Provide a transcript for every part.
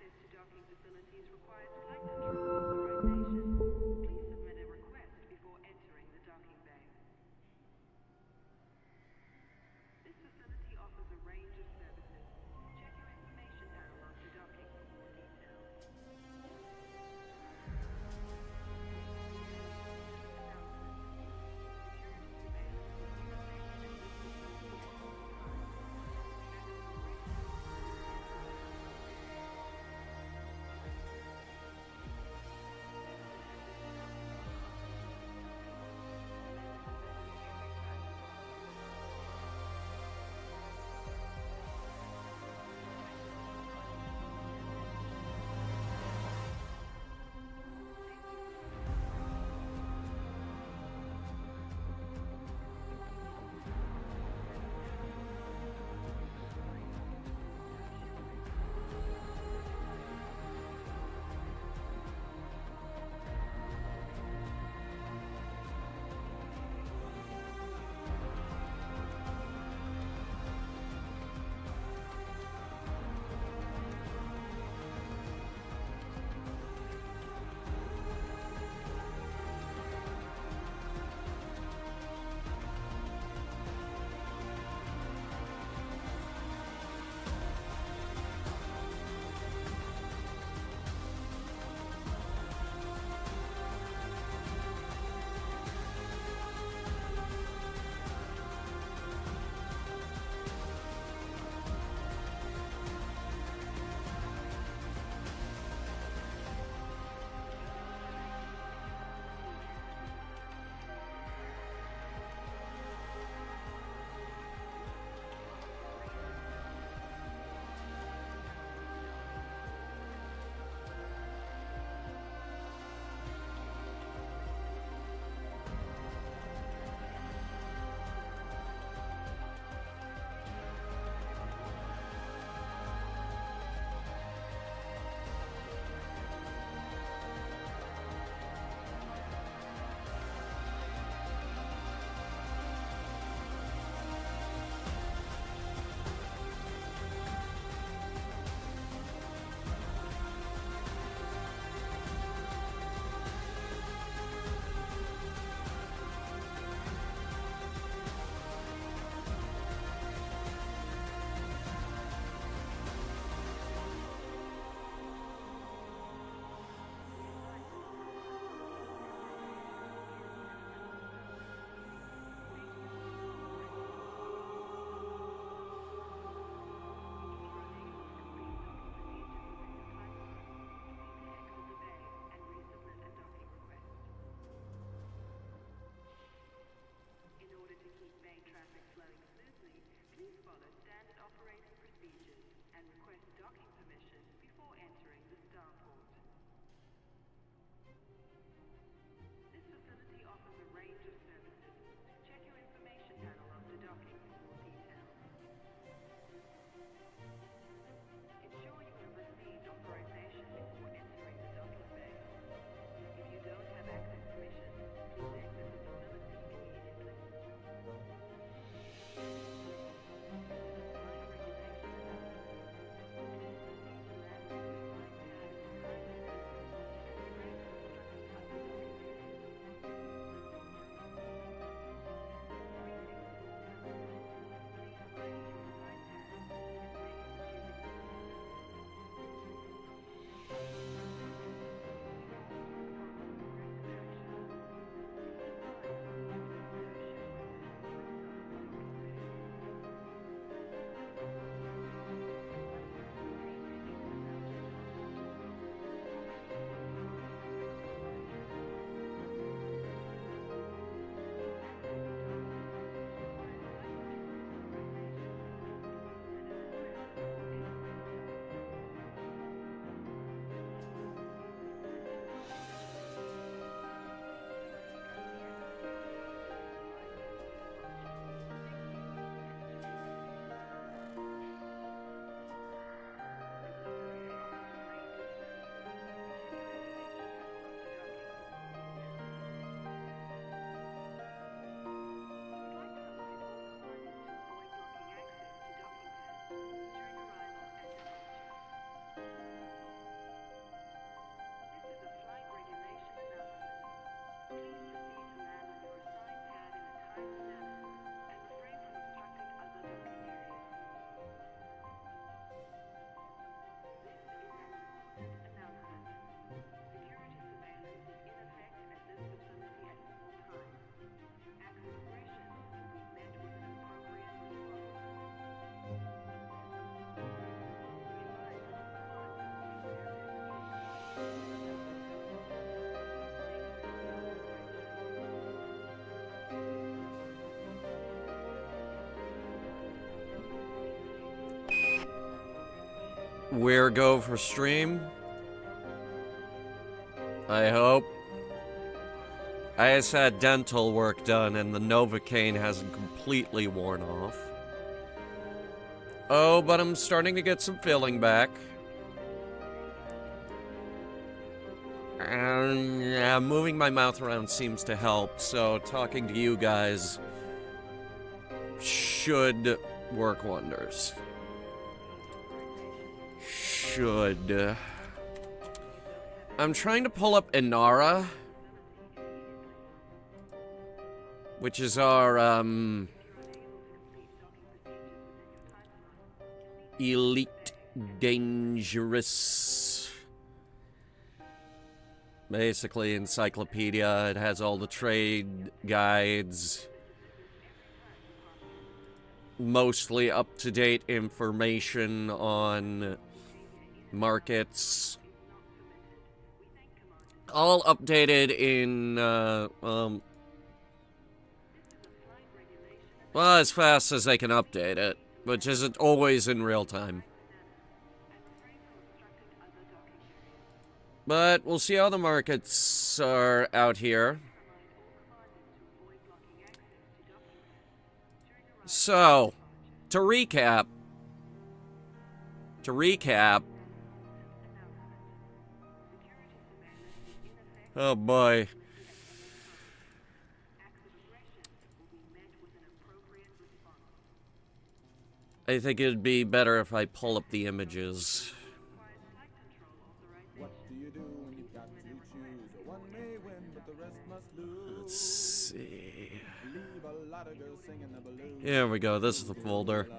Access to docking facilities requires flight control authorization. Please submit a request before entering the docking bay. This facility offers a range of services. Check your information panel after docking for more details. We're go for stream. I hope. I just had dental work done and the Novocaine hasn't completely worn off. Oh, but I'm starting to get some feeling back. And yeah, moving my mouth around seems to help, so talking to you guys should work wonders. Should. I'm trying to pull up Inara, which is our, elite dangerous, basically encyclopedia. It has all the trade guides, mostly up-to-date information on markets, all updated in, well, as fast as they can update it, which isn't always in real time. But we'll see how the markets are out here. So, to recap, oh boy. I think it'd be better if I pull up the images. What do you do when you've got to choose? One may win, but the rest must lose. Let's see. Leave a lot of girls singing the blues. Here we go, this is the folder.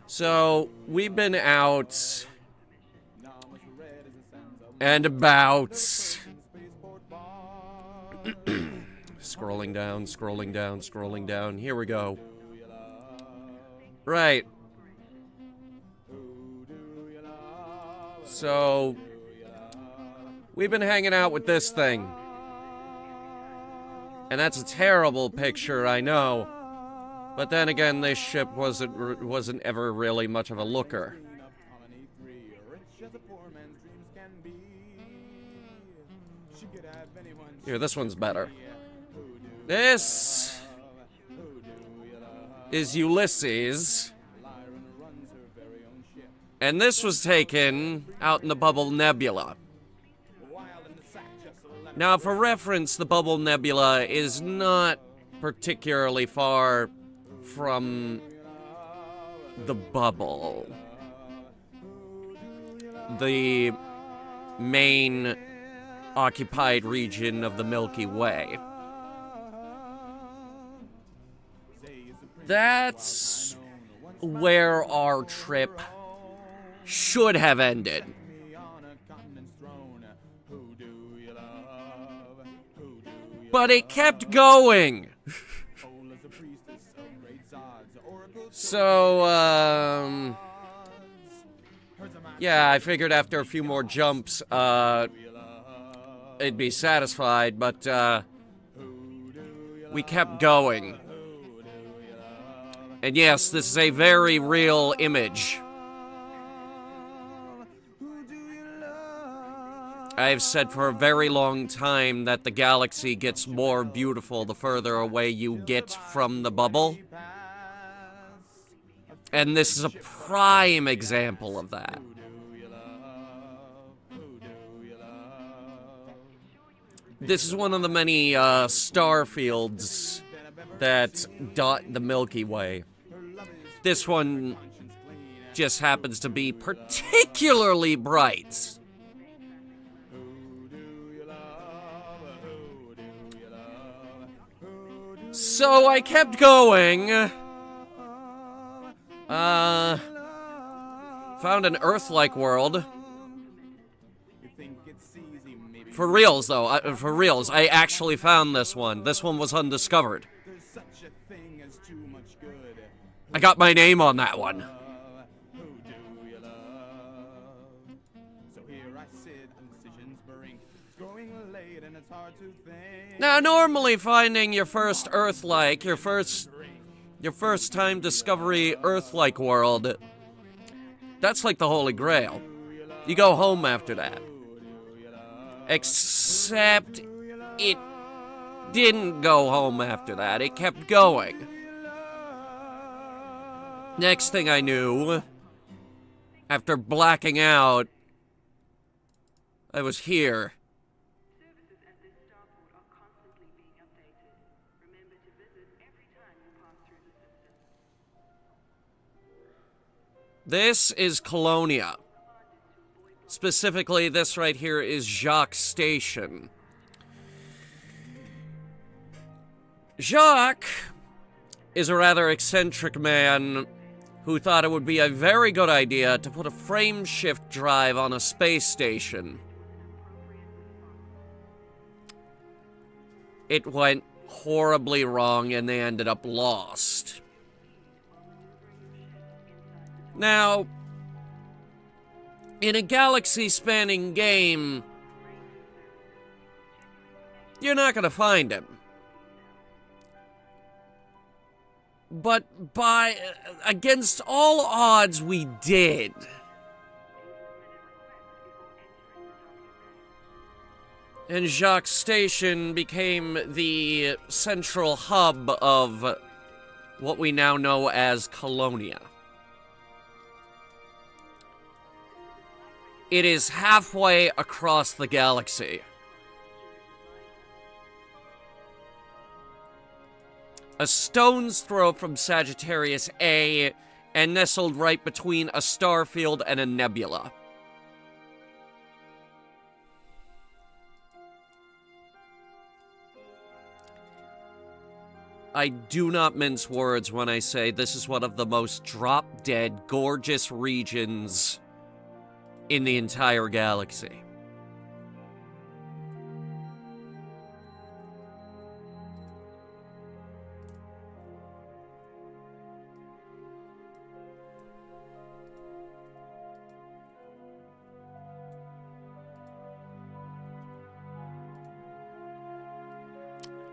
So, we've been out and about. Scrolling down, scrolling down, scrolling down. Here we go. Right. So, we've been hanging out with this thing. And that's a terrible picture, I know. But then again, this ship wasn't ever really much of a looker. Here, this one's better. This is Ulysses. And this was taken out in the Bubble Nebula. Now, for reference, the Bubble Nebula is not particularly far from the bubble. The main occupied region of the Milky Way. That's where our trip should have ended. But it kept going. So, yeah, I figured after a few more jumps, it'd be satisfied, but, we kept going. And yes, this is a very real image. I've said for a very long time that the galaxy gets more beautiful the further away you get from the bubble. And this is a prime example of that. This is one of the many star fields that dot the Milky Way. This one just happens to be particularly bright. So I kept going. Found an Earth-like world. For reals, though. For reals, I actually found this one. This one was undiscovered. I got my name on that one. Now, normally finding your first Earth-like, your first time discovery Earth-like world That's like the Holy Grail. You go home after that. Except it didn't go home after that. It kept going. Next thing I knew, after blacking out, I was here. Services at this starport are constantly being updated. Remember to visit every time you pass through the system. This is Colonia. Specifically, this right here is Jacques Station. Jacques is a rather eccentric man who thought it would be a very good idea to put a frame shift drive on a space station. It went horribly wrong and they ended up lost. Now, in a galaxy-spanning game, you're not going to find him. But against all odds, we did. And Jacques Station became the central hub of what we now know as Colonia. It is halfway across the galaxy. A stone's throw from Sagittarius A, and nestled right between a star field and a nebula. I do not mince words when I say this is one of the most drop-dead, gorgeous regions in the entire galaxy.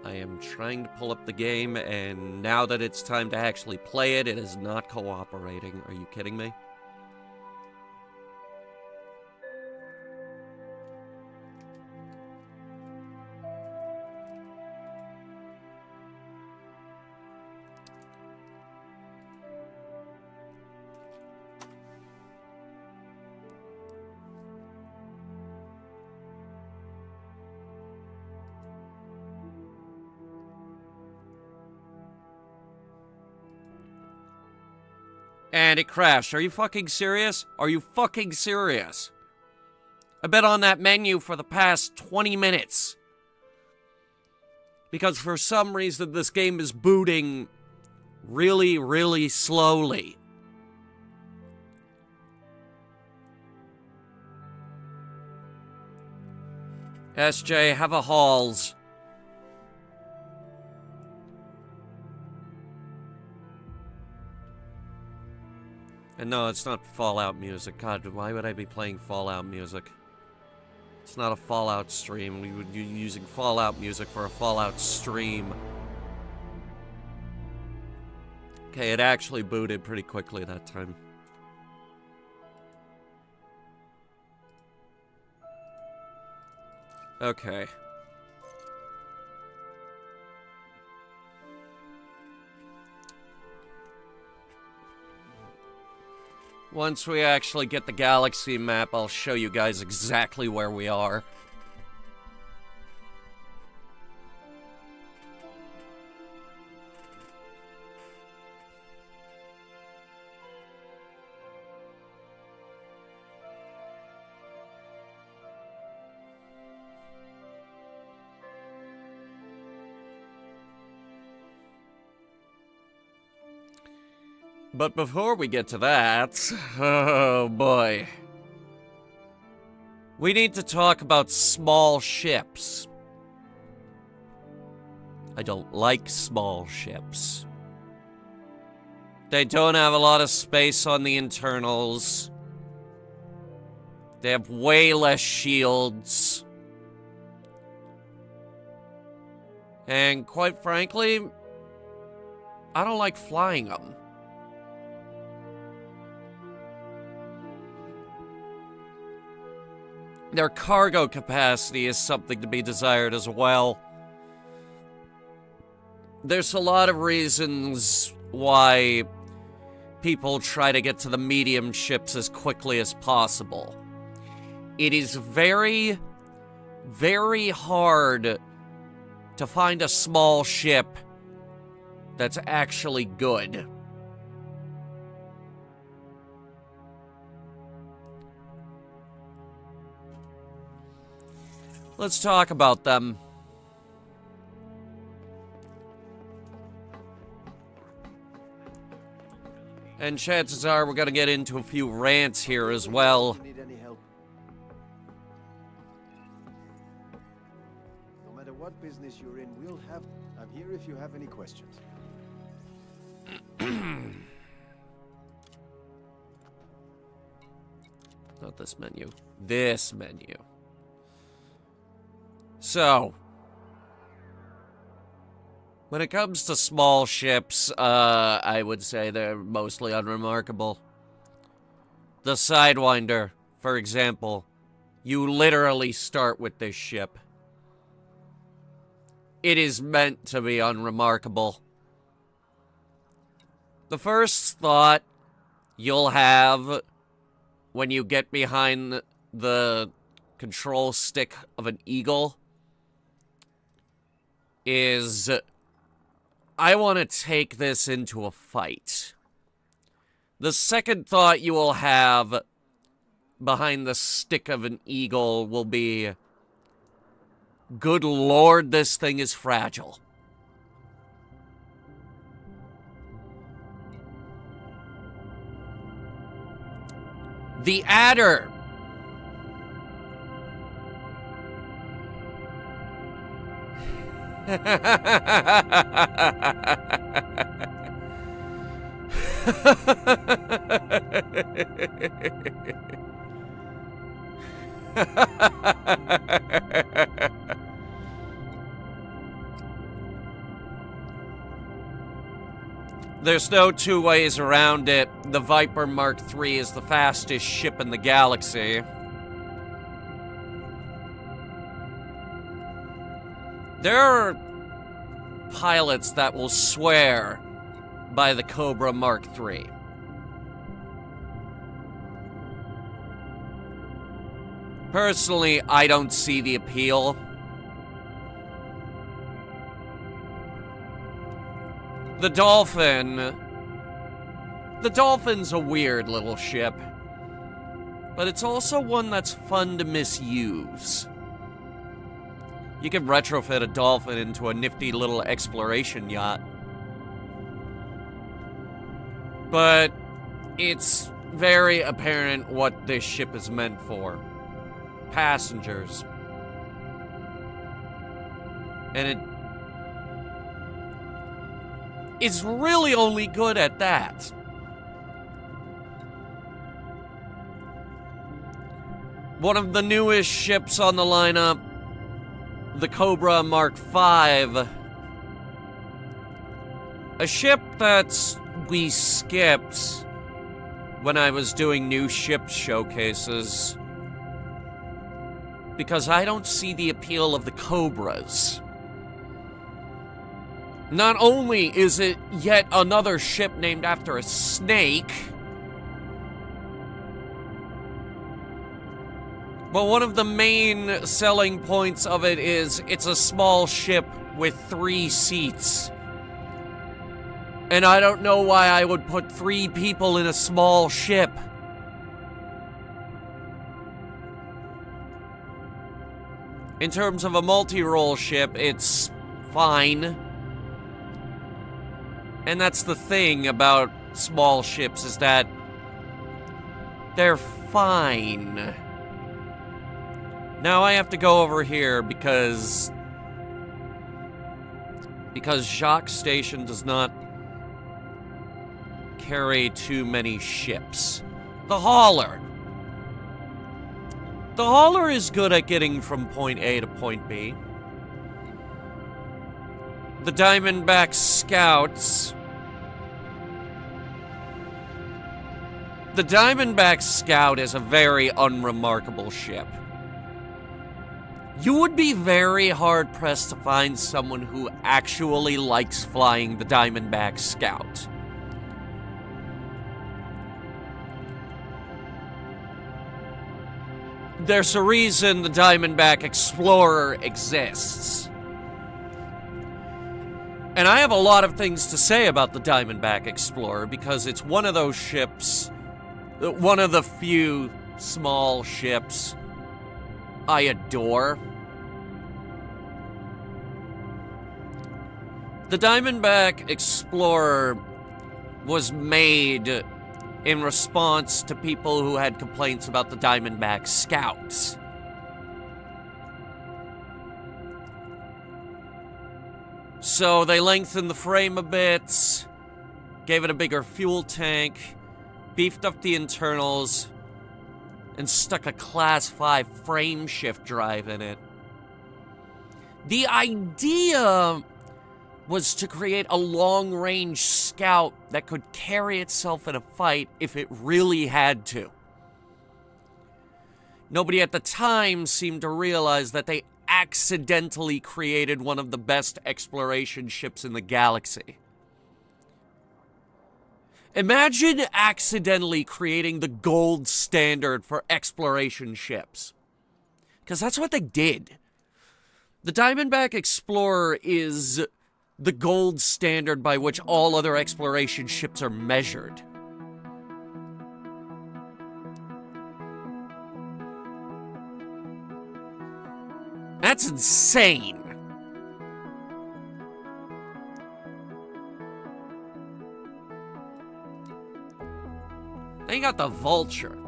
I am trying to pull up the game, and now that it's time to actually play it, it is not cooperating. Are you kidding me? And it crashed. Are you fucking serious? Are you fucking serious? I've been on that menu for the past 20 minutes. Because for some reason this game is booting really, really slowly. SJ, have a Halls. And no, it's not Fallout music. God, why would I be playing Fallout music? It's not a Fallout stream. We would be using Fallout music for a Fallout stream. Okay, it actually booted pretty quickly that time. Okay. Once we actually get the galaxy map, I'll show you guys exactly where we are. But before we get to that, oh boy. We need to talk about small ships. I don't like small ships. They don't have a lot of space on the internals. They have way less shields. And quite frankly, I don't like flying them. Their cargo capacity is something to be desired as well. There's a lot of reasons why people try to get to the medium ships as quickly as possible. It is very, very hard to find a small ship that's actually good. Let's talk about them. And chances are we're gonna get into a few rants here as well. Need any help? No matter what business you're in, I'm here if you have any questions. Not this menu. This menu. So, when it comes to small ships, I would say they're mostly unremarkable. The Sidewinder, for example. You literally start with this ship. It is meant to be unremarkable. The first thought you'll have when you get behind the control stick of an Eagle is, I want to take this into a fight. The second thought you will have behind the stick of an Eagle will be, good lord, this thing is fragile. The Adder. There's no two ways around it. The Viper Mark III is the fastest ship in the galaxy. There are pilots that will swear by the Cobra Mark III. Personally, I don't see the appeal. The Dolphin. The Dolphin's a weird little ship, but it's also one that's fun to misuse. You can retrofit a Dolphin into a nifty little exploration yacht. But it's very apparent what this ship is meant for. Passengers. And it's really only good at that. One of the newest ships on the lineup, the Cobra Mark V. A ship that we skipped when I was doing new ship showcases, because I don't see the appeal of the Cobras. Not only is it yet another ship named after a snake, but one of the main selling points of it is it's a small ship with 3 seats. And I don't know why I would put 3 people in a small ship. In terms of a multi-role ship, it's fine. And that's the thing about small ships, is that they're fine. Now I have to go over here because Jacques Station does not carry too many ships. The Hauler. The Hauler is good at getting from point A to point B. The Diamondback Scouts. The Diamondback Scout is a very unremarkable ship. You would be very hard-pressed to find someone who actually likes flying the Diamondback Scout. There's a reason the Diamondback Explorer exists. And I have a lot of things to say about the Diamondback Explorer because it's one of those ships, one of the few small ships I adore. The Diamondback Explorer was made in response to people who had complaints about the Diamondback Scouts. So they lengthened the frame a bit, gave it a bigger fuel tank, beefed up the internals, and stuck a Class 5 frame shift drive in it. The idea was to create a long-range scout that could carry itself in a fight if it really had to. Nobody at the time seemed to realize that they accidentally created one of the best exploration ships in the galaxy. Imagine accidentally creating the gold standard for exploration ships. Because that's what they did. The Diamondback Explorer is the gold standard by which all other exploration ships are measured. That's insane. Then you got the Vulture.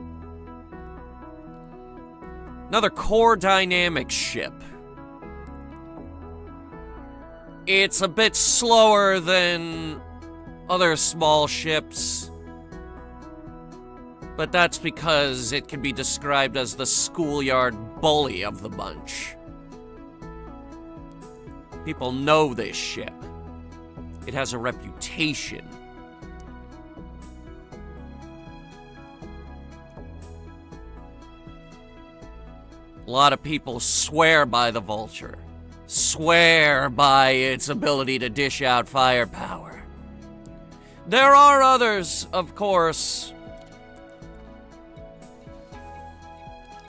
Another core dynamics ship. It's a bit slower than other small ships, but that's because it can be described as the schoolyard bully of the bunch. People know this ship. It has a reputation. A lot of people swear by the Vulture. Swear by its ability to dish out firepower. There are others, of course.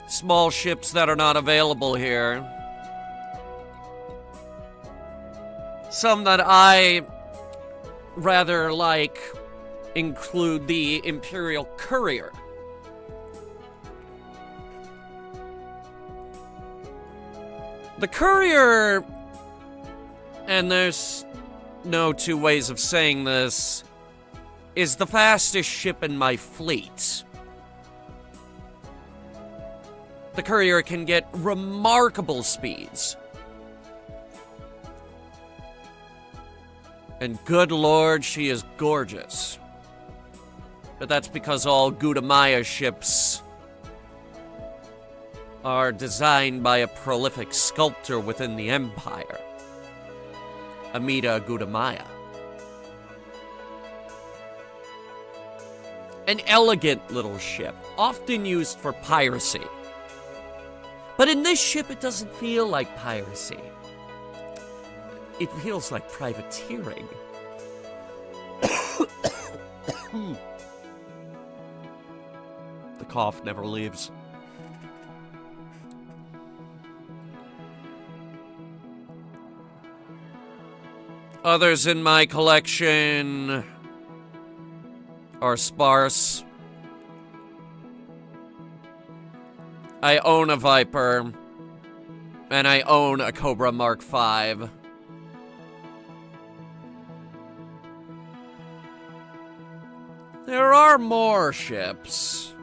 Small ships that are not available here. Some that I rather like include the Imperial Courier. The Courier, and there's no two ways of saying this, is the fastest ship in my fleet. The Courier can get remarkable speeds. And good lord, she is gorgeous. But that's because all Gudamaya ships are designed by a prolific sculptor within the Empire, Amida Gudamaya. An elegant little ship, often used for piracy. But in this ship, it doesn't feel like piracy. It feels like privateering. The cough never leaves. Others in my collection are sparse. I own a Viper, and I own a Cobra Mark V. There are more ships.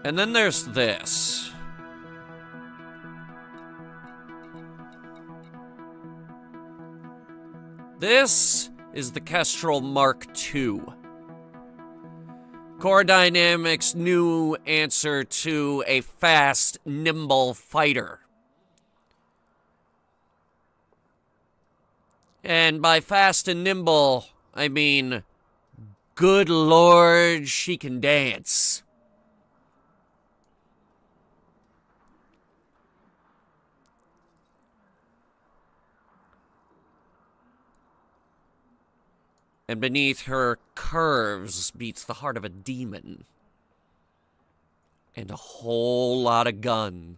And then there's this. This is the Kestrel Mark II. Core Dynamics' new answer to a fast, nimble fighter. And by fast and nimble, I mean, good lord, she can dance. And beneath her curves beats the heart of a demon. And a whole lot of gun.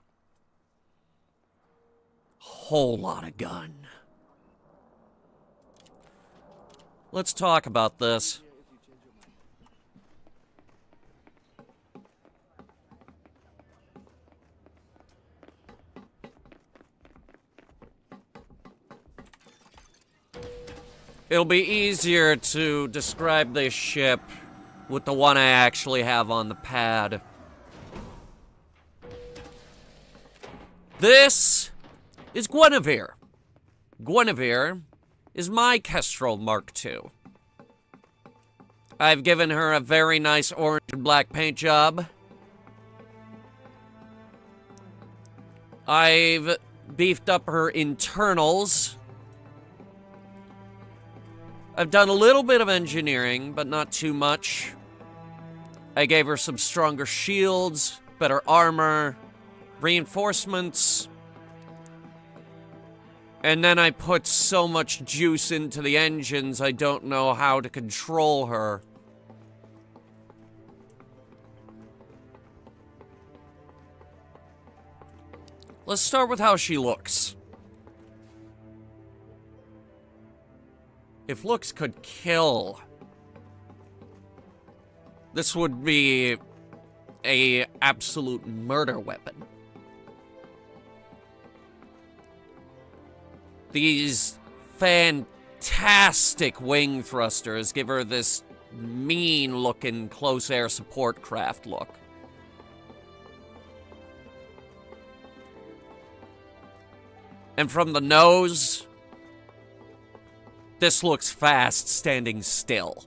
Whole lot of gun. Let's talk about this. It'll be easier to describe this ship with the one I actually have on the pad. This is Guinevere. Guinevere is my Kestrel Mark II. I've given her a very nice orange and black paint job. I've beefed up her internals. I've done a little bit of engineering, but not too much. I gave her some stronger shields, better armor, reinforcements. And then I put so much juice into the engines, I don't know how to control her. Let's start with how she looks. If looks could kill, this would be a absolute murder weapon. These fantastic wing thrusters give her this mean-looking close air support craft look. And from the nose, this looks fast standing still.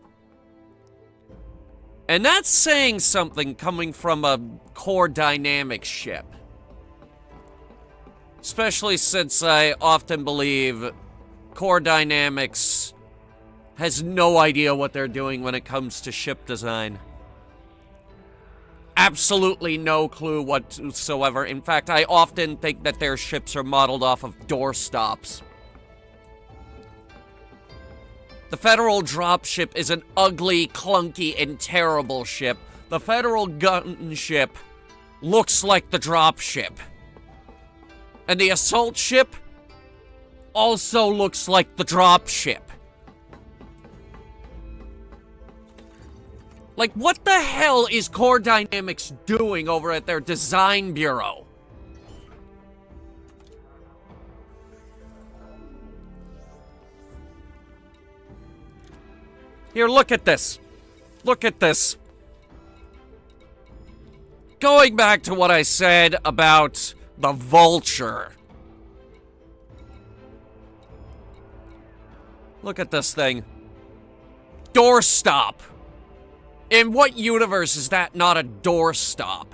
And that's saying something coming from a core dynamics ship. Especially since I often believe core dynamics has no idea what they're doing when it comes to ship design. Absolutely no clue whatsoever. In fact, I often think that their ships are modeled off of doorstops. The Federal dropship is an ugly, clunky, and terrible ship. The Federal gunship looks like the dropship. And the assault ship also looks like the dropship. Like, what the hell is Core Dynamics doing over at their design bureau? Here, look at this. Look at this. Going back to what I said about the Vulture. Look at this thing. Doorstop. In what universe is that not a doorstop?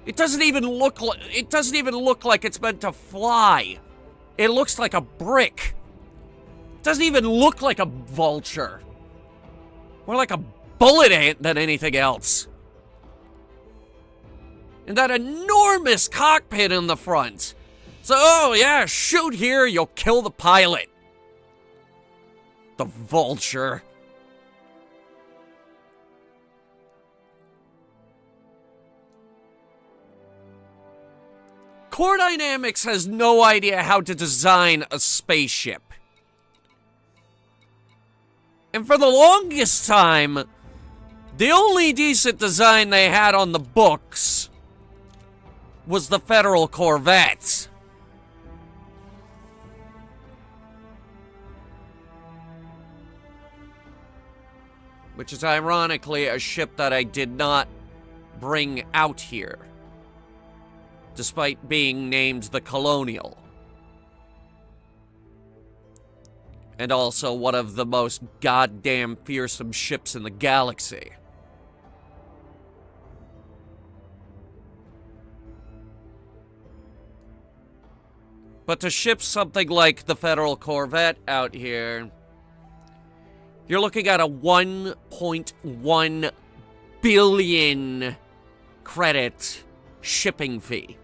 It doesn't even look like it's meant to fly. It looks like a brick. It doesn't even look like a vulture. More like a bullet ant than anything else. And that enormous cockpit in the front. So, oh yeah, shoot here, you'll kill the pilot. The Vulture. Core Dynamics has no idea how to design a spaceship. And for the longest time, the only decent design they had on the books was the Federal Corvette. Which is ironically a ship that I did not bring out here, despite being named the Colonial. And also one of the most goddamn fearsome ships in the galaxy. But to ship something like the Federal Corvette out here, you're looking at a 1.1 billion credit shipping fee.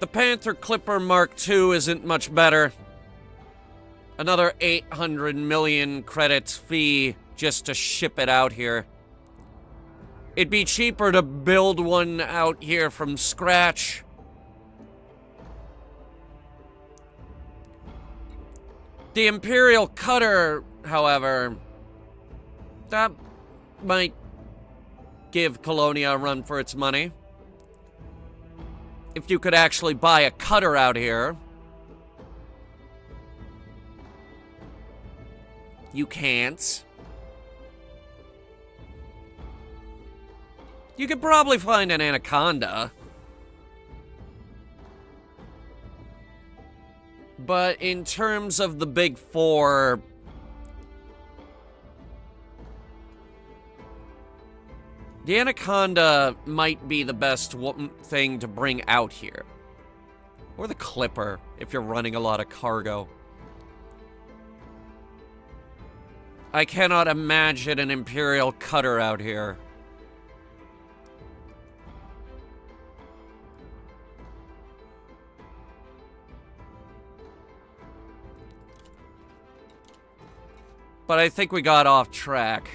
The Panther Clipper Mark II isn't much better. Another 800 million credits fee just to ship it out here. It'd be cheaper to build one out here from scratch. The Imperial Cutter, however, that might give Colonia a run for its money. If you could actually buy a cutter out here. You can't. You could probably find an Anaconda. But in terms of the big four, the Anaconda might be the best thing to bring out here. Or the Clipper, if you're running a lot of cargo. I cannot imagine an Imperial Cutter out here. But I think we got off track.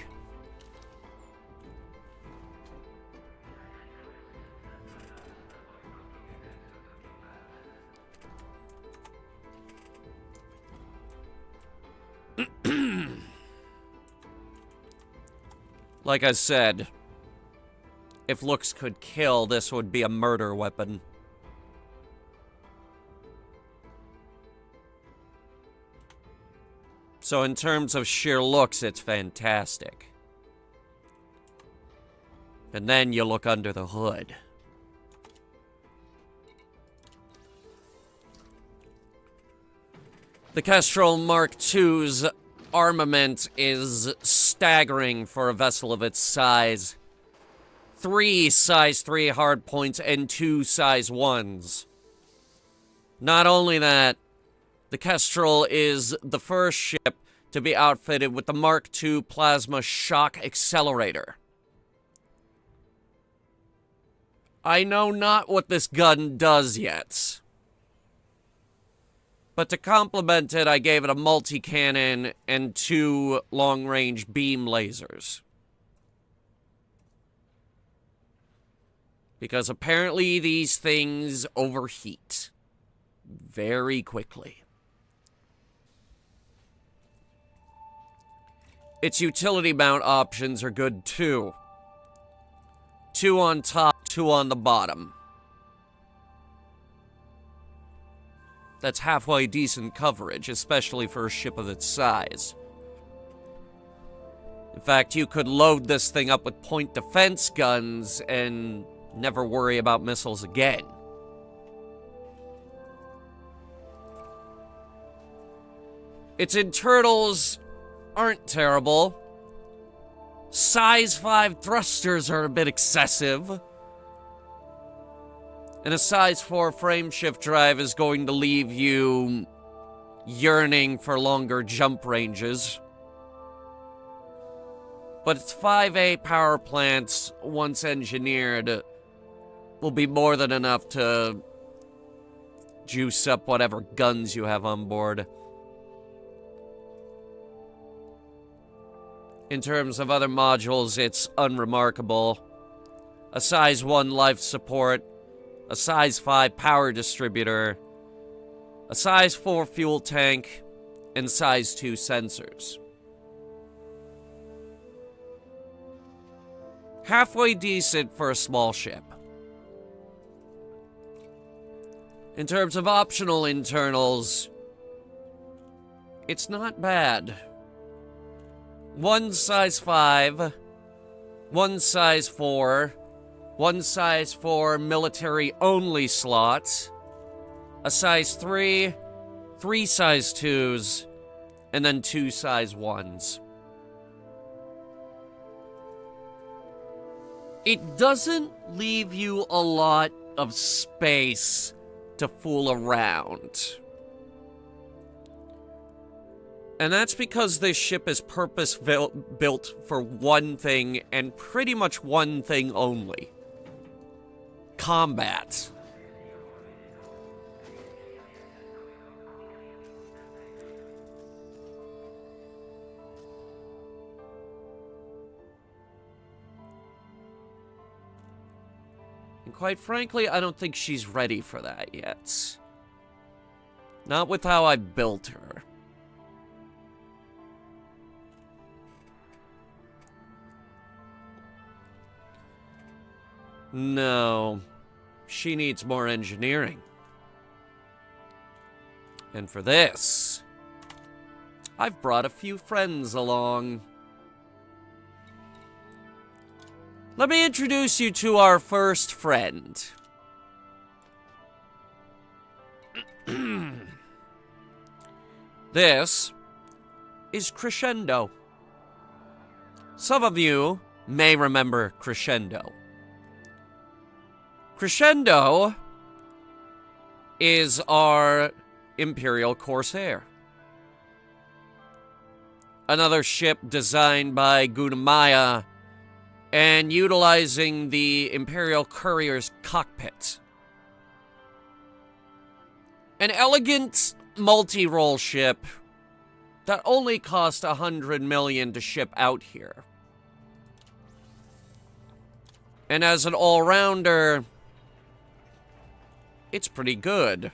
Like I said, if looks could kill, this would be a murder weapon. So in terms of sheer looks, it's fantastic. And then you look under the hood. The Kestrel Mark II's armament is staggering for a vessel of its size. 3 size 3 hardpoints and 2 size 1s. Not only that, the Kestrel is the first ship to be outfitted with the Mark II Plasma Shock Accelerator. I know not what this gun does yet. But to complement it, I gave it a multi-cannon and 2 long-range beam lasers. Because apparently these things overheat very quickly. Its utility mount options are good too. 2 on top, 2 on the bottom. That's halfway decent coverage, especially for a ship of its size. In fact, you could load this thing up with point defense guns and never worry about missiles again. Its internals aren't terrible. Size 5 thrusters are a bit excessive. And a size 4 frameshift drive is going to leave you yearning for longer jump ranges. But its 5A power plants, once engineered, will be more than enough to juice up whatever guns you have on board. In terms of other modules, it's unremarkable. A size 1 life support, a size 5 power distributor, a size 4 fuel tank, and size 2 sensors. Halfway decent for a small ship. In terms of optional internals, it's not bad. 1 size 5, 1 size 4, 1 size 4 military-only slots, a size 3, 3 size 2s, and then 2 size 1s. It doesn't leave you a lot of space to fool around. And that's because this ship is purpose-built for one thing, and pretty much one thing only. Combat. And quite frankly, I don't think she's ready for that yet. Not with how I built her. No. She needs more engineering. And for this, I've brought a few friends along. Let me introduce you to our first friend. This is Crescendo. Some of you may remember Crescendo. Crescendo is our Imperial Corsair. Another ship designed by Gunamaya and utilizing the Imperial Courier's cockpit. An elegant multi-role ship that only cost 100 million to ship out here. And as an all-rounder, it's pretty good.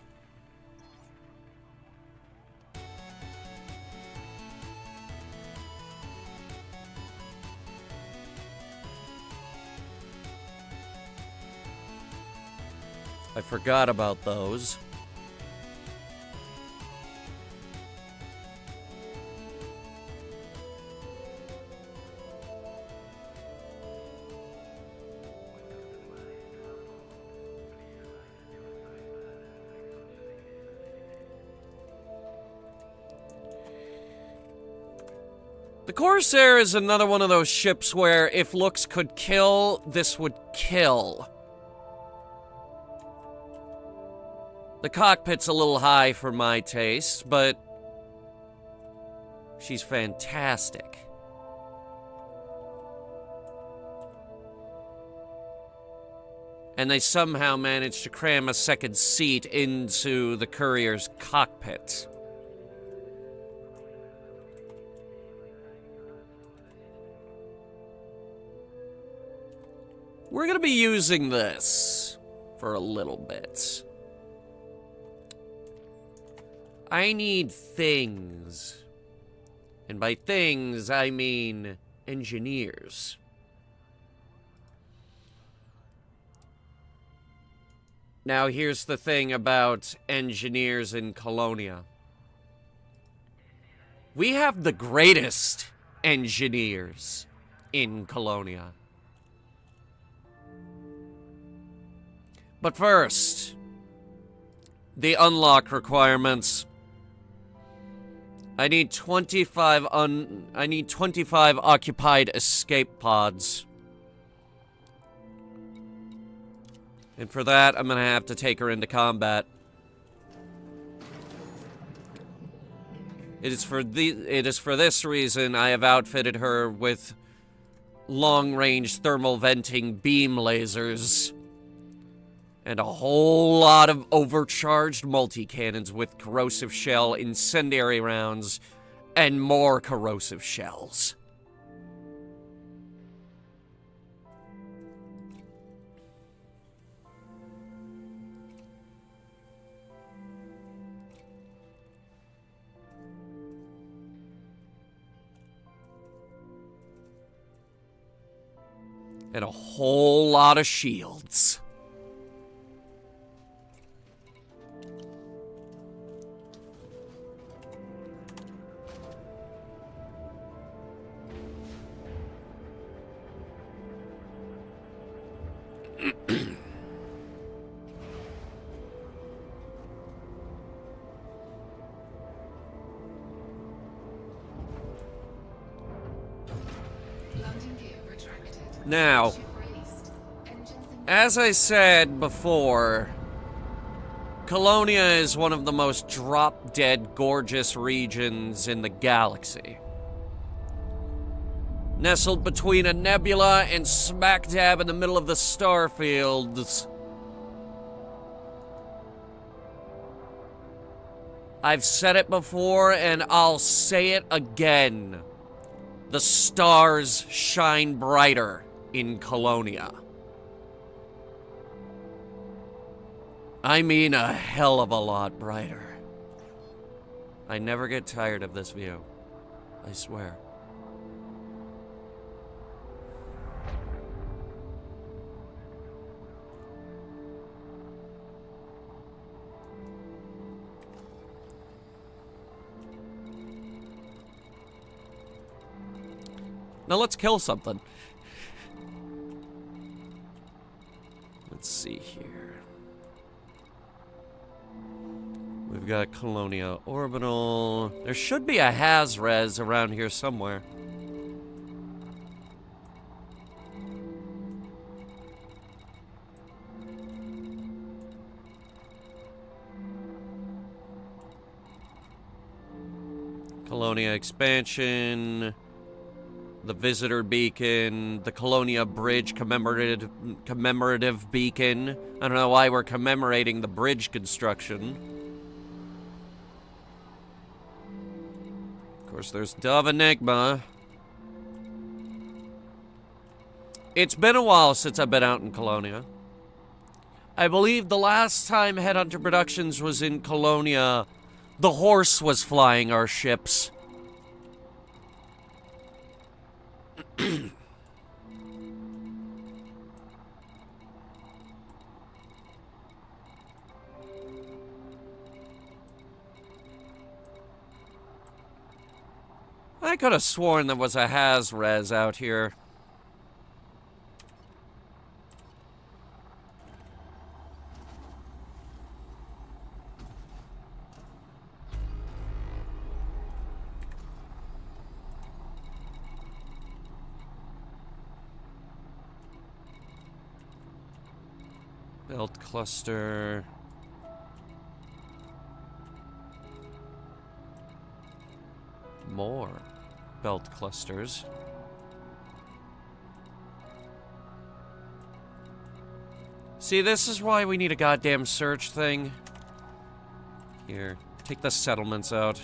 I forgot about those. The Corsair is another one of those ships where if looks could kill, this would kill. The cockpit's a little high for my taste, but she's fantastic. And they somehow managed to cram a second seat into the courier's cockpit. We're gonna be using this for a little bit. I need things. And by things, I mean engineers. Now, here's the thing about engineers in Colonia. We have the greatest engineers in Colonia. But first, the unlock requirements. I need 25 occupied escape pods. And for that, I'm gonna have to take her into combat. It is for this reason I have outfitted her with long-range thermal venting beam lasers and a whole lot of overcharged multi-cannons with corrosive shell, incendiary rounds, and more corrosive shells. And a whole lot of shields. Now, as I said before, Colonia is one of the most drop-dead gorgeous regions in the galaxy. Nestled between a nebula and smack dab in the middle of the starfields. I've said it before and I'll say it again. The stars shine brighter in Colonia. I mean a hell of a lot brighter. I never get tired of this view. I swear. Now let's kill something. Let's see here. We've got Colonia Orbital. There should be a Haz-Res around here somewhere. Colonia expansion. The visitor beacon, the Colonia Bridge commemorative beacon. I don't know why we're commemorating the bridge construction. Of course, there's Dove Enigma. It's been a while since I've been out in Colonia. I believe the last time Headhunter Productions was in Colonia, the horse was flying our ships. I could have sworn there was a Haz-Res out here. Belt cluster. More belt clusters. See, this is why we need a goddamn search thing. Here, take the settlements out.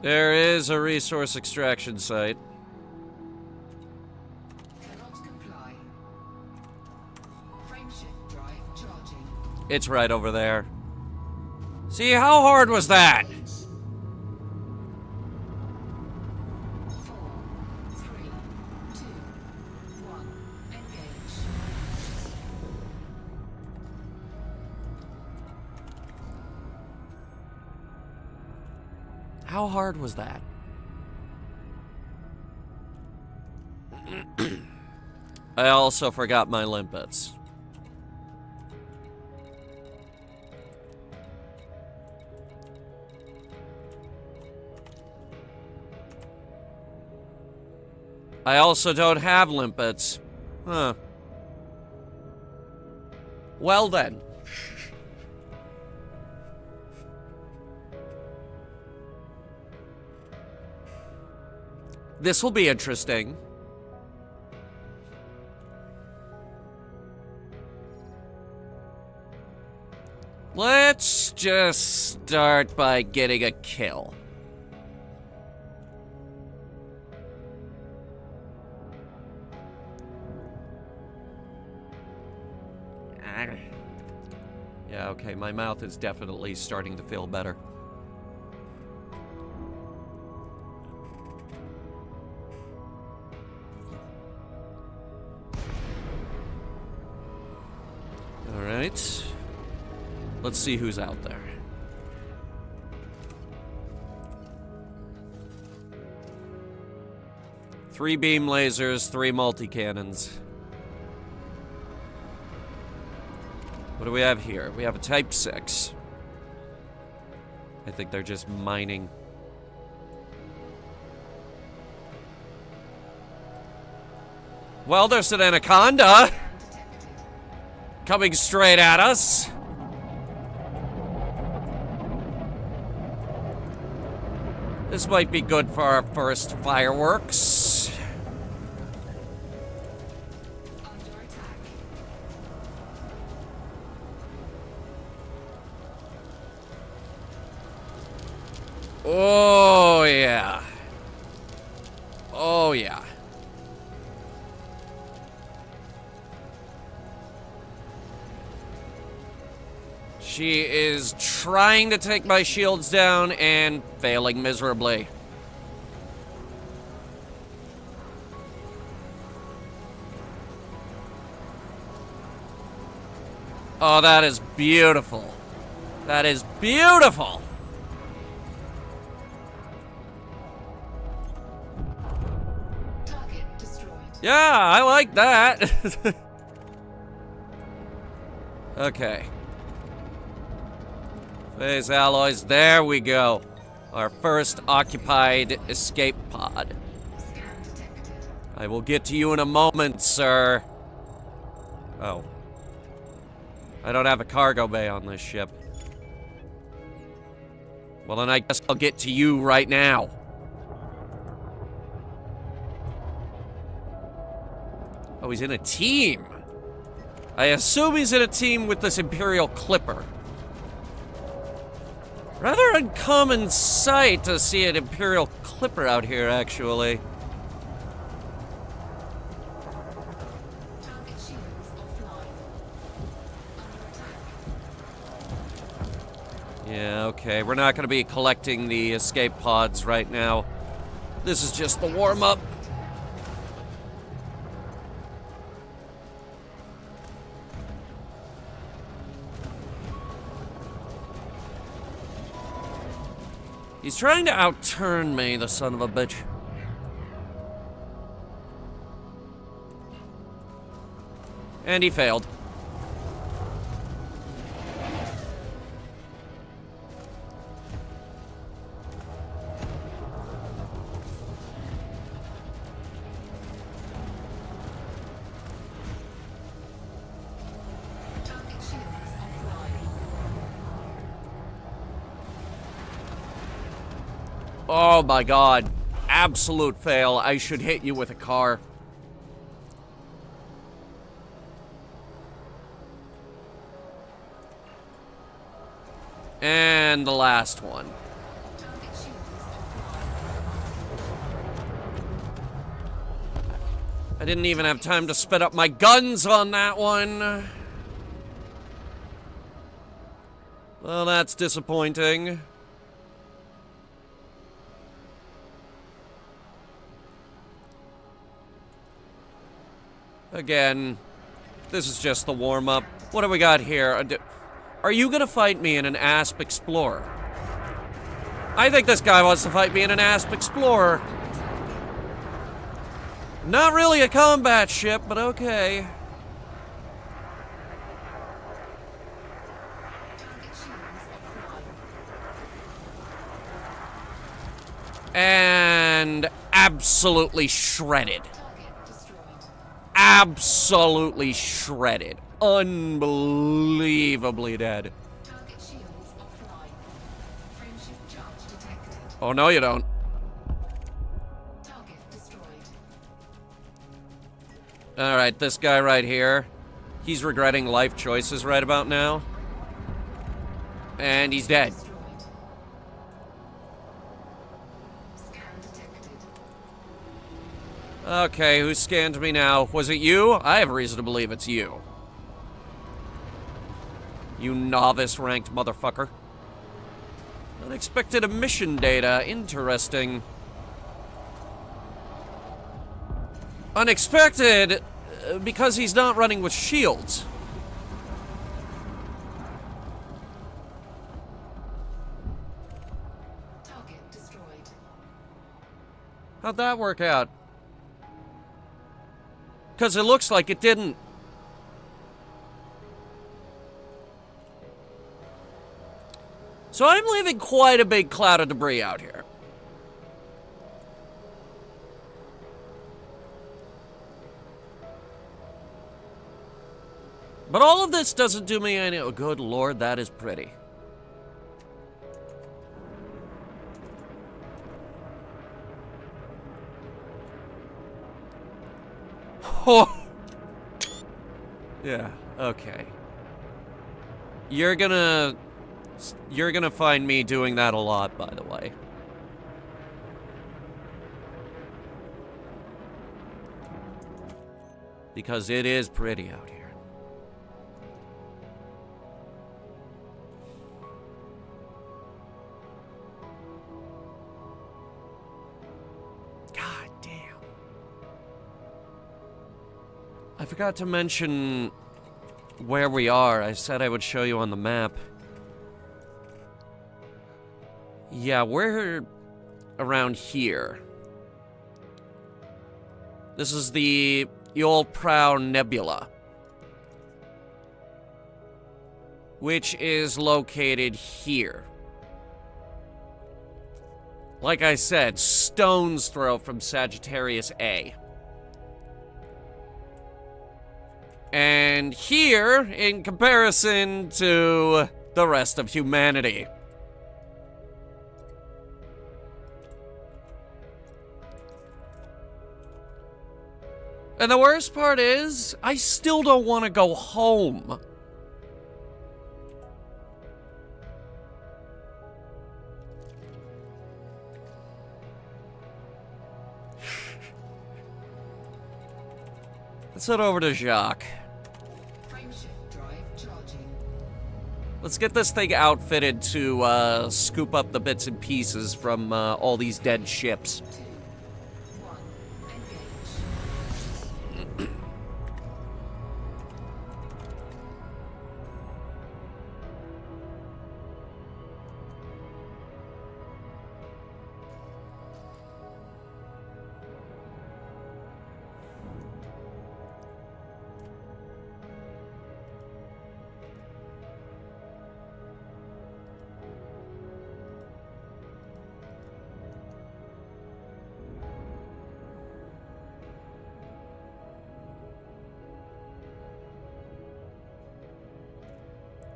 There is a resource extraction site. Cannot comply. Frameshift drive charging. It's right over there. See, how hard was that? 4, 3, 2, 1. Engage. How hard was that? I also forgot my limpets. I also don't have limpets. Huh. Well then. This will be interesting. Let's just start by getting a kill. Yeah, okay, my mouth is definitely starting to feel better. All right. Let's see who's out there. Three beam lasers, 3 multi-cannons. What do we have here? We have a Type 6. I think they're just mining. Well, there's an anaconda coming straight at us. This might be good for our first fireworks. Under attack. Oh, yeah. Oh, yeah. She is trying to take my shields down and failing miserably. Oh, that is beautiful. That is beautiful. Target destroyed. Yeah, I like that. Okay. Phase alloys, there we go. Our first occupied escape pod. Scan detected. I will get to you in a moment, sir. Oh. I don't have a cargo bay on this ship. Well, then I guess I'll get to you right now. Oh, he's in a team. I assume he's in a team with this Imperial Clipper. Rather uncommon sight to see an Imperial Clipper out here, actually. Target shields offline. Under attack. Yeah, okay. We're not going to be collecting the escape pods right now. This is just the warm-up. He's trying to outturn me, the son of a bitch. And he failed. Target shields offline. Oh my god. Absolute fail. I should hit you with a car. And the last one. Target shields offline. I didn't even have time to spit up my guns on that one. Well, that's disappointing. Again, this is just the warm-up. What do we got here? Are you gonna fight me in an Asp Explorer? I think this guy wants to fight me in an Asp Explorer. Not really a combat ship, but okay. Target shields offline. And absolutely shredded. Target destroyed. Absolutely shredded. Unbelievably dead. Target shields offline. Frameshift charge detected. Oh, no, you don't. Target destroyed. Alright, this guy right here. He's regretting life choices right about now. And he's dead. Destroyed. Scan detected. Okay, who scanned me now? Was it you? I have reason to believe it's you. You novice-ranked motherfucker. Unexpected emission data. Interesting. Unexpected because he's not running with shields. Target destroyed. How'd that work out? Because it looks like it didn't. So I'm leaving quite a big cloud of debris out here. But all of this doesn't do me any... Oh, good lord, that is pretty. Oh. Yeah, okay. You're gonna find me doing that a lot, by the way. Because it is pretty out here. God damn. I forgot to mention where we are. I said I would show you on the map. Yeah, we're around here. This is the Yol-Prow Nebula, which is located here. Like I said, stone's throw from Sagittarius A. And here, in comparison to the rest of humanity. And the worst part is, I still don't want to go home. Let's head over to Jacques. Frameshift drive charging. Let's get this thing outfitted to scoop up the bits and pieces from all these dead ships. 2, 1, engage.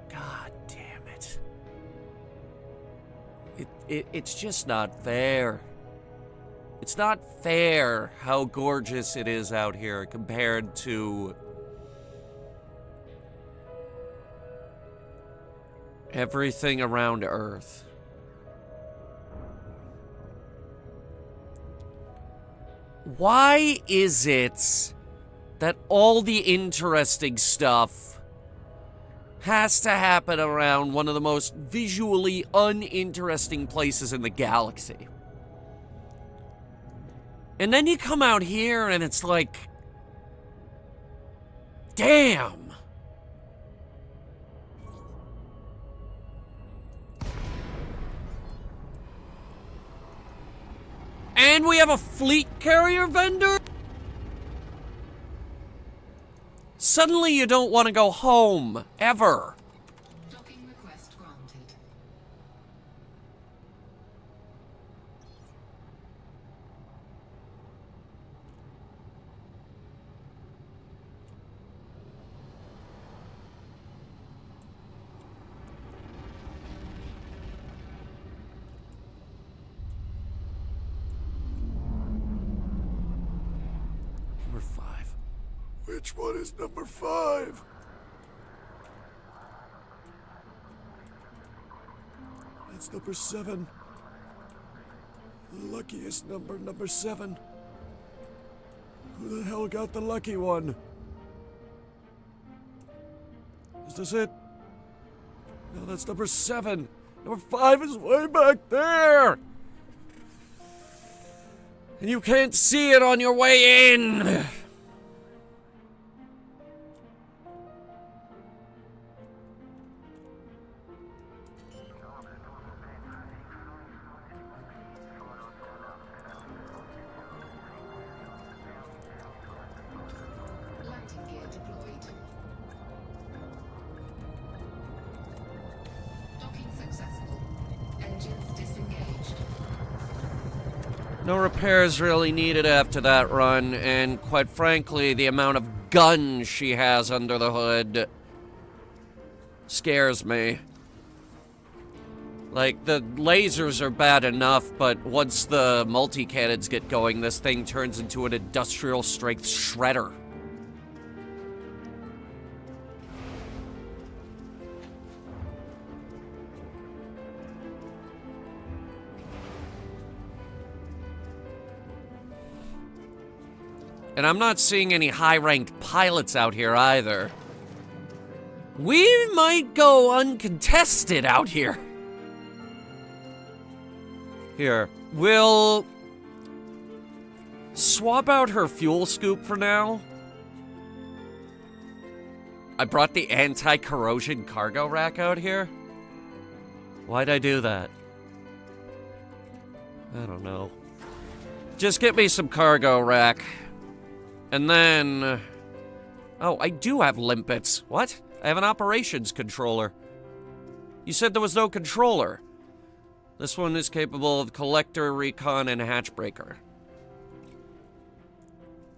God damn it. It's just not fair. It's not fair how gorgeous it is out here compared to everything around Earth. Why is it that all the interesting stuff has to happen around one of the most visually uninteresting places in the galaxy? And then you come out here and it's like, damn. And we have a fleet carrier vendor? Suddenly you don't want to go home, ever. Docking request granted. Number 5. Which one is number 5? That's number 7. The luckiest number, number 7. Who the hell got the lucky one? Is this it? No, that's number 7. Number 5 is way back there! And you can't see it on your way in. Landing gear deployed. Docking successful. Engines disengaged. No repairs really needed after that run, and quite frankly, the amount of guns she has under the hood scares me. Like, the lasers are bad enough, but once the multi-cannons get going, this thing turns into an industrial-strength shredder. And I'm not seeing any high-ranked pilots out here either. We might go uncontested out here. Here, we'll swap out her fuel scoop for now. I brought the anti-corrosion cargo rack out here. Why'd I do that? I don't know. Just get me some cargo rack. And then... Oh, I do have limpets. What? I have an operations controller. You said there was no controller. This one is capable of collector, recon, and hatchbreaker.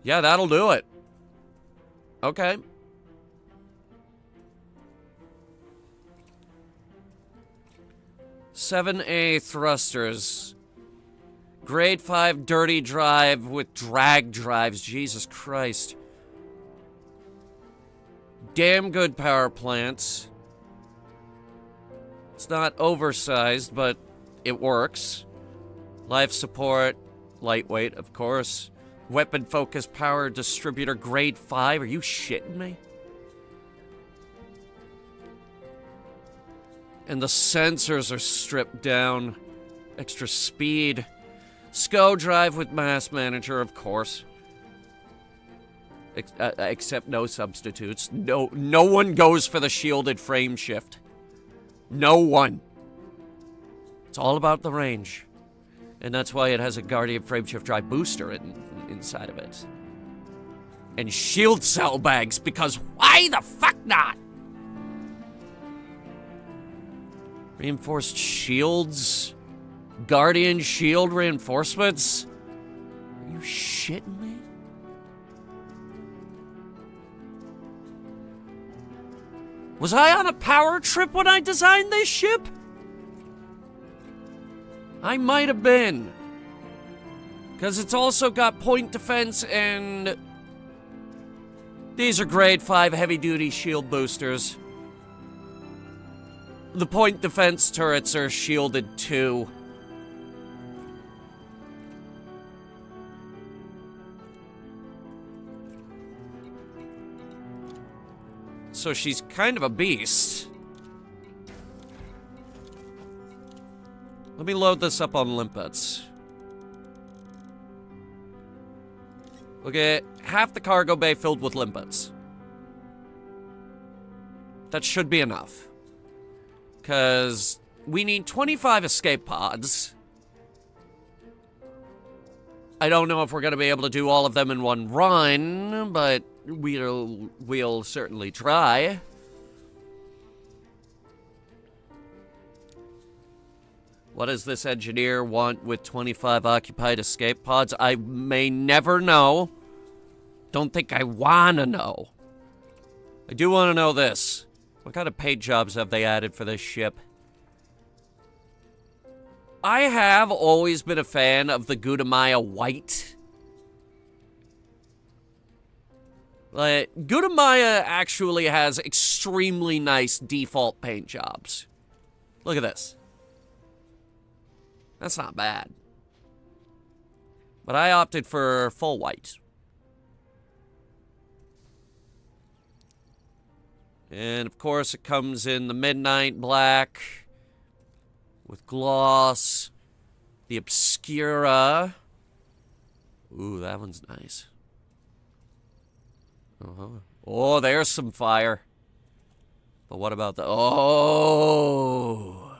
Yeah, that'll do it. Okay. "7A thrusters. Grade 5 dirty drive with drag drives. Jesus Christ. Damn good power plants. It's not oversized, but it works. Life support. Lightweight, of course. Weapon focus power distributor grade 5. Are you shitting me? And the sensors are stripped down. Extra speed. SCO drive with mass manager, of course. Except no substitutes. No one goes for the shielded frame shift. No one. It's all about the range. And that's why it has a Guardian frameshift drive booster inside of it. And shield cell bags, because why the fuck not? Reinforced shields? Guardian shield reinforcements? Are you shitting me? Was I on a power trip when I designed this ship? I might have been. Because it's also got point defense and... These are grade 5 heavy-duty shield boosters. The point defense turrets are shielded too. So she's kind of a beast. Let me load this up on limpets. We'll get half the cargo bay filled with limpets. That should be enough. Because we need 25 escape pods. I don't know if we're going to be able to do all of them in one run, but we'll certainly try. What does this engineer want with 25 occupied escape pods? I may never know. Don't think I want to know. I do want to know this. What kind of paint jobs have they added for this ship? I have always been a fan of the Gudamaya white. Like, Gudamaya actually has extremely nice default paint jobs. Look at this. That's not bad. But I opted for full white. And of course it comes in the midnight black with gloss, the Obscura. Ooh, that one's nice. Oh, there's some fire. But what about the... Oh!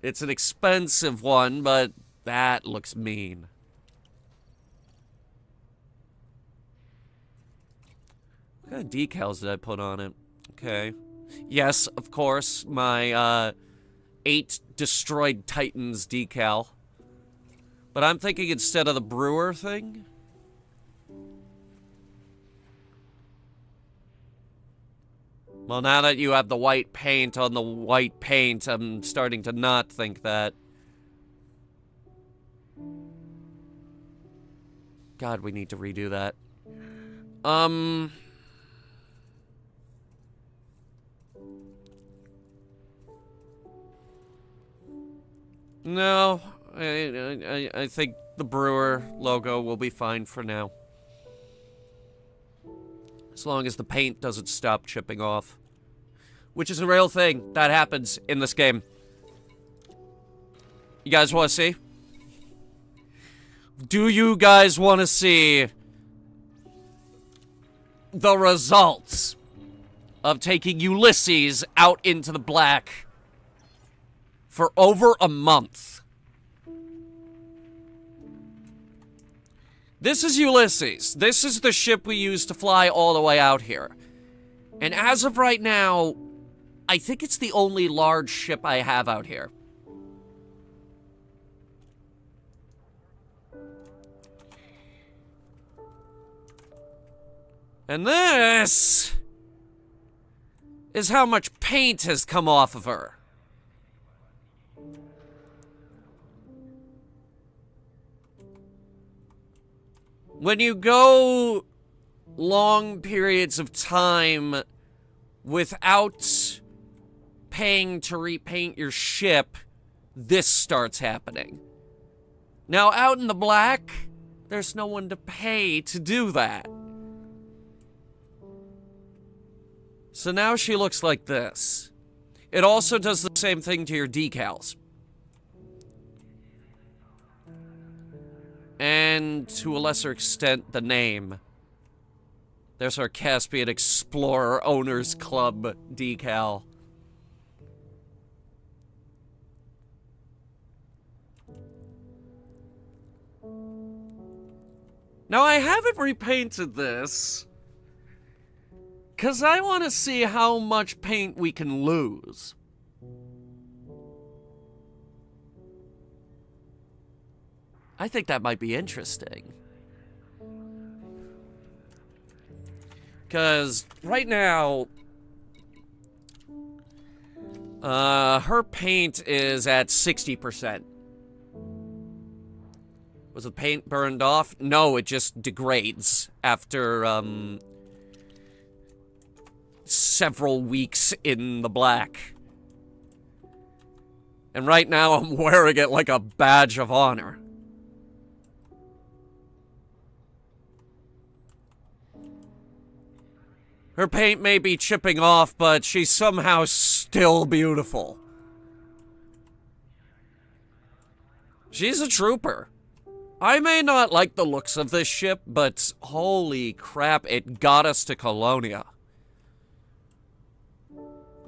It's an expensive one, but that looks mean. What kind of decals did I put on it? Okay. Yes, of course, my 8 Destroyed Titans decal. But I'm thinking instead of the Brewer thing... Well, now that you have the white paint on the white paint, I'm starting to not think that. God, we need to redo that. No, I think the brewer logo will be fine for now. As long as the paint doesn't stop chipping off. Which is a real thing that happens in this game. You guys want to see? Do you guys want to see the results of taking Ulysses out into the black for over a month? This is Ulysses. This is the ship we used to fly all the way out here. And as of right now, I think it's the only large ship I have out here. And this is how much paint has come off of her. When you go long periods of time without paying to repaint your ship, this starts happening. Now, out in the black, there's no one to pay to do that. So now she looks like this. It also does the same thing to your decals. And to a lesser extent, the name. There's our Caspian Explorer Owners Club decal. Now, I haven't repainted this because I want to see how much paint we can lose. I think that might be interesting. Because right now, her paint is at 60%. Was the paint burned off? No, it just degrades after, several weeks in the black. And right now I'm wearing it like a badge of honor. Her paint may be chipping off, but she's somehow still beautiful. She's a trooper. I may not like the looks of this ship, but holy crap, it got us to Colonia.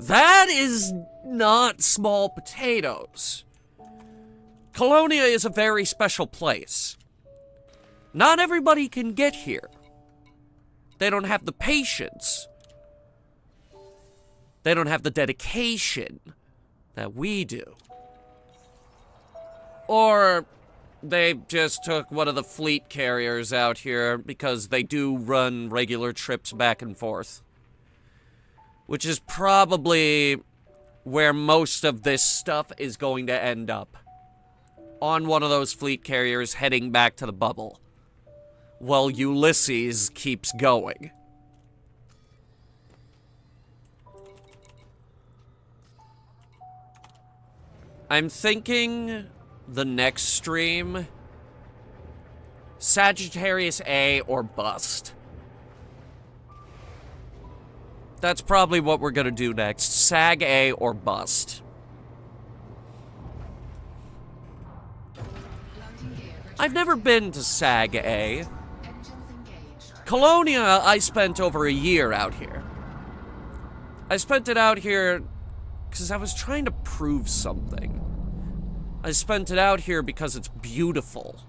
That is not small potatoes. Colonia is a very special place. Not everybody can get here. They don't have the patience. They don't have the dedication that we do. Or they just took one of the fleet carriers out here because they do run regular trips back and forth. Which is probably where most of this stuff is going to end up. On one of those fleet carriers heading back to the bubble. While Ulysses keeps going. I'm thinking the next stream, Sagittarius A or bust. That's probably what we're gonna do next. Sag A or bust. I've never been to Sag A. Colonia, I spent over a year out here. I spent it out here because I was trying to prove something. I spent it out here because it's beautiful.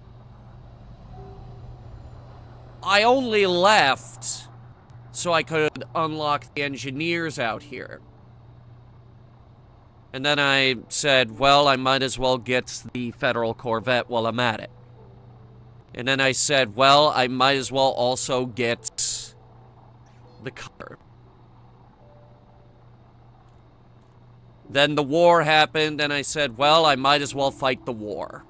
I only left so I could unlock the engineers out here. And then I said, well, I might as well get the Federal Corvette while I'm at it. And then I said, well, I might as well also get the car. Then the war happened, and I said, well, I might as well fight the war.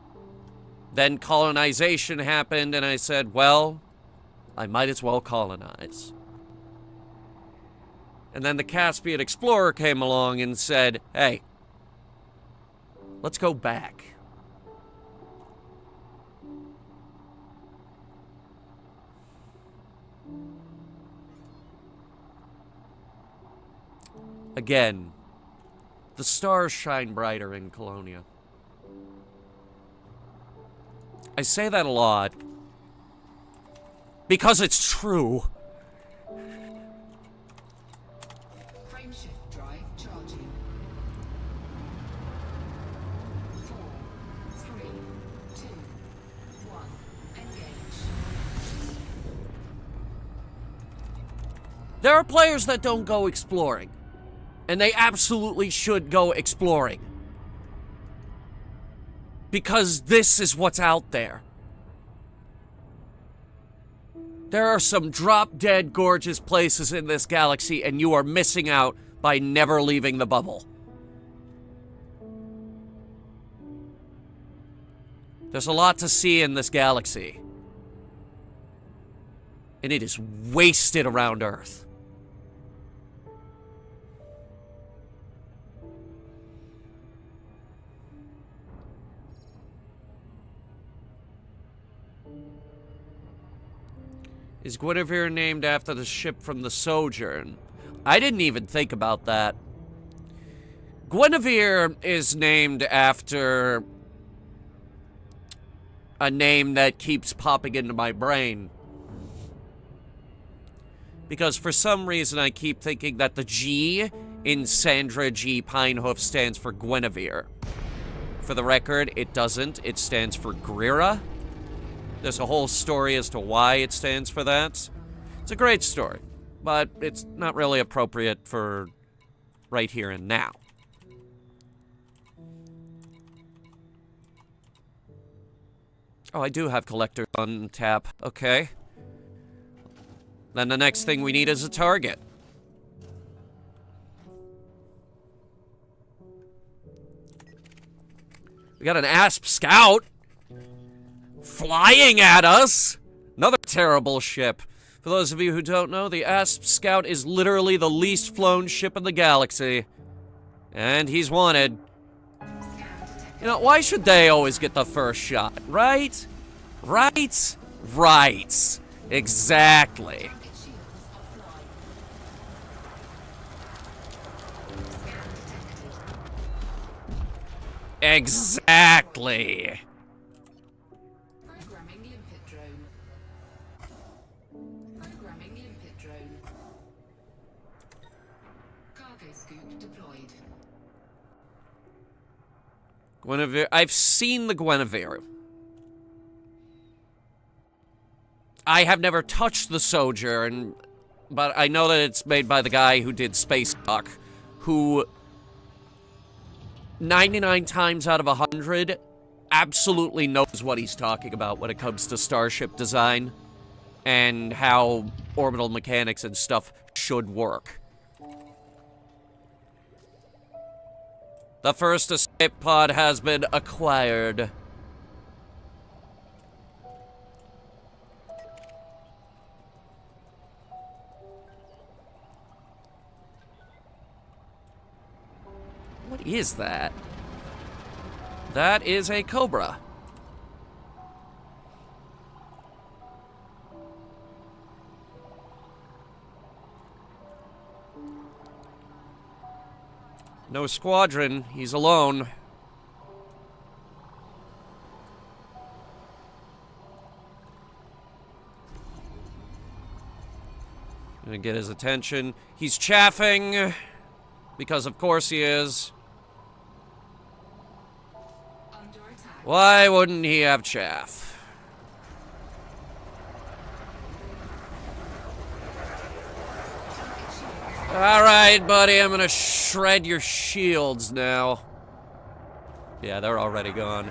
Then colonization happened, and I said, well, I might as well colonize. And then the Caspian Explorer came along and said, hey, let's go back. Again, the stars shine brighter in Colonia. I say that a lot because it's true. Frameshift drive charging. 4, 3, 2, 1. Engage. There are players that don't go exploring, and they absolutely should go exploring. Because this is what's out there. There are some drop-dead gorgeous places in this galaxy, and you are missing out by never leaving the bubble. There's a lot to see in this galaxy. And it is wasted around Earth. Is Guinevere named after the ship from the Sojourn? I didn't even think about that. Guinevere is named after a name that keeps popping into my brain. Because for some reason I keep thinking that the G in Sandra G. Pinehoof stands for Guinevere. For the record, it doesn't. It stands for Grira. There's a whole story as to why it stands for that. It's a great story, but it's not really appropriate for right here and now. Oh, I do have collectors on tap. Okay. Then the next thing we need is a target. We got an Asp Scout flying at us. Another terrible ship. For those of you who don't know, the Asp Scout is literally the least flown ship in the galaxy. And he's wanted. You know, why should they always get the first shot? Right? Right? Right. Exactly. Exactly. Programming limpet drone. Programming limpet drone. Cargo scoop deployed. Guinevere. I've seen the Guinevere. I have never touched the Sojourn, but I know that it's made by the guy who did Space Dock, who 99 times out of 100 absolutely knows what he's talking about when it comes to starship design and how orbital mechanics and stuff should work. The first escape pod has been acquired. What is that? That is a Cobra. No squadron. He's alone. Gonna get his attention. He's chaffing. Because of course he is. Under attack. Why wouldn't he have chaff? Alright, buddy, I'm gonna shred your shields now. Yeah, they're already gone.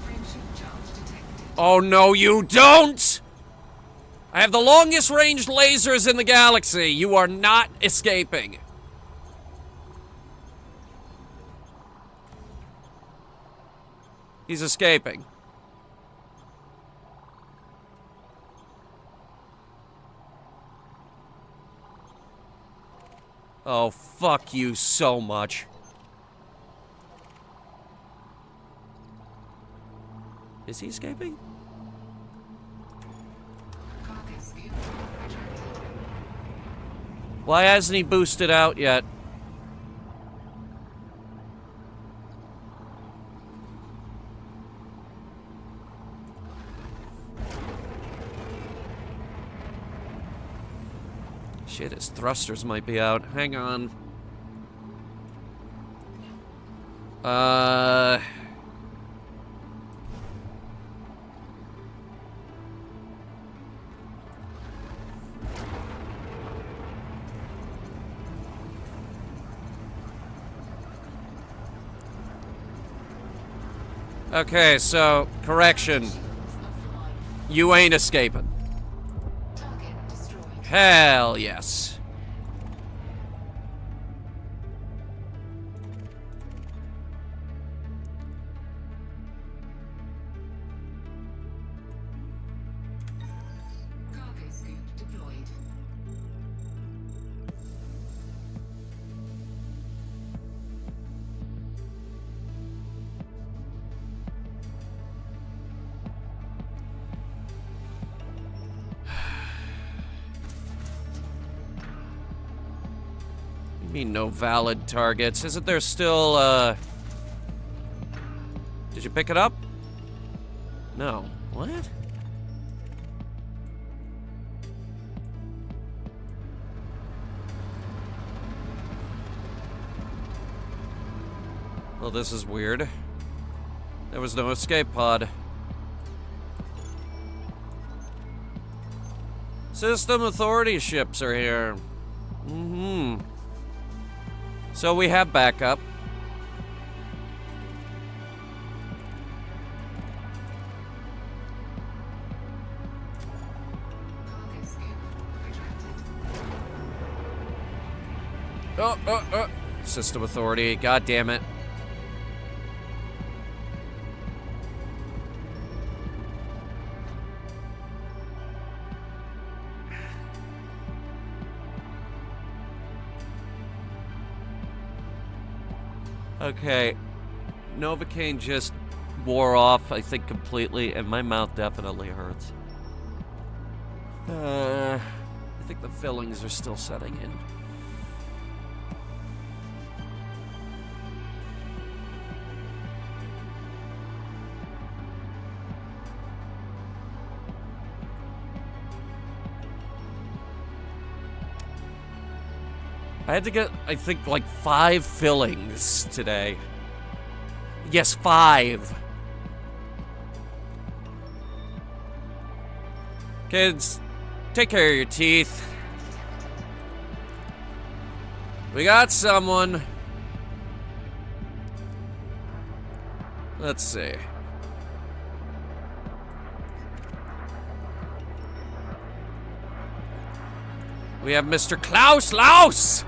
Frameshift charge detected. Oh, no, you don't! I have the longest range lasers in the galaxy. You are not escaping. He's escaping. Oh, fuck you so much. Is he escaping? Cargo Why hasn't he boosted out yet? Shit, his thrusters might be out. Hang on. Okay, so, correction. You ain't escaping. Target destroyed. Hell yes. Cargo scoop deployed. You mean no valid targets? Isn't there still, Did you pick it up? No. What? Well, this is weird. There was no escape pod. System authority ships are here. Mm-hmm. So we have backup. Cargo scoop retracted. Oh. System authority. God damn it. Okay, Novocaine just wore off, I think, completely, and my mouth definitely hurts. I think the fillings are still setting in. I had to get, I think, like 5 fillings today. Yes, 5. Kids, take care of your teeth. We got someone. Let's see. We have Mr. Klaus Laus!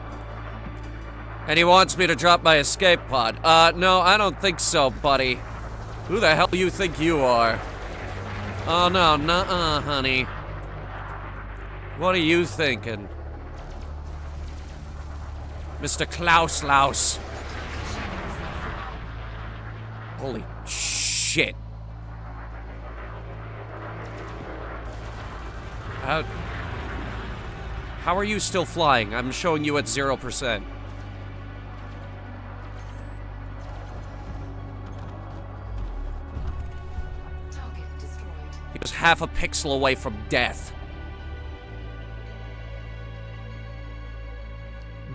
And he wants me to drop my escape pod. No, I don't think so, buddy. Who the hell do you think you are? Oh, no, nuh-uh, honey. What are you thinking? Mr. Klaus Laus. Holy shit. How are you still flying? I'm showing you at 0%. He was half a pixel away from death.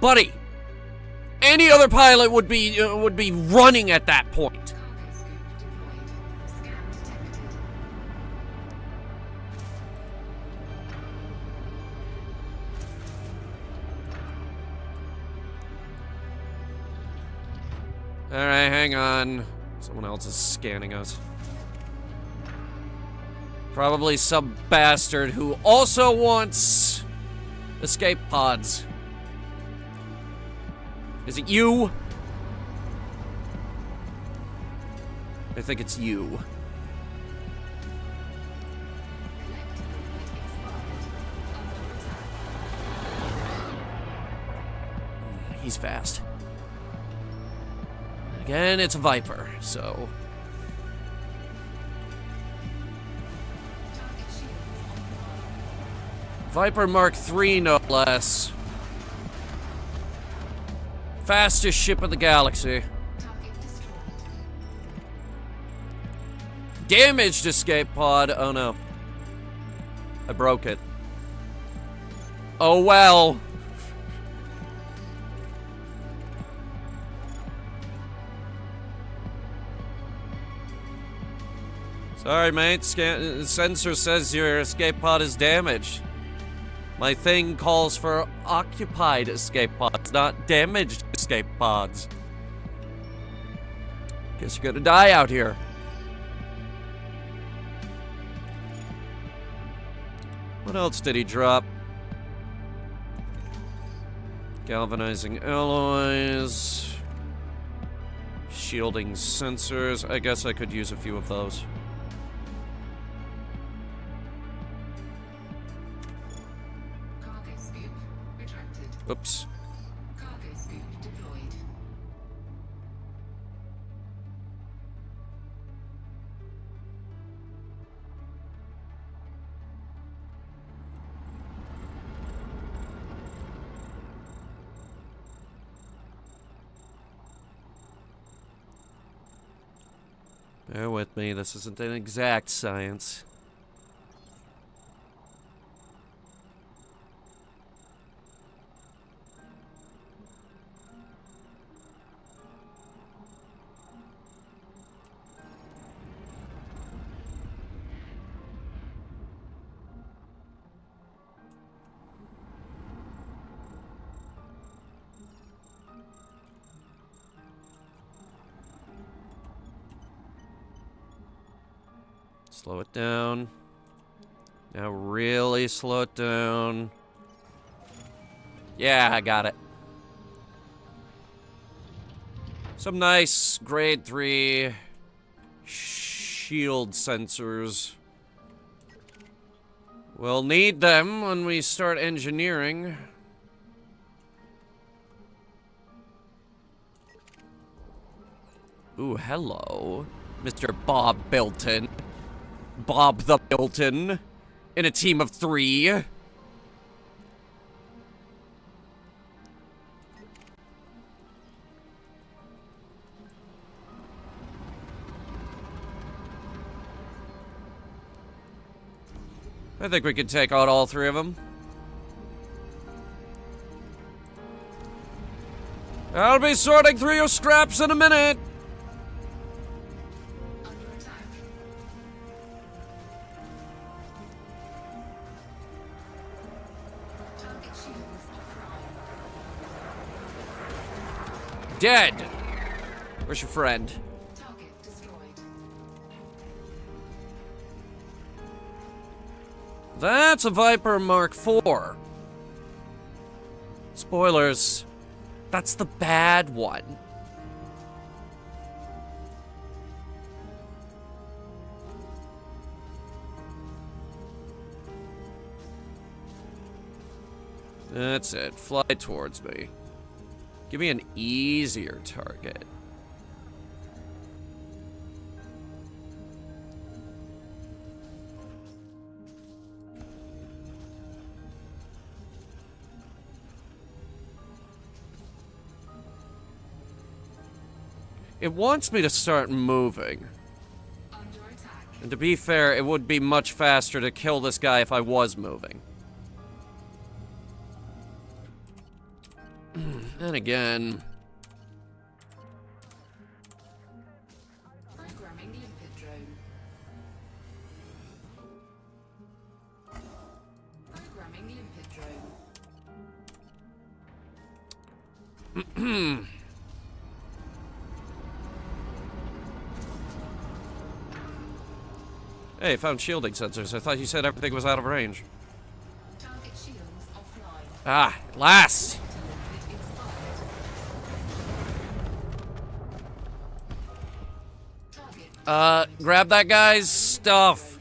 Buddy, any other pilot would be running at that point. Cargo scoop deployed. Scan detected. All right, hang on. Someone else is scanning us. Probably some bastard who also wants escape pods. Is it you? I think it's you. Collective limit expired. Under attack. He's fast. Again, it's a Viper, so... Target shields offline. Viper Mark III, no less. Fastest ship in the galaxy. Target destroyed. Damaged escape pod. Oh no. I broke it. Oh well. Sorry, mate. Sensor says your escape pod is damaged. My thing calls for occupied escape pods, not damaged escape pods. Guess you're gonna die out here. What else did he drop? Galvanizing alloys. Shielding sensors. I guess I could use a few of those. Cargo scoop retracted. Oops. Cargo scoop deployed. Bear with me, this isn't an exact science. Slow it down. Now really slow it down. Yeah, I got it. Some nice grade 3 shield sensors. We'll need them when we start engineering. Ooh, hello, Mr. Bob Bilton. Bob the Bilton, in a team of 3. I think we could take out all 3 of them. I'll be sorting through your scraps in a minute. Under attack. Target shields offline. Dead. Where's your friend? Target destroyed. That's a Viper Mark IV. Spoilers. That's the bad one. That's it. Fly towards me. Give me an easier target. It wants me to start moving. Under attack. And to be fair, it would be much faster to kill this guy if I was moving. And again... Programming limpet drone. Programming limpet drone. Hey, found shielding sensors. I thought you said everything was out of range. Target shields offline. Ah, at last! Limpet expired. Target. Grab that guy's stuff.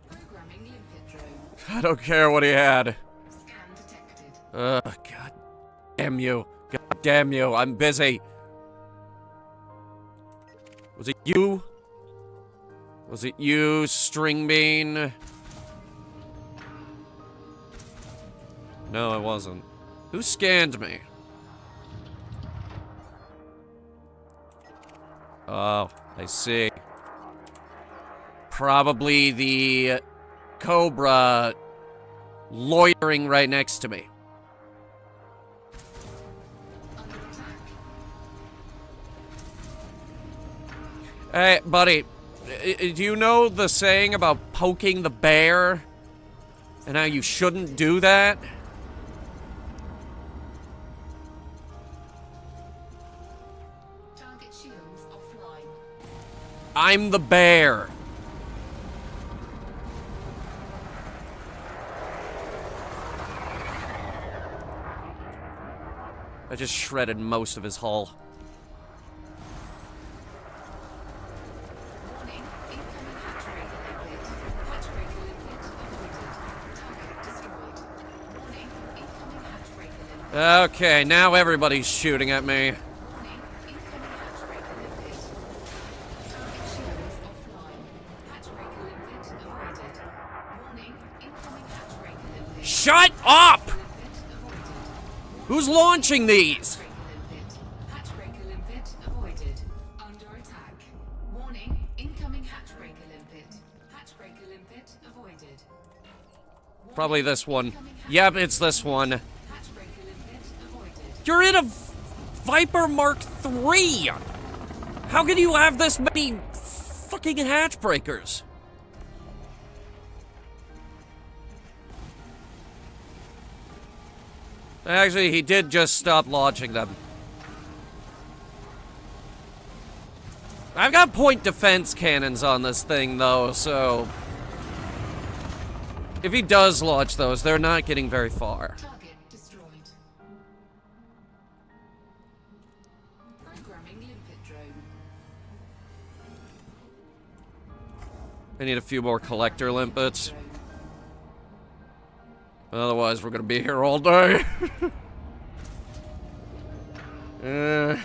Programming limpet drone. I don't care what he had. Scan detected. God damn you. God damn you. I'm busy. Was it you? Was it you, String Bean? No, it wasn't. Who scanned me? Oh, I see. Probably the Cobra loitering right next to me. Hey, buddy, do you know the saying about poking the bear? And how you shouldn't do that? Target shields offline. I'm the bear. I just shredded most of his hull. Warning, incoming hatch breaker limpet. Hatch breaker limpet avoided. Target destroyed. Warning, incoming hatch breaker limpet. Okay, now everybody's shooting at me. Warning, incoming hatch breaker limpet. Target shields offline. Hatch breaker limpet avoided. Warning, incoming hatch breaker limpet. Shut up! Limpet avoided. Who's launching these? Hatch breaker limpet avoided. Under attack. Warning, incoming hatch breaker limpet. Hatch breaker limpet avoided. Probably this one. Yep, it's this one. Hatch breaker limpet avoided. You're in a Viper Mark III! How can you have this many fucking hatch breakers? Actually, he did just stop launching them. I've got point defense cannons on this thing, though, so... if he does launch those, they're not getting very far. Target destroyed. Programming limpet drone. I need a few more collector limpets. Otherwise, we're gonna be here all day. Is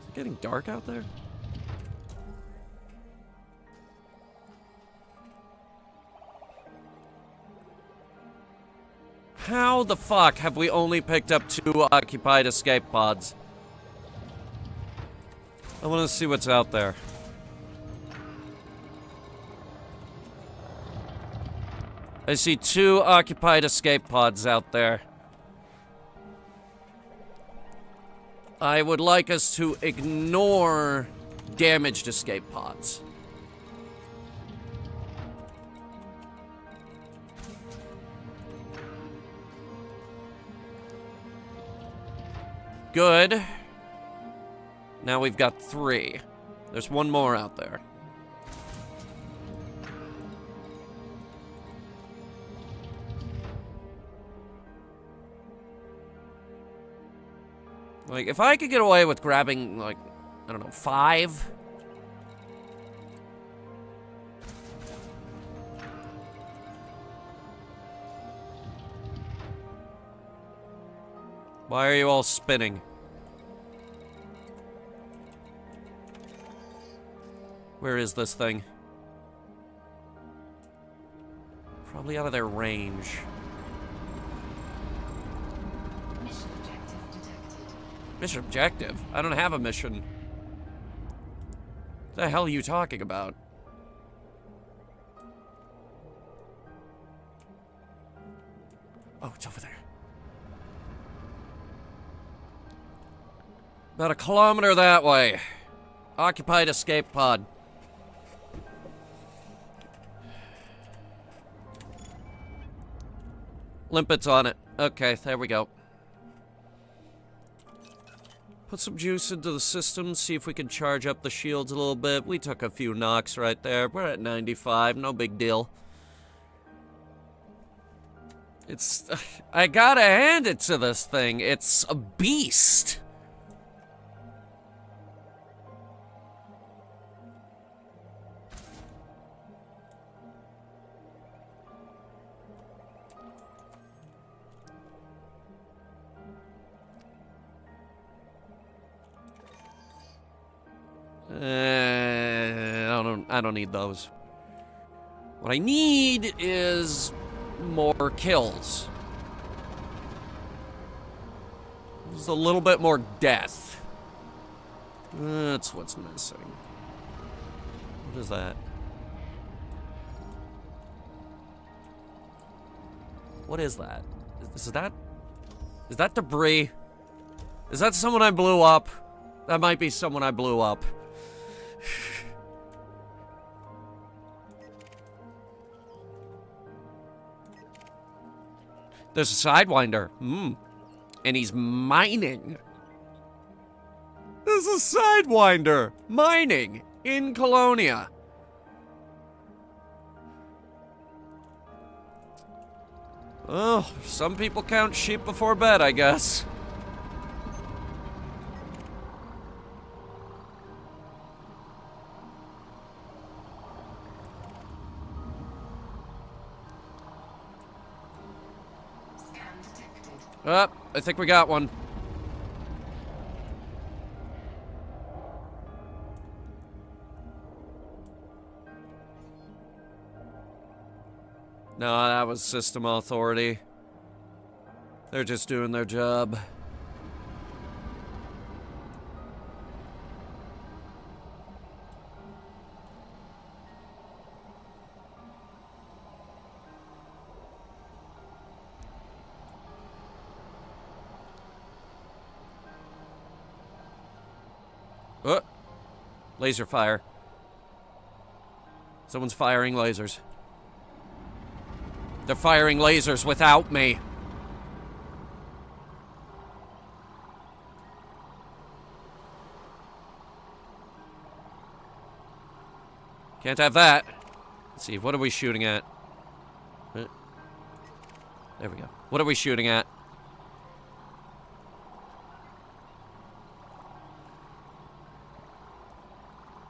it getting dark out there? How the fuck have we only picked up 2 occupied escape pods? I want to see what's out there. I see 2 occupied escape pods out there. I would like us to ignore damaged escape pods. Good. Now we've got 3. There's 1 more out there. Like, if I could get away with grabbing, like, I don't know, 5? Why are you all spinning? Where is this thing? Probably out of their range. Mission objective detected. Mission objective? I don't have a mission. What the hell are you talking about? Oh, it's over there. About 1 kilometer that way. Occupied escape pod. Limpets on it. Okay, there we go. Put some juice into the system, see if we can charge up the shields a little bit. We took a few knocks right there. We're at 95, no big deal. It's... I gotta hand it to this thing. It's a beast. I don't need those. What I need is more kills. Just a little bit more death. That's what's missing. What is that? What is that? Is that debris? Is that someone I blew up? That might be someone I blew up. There's a Sidewinder. And he's mining. There's a Sidewinder mining in Colonia. Oh, some people count sheep before bed, I guess. Scan detected. I think we got one. No, that was System Authority. They're just doing their job. Laser fire. Someone's firing lasers. They're firing lasers without me. Can't have that. Let's see, what are we shooting at? There we go. What are we shooting at?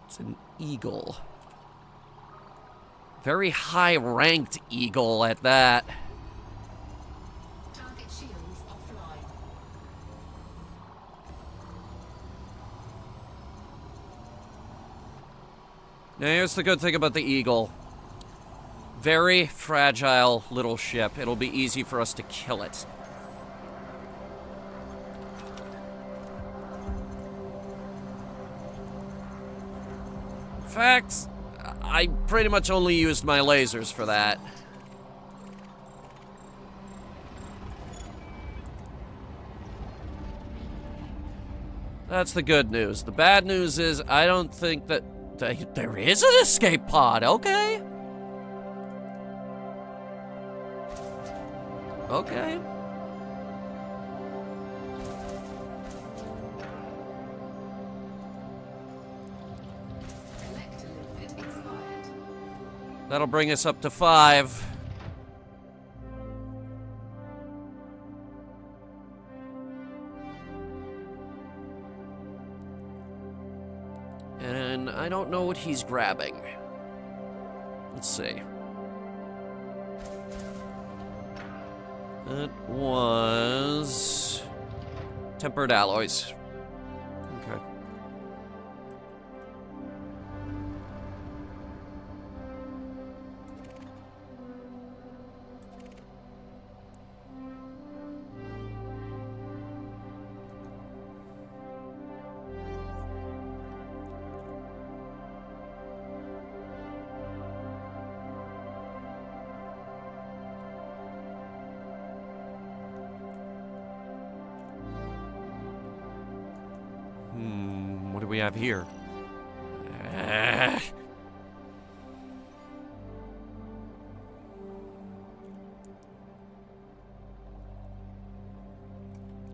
It's an eagle. Very high-ranked eagle at that. Target shields offline. Now, here's the good thing about the eagle. Very fragile little ship. It'll be easy for us to kill it. In fact, I pretty much only used my lasers for that. That's the good news. The bad news is I don't think that there is an escape pod. Okay. Okay. Collector limpet expired. That'll bring us up to 5. And I don't know what he's grabbing. Let's see. It was tempered alloys. Okay. What do we have here?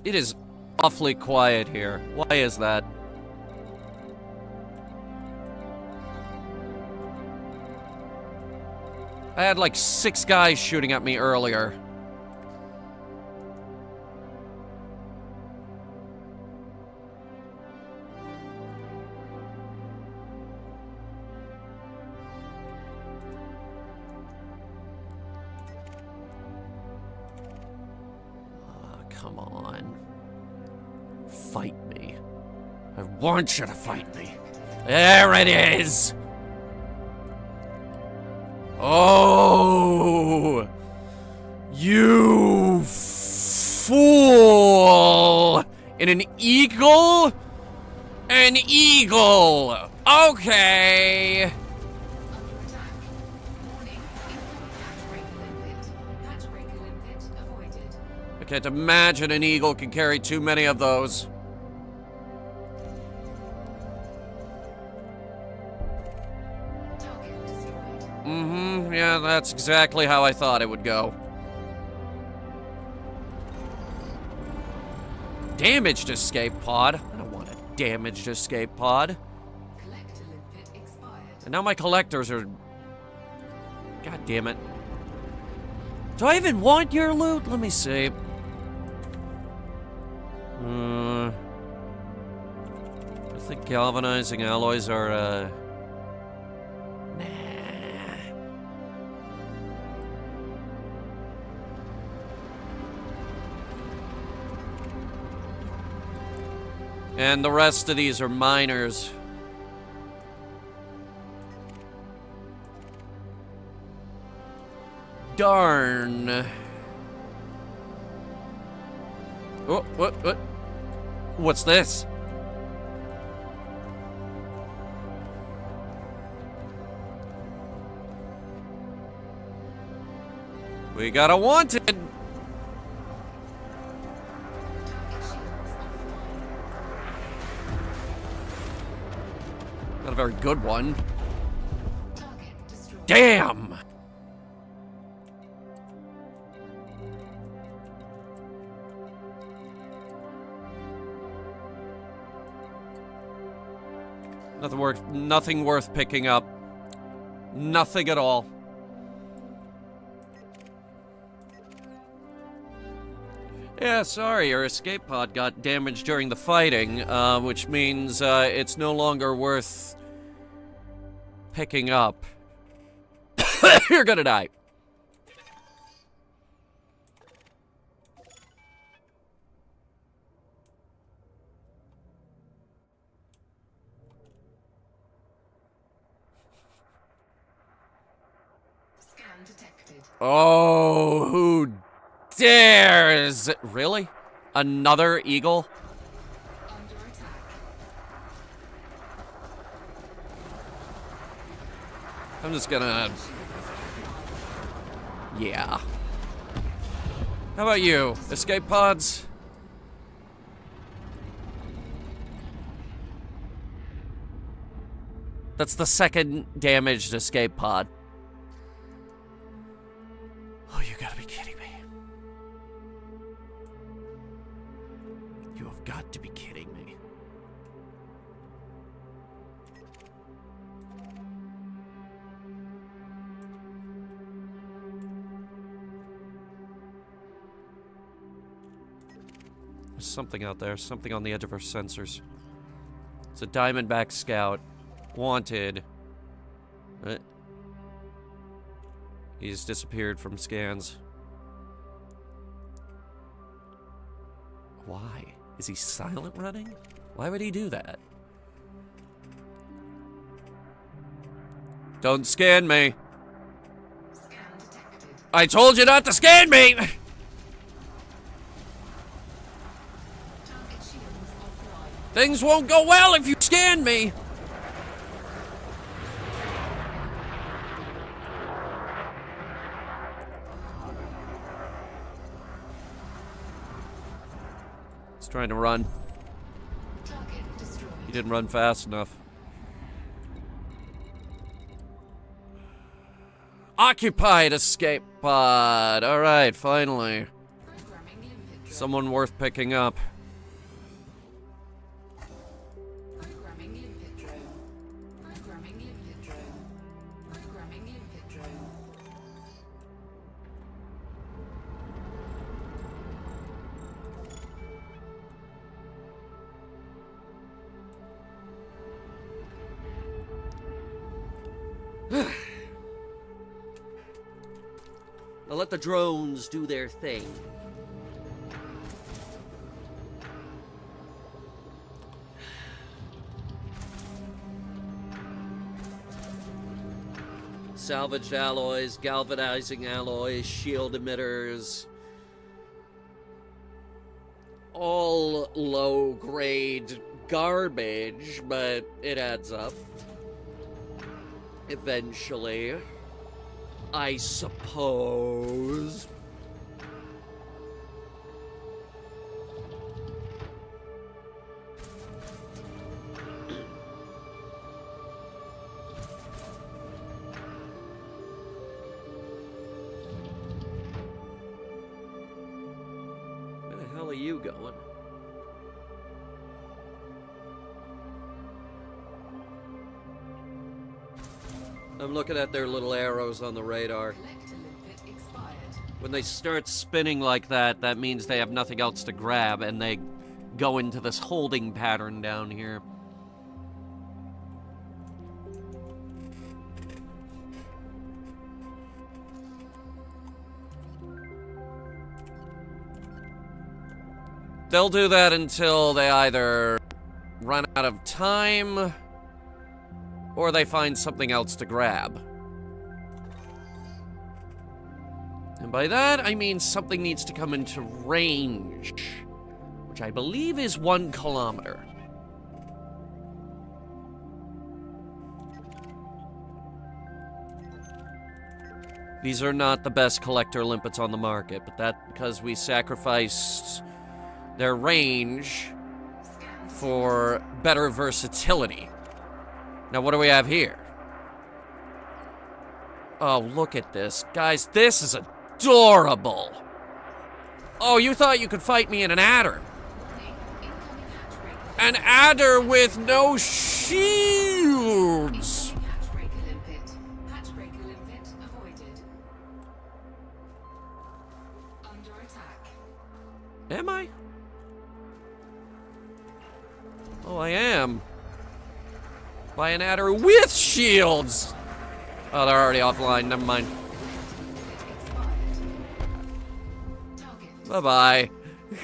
It is awfully quiet here. Why is that? I had like 6 guys shooting at me earlier. Come on. Fight me. I want you to fight me. There it is! Oh! You fool! In an eagle? An eagle! Okay! Under attack. Warning, incoming hatch breaker limpet. Hatch breaker limpet avoided. I can't imagine an eagle can carry too many of those. Target destroyed. Mm-hmm, yeah, that's exactly how I thought it would go. Damaged escape pod? I don't want a damaged escape pod. Collector limpet expired. And now my collectors are... God damn it. Do I even want your loot? Let me see. I think galvanizing alloys are, nah. And the rest of these are miners. Darn. Oh, what? What's this? We got a wanted. Target shields offline. Not a very good one. Target destroyed. Damn! Nothing worth picking up. Nothing at all. Yeah, sorry, your escape pod got damaged during the fighting, which means it's no longer worth picking up. You're gonna die. Scan detected. Oh, who dares? Really? Another eagle? Under attack. I'm just gonna... Yeah. How about you? Escape pods? That's the second damaged escape pod. Oh, you gotta be kidding me. You have got to be kidding me. There's something out there, something on the edge of our sensors. It's a Diamondback Scout. Wanted. He's disappeared from scans. Why? Is he silent running? Why would he do that? Don't scan me. Scan detected. I told you not to scan me! Target shields offline. Things won't go well if you scan me! He's trying to run. Target destroyed. He didn't run fast enough. Occupied escape pod. Alright, finally. Programming limpet drone. Someone worth picking up. Programming limpet drone. Programming limpet drone. Programming limpet drone. Now let the drones do their thing. Salvaged alloys, galvanizing alloys, shield emitters. All low-grade garbage, but it adds up. Eventually. I suppose. Where the hell are you going? I'm looking at their little arrows on the radar. When they start spinning like that, that means they have nothing else to grab, and they go into this holding pattern down here. They'll do that until they either run out of time or they find something else to grab. And by that, I mean something needs to come into range, which I believe is 1 kilometer. These are not the best collector limpets on the market, but that's because we sacrificed their range for better versatility. Now, what do we have here? Oh, look at this. Guys, this is adorable. Oh, you thought you could fight me in an adder. An adder with no shields. Am I? Oh, I am. By an adder with shields! Oh, they're already offline. Never mind. Bye-bye. Where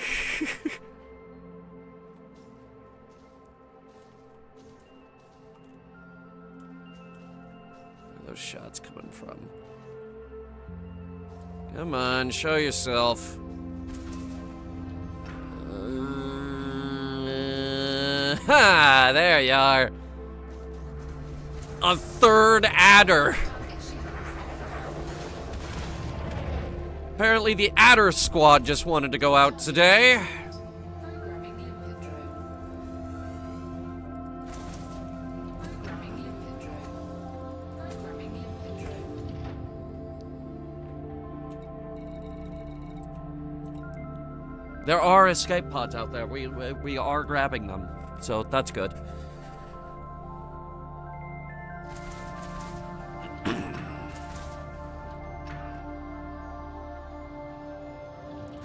are those shots coming from? Come on, show yourself. Ha! There you are. A third adder. Apparently the adder squad just wanted to go out today. There are escape pods out there. We are grabbing them, so that's good.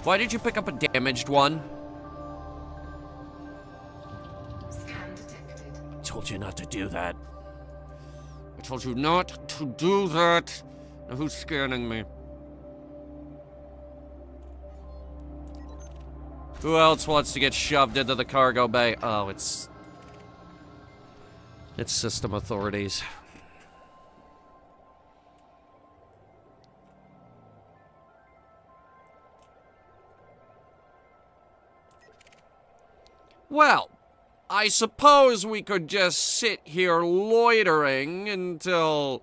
Why did you pick up a damaged one? Scan detected. I told you not to do that. I told you not to do that. Now who's scanning me? Who else wants to get shoved into the cargo bay? Oh, it's system authorities. Well, I suppose we could just sit here loitering until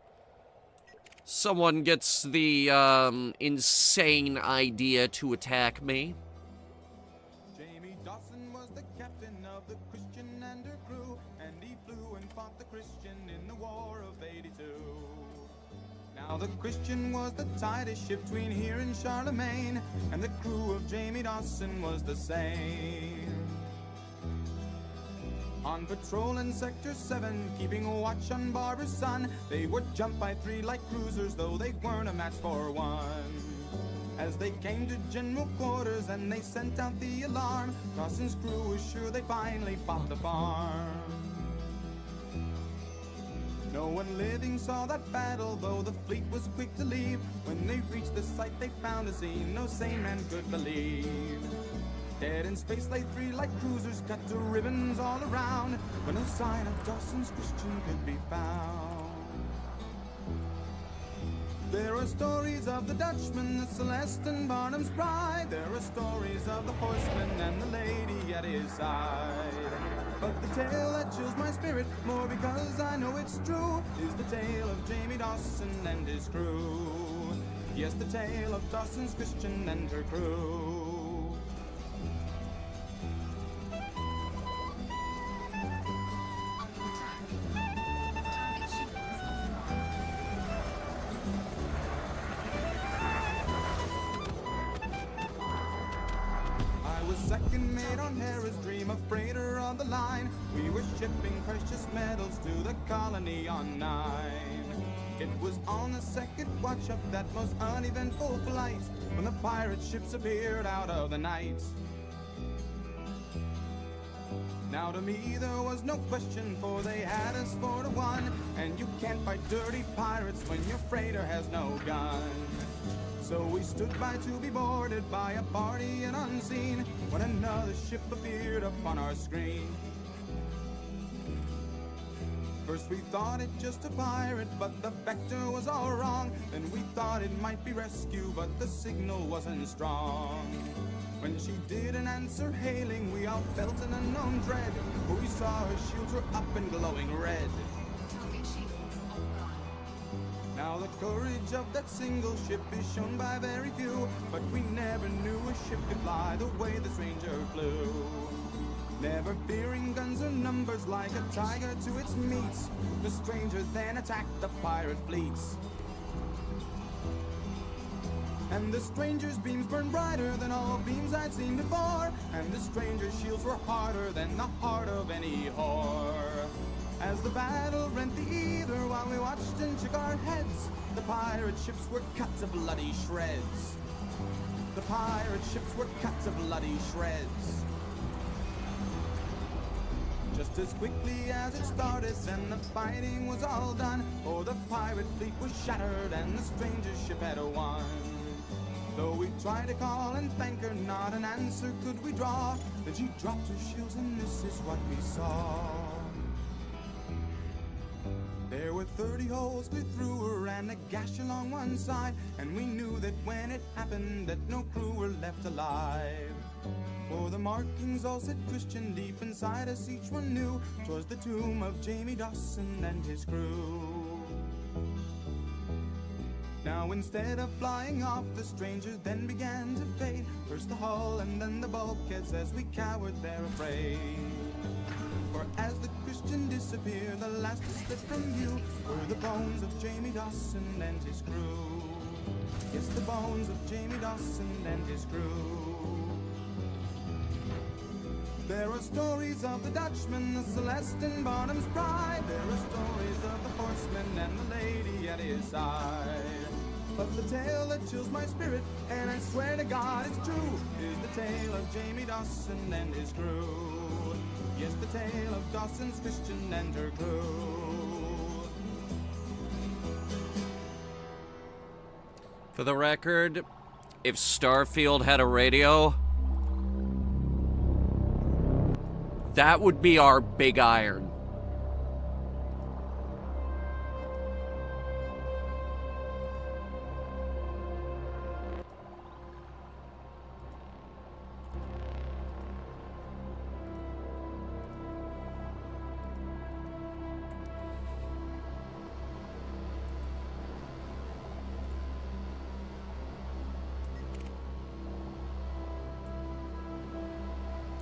someone gets the insane idea to attack me. Jamie Dawson was the captain of the Christian and her crew, and he flew and fought the Christian in the War of '82. Now the Christian was the tightest ship between here and Charlemagne, and the crew of Jamie Dawson was the same. On patrol in Sector 7, keeping a watch on Barbara's son, they were jumped by 3 light cruisers, though they weren't a match for 1. As they came to general quarters and they sent out the alarm, Dawson's crew was sure they finally bought the farm. No one living saw that battle, though the fleet was quick to leave. When they reached the site, they found a scene no sane man could believe. Dead in space lay 3 light cruisers, cut to ribbons all around, but no sign of Dawson's Christian could be found. There are stories of the Dutchman, the Celeste, and Barnum's bride. There are stories of the horseman and the lady at his side. But the tale that chills my spirit more because I know it's true is the tale of Jamie Dawson and his crew. Yes, the tale of Dawson's Christian and her crew. Under attack. Target shields offline. I was second mate on Harris Dream, a freighter on the line. We were shipping precious metals to the colony on 9. It was on the second watch of that most uneventful flight when the pirate ships appeared out of the night. Now to me there was no question, for they had us 4-1, and you can't fight dirty pirates when your freighter has no gun. So we stood by to be boarded by a party and unseen when another ship appeared upon our screen. First we thought it just a pirate, but the vector was all wrong. Then we thought it might be rescue, but the signal wasn't strong. When she didn't answer hailing, we all felt an unknown dread, for we saw her shields were up and glowing red. Target shields online. Now the courage of that single ship is shown by very few, but we never knew a ship could fly the way the stranger flew. Never fearing guns or numbers, like a tiger to its meats, the stranger then attacked the pirate fleets. And the stranger's beams burned brighter than all beams I'd seen before, and the stranger's shields were harder than the heart of any whore. As the battle rent the ether while we watched and shook our heads, the pirate ships were cut to bloody shreds. The pirate ships were cut to bloody shreds. Just as quickly as it started, then the fighting was all done, for the pirate fleet was shattered and the stranger's ship had won. Though we tried to call and thank her, not an answer could we draw. Then she dropped her shields and this is what we saw. There were 30 holes clear through her and a gash along one side, and we knew that when it happened that no crew were left alive. For the markings all said Christian, deep inside us each one knew 'twas the tomb of Jamie Dawson and his crew. Now instead of flying off, the stranger then began to fade, first the hull and then the bulkheads as we cowered there afraid. For as the Christian disappeared, the last to slip from view were the bones of Jamie Dawson and his crew. Yes, the bones of Jamie Dawson and his crew. There are stories of the Dutchman, the Celeste, and Barnum's bride. There are stories of the horseman and the lady at his side. But the tale that chills my spirit, and I swear to God it's true, is the tale of Jamie Dawson and his crew. Yes, the tale of Dawson's Christian and her crew. For the record, if Starfield had a radio, that would be our big iron.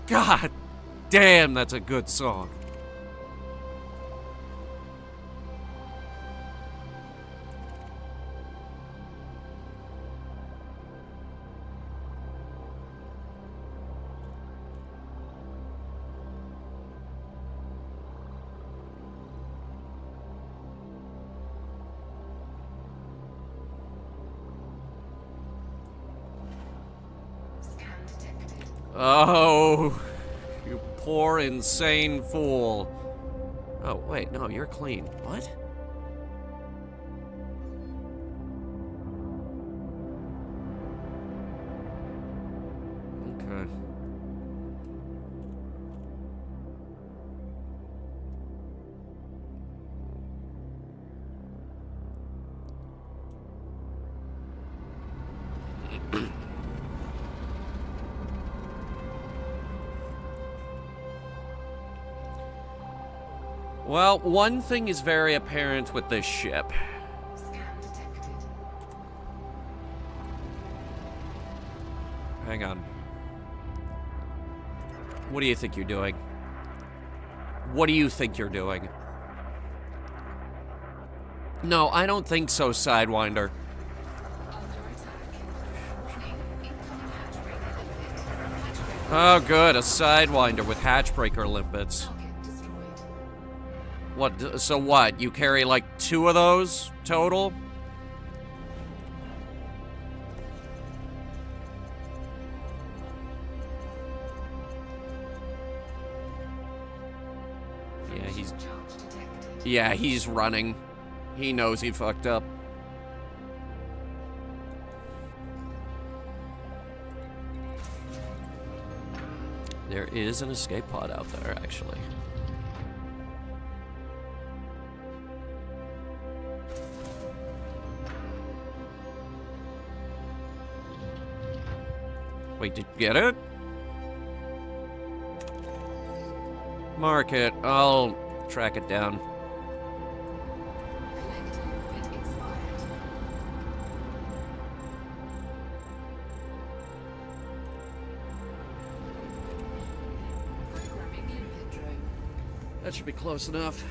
God damn, that's a good song. Scan detected. Oh, you poor insane fool. Oh, wait, no, you're clean. What? Okay. Well, one thing is very apparent with this ship. Scan detected. Hang on. What do you think you're doing? What do you think you're doing? No, I don't think so, Sidewinder. Under attack. Warning, incoming hatchbreaker limpet. Hatchbreaker Oh, good, a Sidewinder with hatchbreaker limpets. target destroyed. What, so what? You carry like 2 of those total? Yeah, he's... Charge detected. Yeah, he's running. He knows he fucked up. There is an escape pod out there, actually. Wait, did you get it? Mark it. I'll track it down. Collector bid expired. Programming limpet drone. That should be close enough.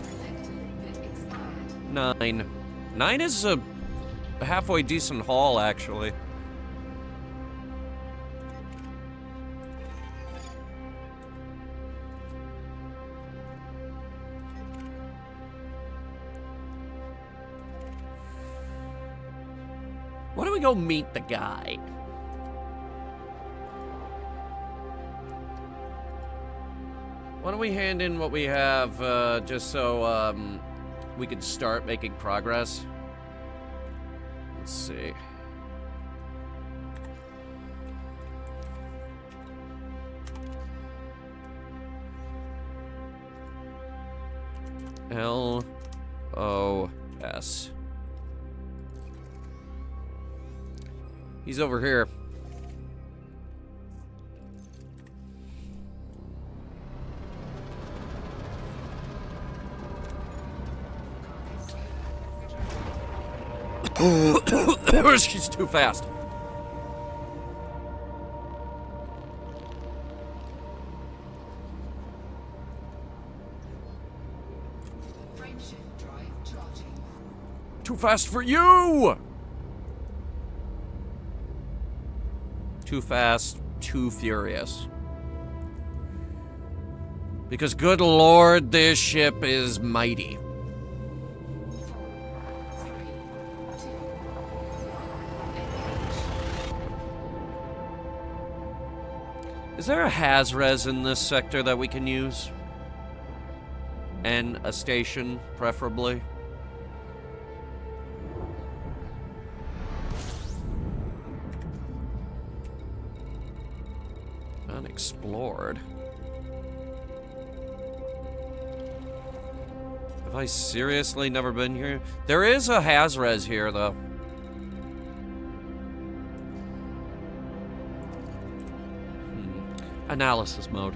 Collector bid expired. 9. 9 is a halfway decent haul, actually. Why don't we go meet the guy? Why don't we hand in what we have, just so, we can start making progress? Let's see. L-O-S. He's over here. She's too fast. Frameshift drive charging. Too fast for you! Too fast, too furious. Because good lord, this ship is mighty. 4, 3, 2, 1. Engage. Is there a Hazres in this sector that we can use? And a station, preferably? Unexplored. Have I seriously never been here? There is a Hazres here, though. Analysis mode.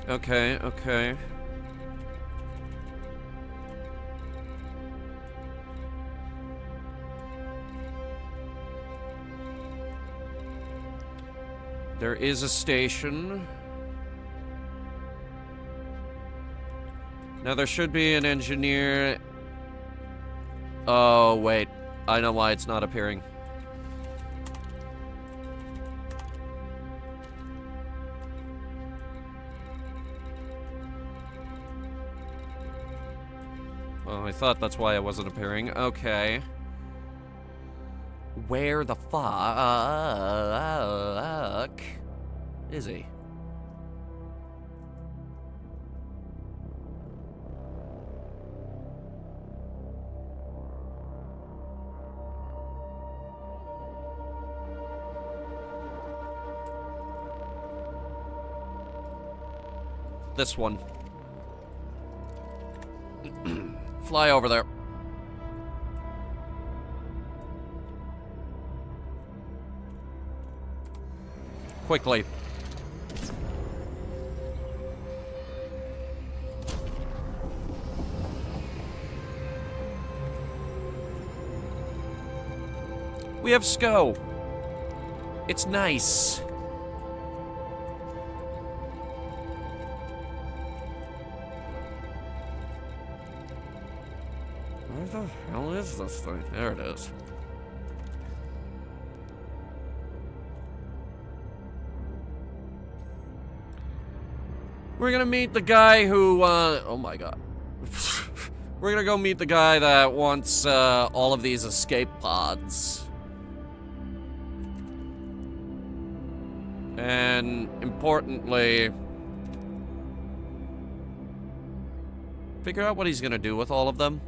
Okay, okay. There is a station. Now there should be an engineer. Oh, wait. I know why it's not appearing. Well, I thought that's why it wasn't appearing. Okay. Where the fuck is he? this one. Fly over there. Quickly. We have SCO. It's nice. Where the hell is this thing? There it is. We're gonna meet the guy who, oh my god. We're gonna go meet the guy that wants, all of these escape pods. And, importantly, figure out what he's gonna do with all of them.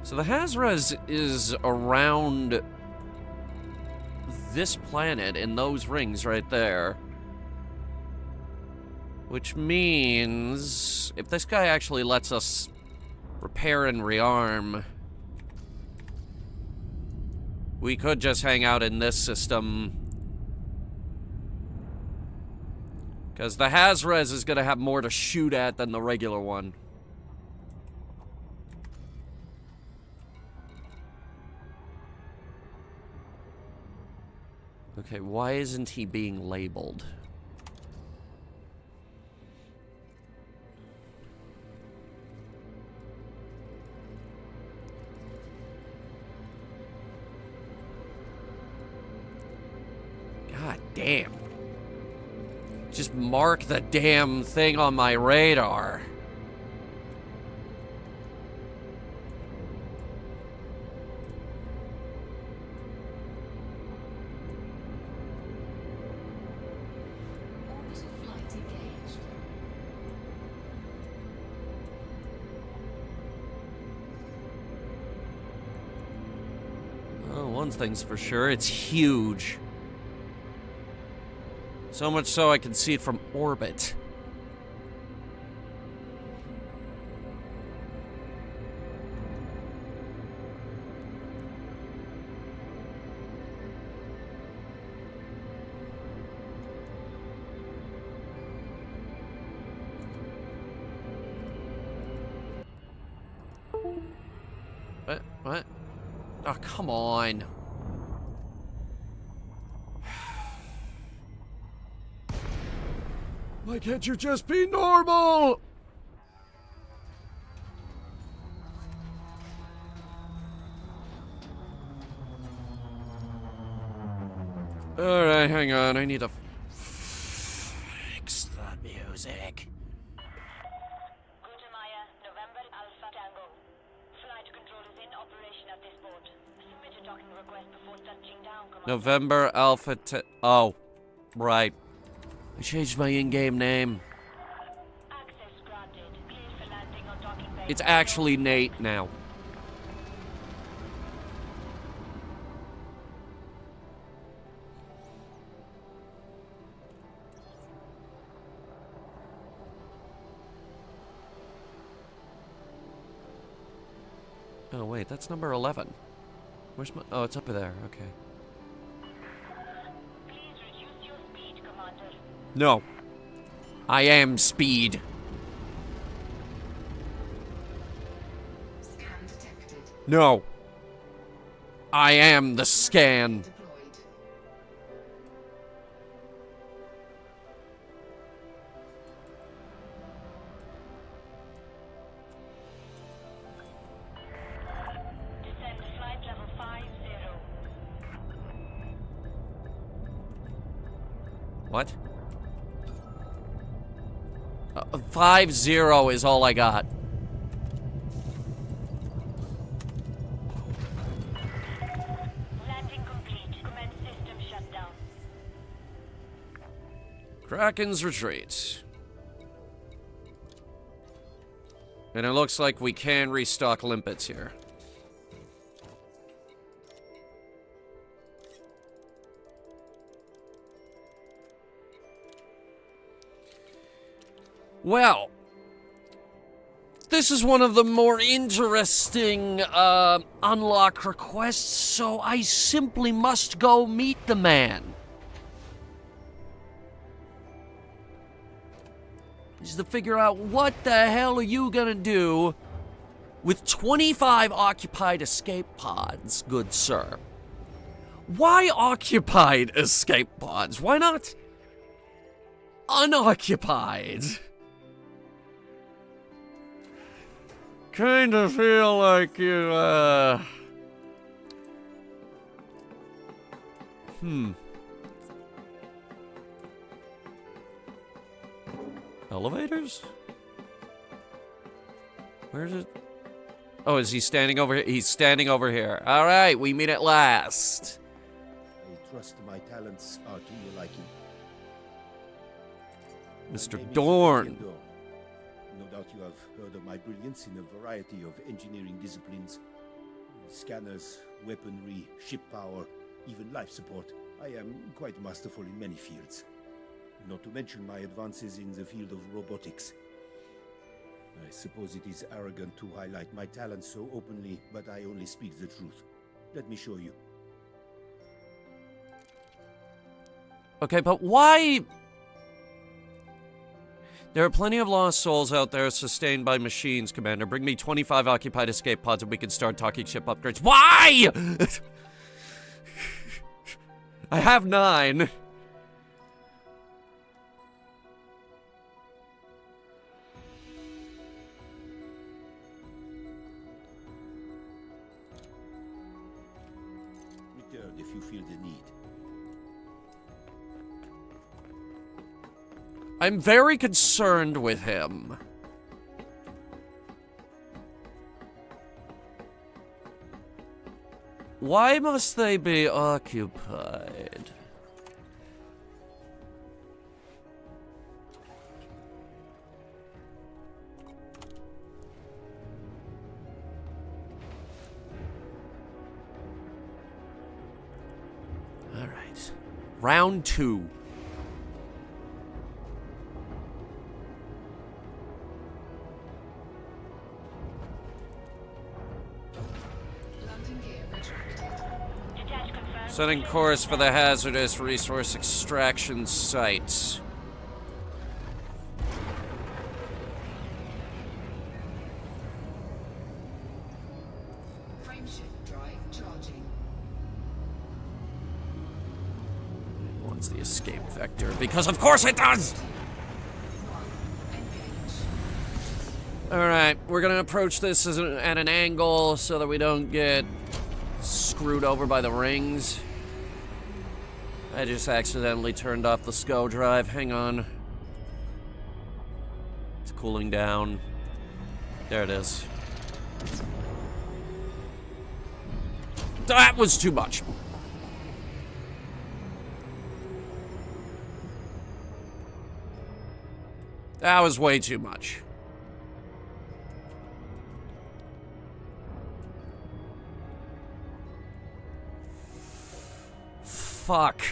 So the Hazres is around this planet in those rings right there. Which means if this guy actually lets us repair and rearm, we could just hang out in this system. Because the Hazres is going to have more to shoot at than the regular one. Okay, why isn't he being labeled? God damn. Just mark the damn thing on my radar. One thing's for sure, it's huge. So much so I can see it from orbit. What? Oh, come on. Why can't you just be normal? Alright, hang on. I need to fix the music. Gutemaya, November Alpha Tango. Flight control is in operation at this port. Submit a docking request before touching down, Commander. November Alpha Oh, right. I changed my in-game name. Access granted. Clear for landing on docking bay. It's actually Nate now. Oh, wait, that's number 11. Where's my... Oh, it's up there. Okay. Please reduce your speed, Commander. No. I am speed. Scan detected. No. I am the scan. Deployed. Descend flight level 50. What? 50 is all I got. Landing complete. Commencing Kraken's Retreat. And it looks like we can restock limpets here. Well, this is one of the more interesting unlock requests, so I simply must go meet the man. Is to figure out what the hell are you gonna do with 25 occupied escape pods, good sir? Why occupied escape pods? Why not unoccupied? Kind of feel like you, Elevators? Where's it? Oh, is he standing over here? He's standing over here. All right, we meet at last. I trust my talents are to your liking. Mr. My name is Dorn. Etienne Dorn. No doubt you have heard of my brilliance in a variety of engineering disciplines. Scanners, weaponry, ship power, even life support. I am quite masterful in many fields. Not to mention my advances in the field of robotics. I suppose it is arrogant to highlight my talents so openly, but I only speak the truth. Let me show you. Okay, but why? There are plenty of lost souls out there sustained by machines, Commander. Bring me 25 occupied escape pods and we can start talking ship upgrades. Why? I have 9. Return if you feel the need. I'm very concerned with him. Why must they be occupied? All right. Round 2. Landing gear retracted. Detach confirmed. Setting course for the hazardous resource extraction site. Frameshift drive charging. It wants the escape vector, because of course it does! 1. Engage. Alright, we're gonna approach this at an angle so that we don't get screwed over by the rings. I just accidentally turned off the SCO drive. Hang on. It's cooling down. There it is. That was too much. That was way too much. Fuck.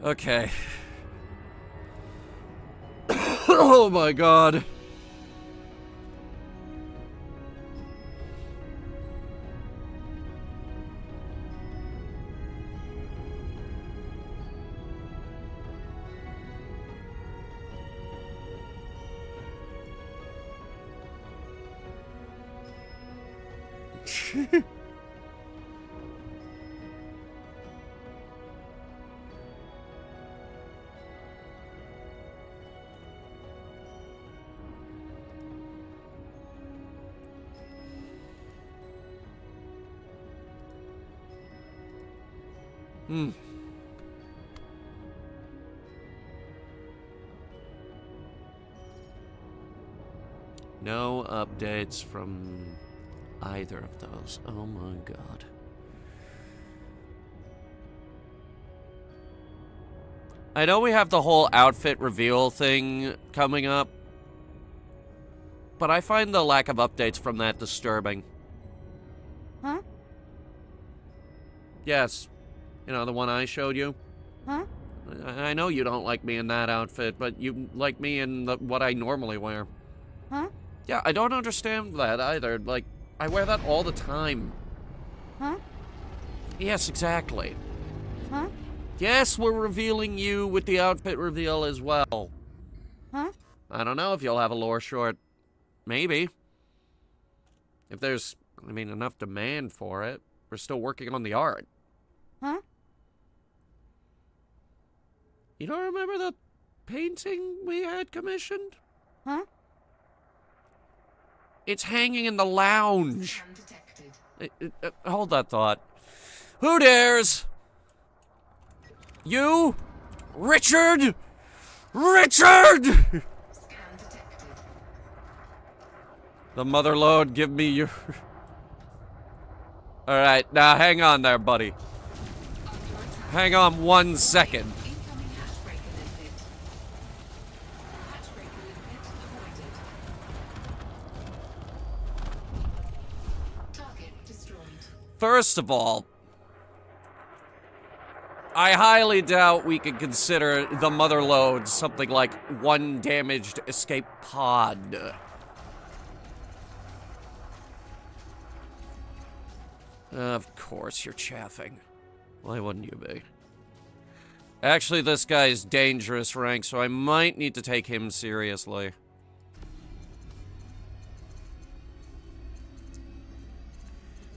Okay. Oh my god. No updates from either of those. Oh my god. I know we have the whole outfit reveal thing coming up, but I find the lack of updates from that disturbing. Huh? Yes. You know, the one I showed you? Huh? I know you don't like me in that outfit, but you like me in what I normally wear. Huh? Yeah, I don't understand that either. Like, I wear that all the time. Huh? Yes, exactly. Huh? Yes, we're revealing you with the outfit reveal as well. Huh? I don't know if you'll have a lore short. Maybe. If there's, I mean, enough demand for it. We're still working on the art. Huh? You don't remember the painting we had commissioned? Huh? It's hanging in the lounge. Scan detected. Hold that thought. Who dares? You? Richard? Richard! Scan detected. The mother lode, give me your... Alright, now hang on there, buddy. Hang on 1 second. Incoming hatchbreaker limpet. Hatchbreaker limpet avoided. Target destroyed. First of all, I highly doubt we could consider the mother lode something like one damaged escape pod. Of course you're chaffing. Why wouldn't you be? Actually, this guy's dangerous rank, so I might need to take him seriously.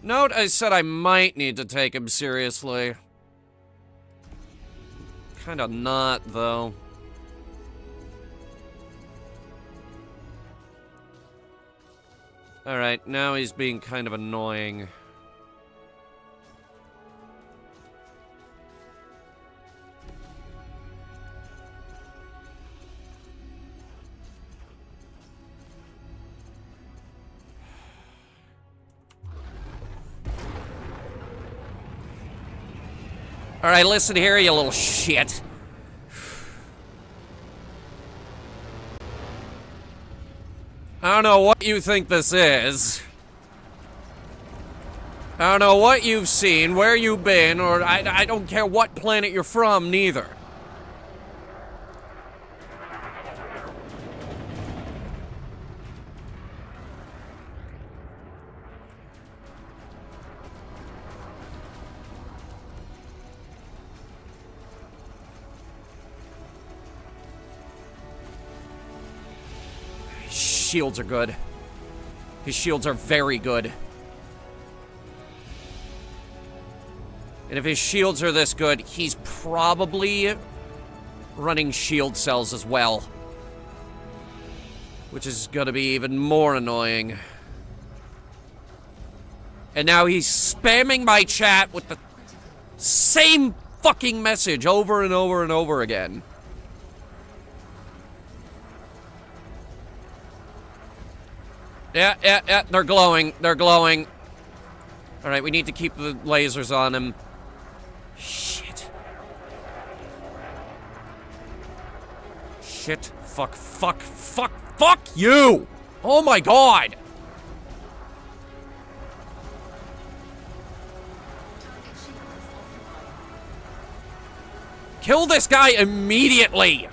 Note I said I might need to take him seriously. Kinda not, though. Alright, now he's being kind of annoying. Alright, listen here, you little shit. I don't know what you think this is. I don't know what you've seen, where you've been, or I don't care what planet you're from, neither. Shields are good. His shields are very good. And if his shields are this good, he's probably running shield cells as well. Which is gonna be even more annoying. And now he's spamming my chat with the same fucking message over and over and over again. Yeah, they're glowing. They're glowing. Alright, we need to keep the lasers on him. Shit. Shit. Fuck you! Oh my god! Kill this guy immediately!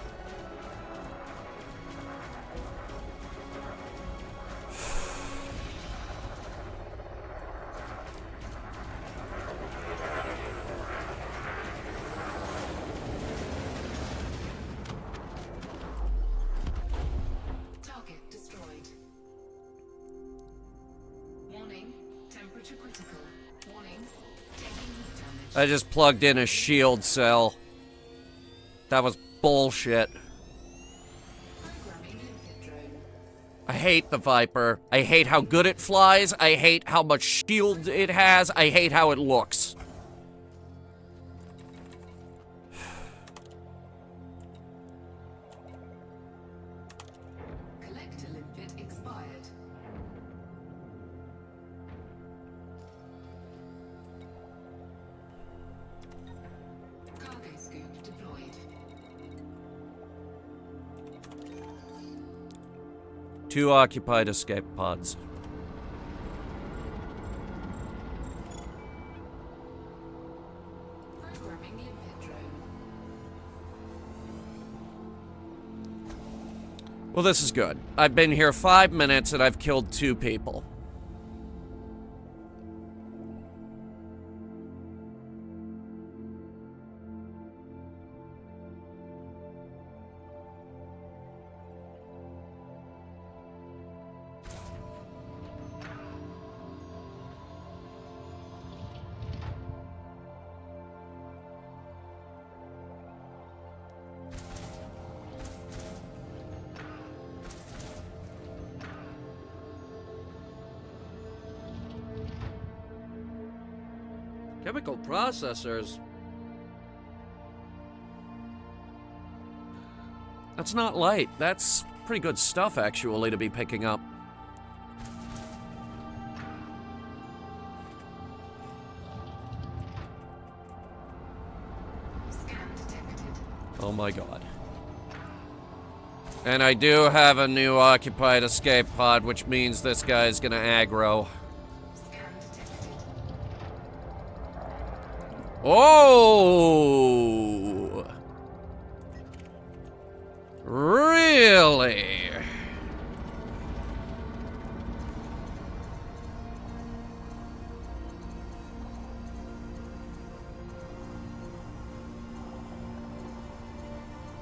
I just plugged in a shield cell. That was bullshit. I hate the Viper. I hate how good it flies. I hate how much shield it has. I hate how it looks. Collector limpet expired. 2 occupied escape pods. Programming limpet drone. Well, this is good. I've been here 5 minutes and I've killed 2 people. Chemical processors? That's not light. That's pretty good stuff, actually, to be picking up. Scan detected. Oh my god. And I do have a new occupied escape pod, which means this guy's gonna aggro. Scan detected. Oh! Really?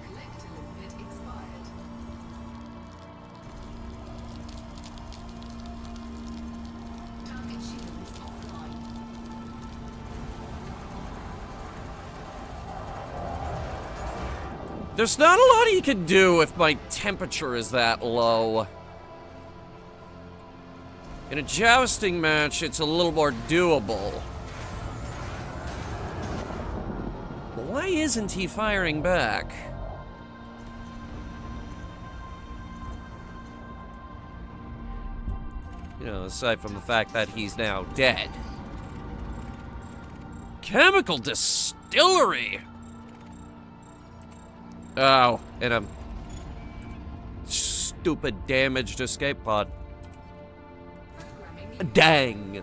Collector limpet expired. Target shields offline. There's not a lot you can do if my temperature is that low. In a jousting match, it's a little more doable. But why isn't he firing back? You know, aside from the fact that he's now dead. Chemical distillery! Oh, and a stupid damaged escape pod. Programming Dang.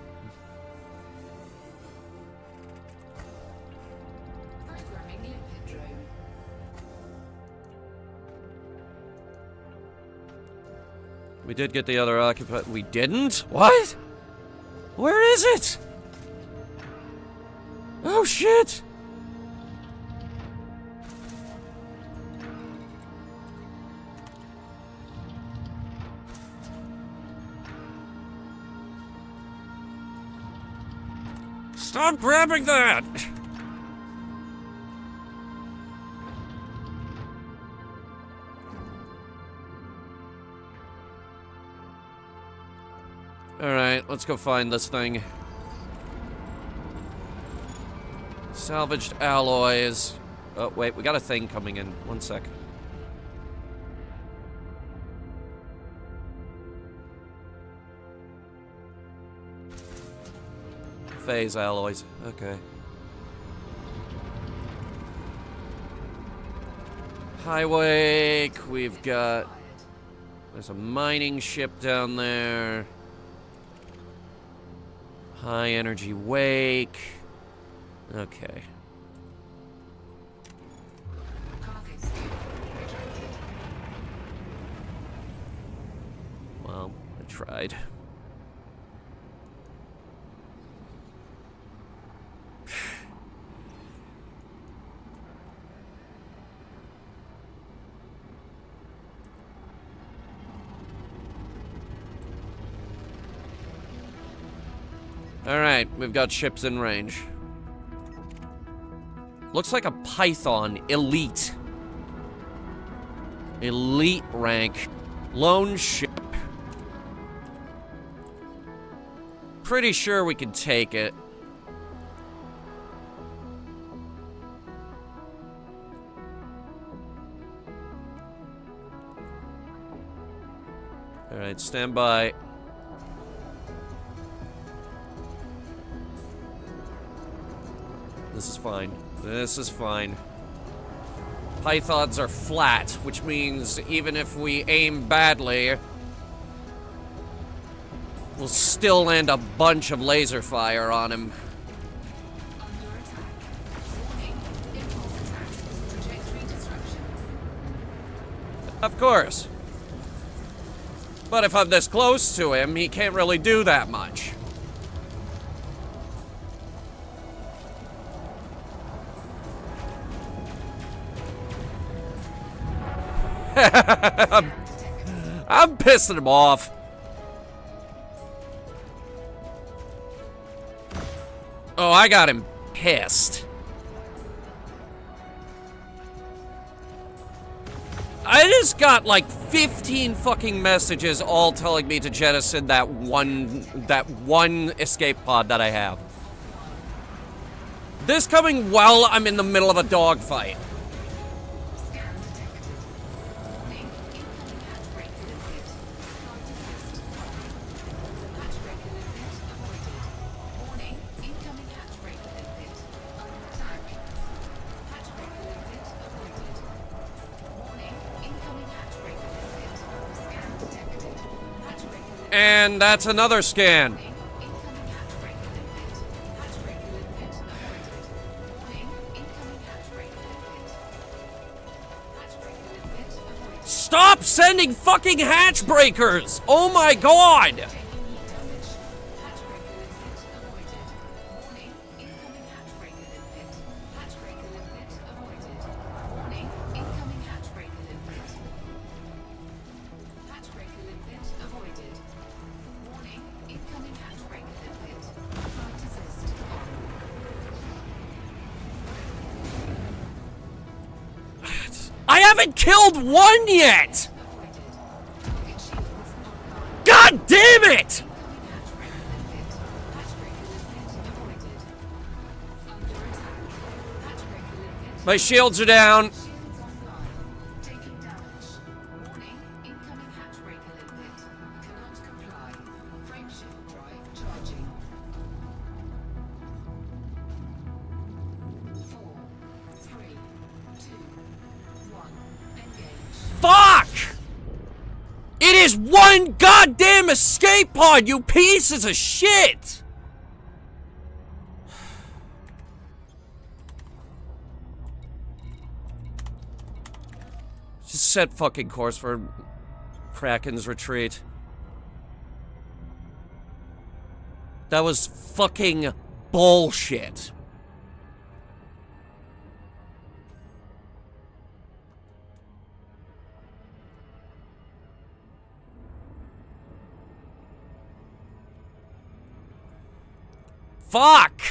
Programming limpet drone. We did get the other occupied. We didn't? What? Where is it? Oh, shit. Stop grabbing that! Alright, let's go find this thing. Salvaged alloys. Oh, wait, we got a thing coming in. 1 sec. Phase alloys. Okay. Highway. We've got... There's a mining ship down there. High energy wake. Okay. Cargo scan retracted. Well, I tried. Alright, we've got ships in range. Looks like a Python elite. Elite rank. Lone ship. Pretty sure we can take it. Alright, stand by. This is fine. This is fine. Pythons are flat, which means even if we aim badly, We'll still land a bunch of laser fire on him. Under attack. Warning. Impulse attack. Trajectory disruption. Of course. But if I'm this close to him, he can't really do that much. I'm pissing him off. Oh, I got him pissed. I just got like 15 fucking messages all telling me to jettison that one escape pod that I have. This coming while I'm in the middle of a dogfight. Scan detected. Warning. Incoming hatch break limpet. Flight assist. Hatch break limpet avoided. Warning. Incoming hatch break limpet. Under attack. Hatch break limpet avoided. Warning. Incoming hatch break limpet. Scan detected. Hatch break limpet. And that's another scan. Incoming hatch break limpet. Hatch break limpet avoided. Warning. Incoming hatch break limpet. Hatch break limpet avoided. Stop sending fucking hatch breakers! Oh my god! Taking heat damage. Hatch break limpet avoided. Warning. Incoming hatch break limpet. Hatch break limpet avoided. Warning. Incoming hatch break limpet. Hatch break limpet avoided. Warning. Incoming hatch break limpet. Flight assist on. I haven't killed one yet! Avoided. Target shields online. God damn it! Incoming hatch break limpet. Hatch break limpet avoided. Under attack. Hatch break limpet. My shields are down. Shields offline. Taking damage. Warning. Incoming hatch break limpet. Cannot comply. Frameshift drive charging. 4, 3, 2, 1. Engage. Fuck! It is one goddamn escape pod, you pieces of shit! Just set fucking course for Kraken's retreat. That was fucking bullshit. Fuck!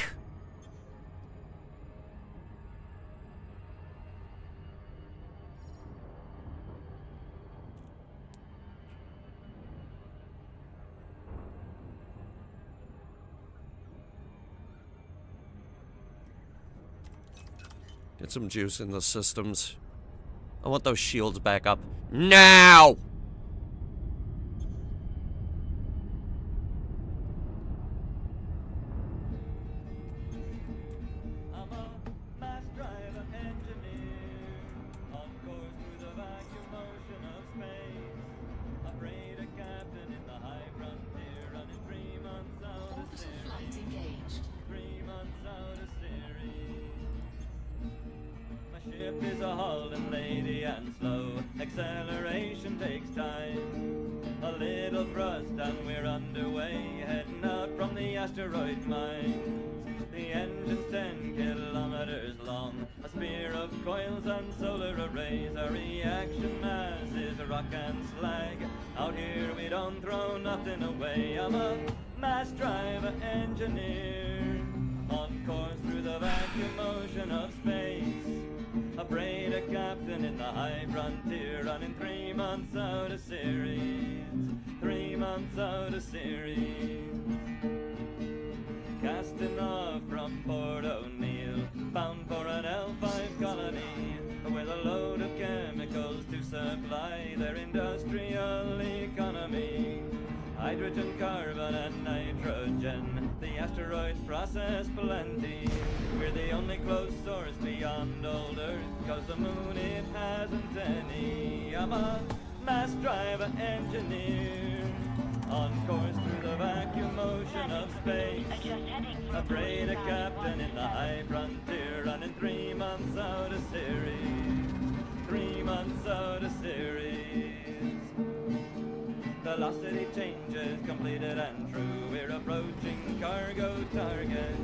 Get some juice in the systems. I want those shields back up now! I'm a mass driver engineer, on course through the vacuum motion of space. Afraid a captain in the high frontier, running 3 months out of Orbital flight series. engaged. 3 months out of series. My ship is a Holland lady and slow. Acceleration takes time. A little thrust and we're underway, heading out from the asteroid mine. The engine's 10 kilometers long, a spear of coils and solar arrays. Our reaction mass is rock and slag. Out here we don't throw nothing away. I'm a mass driver engineer, on course through the vacuum motion of space. Afraid a captain in the high frontier, running 3 months out of series. 3 months out of series. Casting off from Port O'Neill, bound for an L5 colony, with a load of chemicals to supply their industrial economy. Hydrogen, carbon and nitrogen, the asteroids process plenty. We're the only close source beyond old Earth, cause the moon it hasn't any. I'm a mass driver engineer, on course through the vacuum A freighter captain in the high frontier, running 3 months out of series. 3 months out of series. Velocity changes completed and true. We're approaching cargo target.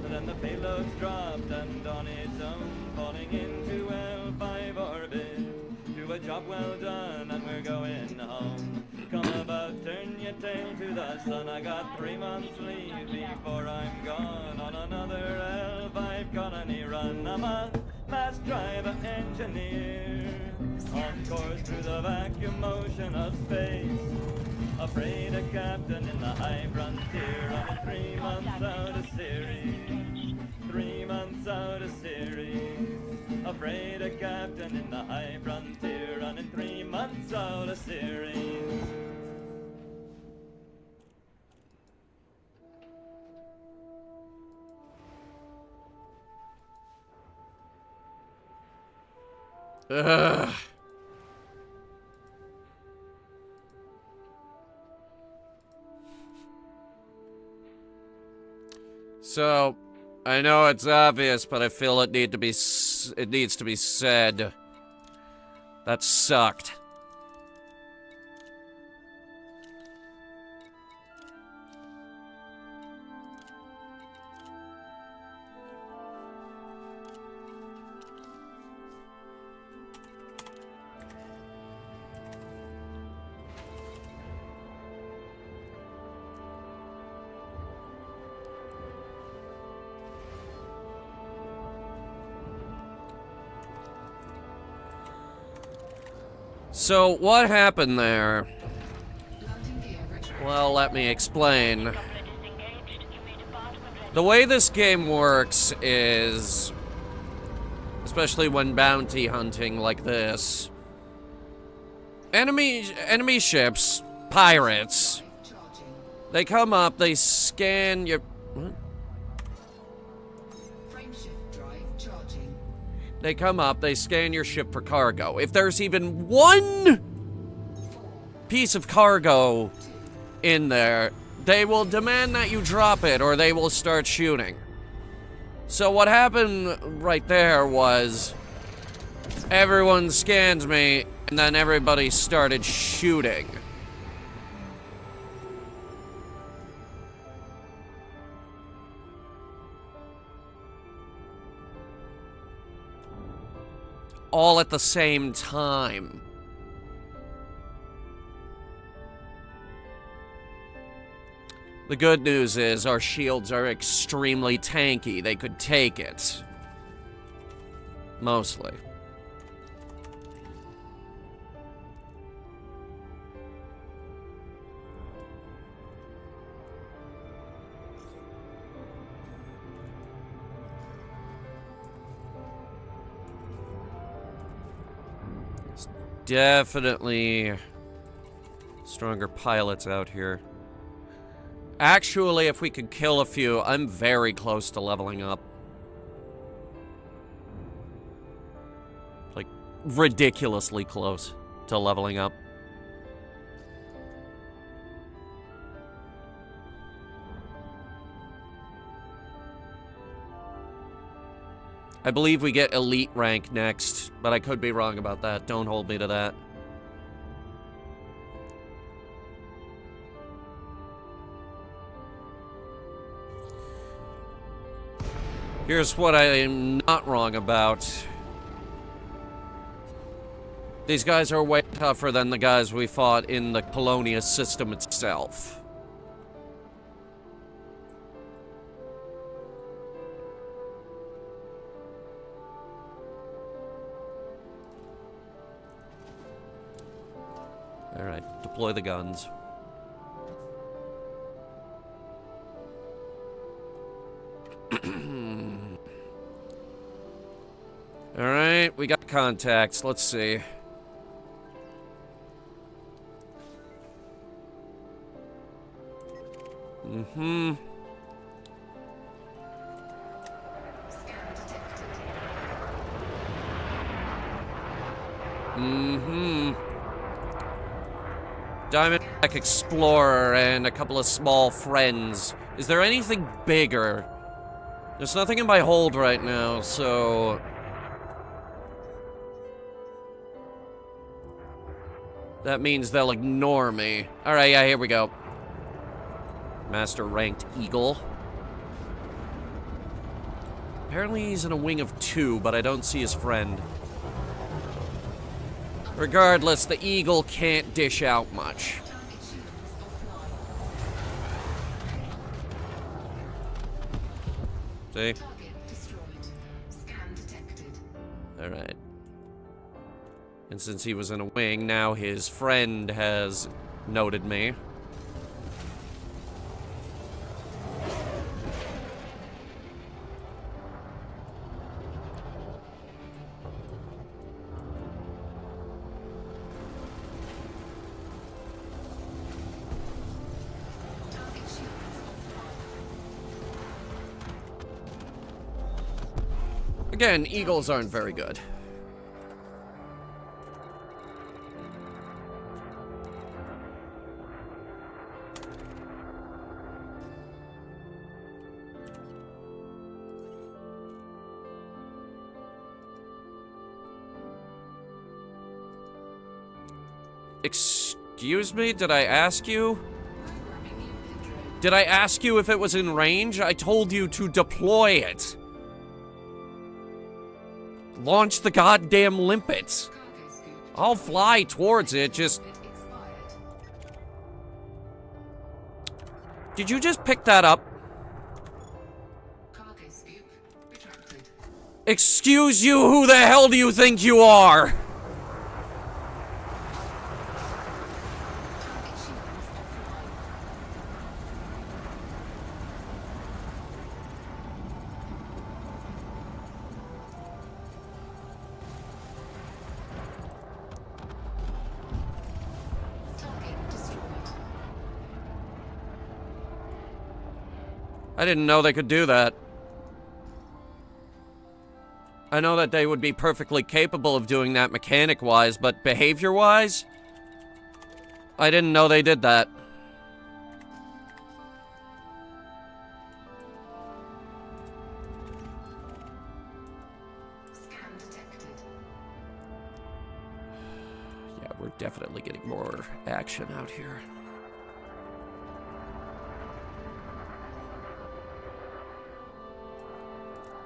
Then the payload's dropped and on its own, falling into L5 orbit. Do a job well done and we're going home. Come about, turn your tail to the sun. I got 3 months leave before I'm gone on another L5 colony run. I'm a mass driver engineer, on course through the vacuum motion of space. Afraid a captain in the high frontier, running 3 months out of series. 3 months out of series. Afraid a captain in the high frontier, running 3 months out of series. Ugh. So, I know it's obvious, but I feel it needs to be said. That sucked. So, what happened there? Well, let me explain. The way this game works is, especially when bounty hunting like this, enemy ships, pirates, they come up, they scan your... What? They come up, they scan your ship for cargo. If there's even one piece of cargo in there, they will demand that you drop it or they will start shooting. So what happened right there was everyone scanned me and then everybody started shooting. All at the same time. The good news is our shields are extremely tanky. They could take it. Mostly. Definitely stronger pilots out here. Actually, if we could kill a few, I'm very close to leveling up. Like, ridiculously close to leveling up. I believe we get elite rank next, but I could be wrong about that. Don't hold me to that. Here's what I am not wrong about. These guys are way tougher than the guys we fought in the Colonia system itself. Alright, deploy the guns. Alright, we got contacts. Let's see. Mm-hmm. Mm-hmm. Diamondback Explorer and a couple of small friends. Is there anything bigger There's nothing in my hold right now, so... that means they'll ignore me. Alright, yeah, here we go. Master ranked Eagle. Apparently he's in a wing of 2, but I don't see his friend. Regardless, the Eagle can't dish out much. See? Alright. And since he was in a wing, now his friend has noted me. Again, Eagles aren't very good. Excuse me? Did I ask you? Did I ask you if it was in range? I told you to deploy it. Launch the goddamn limpets. I'll fly towards it, just... Did you just pick that up? Excuse you, who the hell do you think you are? I didn't know they could do that. I know that they would be perfectly capable of doing that mechanic-wise, but behavior-wise? I didn't know they did that. Yeah, we're definitely getting more action out here.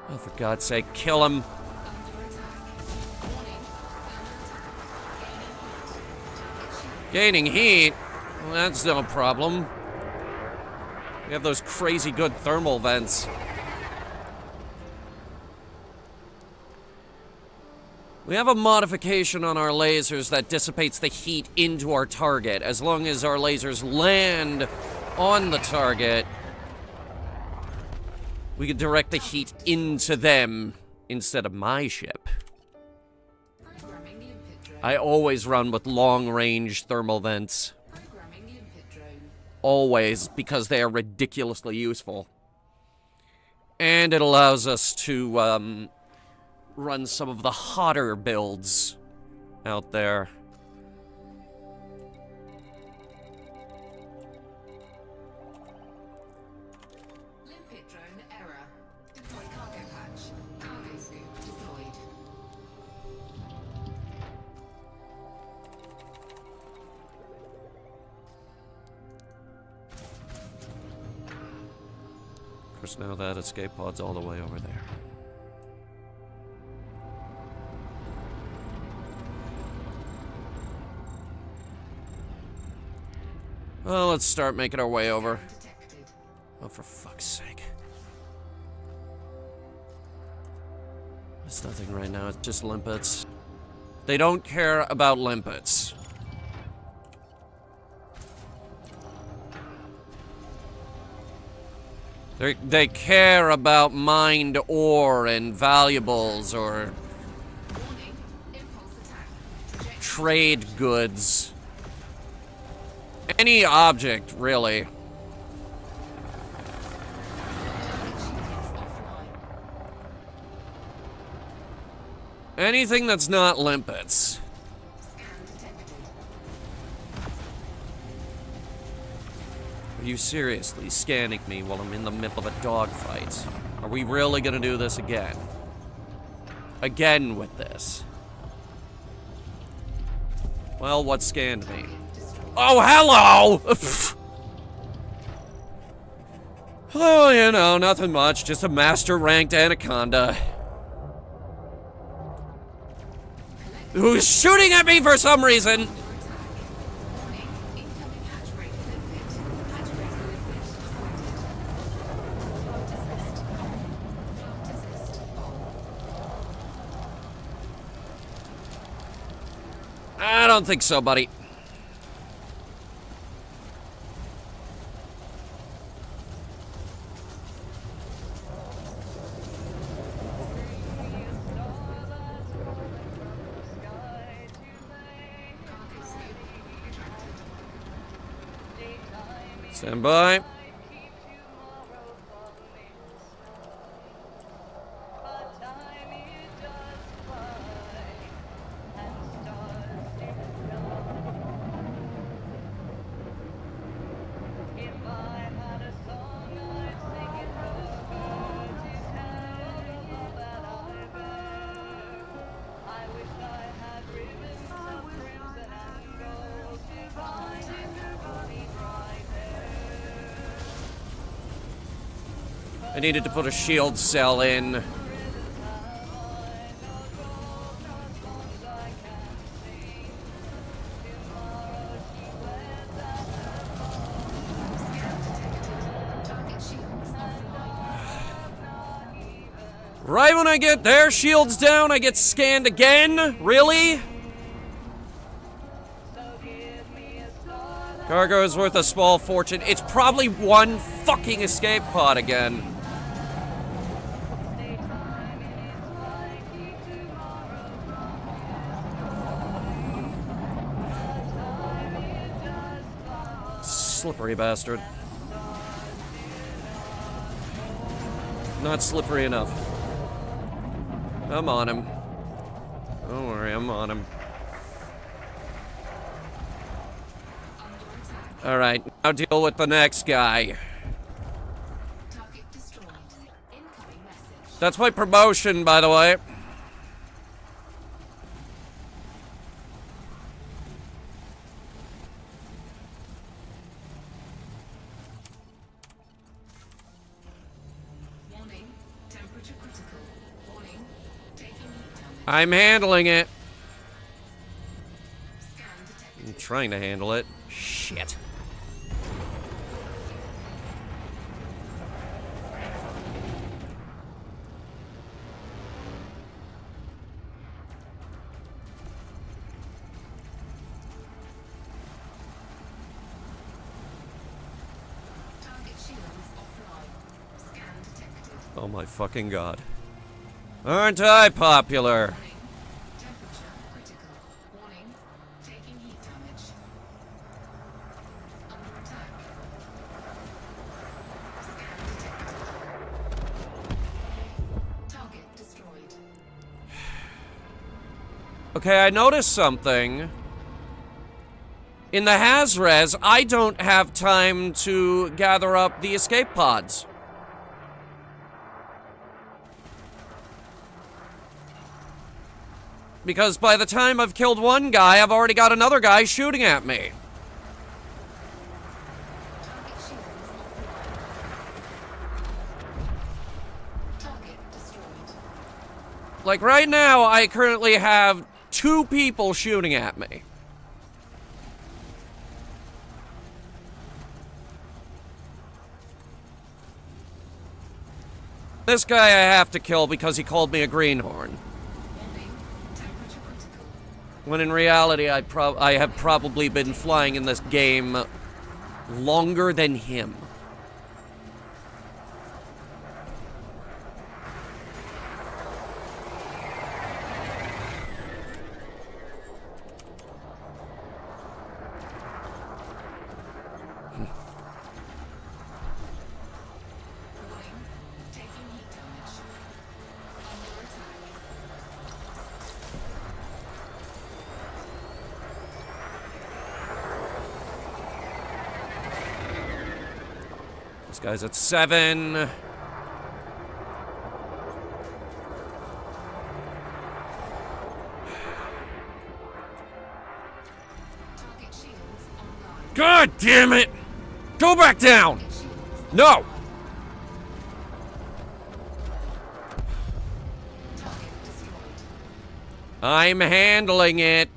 Oh, for God's sake, kill him. Gaining heat? Well, that's no problem. We have those crazy good thermal vents. We have a modification on our lasers that dissipates the heat into our target. As long as our lasers land on the target, we can direct the heat into them instead of my ship. I always run with long-range thermal vents. Always, because they are ridiculously useful. And it allows us to run some of the hotter builds out there. Now that escape pod's all the way over there. Well, let's start making our way over. Oh, for fuck's sake. It's nothing right now, it's just limpets. They don't care about limpets. They care about mined ore and valuables or trade goods. Any object, really. Anything that's not limpets. you seriously scanning me while I'm in the middle of a dogfight? Are we really gonna do this again? Again with this? Well, what scanned me? Oh, hello! Oh, you know, nothing much. Just a master-ranked anaconda. Who's shooting at me for some reason? I don't think so, buddy. Stand by. I needed to put a shield cell in. Right when I get their shields down, I get scanned again? Really? Cargo is worth a small fortune. It's probably one fucking escape pod again. Slippery bastard. Not slippery enough. I'm on him. Don't worry, I'm on him. Alright, now deal with the next guy. That's my promotion, by the way. I'm handling it. I'm trying to handle it. Shit. Oh my fucking god. Aren't I popular? Okay, I noticed something. In the Haz-Res, I don't have time to gather up the escape pods. Because by the time I've killed one guy, I've already got another guy shooting at me. Like right now, I currently have 2 people shooting at me. This guy I have to kill because he called me a greenhorn. When in reality, I have probably been flying in this game longer than him. This guy's at 7. Target shields online. God damn it! Go back down! Target shields No! target destroyed. I'm handling it.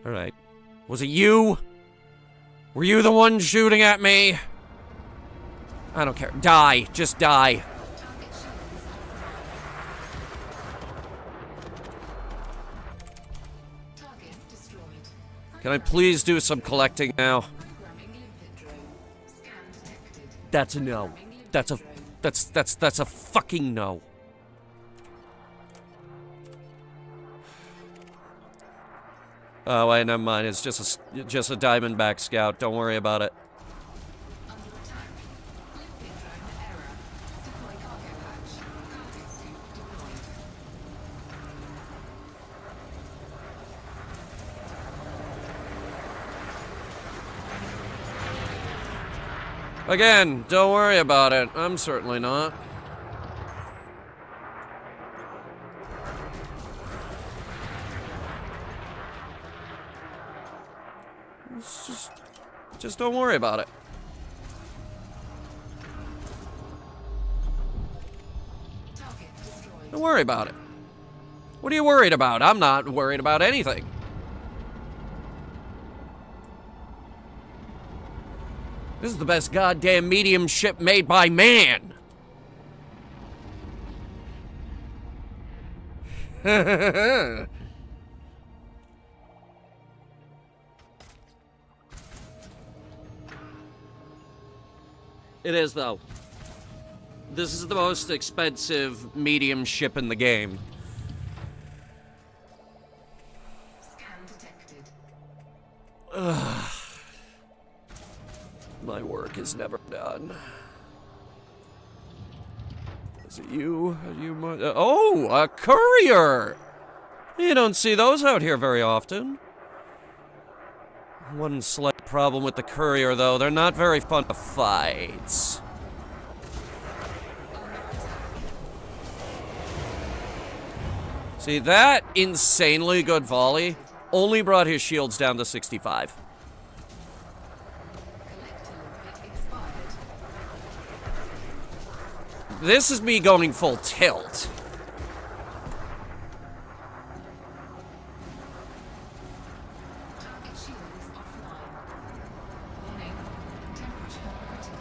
Alright. Was it you? Were you the one shooting at me? I don't care. Die. Just die. Target shields offline. Target destroyed. Can I please do some collecting now? Programming limpet drone. Scan detected. That's a no. That's a fucking no. Oh wait, never mind. It's just a Diamondback scout. Don't worry about it. Under attack. Limpet drone error. Deploy cargo hatch. Cargo suit deployed. Again, don't worry about it. I'm certainly not. It's just don't worry about it. Target destroyed. Don't worry about it. What are you worried about? I'm not worried about anything. This is the best goddamn medium ship made by man. It is, though. This is the most expensive medium ship in the game. Scan detected. My work is never done. Is it you? Are you oh, a courier! You don't see those out here very often. One slight problem with the courier, though. They're not very fun to fight. See, that insanely good volley only brought his shields down to 65. Collector limpet expired. This is me going full tilt. Target shields offline. Warning. Temperature critical.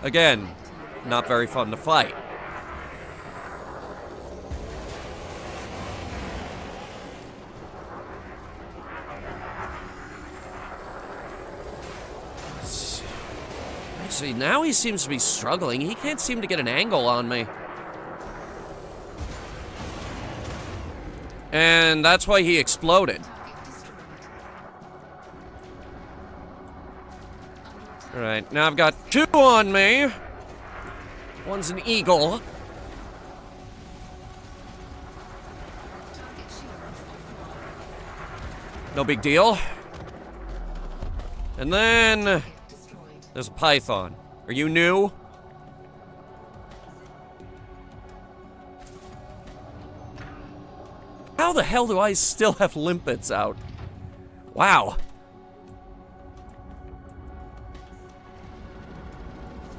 Again, not very fun to fight. See, now he seems to be struggling. He can't seem to get an angle on me. And that's why he exploded. Target destroyed. Alright, now I've got 2 on me. One's an eagle. Target shields offline. No big deal. And then Target destroyed. there's a python. Are you new? How the hell do I still have limpets out? Wow.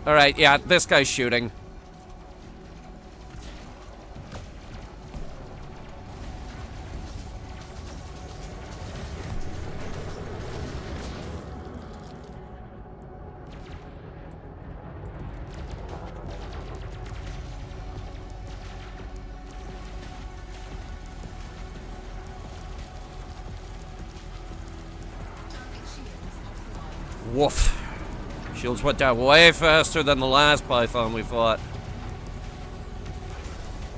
Alright, yeah, this guy's shooting. Target shields offline. Woof. Shields went down way faster than the last python we fought.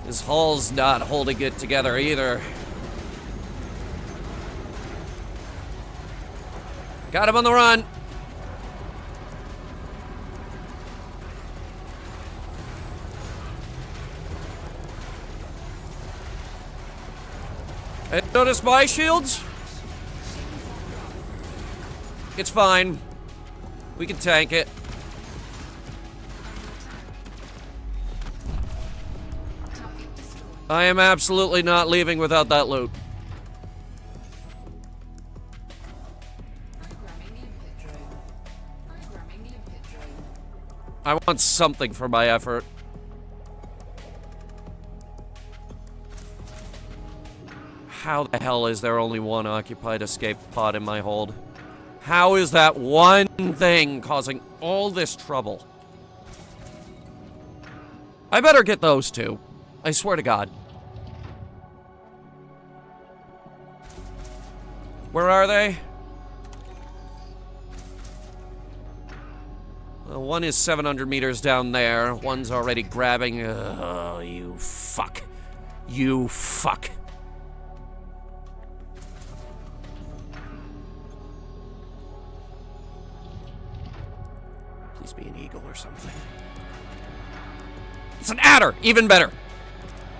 His hull's not holding it together either. Got him on the run. And notice my shields? It's fine. We can tank it. I am absolutely not leaving without that loot. I want something for my effort. How the hell is there only one occupied escape pod in my hold? How is that one thing causing all this trouble? I better get those two. I swear to God. Where are they? Well, one is 700 meters down there. One's already grabbing. Oh, you fuck. You fuck. Please be an eagle or something. It's an adder! Even better!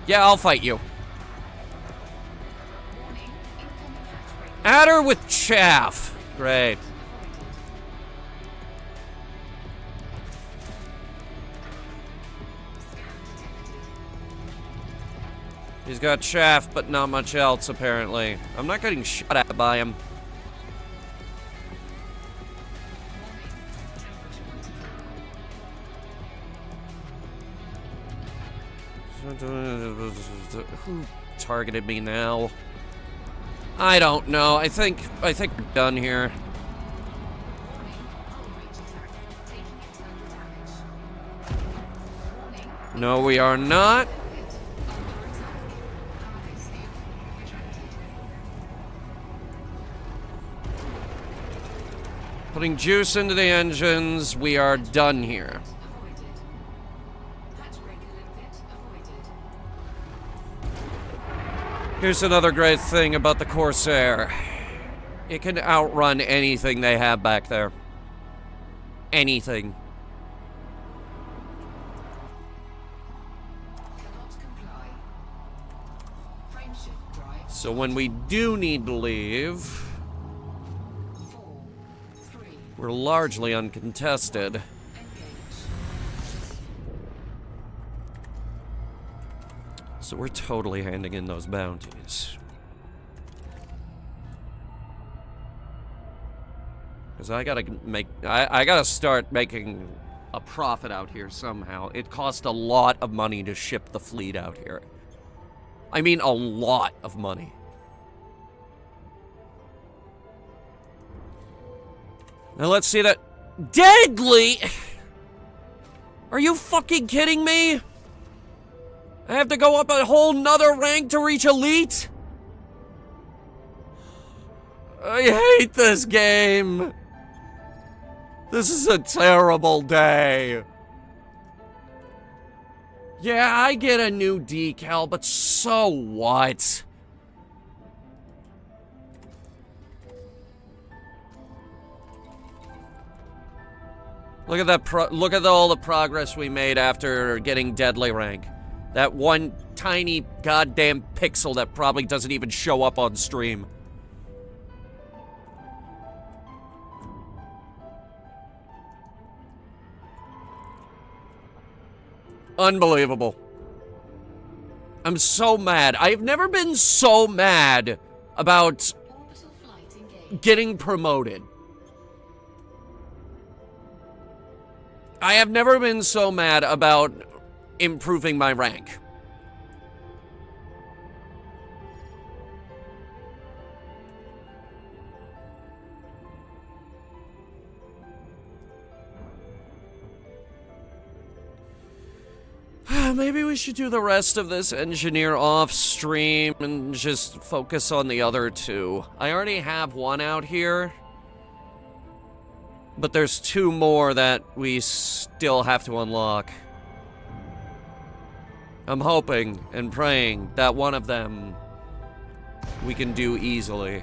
Yeah, I'll fight you. Adder with chaff. Great. He's got chaff, but not much else, apparently. I'm not getting shot at by him. Who targeted me now? I don't know. I think we're done here. No, we are not. Putting juice into the engines. We are done here. Here's another great thing about the Corsair. It can outrun anything they have back there. Anything. So when we do need to leave, we're largely uncontested. So we're totally handing in those bounties. Because I gotta start making a profit out here somehow. It costs a lot of money to ship the fleet out here. I mean, a lot of money. Now let's see that. Deadly! Are you fucking kidding me? I have to go up a whole nother rank to reach elite? I hate this game. This is a terrible day. Yeah, I get a new decal, but so what? Look at that look at all the progress we made after getting deadly rank. That one tiny goddamn pixel that probably doesn't even show up on stream. Unbelievable. I'm so mad. I've never been so mad about getting promoted. I have never been so mad about improving my rank. Maybe we should do the rest of this engineer off stream and just focus on the other two. I already have one out here, but there's two more that we still have to unlock. I'm hoping and praying that one of them we can do easily.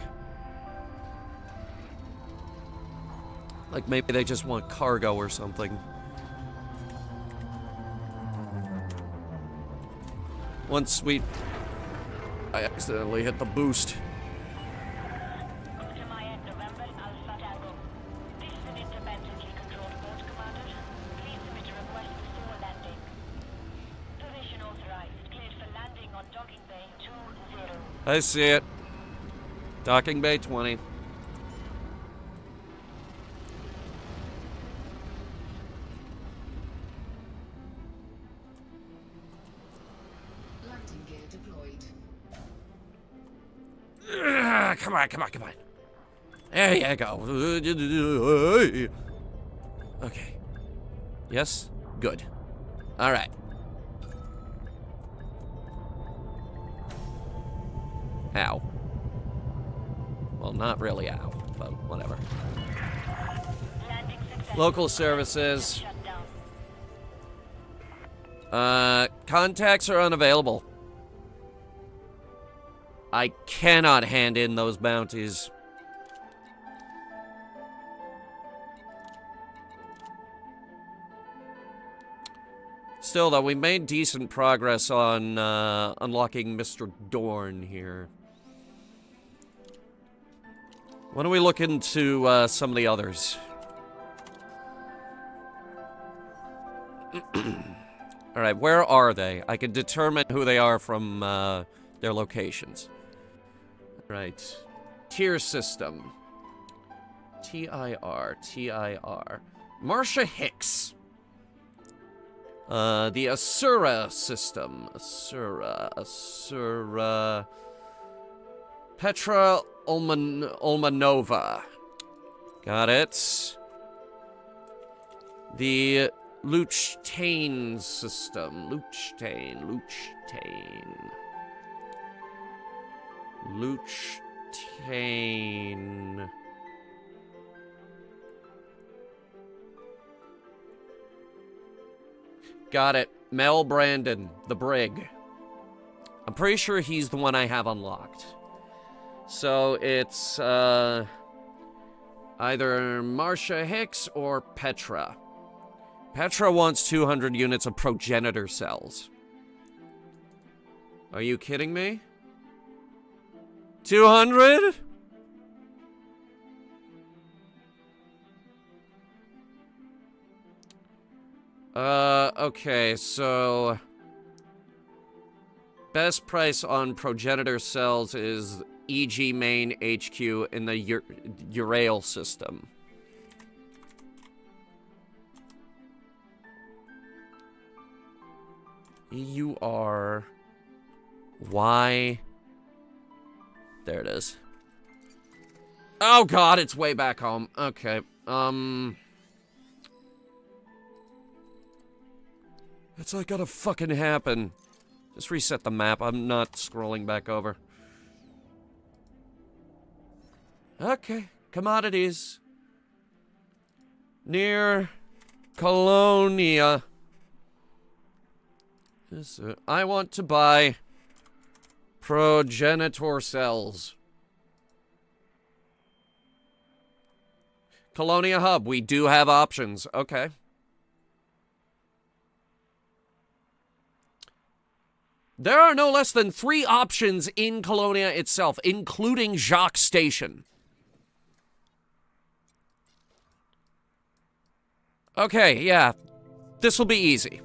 Like maybe they just want cargo or something. Once we... I accidentally hit the boost. To my end, November, Alpha Tango. This is an independently controlled port, Commander. Please submit a request before landing. Position authorized. Cleared for landing on docking bay 20. I see it. Docking bay 20. Landing gear deployed. Come on, come on, come on. There you go. Okay. Yes? Good. Alright. Ow. Well, not really ow, but whatever. Landing successful. Local services. Shut down. Contacts are unavailable. I cannot hand in those bounties. Still, though, we made decent progress on unlocking Mr. Dorn here. Why don't we look into some of the others? Alright, where are they? I can determine who they are from their locations. Right. Tier system. T-I-R. T-I-R. Marcia Hicks. The Asura system. Asura. Petra Ulmanova. Got it. The Luchtain system. Luchtain. Got it. Mel Brandon, the Brig. I'm pretty sure he's the one I have unlocked. So it's either Marcia Hicks or Petra. Petra wants 200 units of progenitor cells. Are you kidding me? 200? Okay, so best price on progenitor cells is EG main HQ in the Urail system. EURY. There it is. Oh god, it's way back home. Okay, That's not gonna fucking happen. Just reset the map. I'm not scrolling back over. Okay, commodities. Near Colonia. I want to buy progenitor cells. Colonia Hub, we do have options. Okay. There are no less than 3 options in Colonia itself, including Jacques Station. Okay, yeah. This will be easy.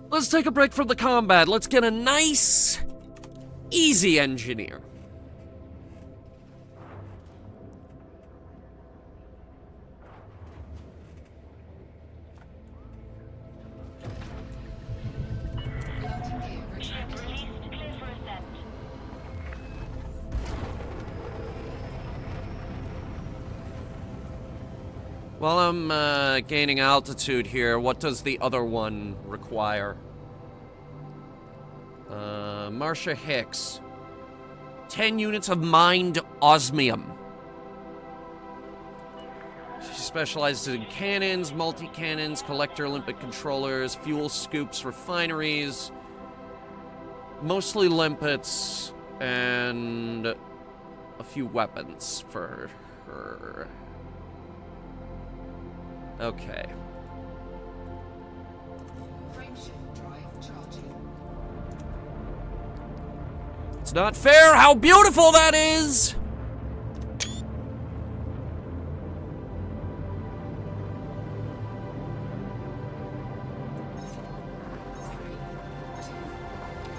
Let's take a break from the combat. Let's get a nice, easy engineer. Landing gear Ship retracted. released. Clear for ascent. While I'm gaining altitude here, what does the other one require? Marcia Hicks. 10 units of mined osmium. She specializes in cannons, multi-cannons, collector limpet controllers, fuel scoops, refineries, mostly limpets, and a few weapons for her. Okay. Frameshift drive charging. It's not fair how beautiful that is!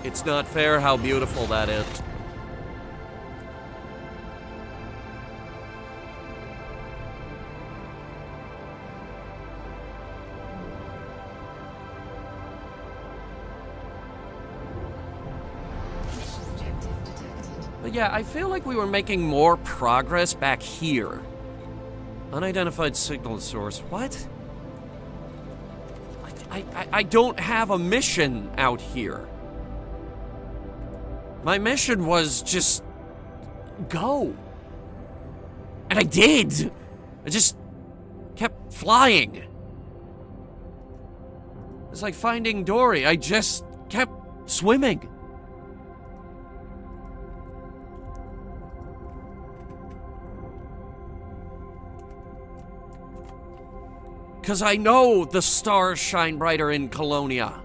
It's not fair how beautiful that is. But yeah, I feel like we were making more progress back here. Unidentified signal source. What? I don't have a mission out here. My mission was just go. And I did. I just kept flying. It's like Finding Dory. I just kept swimming. Because I know the stars shine brighter in Colonia.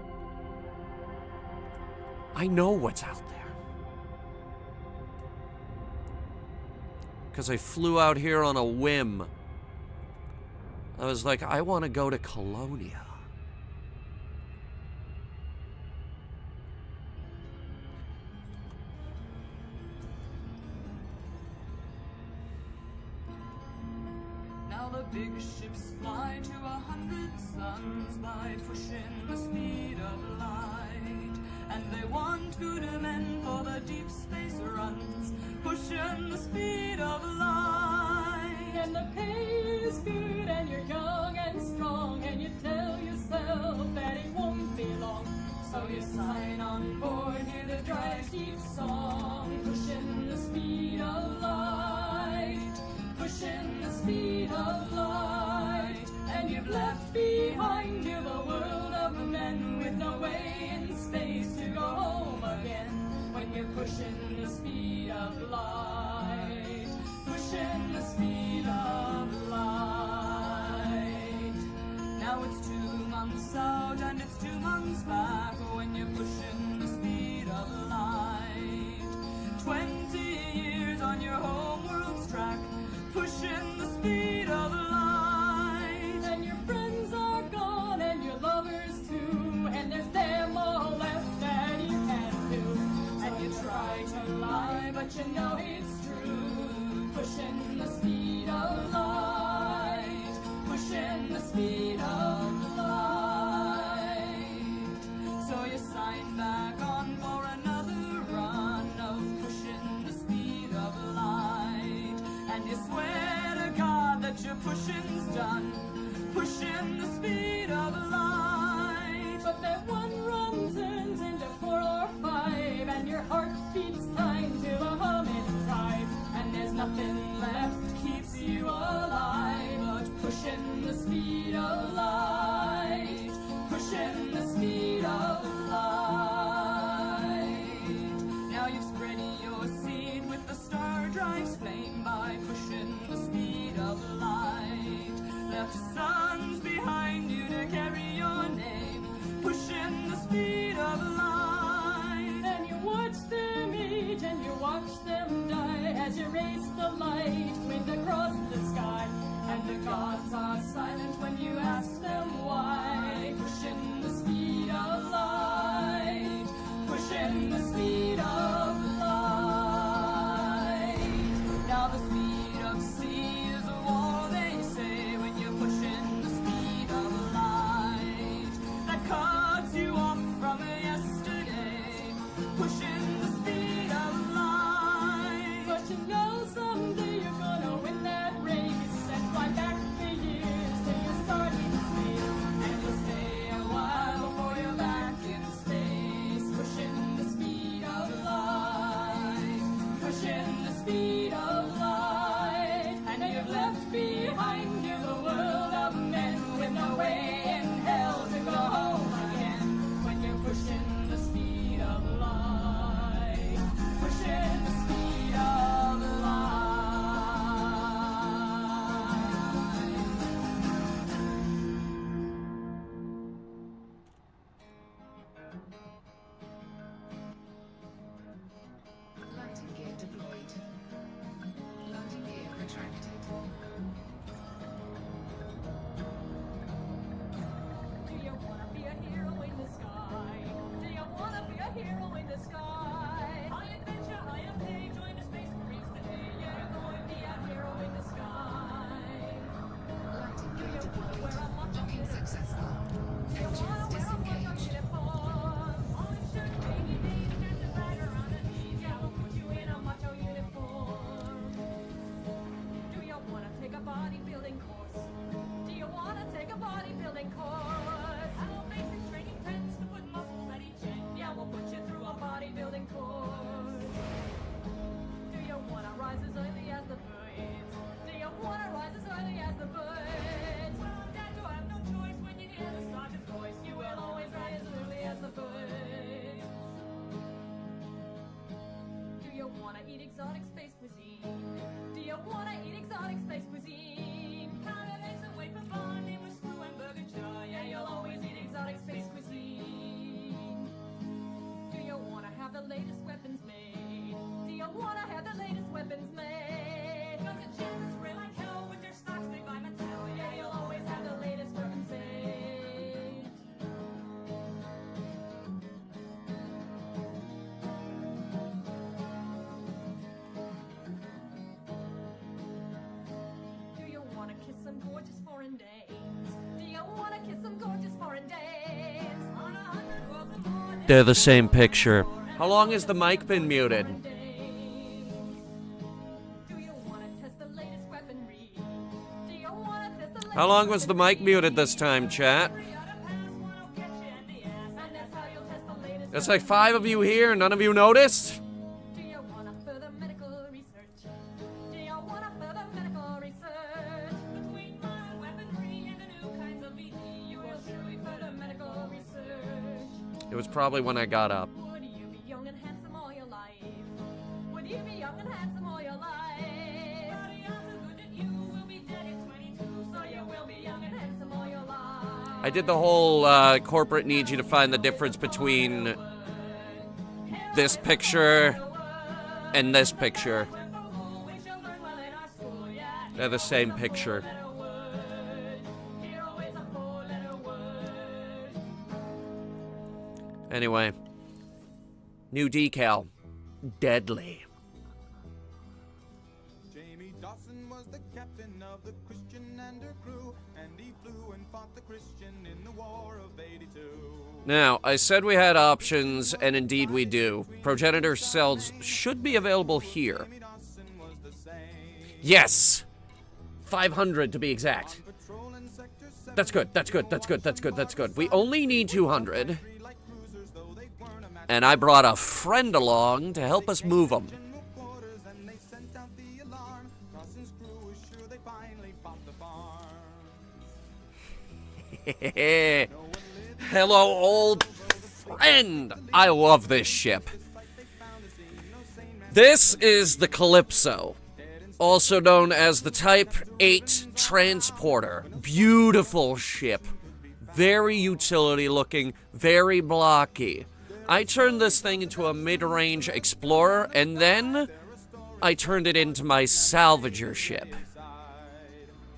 I know what's out there. Because I flew out here on a whim. I was like, I want to go to Colonia. Now the big ships fly to 100 suns by pushing the speed of light. And they want good men for the deep space runs, pushing the speed of light. And the pay is good and you're young and strong, and you tell yourself that it won't be long. So you sign on board, hear the drive's deep song, pushing the speed of light, pushing the speed of light. And you've left behind you the world of men with no way in space to go home again. When you're pushing the speed of light, pushing the speed of light. Now it's 2 months out and it's 2 months back when you're pushing the speed of light. 20 years on your home world's track, pushing the speed of light. And your friends are gone and your lovers too, and there's them all left that you can't do. And you try to lie, but you know it's true. Pushing the speed of light, pushing the speed of light. So you sign back on for another run of pushing the speed of light. And you swear to God that your pushing's done, pushing the speed of light. But that one run turns into 4 or 5, and your heart beats time to a humming tide. And there's nothing left keeps you alive but pushing the speed of light, pushing the speed of light. Now you've spread your seed with the star drive's flame by pushing the speed of light. Left sons behind you to carry your name, pushing the speed of light. And you watch them age and you watch them die as you race the light wind across the sky. And the gods are silent when you ask them why. Pushing the speed of light, pushing the speed of light. Now the speed of sea is a wall, they say, when you're pushing the speed of light. That cuts you off from yesterday, pushing the speed of light. But you know someday you're gonna win that race and fly back the years till you start in space. And you'll stay a while before you're back in space, pushing the speed of light. a hero in the sky. High adventure, higher pay, join the Space Marines today. Yeah, you're going to be a hero in the sky. Lighting gear deployed. Docking successful. Do you Engines wanna wear a white disengaged. uniform? Orange shirt, baby days, just a rider on the knees. Yeah, we'll put you in a macho uniform. Do you wanna take a bodybuilding course? Do you wanna take a bodybuilding course? Our basic training tends to put muscles at each end. Yeah, we'll put you through a bodybuilding course. Do you wanna rise as early as the birds? Do you wanna rise as early as the birds? Well, Dad, you have no choice when you hear the sergeant's voice. You will always rise as early as the birds. Do you wanna eat exotic space cuisine? Do you wanna eat exotic space cuisine? Kinda makes a way for bonding with stew and burger char. Yeah, you'll always eat exotic space cuisine. Do you wanna have the latest weapons made? Do you wanna have the latest weapons made? Cause the chances spray like hell with your stocks made by Mattel. Yeah, you'll always have the latest weapons made. Do you wanna kiss some gorgeous foreign dames? Do you wanna kiss some gorgeous foreign dames? On 100 worlds and more days. They're the same picture. How long has the mic been muted? Do you wanna test the latest weaponry? Do you wanna test the latest How long was the mic muted this time, chat? weaponry? Out of pass, one will get you in the ass, and that's how you'll test the latest. There's like 5 of you here, none of you noticed? Do you wanna further medical research? Do you wanna further medical research? Between modern weaponry and the new kinds of BD, you will surely further medical research. It was probably when I got up. Would you be young and handsome all your life? Would you be young and handsome all your life? But the odds are good that you will be dead at 22, so you will be young and handsome all your life. I did the whole corporate needs you to find the difference between this picture and this picture. They're the same picture. Anyway, new decal. Deadly. Jamie Dawson was the captain of the Christian and her crew, and he flew and fought the Christian in the War of 82. Now, I said we had options, and indeed we do. Progenitor cells should be available here. Jamie Dawson was the same. Yes! 500 to be exact. Patrol in Sector 7, That's good, that's good, that's good, that's good, that's good. We only need 200. like cruisers, though they weren't a match. And I brought a friend along to help us move them. General quarters, and they sent out the alarm. Dawson's crew was sure they finally popped the farm. Hello, old friend! I love this ship. This is the Calypso, also known as the Type 8 Transporter. Beautiful ship. Very utility looking, very blocky. I turned this thing into a mid-range explorer, and then I turned it into my salvager ship.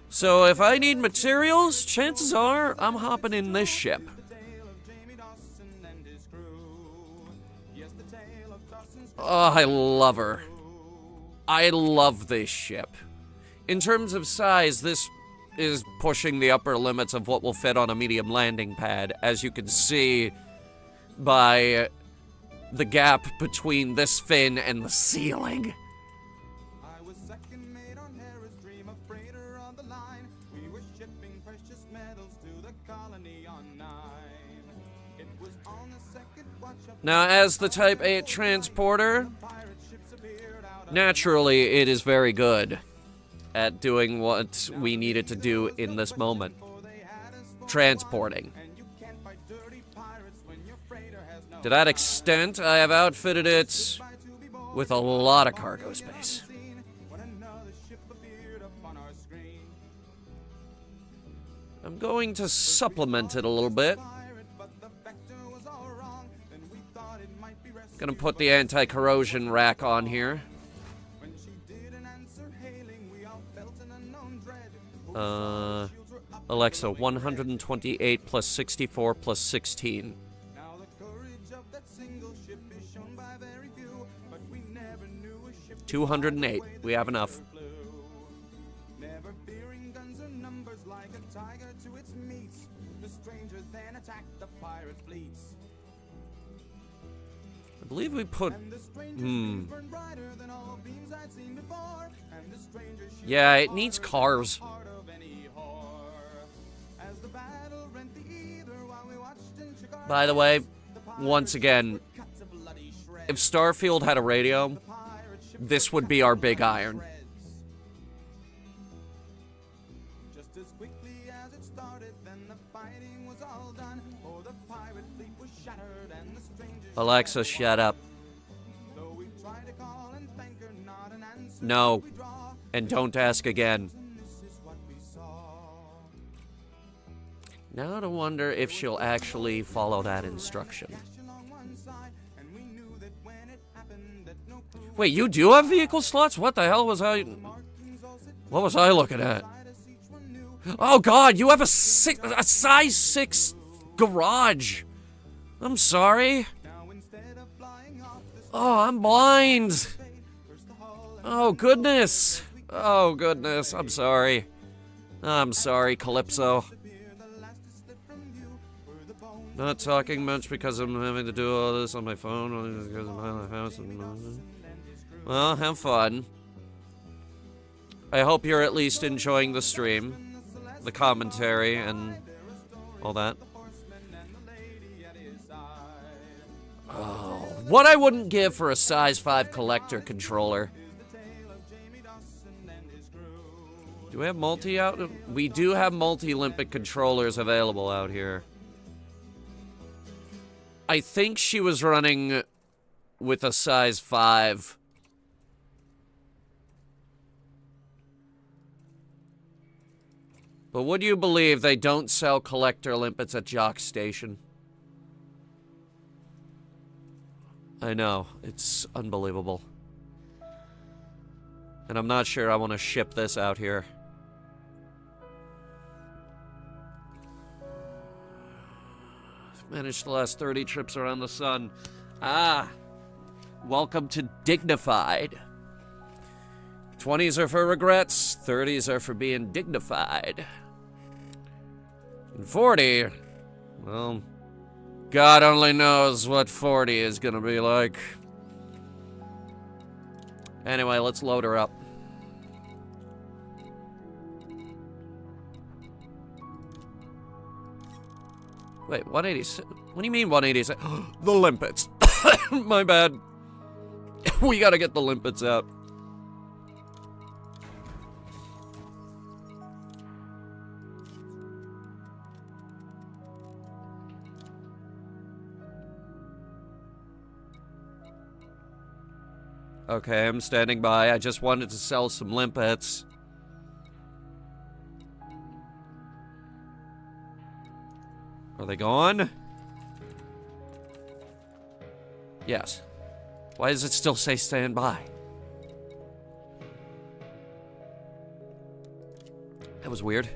So if I need materials, chances are I'm hopping in this ship. Oh, I love her. I love this ship. In terms of size, this is pushing the upper limits of what will fit on a medium landing pad, as you can see by the gap between this fin and the ceiling. I was second mate on Harris Dream, a freighter on the line. We were shipping precious metals to the colony on 9. It was on the second watch of Now, as the Type 8 transporter, pirate ships appeared out of naturally it is very good at doing what we needed to do in this moment. Transporting. and you can't fight dirty pirates when your freighter has no To that extent, I have outfitted it with a lot of cargo space. scene when another ship appeared up on our screen. I'm going to supplement it a little bit. Pirate, but the vector was all wrong. Then we thought it might be rescued. Gonna put the anti-corrosion rack on here. When she didn't answer hailing, we all felt an unknown dread. Shields were up. Alexa, 128 plus 64 plus 16. Now the courage of the that single ship is shown by very few, but we never knew a ship 208. We have enough. never fearing guns or numbers like a tiger to its meats. The stranger then attacked the pirate fleets. I believe we put... And the stranger's beams burned brighter than all beams I'd seen before. And the stranger's ship Yeah, it needs cars. heart of any whore. As the battle rent the ether while we watched and shook our By the way, heads, the once again, cut to bloody shreds. if Starfield had a radio, this would be our big iron. Just as quickly as it started, then the fighting was all done. Oh, the pirate fleet was shattered and the strangers. Alexa, shut up. Though we tried to call and thank her, not an answer No. could we draw. And don't ask again. And this is what we saw. Now to wonder if she'll actually follow that instruction. Gash along one side, and we knew that when it happened that no crew Wait, you do have vehicle slots? What the hell was I... markings all set What was I looking at? beside us, each one knew. Oh god, you have a size 6 garage. I'm sorry. Now instead of flying off the Oh, I'm blind. first the hull and Oh goodness. Oh goodness, I'm sorry. I'm sorry, Calypso. the last to slip from view were the bones. Not talking much because I'm having to do all this on my phone. Only because I'm out of the house. Well, have fun. I hope you're at least enjoying the stream, the commentary, and all that. Oh, what I wouldn't give for a size 5 collector controller. Do we have multi out? We do have multi-Olympic controllers available out here. I think she was running with a size 5. But would you believe they don't sell collector limpets at Jock Station? I know, it's unbelievable. And I'm not sure I want to ship this out here. I've managed the last 30 trips around the sun. Ah, welcome to Dignified. 20s are for regrets, 30s are for being dignified. And 40, well, God only knows what 40 is gonna be like. Anyway, let's load her up. Wait, 186? What do you mean 186? The limpets. My bad. We gotta get the limpets out. Okay, I'm standing by. I just wanted to sell some limpets. Are they gone? Yes. Why does it still say stand by? That was weird.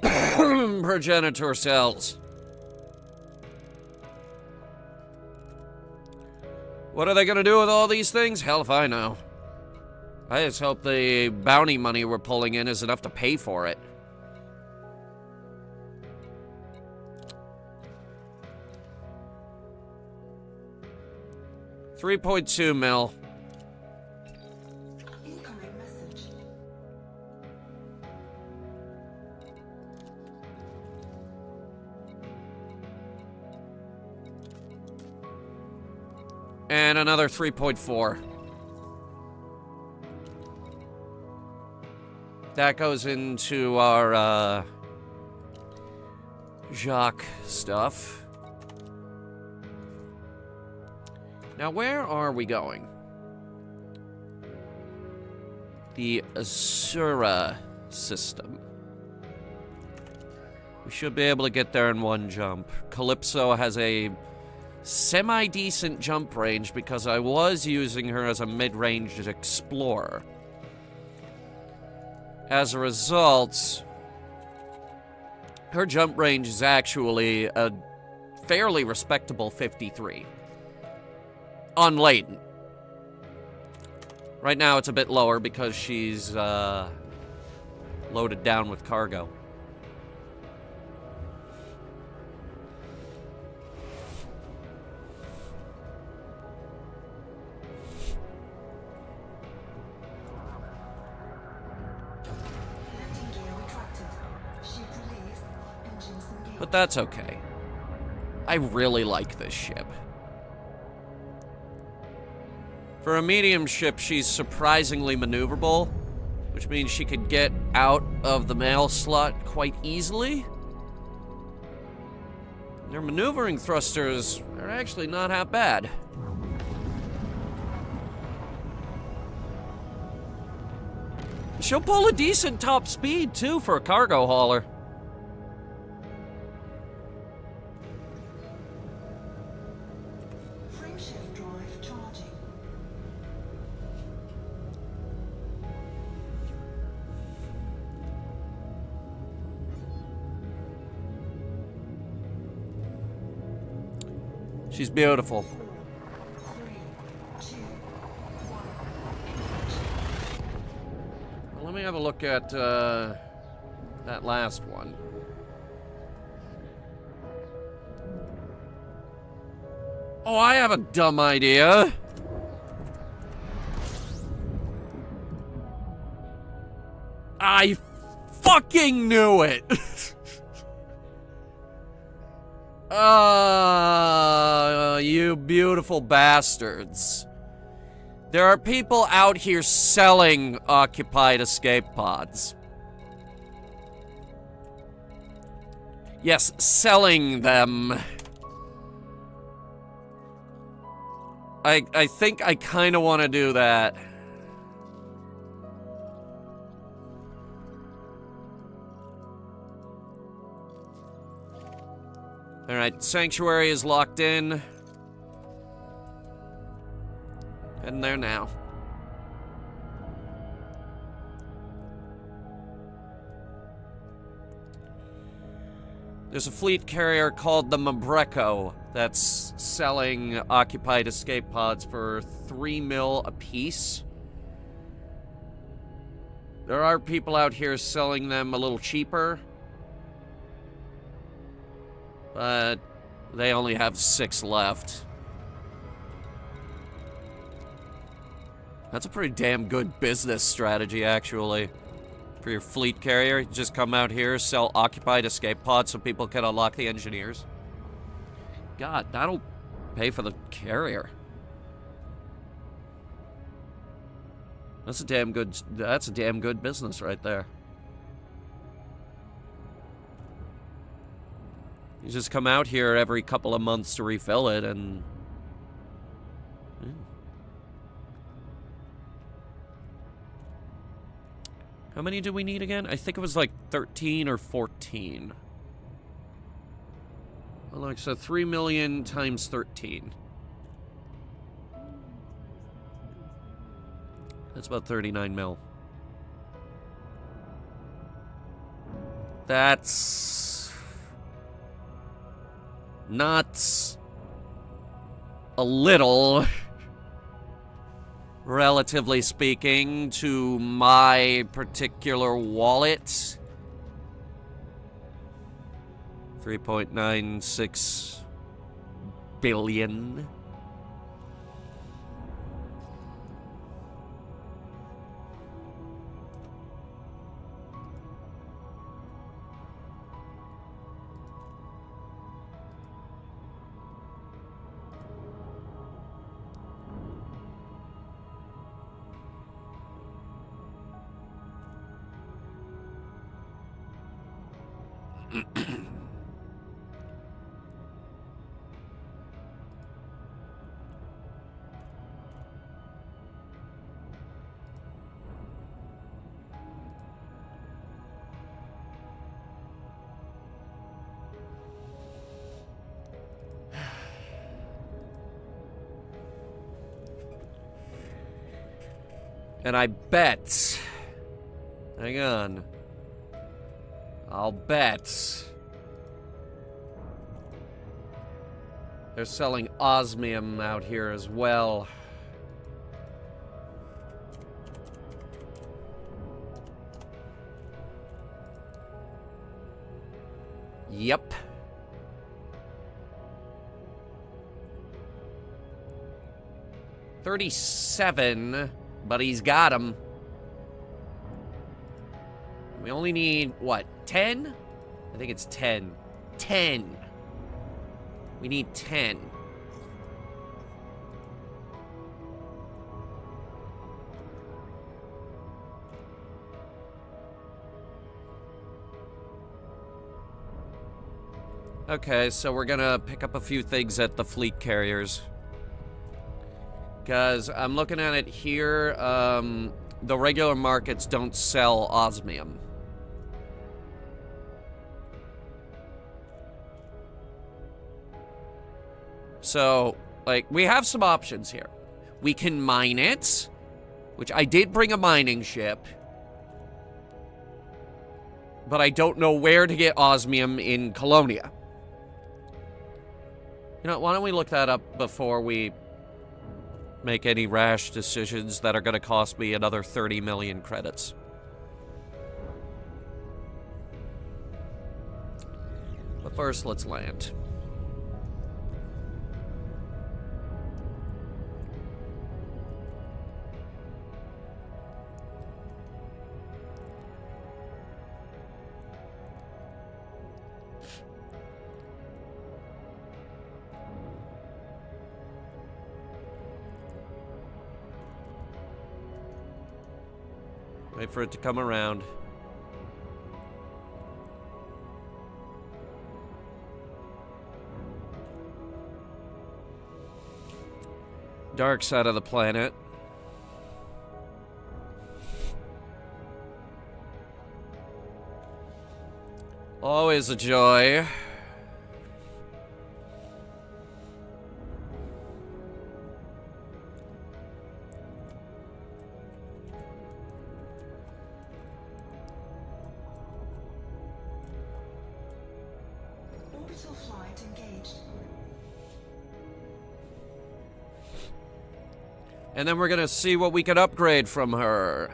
Progenitor cells. What are they gonna do with all these things? Hell if I know. I just hope the bounty money we're pulling in is enough to pay for it. $3.2 mil. Incoming message. And another 3.4. That goes into our, Jacques stuff. Now, where are we going? The Asura system. We should be able to get there in one jump. Calypso has a semi-decent jump range because I was using her as a mid-range explorer. As a result, her jump range is actually a fairly respectable 53. Unladen. Right now it's a bit lower because she's loaded down with cargo. But that's okay. I really like this ship. For a medium ship, she's surprisingly maneuverable, which means she could get out of the mail slot quite easily. Their maneuvering thrusters are actually not half bad. She'll pull a decent top speed, too, for a cargo hauler. She's beautiful. Well, let me have a look at that last one. Oh, I have a dumb idea. I fucking knew it. You beautiful bastards. There are people out here selling occupied escape pods. Yes, selling them. I think I kind of want to do that. Alright, Sanctuary is locked in. Heading there now. There's a fleet carrier called the Mabreco that's selling occupied escape pods for 3 mil a piece. There are people out here selling them a little cheaper, but they only have 6 left. That's a pretty damn good business strategy, actually. For your fleet carrier, you just come out here, sell occupied escape pods so people can unlock the engineers. God, that'll pay for the carrier. That's a damn good business right there. You just come out here every couple of months to refill it and... yeah. How many do we need again? I think it was like 13 or 14. Well, like, so 3 million times 13. That's about 39 mil. That's not a little, relatively speaking, to my particular wallet. 3.96 billion. And I bet... hang on. I'll bet... They're selling osmium out here as well. Yep. $37, but he's got him. We only need, what, 10? I think it's 10. 10. We need 10. Okay, so we're gonna pick up a few things at the fleet carriers. Because I'm looking at it here, the regular markets don't sell osmium. So, like, we have some options here. We can mine it, which I did bring a mining ship. But I don't know where to get osmium in Colonia. You know, why don't we look that up before we make any rash decisions that are going to cost me another 30 million credits. But first, let's land. Wait for it to come around. Dark side of the planet. Always a joy. Orbital flight engaged. And then we're gonna see what we can upgrade from her.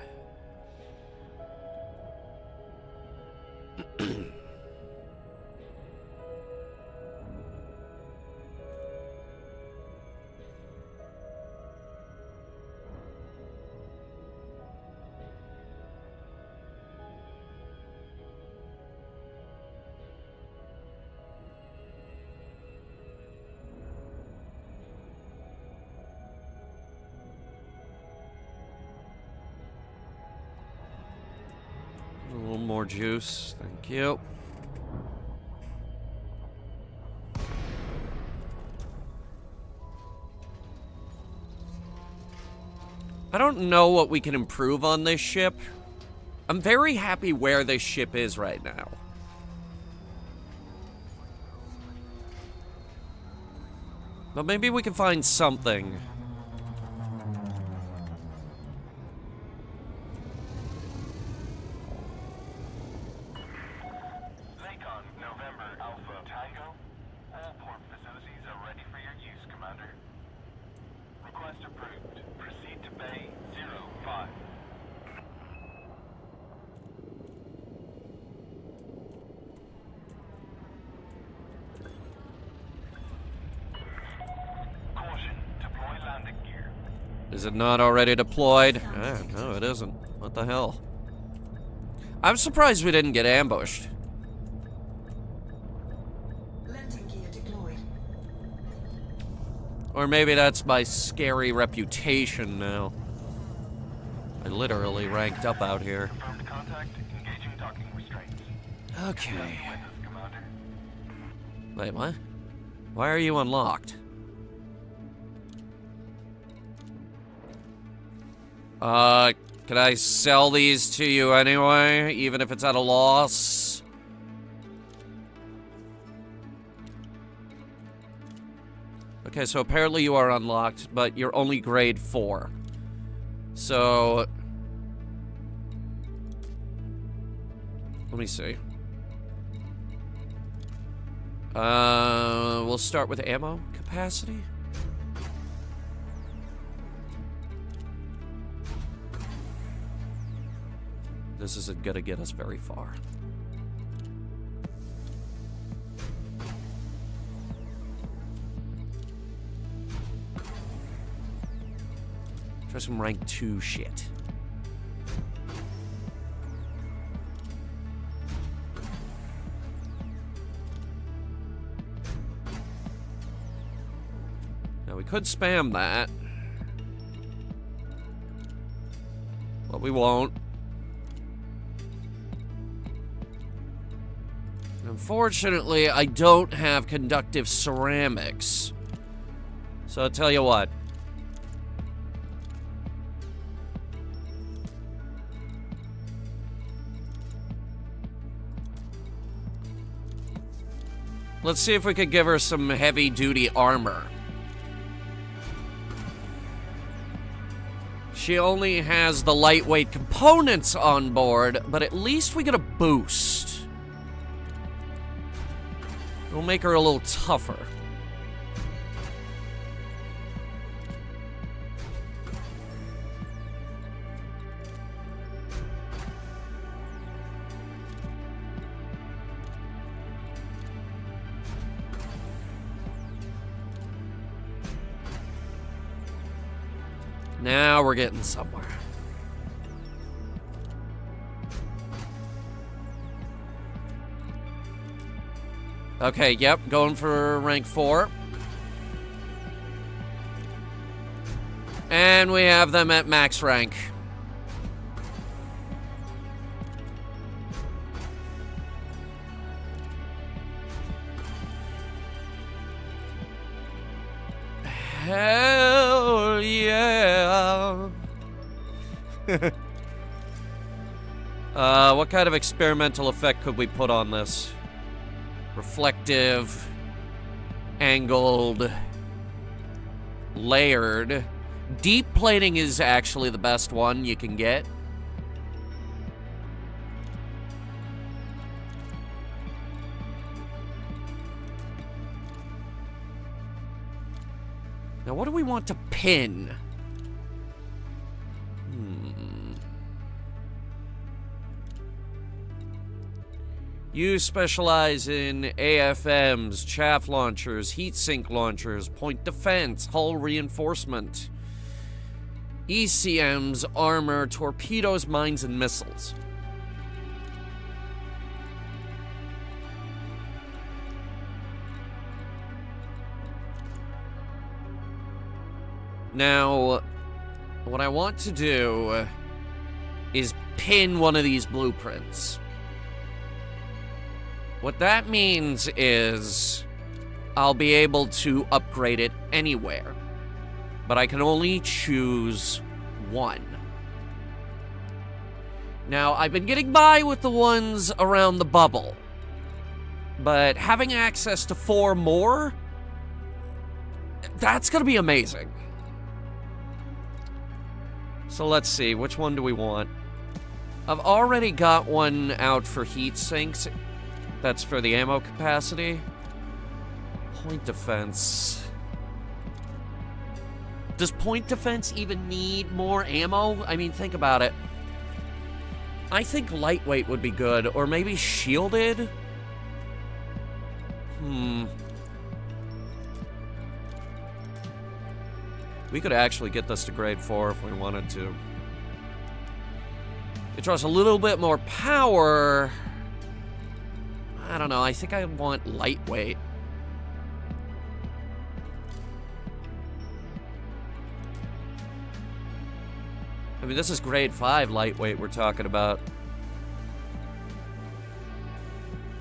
A little more juice, thank you. I don't know what we can improve on this ship. I'm very happy where this ship is right now. But maybe we can find something. Lakon, November, Alpha Tango. All port facilities are ready for your use, Commander. Request approved. Proceed to Bay 05. Caution, deploy landing gear. Is it not already deployed? No, it isn't. What the hell? I'm surprised we didn't get ambushed. Landing gear deployed. Or maybe that's my scary reputation now. I literally ranked up out here. Confirmed contact. Engaging docking restraints. Okay. With us, Commander. Wait, what? Why are you unlocked? Can I sell these to you anyway, even if it's at a loss? Okay, so apparently you are unlocked, but you're only grade 4. So... let me see. We'll start with ammo capacity. This isn't gonna get us very far. Try some rank 2 shit. Now we could spam that, but we won't. Unfortunately, I don't have conductive ceramics. So I'll tell you what. Let's see if we could give her some heavy-duty armor. She only has the lightweight components on board, but at least we get a boost. It'll make her a little tougher. Now we're getting somewhere. Okay, yep, going for rank 4. And we have them at max rank. Hell yeah. What kind of experimental effect could we put on this? Reflective, angled, layered. Deep plating is actually the best one you can get. Now, what do we want to pin? You specialize in AFMs, chaff launchers, heat sink launchers, point defense, hull reinforcement, ECMs, armor, torpedoes, mines, and missiles. Now, what I want to do is pin one of these blueprints. What that means is I'll be able to upgrade it anywhere, but I can only choose one. Now, I've been getting by with the ones around the bubble, but having access to 4 more, that's gonna be amazing. So let's see, which one do we want? I've already got one out for heat sinks. That's for the ammo capacity. Point defense. Does point defense even need more ammo? I mean, think about it. I think lightweight would be good, or maybe shielded? We could actually get this to grade 4 if we wanted to. It draws a little bit more power. I don't know, I think I want lightweight. I mean, this is grade 5 lightweight we're talking about.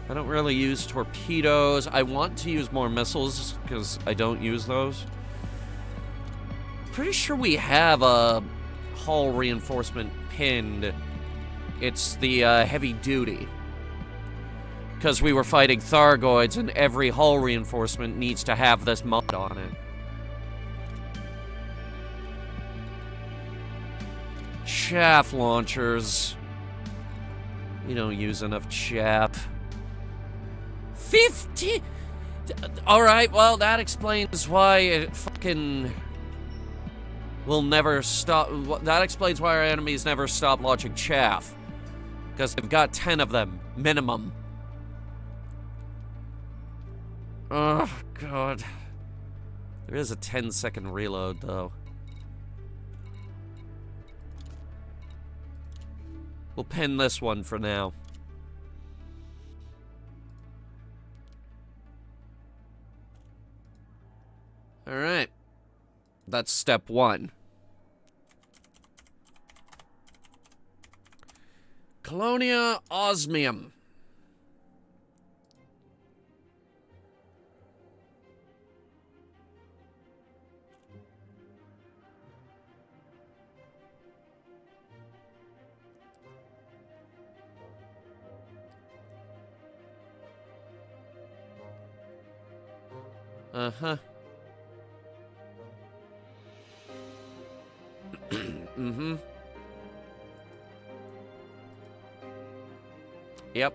I don't really use torpedoes. I want to use more missiles, because I don't use those. Pretty sure we have a hull reinforcement pinned. It's the heavy duty. Because we were fighting Thargoids, and every hull reinforcement needs to have this mod on it. Chaff launchers. We don't use enough chaff. 50? Alright, well, that explains why it fucking will never stop. That explains why our enemies never stop launching chaff. Because they've got 10 of them, minimum. Oh, God. There is a 10-second reload, though. We'll pin this one for now. Alright. That's step 1. Colonia osmium. Uh-huh. Mm-hmm. Yep.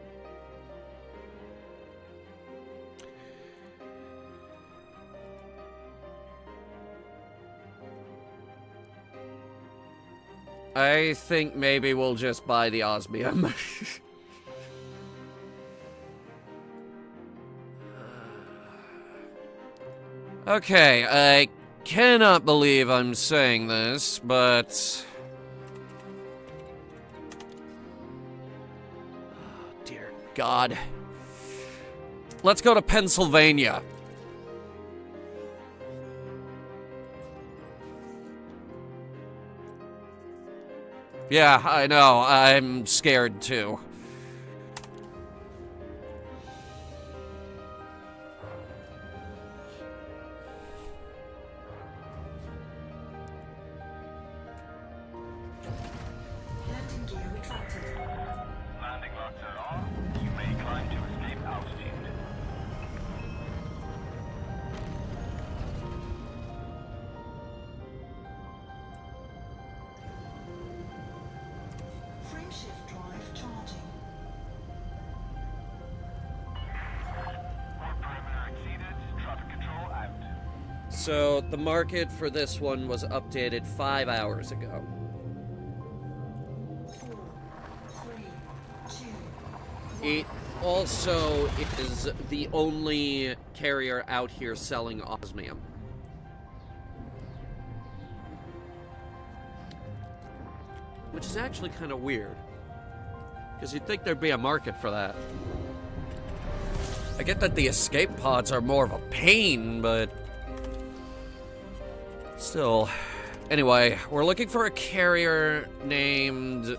I think maybe we'll just buy the osmium. Okay, I cannot believe I'm saying this, but... Oh, dear God. Let's go to Pennsylvania. Yeah, I know. I'm scared, too. Landing gear retracted. Landing lots are on. You may climb to escape altitude. Frameshift drive charging. Port perimeter exceeded. Traffic control out. So, the market for this one was updated 5 hours ago. 4, 3, 2. It also is the only carrier out here selling osmium. Which is actually kind of weird. Because you'd think there'd be a market for that. I get that the escape pods are more of a pain, but... still. Anyway, we're looking for a carrier named...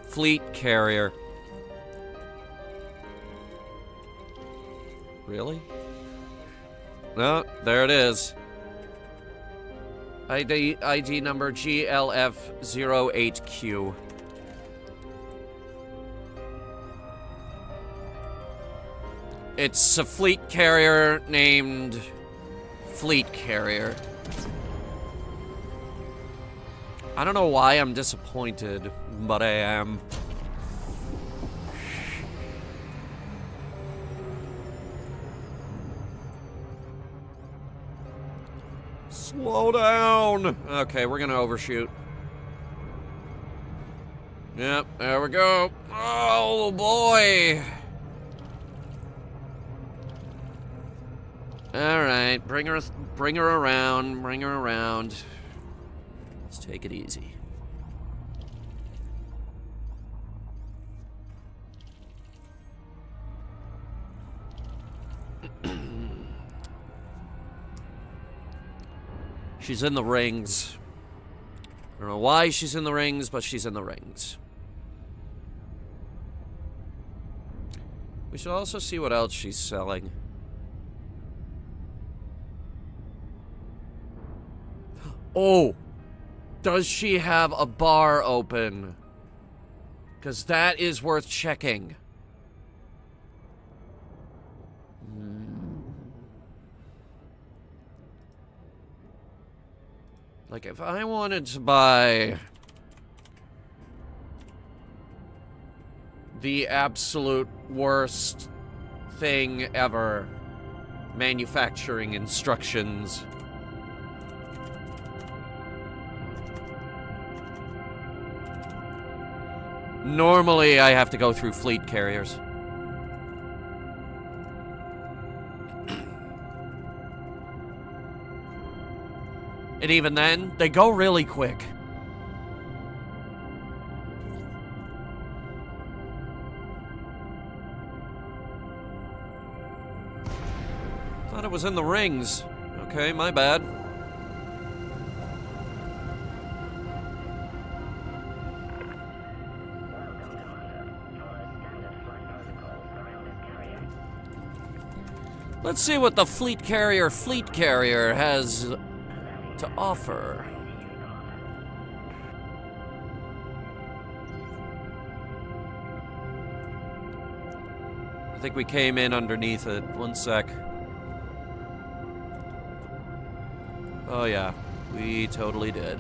Fleet Carrier. Really? No, there it is. ID number GLF08Q. It's a fleet carrier named Fleet Carrier. I don't know why I'm disappointed, but I am. Slow down! Okay, we're gonna overshoot. Yep, there we go. Oh boy! Alright, bring her around, bring her around. Let's take it easy. She's in the rings. I don't know why she's in the rings, but she's in the rings. We should also see what else she's selling. Oh! Does she have a bar open? Because that is worth checking. Like, if I wanted to buy The absolute worst thing ever. Manufacturing instructions. Normally, I have to go through fleet carriers. And even then, they go really quick. Thought it was in the rings. Okay, my bad. Let's see what the fleet carrier has to offer. I think we came in underneath it. One sec. Oh yeah, we totally did.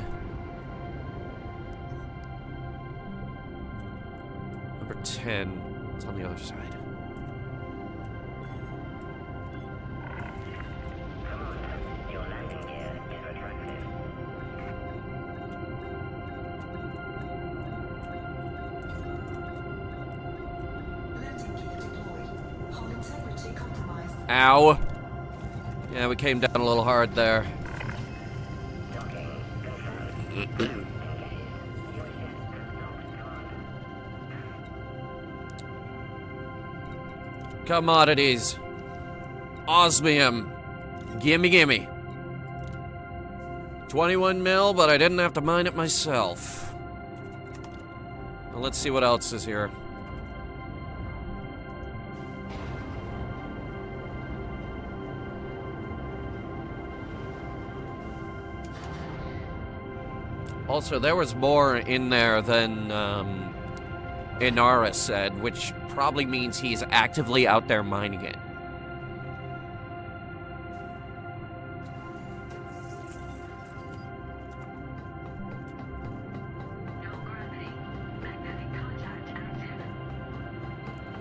Number 10. It's on the other side. Ow. Yeah, we came down a little hard there. Commodities. Osmium. Gimme, gimme. 21 mil, but I didn't have to mine it myself. Well, let's see what else is here. Also, there was more in there than Inara said, which probably means he's actively out there mining it.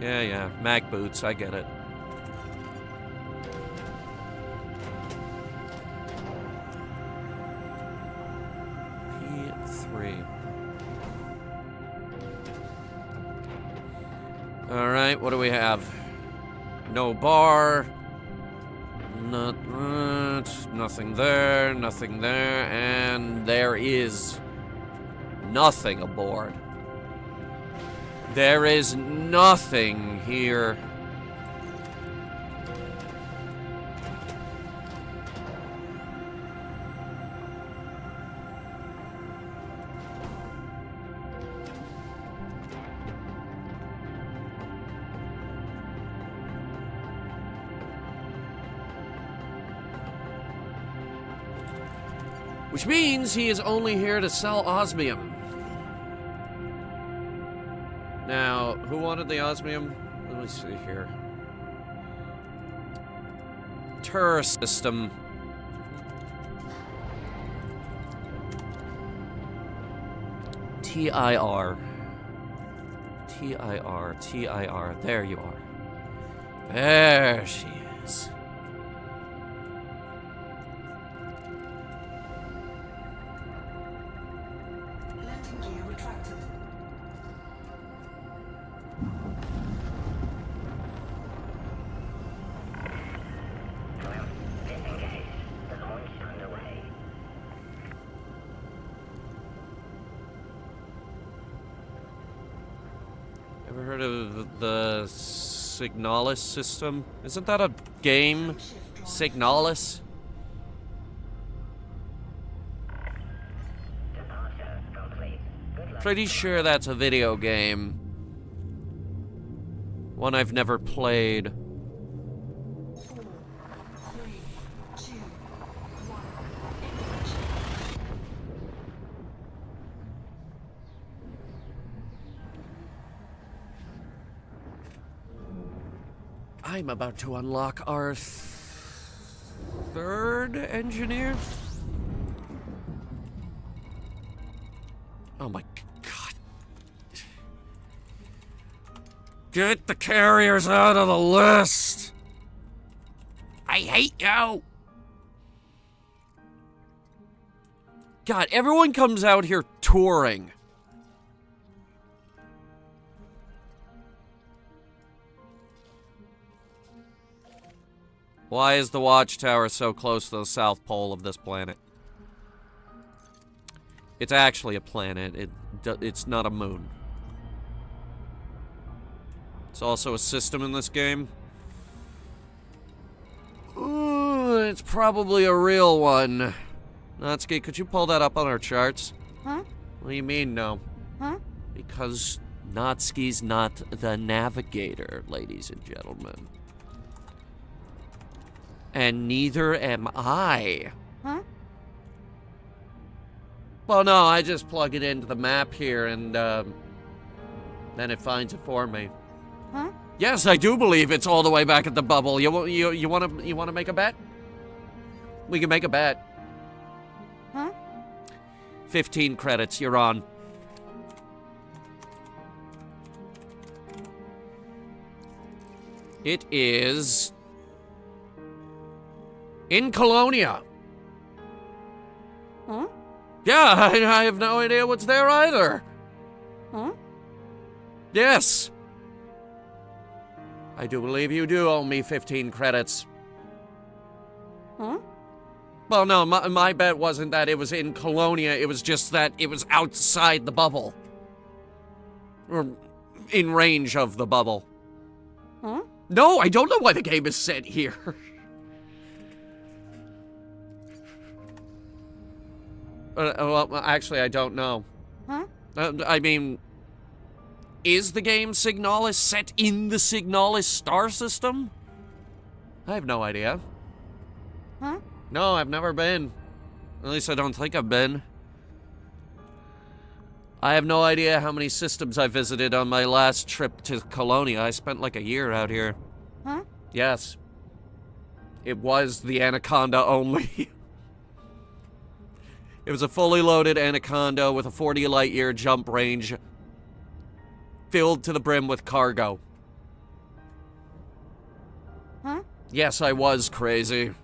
Yeah, mag boots, I get it. Alright, what do we have? No bar. Nothing there, and there is nothing aboard. There is nothing here. Which means he is only here to sell osmium. Now, who wanted the osmium? Let me see here. TIR system. TIR. TIR. There you are. There she is. Ever heard of the Signalis system? Isn't that a game? Signalis? Pretty sure that's a video game. One I've never played. I'm about to unlock our third engineer. Oh my god. Get the carriers out of the list! I hate you! God, everyone comes out here touring. Why is the watchtower so close to the south pole of this planet? It's actually a planet. It's not a moon. It's also a system in this game. Ooh, it's probably a real one. Natsuki, could you pull that up on our charts? Huh? What do you mean, no? Huh? Because Natsuki's not the navigator, ladies and gentlemen. And neither am I. Huh? Well, no, I just plug it into the map here and, then it finds it for me. Huh? Yes, I do believe it's all the way back at the bubble. You wanna make a bet? We can make a bet. Huh? 15 credits, you're on. It is in Colonia. Huh? Yeah, I have no idea what's there either. Huh? Yes. I do believe you do owe me 15 credits. Huh? Well, no, my bet wasn't that it was in Colonia. It was just that it was outside the bubble. Or in range of the bubble. Huh? No, I don't know why the game is set here. Well, actually, I don't know. Huh? I mean, is the game Signalis set in the Signalis star system? I have no idea. Huh? No, I've never been. At least I don't think I've been. I have no idea how many systems I visited on my last trip to Colonia. I spent like a year out here. Huh? Yes. It was the Anaconda only. It was a fully loaded Anaconda with a 40 light-year jump range, filled to the brim with cargo. Huh? Yes, I was crazy.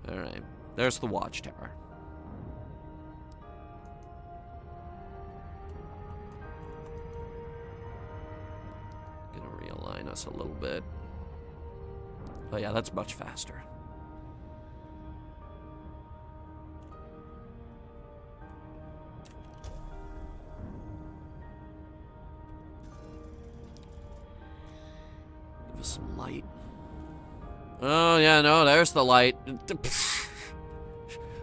Alright, there's the watchtower. Gonna realign us a little bit. Oh yeah, that's much faster. Give us some light. Oh, yeah, no, there's the light.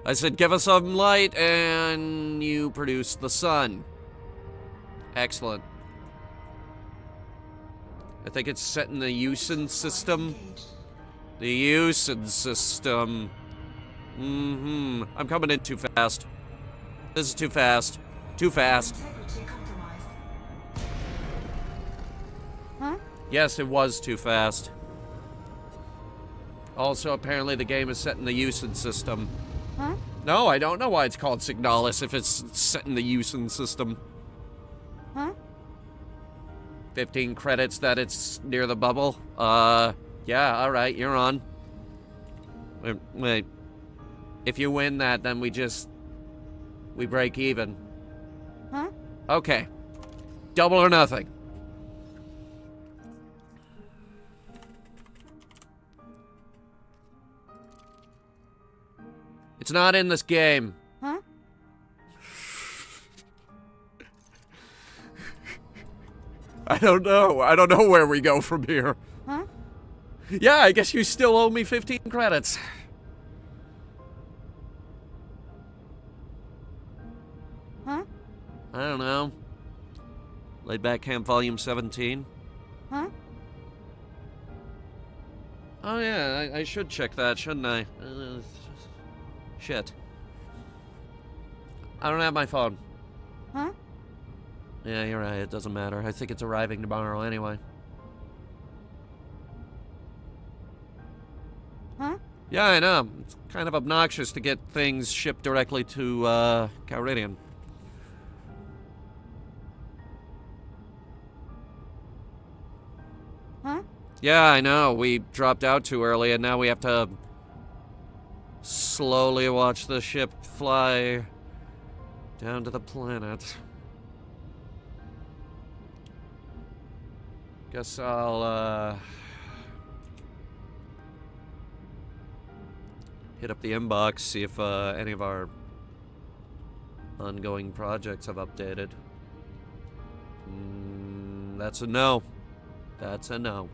I said, give us some light, and you produce the sun. Excellent. I think it's set in the Usen system. The Usen system. I'm coming in too fast. This is too fast. Too fast. Huh? Yes, it was too fast. Also, apparently the game is set in the Usen system. Huh? No, I don't know why it's called Signalis if it's set in the Usen system. Huh? 15 credits that it's near the bubble. Yeah, alright, you're on. Wait. If you win that, then we break even. Huh? Okay. Double or nothing. It's not in this game. Huh? I don't know. I don't know where we go from here. Huh? Yeah, I guess you still owe me 15 credits. Huh? I don't know. Laid Back Camp Volume 17. Huh? Oh yeah, I should check that, shouldn't I? Shit. I don't have my phone. Huh? Yeah, you're right. It doesn't matter. I think it's arriving tomorrow anyway. Huh? Yeah, I know. It's kind of obnoxious to get things shipped directly to, Cauridian. Huh? Yeah, I know. We dropped out too early, and now we have to slowly watch the ship fly down to the planet. Guess I'll, hit up the inbox, see if, any of our ongoing projects have updated. That's a no. That's a no.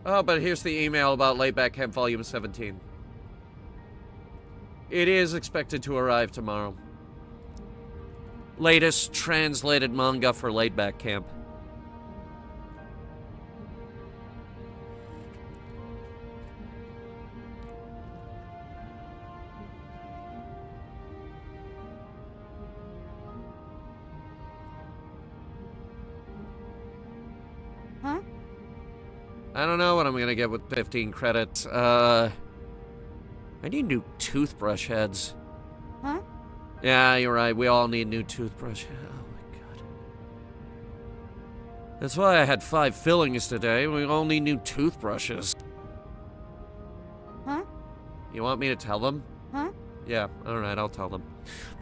Oh, but here's the email about Laidback Camp Volume 17. It is expected to arrive tomorrow. Latest translated manga for Laidback Camp. Huh? I don't know what I'm gonna get with 15 credits. I need new toothbrush heads. Huh? Yeah, you're right. We all need new toothbrush. Oh my god. That's why I had 5 fillings today. We all need new toothbrushes. Huh? You want me to tell them? Huh? Yeah, alright, I'll tell them.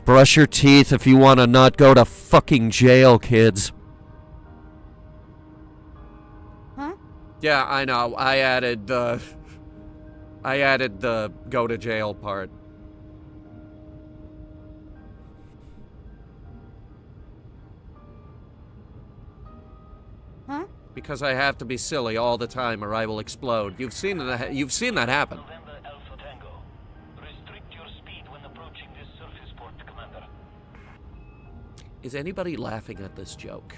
Brush your teeth if you want to not go to fucking jail, kids. Huh? Yeah, I know. I added the go to jail part. Huh? Because I have to be silly all the time or I will explode. You've seen that happen. November Alpha Tango. Restrict your speed when approaching this surface port, Commander. Is anybody laughing at this joke?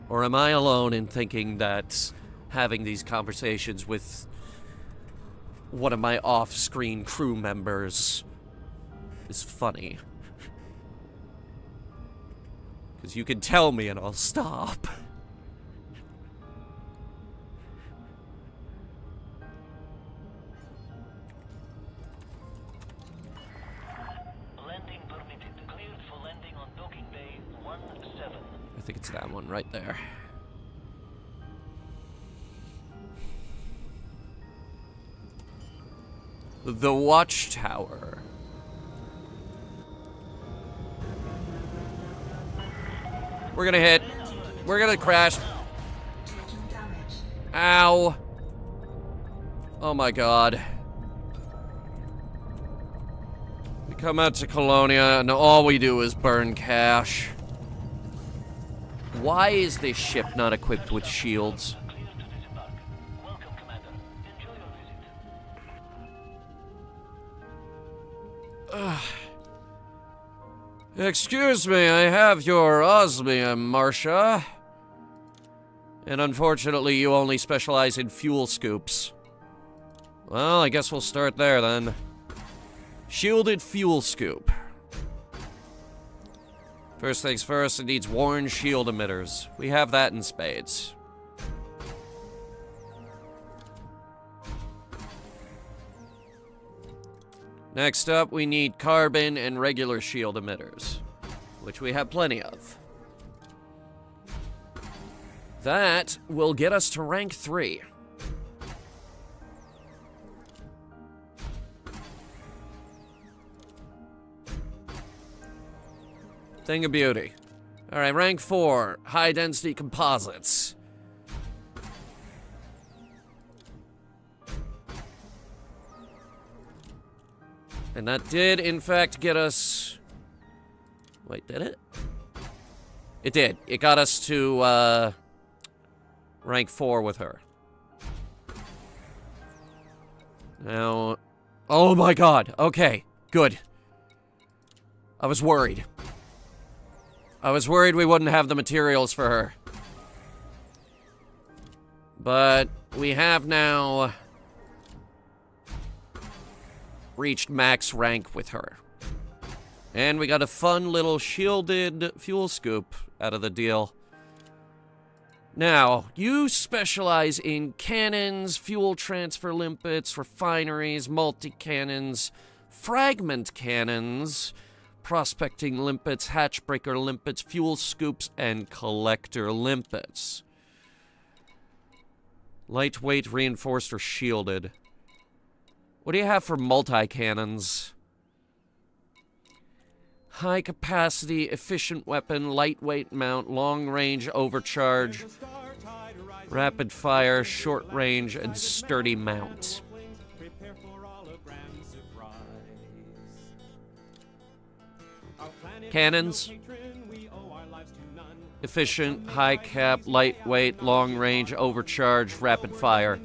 Or am I alone in thinking that having these conversations with one of my off-screen crew members is funny? Because you can tell me and I'll stop. Landing permitted. Cleared for landing on docking bay 17. I think it's that one right there. The Watchtower. We're gonna hit. We're gonna crash. Ow. Oh my god. We come out to Colonia and all we do is burn cash. Why is this ship not equipped with shields? Cleared to disembark. Welcome, Commander. Enjoy your visit. Excuse me, I have your osmium, Marcia. And unfortunately, you only specialize in fuel scoops. Well, I guess we'll start there then. Shielded fuel scoop. First things first, it needs worn shield emitters. We have that in spades. Next up, we need carbon and regular shield emitters, which we have plenty of. That will get us to rank 3. Thing of beauty. Alright, rank 4, high density composites. And that did, in fact, get us... Wait, did it? It did. It got us to, rank 4 with her. Now... Oh my god. Okay, good. I was worried. I was worried we wouldn't have the materials for her. But we have now reached max rank with her. And we got a fun little shielded fuel scoop out of the deal. Now, you specialize in cannons, fuel transfer limpets, refineries, multi-cannons, fragment cannons, prospecting limpets, hatchbreaker limpets, fuel scoops, and collector limpets. Lightweight, reinforced, or shielded. What do you have for multi-cannons? High capacity, efficient weapon, lightweight mount, long range overcharge, rapid fire, short range, and sturdy mount. Cannons. Efficient, high cap, lightweight, long range, overcharge, rapid fire.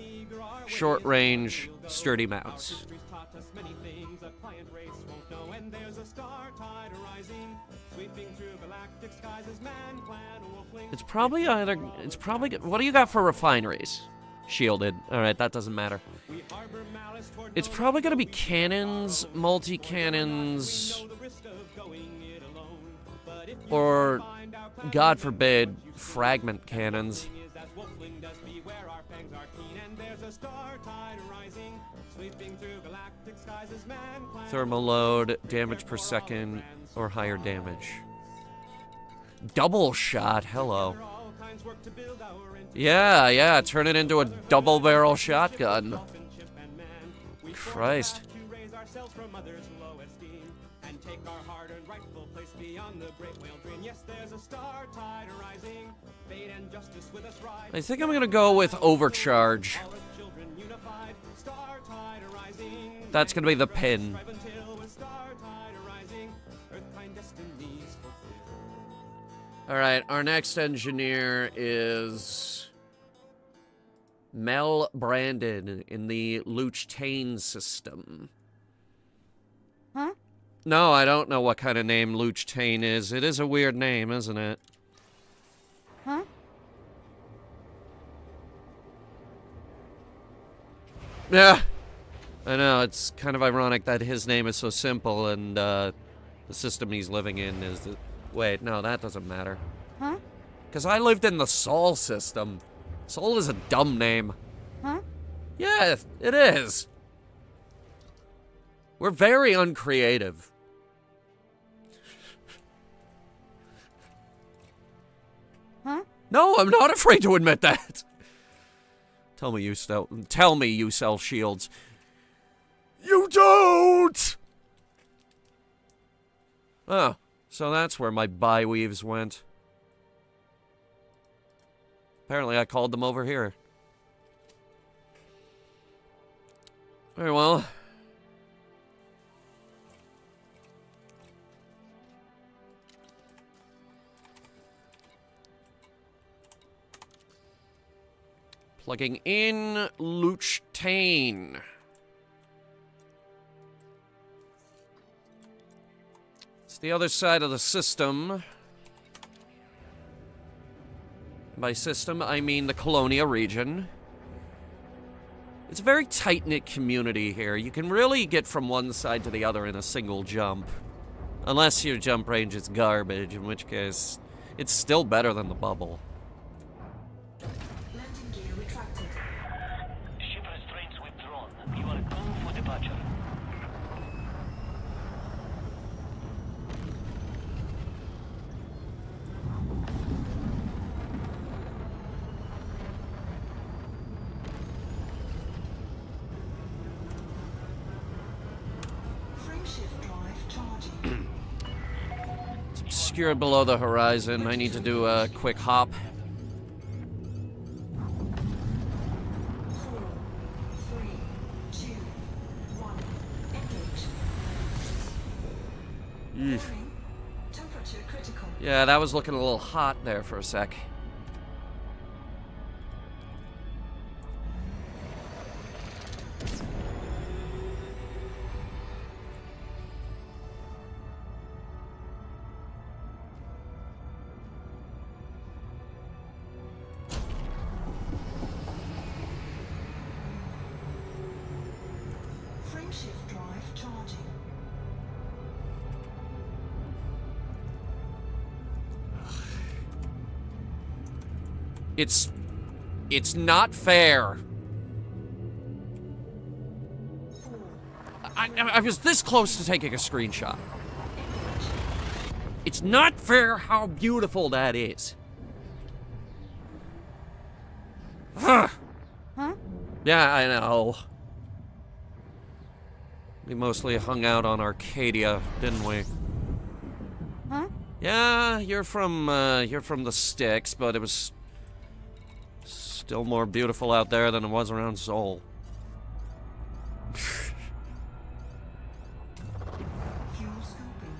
Short range, sturdy mounts. It's probably either, what do you got for refineries? Shielded. Alright, that doesn't matter. It's probably gonna be cannons, multi-cannons, or, God forbid, fragment cannons. Thermal load, damage per second, or higher damage. Double shot, hello. Yeah, turn it into a double barrel shotgun. Christ. I think I'm gonna go with overcharge. That's gonna be the pin. Alright, our next engineer is Mel Brandon in the Luchtane system. Huh? No, I don't know what kind of name Luchtane is. It is a weird name, isn't it? Huh? Yeah, I know. It's kind of ironic that his name is so simple and the system he's living in is... Wait, no, that doesn't matter. Huh? Because I lived in the Sol system. Sol is a dumb name. Huh? Yeah, it is. We're very uncreative. Huh? No, I'm not afraid to admit that. Tell me you sell shields. You don't! Oh, so that's where my bi-weaves went. Apparently I called them over here. Very well. Plugging in Luchtane. It's the other side of the system. By system, I mean the Colonia region. It's a very tight-knit community here. You can really get from one side to the other in a single jump. Unless your jump range is garbage, in which case, it's still better than the bubble. Landing gear retracted. Ship restraints withdrawn. You are go for departure. Frameshift drive charging. It's obscured below the horizon. I need to do a quick hop. 4, 3, 2, 1. Engage. Warning. Temperature critical. Yeah, that was looking a little hot there for a sec. Upshift drive charging. It's not fair. I was this close to taking a screenshot. It's not fair how beautiful that is. Huh? Yeah, I know. We mostly hung out on Arcadia, didn't we? Huh? Yeah, you're from the sticks, but it was still more beautiful out there than it was around Seoul.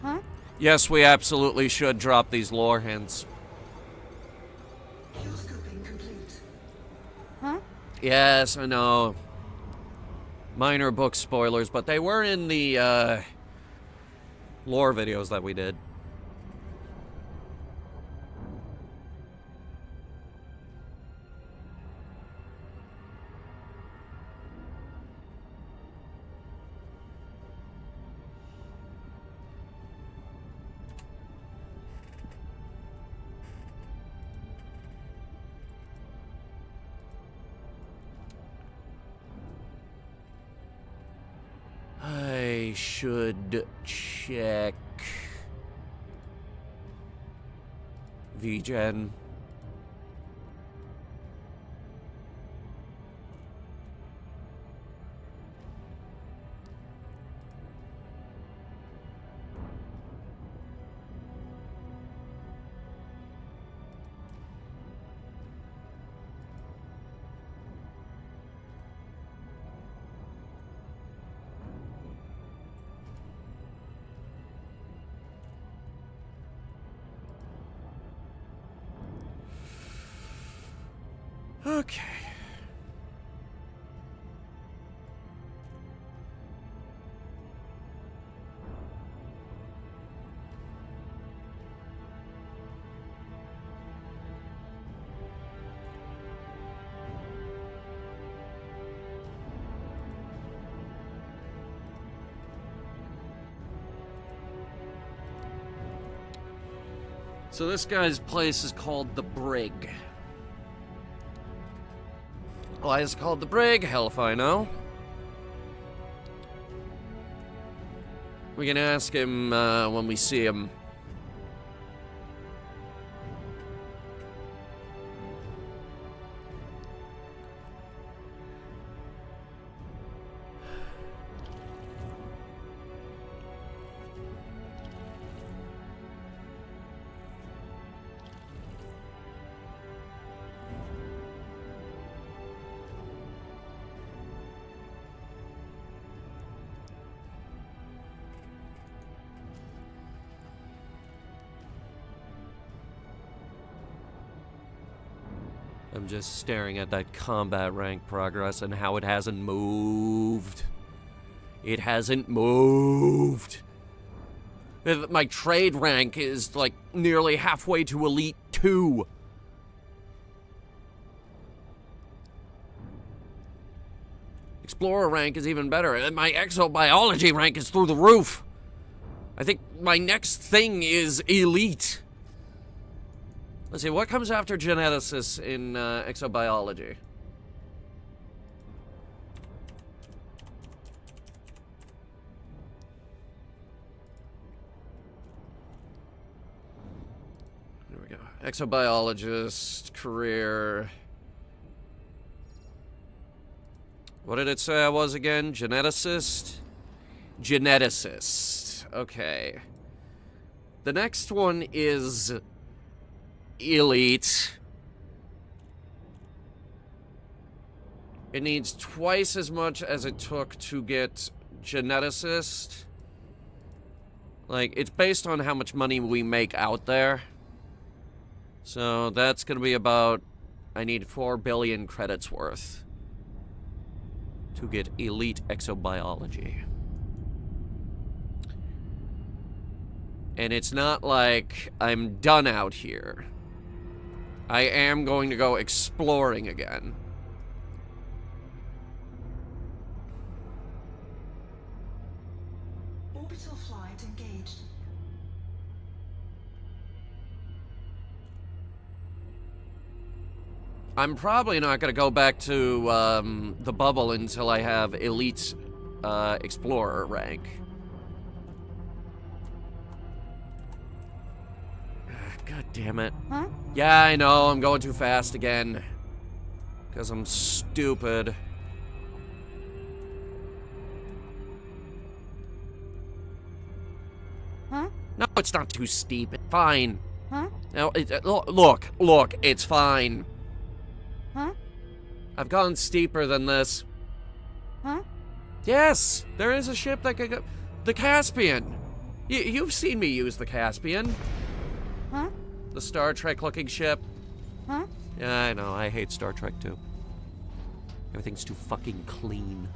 Huh? Yes, we absolutely should drop these lore hints. Huh? Yes, I know. Minor book spoilers, but they were in the lore videos that we did. I should check VGen. Okay. So this guy's place is called the Brig. Why is it called the Brig? Hell if I know. We can ask him when we see him. I'm just staring at that combat rank progress and how it hasn't moved. It hasn't moved. My trade rank is like nearly halfway to Elite 2. Explorer rank is even better, and my exobiology rank is through the roof. I think my next thing is Elite. Let's see, what comes after geneticist in exobiology? There we go. Exobiologist, career. What did it say I was again? Geneticist? Geneticist. Okay. The next one is Elite. It needs twice as much as it took to get geneticist. Like, it's based on how much money we make out there. So that's gonna be about, I need 4 billion credits worth to get Elite Exobiology. And it's not like I'm done out here. I am going to go exploring again. Orbital flight engaged. I'm probably not going to go back to the bubble until I have elite explorer rank. God damn it. Huh? Yeah, I know, I'm going too fast again. Because I'm stupid. Huh? No, it's not too steep. It's fine. Huh? No, look, it's fine. Huh? I've gone steeper than this. Huh? Yes, there is a ship that could go. The Caspian. You've seen me use the Caspian. Huh? The Star Trek looking ship. Huh? Yeah, I know. I hate Star Trek too. Everything's too fucking clean.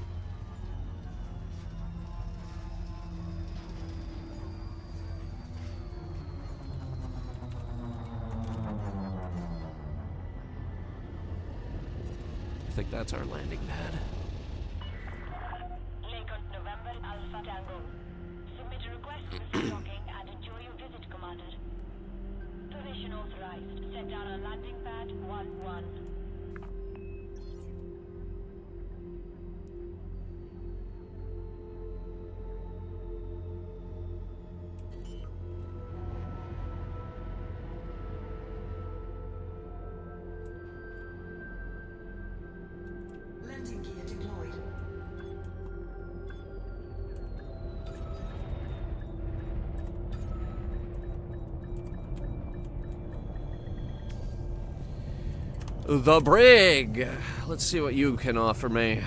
I think that's our landing pad. Lincoln, November, Alpha Tango. Submit a request to receive docking and enjoy your visit, Commander. Position authorized. Set down on landing pad 1-1. Landing gear deployed. The brig. Let's see what you can offer me.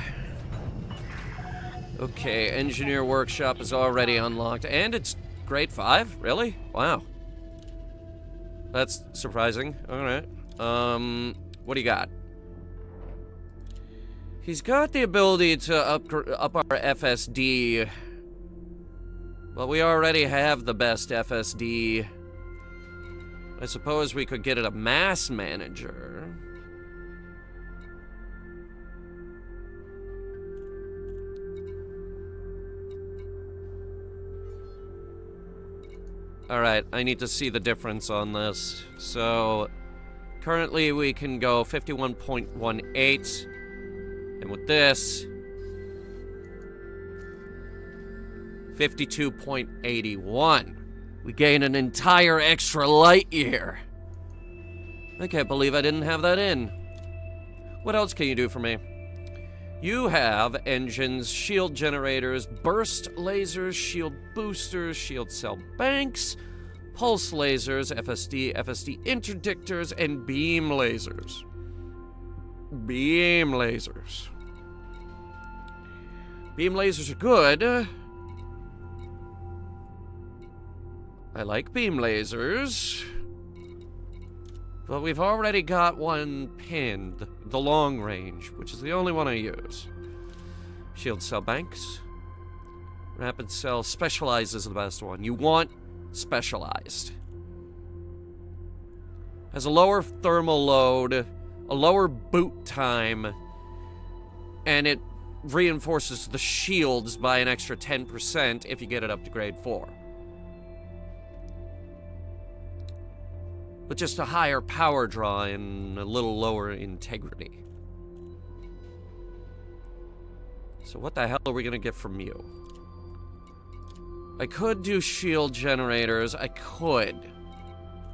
Okay, engineer workshop is already unlocked, and it's grade 5. Really? Wow. That's surprising. All right. What do you got? He's got the ability to up our FSD. Well, we already have the best FSD. I suppose we could get it a mass manager. Alright, I need to see the difference on this. So, currently we can go 51.18. And with this, 52.81. We gain an entire extra light year. I can't believe I didn't have that in. What else can you do for me? You have engines, shield generators, burst lasers, shield boosters, shield cell banks, pulse lasers, FSD interdictors, and beam lasers. Beam lasers. Beam lasers are good. I like beam lasers. But we've already got one pinned, the long range, which is the only one I use. Shield cell banks. Rapid cell specialized is the best one. You want specialized. Has a lower thermal load, a lower boot time, and it reinforces the shields by an extra 10% if you get it up to grade 4. But just a higher power draw and a little lower integrity. So what the hell are we gonna get from you? I could do shield generators, I could.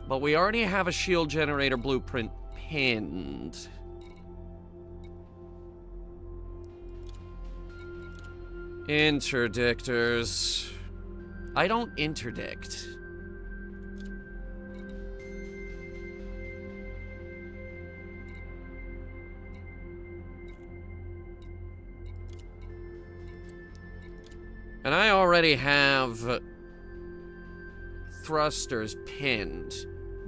But we already have a shield generator blueprint pinned. Interdictors. I don't interdict. And I already have thrusters pinned.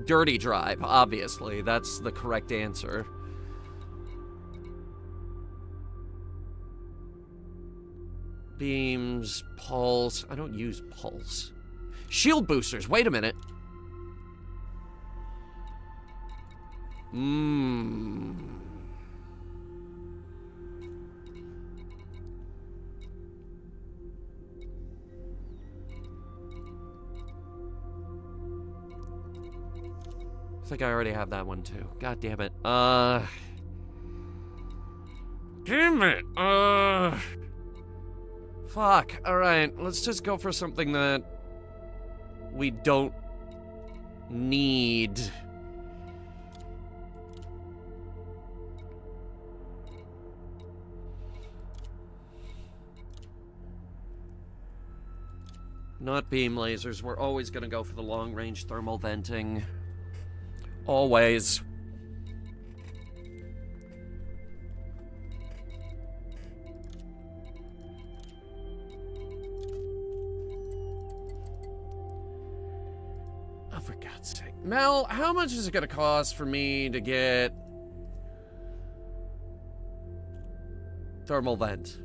Dirty drive, obviously. That's the correct answer. Beams, pulse. I don't use pulse. Shield boosters. Wait a minute. think I already have that one too. God damn it. Damn it. Fuck. Alright, let's just go for something that we don't need. Not beam lasers. We're always gonna go for the long-range thermal venting. Always. Oh, for God's sake. Mel, how much is it gonna cost for me to get thermal vent?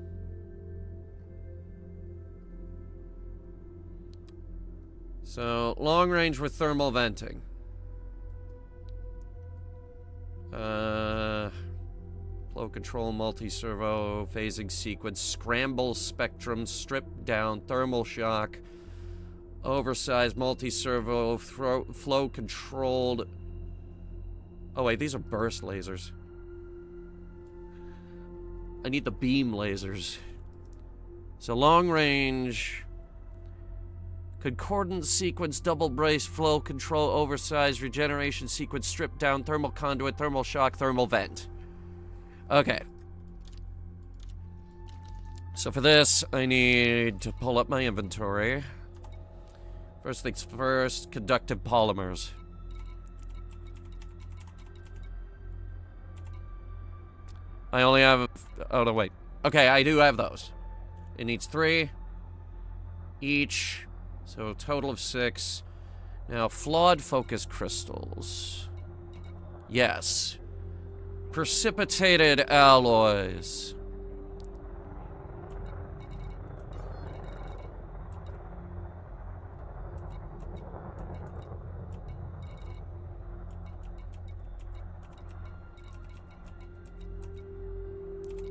So, long range with thermal venting. Flow control, multi-servo, phasing sequence, scramble spectrum, strip down, thermal shock, oversized multi-servo, flow controlled. Oh wait, these are burst lasers. I need the beam lasers. So long range. Concordant sequence, double brace, flow control, oversized, regeneration sequence, strip down, thermal conduit, thermal shock, thermal vent. Okay. So for this, I need to pull up my inventory. First things first, conductive polymers. I only have... Oh, no, wait. Okay, I do have those. It needs 3 each. So a total of 6. Now, flawed focus crystals. Yes. Precipitated alloys.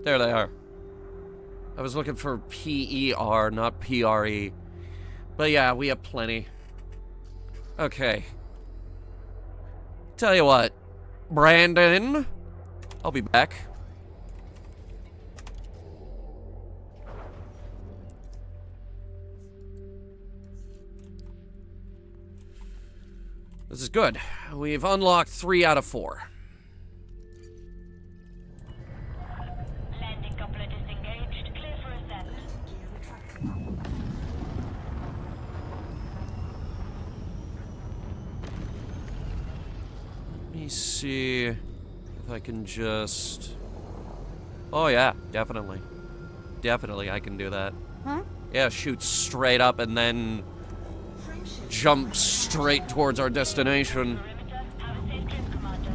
There they are. I was looking for PER, not PRE. But yeah, we have plenty. Okay. Tell you what, Brandon, I'll be back. This is good. We've unlocked 3 out of 4. Landing coupler disengaged. Clear for ascent. Let me see if I can just... Oh yeah, definitely. Definitely I can do that. Huh? Yeah, shoot straight up and then jump straight towards our destination. Perimeter. Have a safe trip, Commander.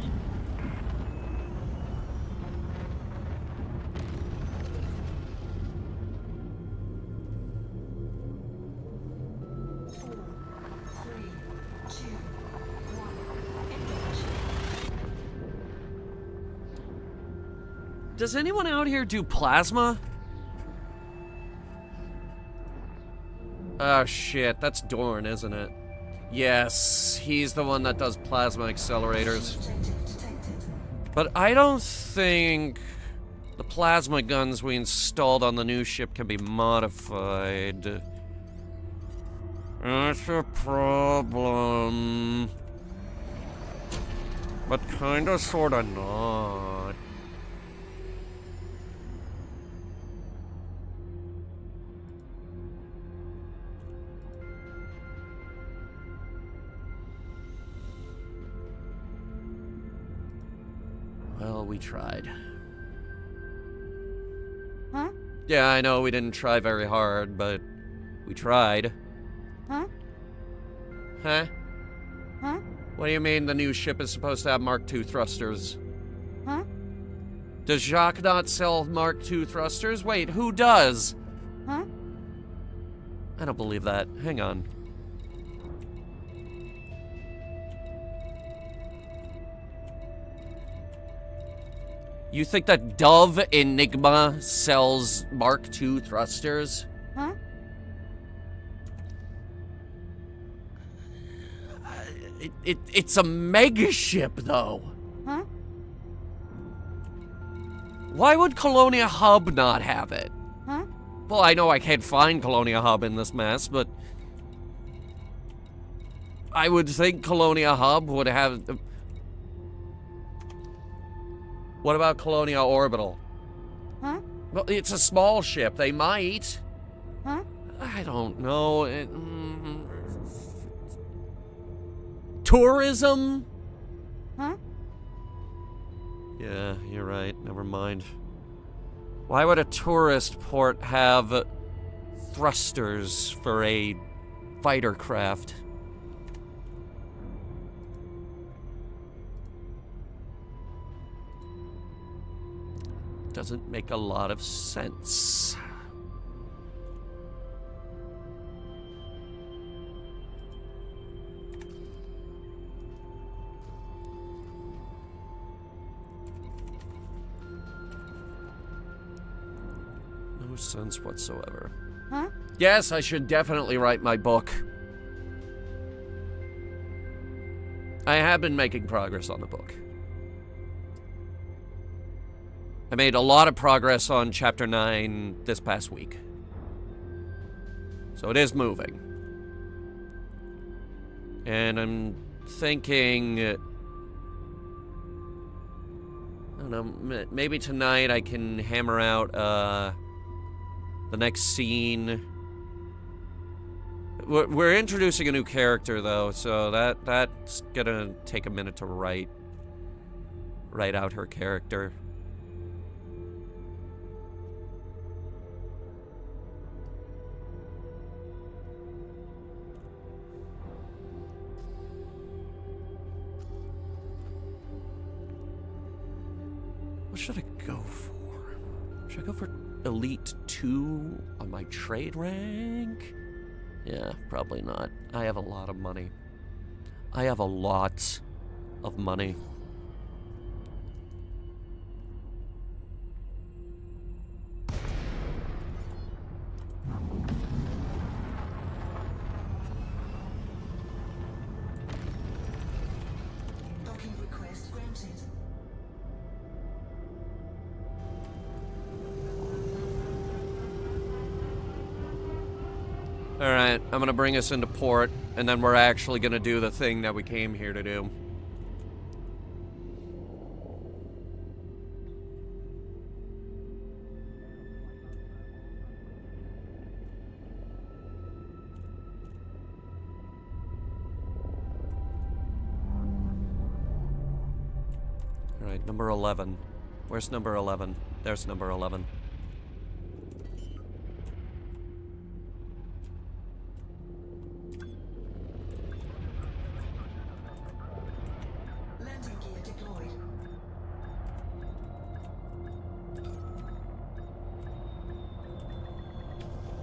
Does anyone out here do plasma? Oh shit, that's Dorn, isn't it? Yes, he's the one that does plasma accelerators. But I don't think the plasma guns we installed on the new ship can be modified. That's a problem. But kinda sorta not. Well, we tried. Huh? Yeah, I know we didn't try very hard, but we tried. Huh? Huh? Huh? What do you mean the new ship is supposed to have Mark II thrusters? Huh? Does Jacques not sell Mark II thrusters? Wait, who does? Huh? I don't believe that. Hang on. You think that Dove Enigma sells Mark II thrusters? Huh? It's a mega ship, though. Huh? Why would Colonia Hub not have it? Huh? Well, I know I can't find Colonia Hub in this mess, but I would think Colonia Hub would have... What about Colonia Orbital? Huh? Well, it's a small ship. They might. Huh? I don't know. Tourism? Huh? Yeah, you're right. Never mind. Why would a tourist port have thrusters for a fighter craft? Doesn't make a lot of sense. No sense whatsoever. Huh? Yes, I should definitely write my book. I have been making progress on the book. I made a lot of progress on Chapter 9 this past week. So it is moving. And I'm thinking... I don't know, maybe tonight I can hammer out the next scene. We're introducing a new character, though, so that's gonna take a minute to write out her character. What should I go for? Should I go for Elite 2 on my trade rank? Yeah, probably not. I have a lot of money. I have a lot of money. Docking request granted. Alright, I'm gonna bring us into port, and then we're actually gonna do the thing that we came here to do. Alright, number 11. Where's number 11? There's number 11. Landing gear deployed.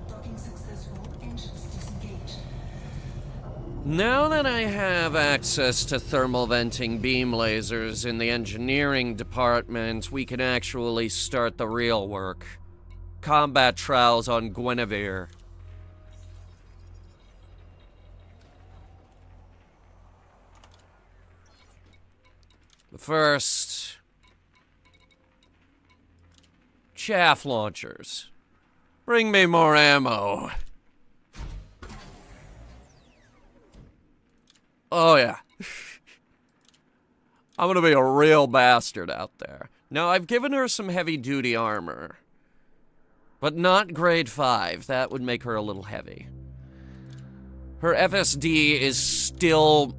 Docking successful. Engines disengaged. Now that I have access to thermal venting beam lasers in the engineering department, we can actually start the real work. Combat trials on Guinevere. First, chaff launchers. Bring me more ammo. Oh yeah. I'm gonna be a real bastard out there. Now, I've given her some heavy-duty armor. But not grade 5. That would make her a little heavy. Her FSD is still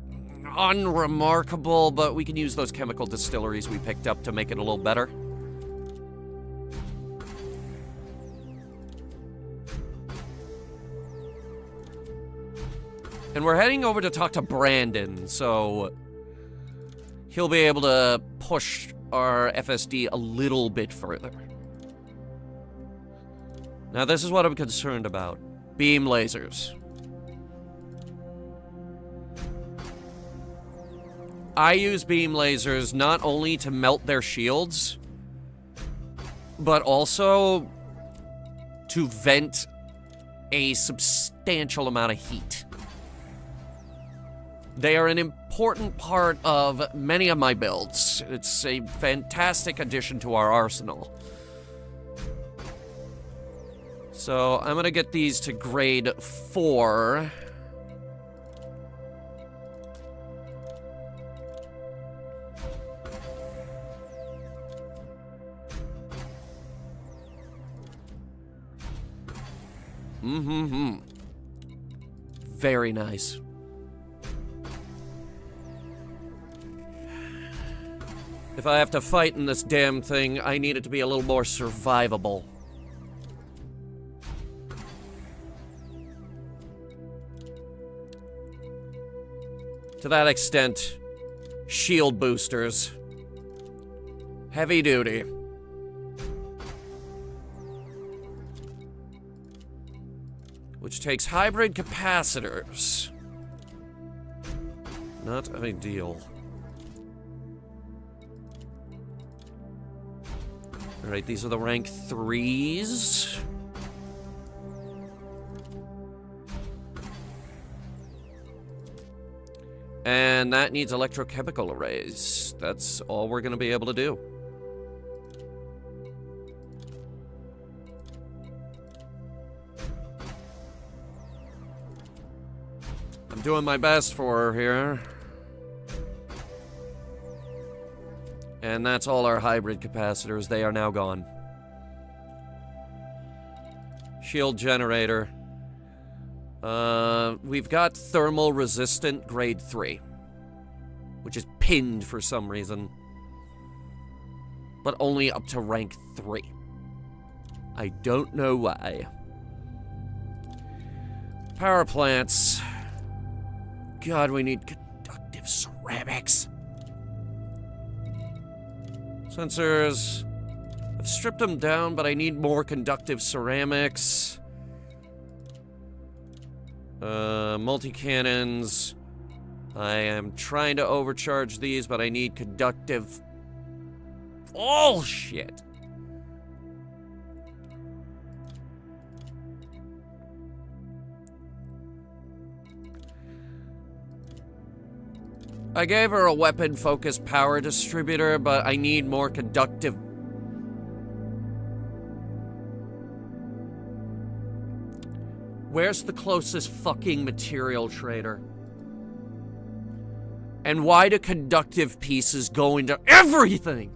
unremarkable, but we can use those chemical distilleries we picked up to make it a little better. And we're heading over to talk to Brandon, so he'll be able to push our FSD a little bit further. Now, this is what I'm concerned about. Beam lasers. I use beam lasers not only to melt their shields, but also to vent a substantial amount of heat. They are an important part of many of my builds. It's a fantastic addition to our arsenal. So I'm gonna get these to grade 4. Very nice. If I have to fight in this damn thing, I need it to be a little more survivable. To that extent, shield boosters. Heavy duty. Which takes hybrid capacitors. Not ideal. Alright, these are the rank 3s. And that needs electrochemical arrays. That's all we're going to be able to do. I'm doing my best for her here. And that's all our hybrid capacitors. They are now gone. Shield generator. We've got thermal resistant grade 3, which is pinned for some reason, but only up to rank 3. I don't know why. Power plants. God, we need conductive ceramics. Sensors. I've stripped them down, but I need more conductive ceramics. Multi-cannons. I am trying to overcharge these, but I need conductive... Oh, shit. I gave her a weapon-focused power distributor, but I need more conductive... Where's the closest fucking material trader? And why do conductive pieces go into everything?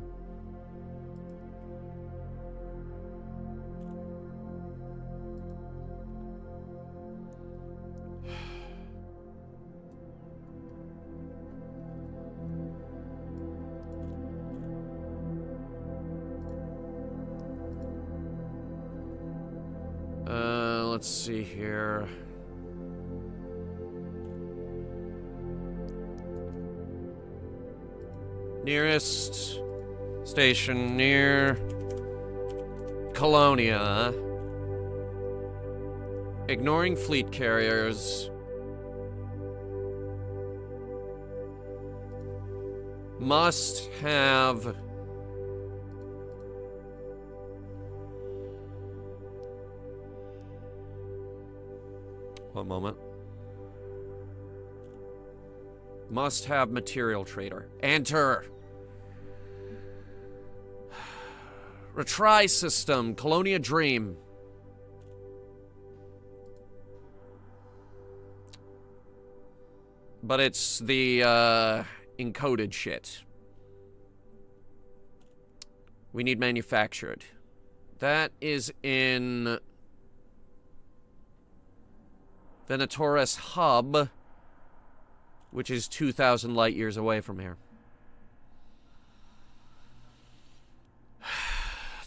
Let's see here. Nearest station near Colonia. Ignoring fleet carriers. Must have... One moment. Must have material trader. Enter. Retry system. Colonia Dream. But it's the encoded shit. We need manufactured. That is in Venatoris Hub, which is 2,000 light years away from here.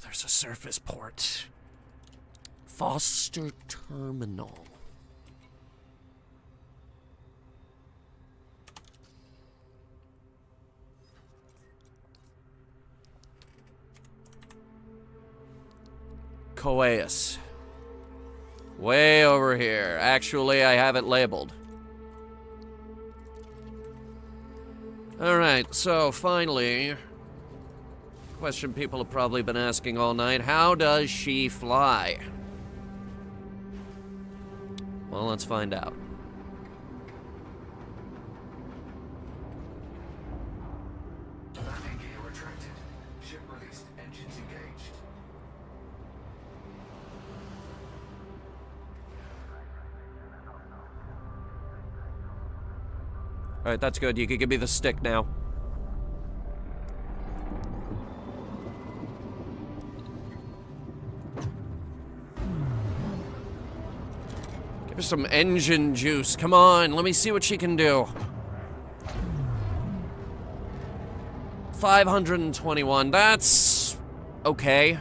There's a surface port. Foster Terminal. Coeus. Way over here. Actually, I have it labeled. Alright, so finally, question people have probably been asking all night, how does she fly? Well, let's find out. Alright, that's good. You can give me the stick now. Give her some engine juice. Come on, let me see what she can do. 521. That's okay,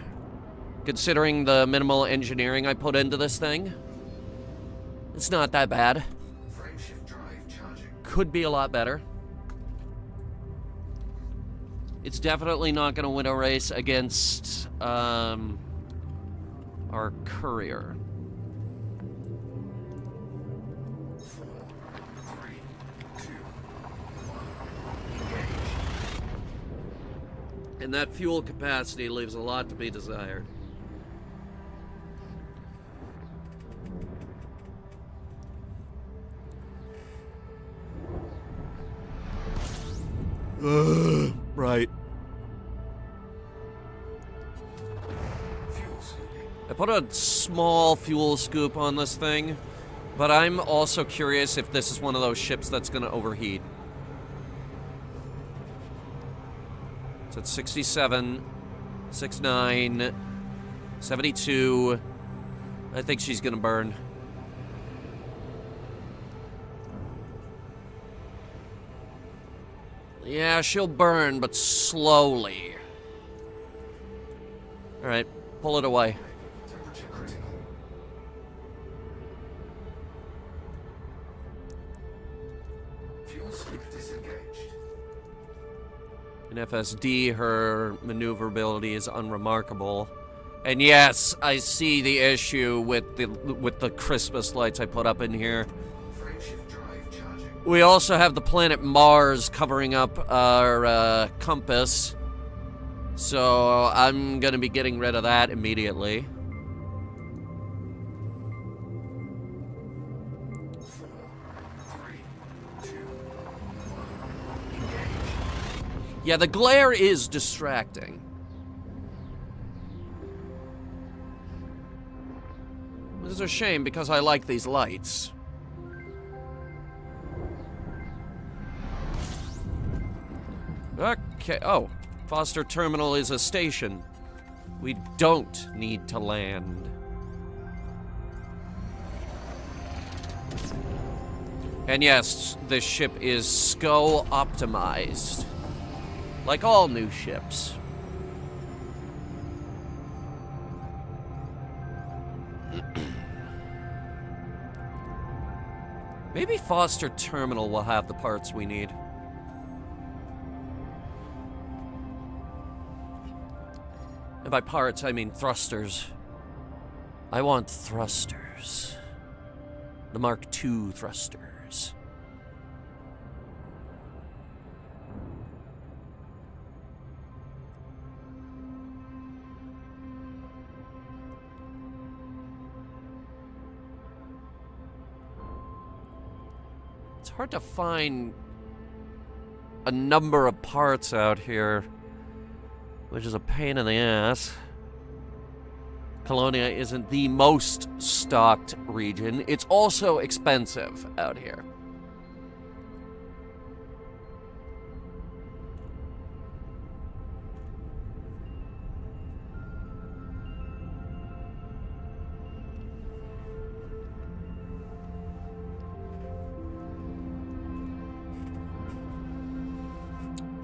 considering the minimal engineering I put into this thing. It's not that bad. Frameshift drive charging. Could be a lot better. It's definitely not going to win a race against our courier. 4, 3, 2, 1. Engage. And that fuel capacity leaves a lot to be desired. Right. Fuel scooping. I put a small fuel scoop on this thing, but I'm also curious if this is one of those ships that's going to overheat. It's at 67, 69, 72. I think she's going to burn. Yeah, she'll burn, but slowly. Alright, pull it away. Temperature critical. Fuel scoop disengaged. In FSD, her maneuverability is unremarkable. And yes, I see the issue with the Christmas lights I put up in here. Frameshift drive charging. We also have the planet Mars covering up our compass. So I'm gonna be getting rid of that immediately. 4, 3, 2, 1. Engage. Yeah, the glare is distracting. This is a shame because I like these lights. Okay, oh. Foster Terminal is a station. We don't need to land. And yes, this ship is SCO optimized. Like all new ships. Maybe Foster Terminal will have the parts we need. And by parts, I mean thrusters. I want thrusters. The Mark II thrusters. It's hard to find a number of parts out here, which is a pain in the ass. Colonia isn't the most stocked region. It's also expensive out here.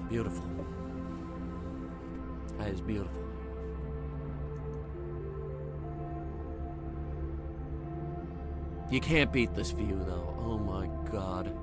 Beautiful. That is beautiful. You can't beat this view, though. Oh my god.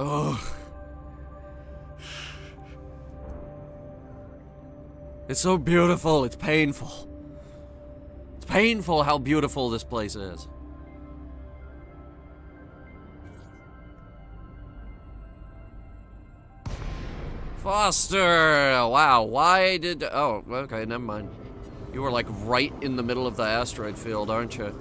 Ugh. It's so beautiful, it's painful. It's painful how beautiful this place is. Foster! Wow, why did... Oh, okay, never mind. You were like right in the middle of the asteroid field, aren't you?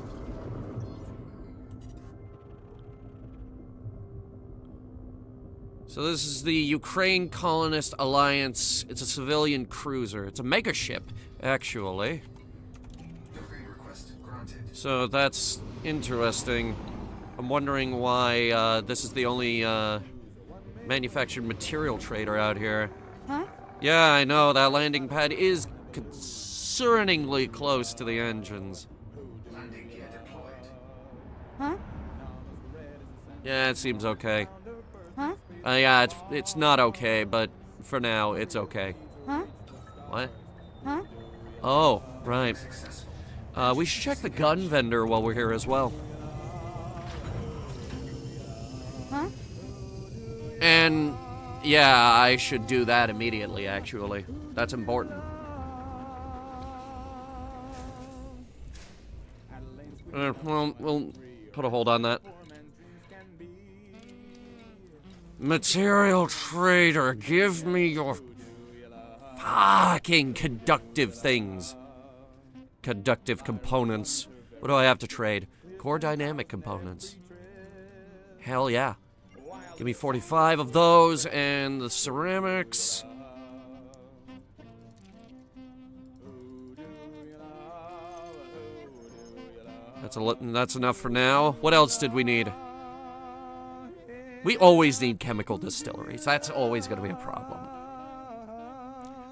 So this is the Ukraine Colonist Alliance. It's a civilian cruiser. It's a mega ship, actually. So that's interesting. I'm wondering why this is the only manufactured material trader out here. Huh? Yeah, I know, that landing pad is concerningly close to the engines. Landing gear deployed. Huh? Yeah, it seems okay. Huh? Yeah, it's not okay, but for now, it's okay. Huh? What? Huh? Oh, right. We should check the gun vendor while we're here as well. Huh? And, yeah, I should do that immediately, actually. That's important. Well, we'll put a hold on that. Material trader, give me your fucking conductive things. Conductive components. What do I have to trade? Core dynamic components. Hell yeah. Give me 45 of those and the ceramics. That's enough for now. What else did we need? We always need chemical distilleries. That's always going to be a problem.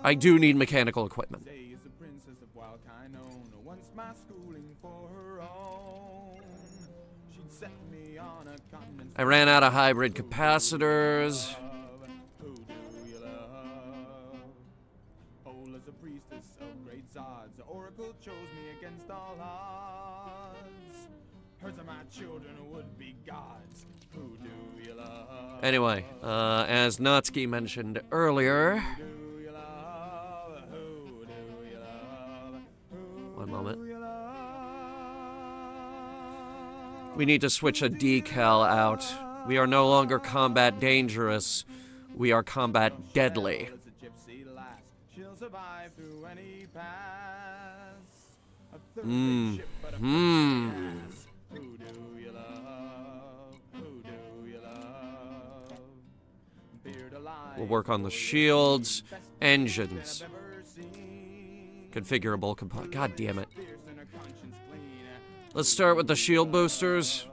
I do need mechanical equipment. I ran out of hybrid capacitors. Anyway, as Natsuki mentioned earlier... One moment. We need to switch a decal out. We are no longer combat dangerous. We are combat deadly. We'll work on the shields, engines. Configurable component. God damn it. Let's start with the shield boosters.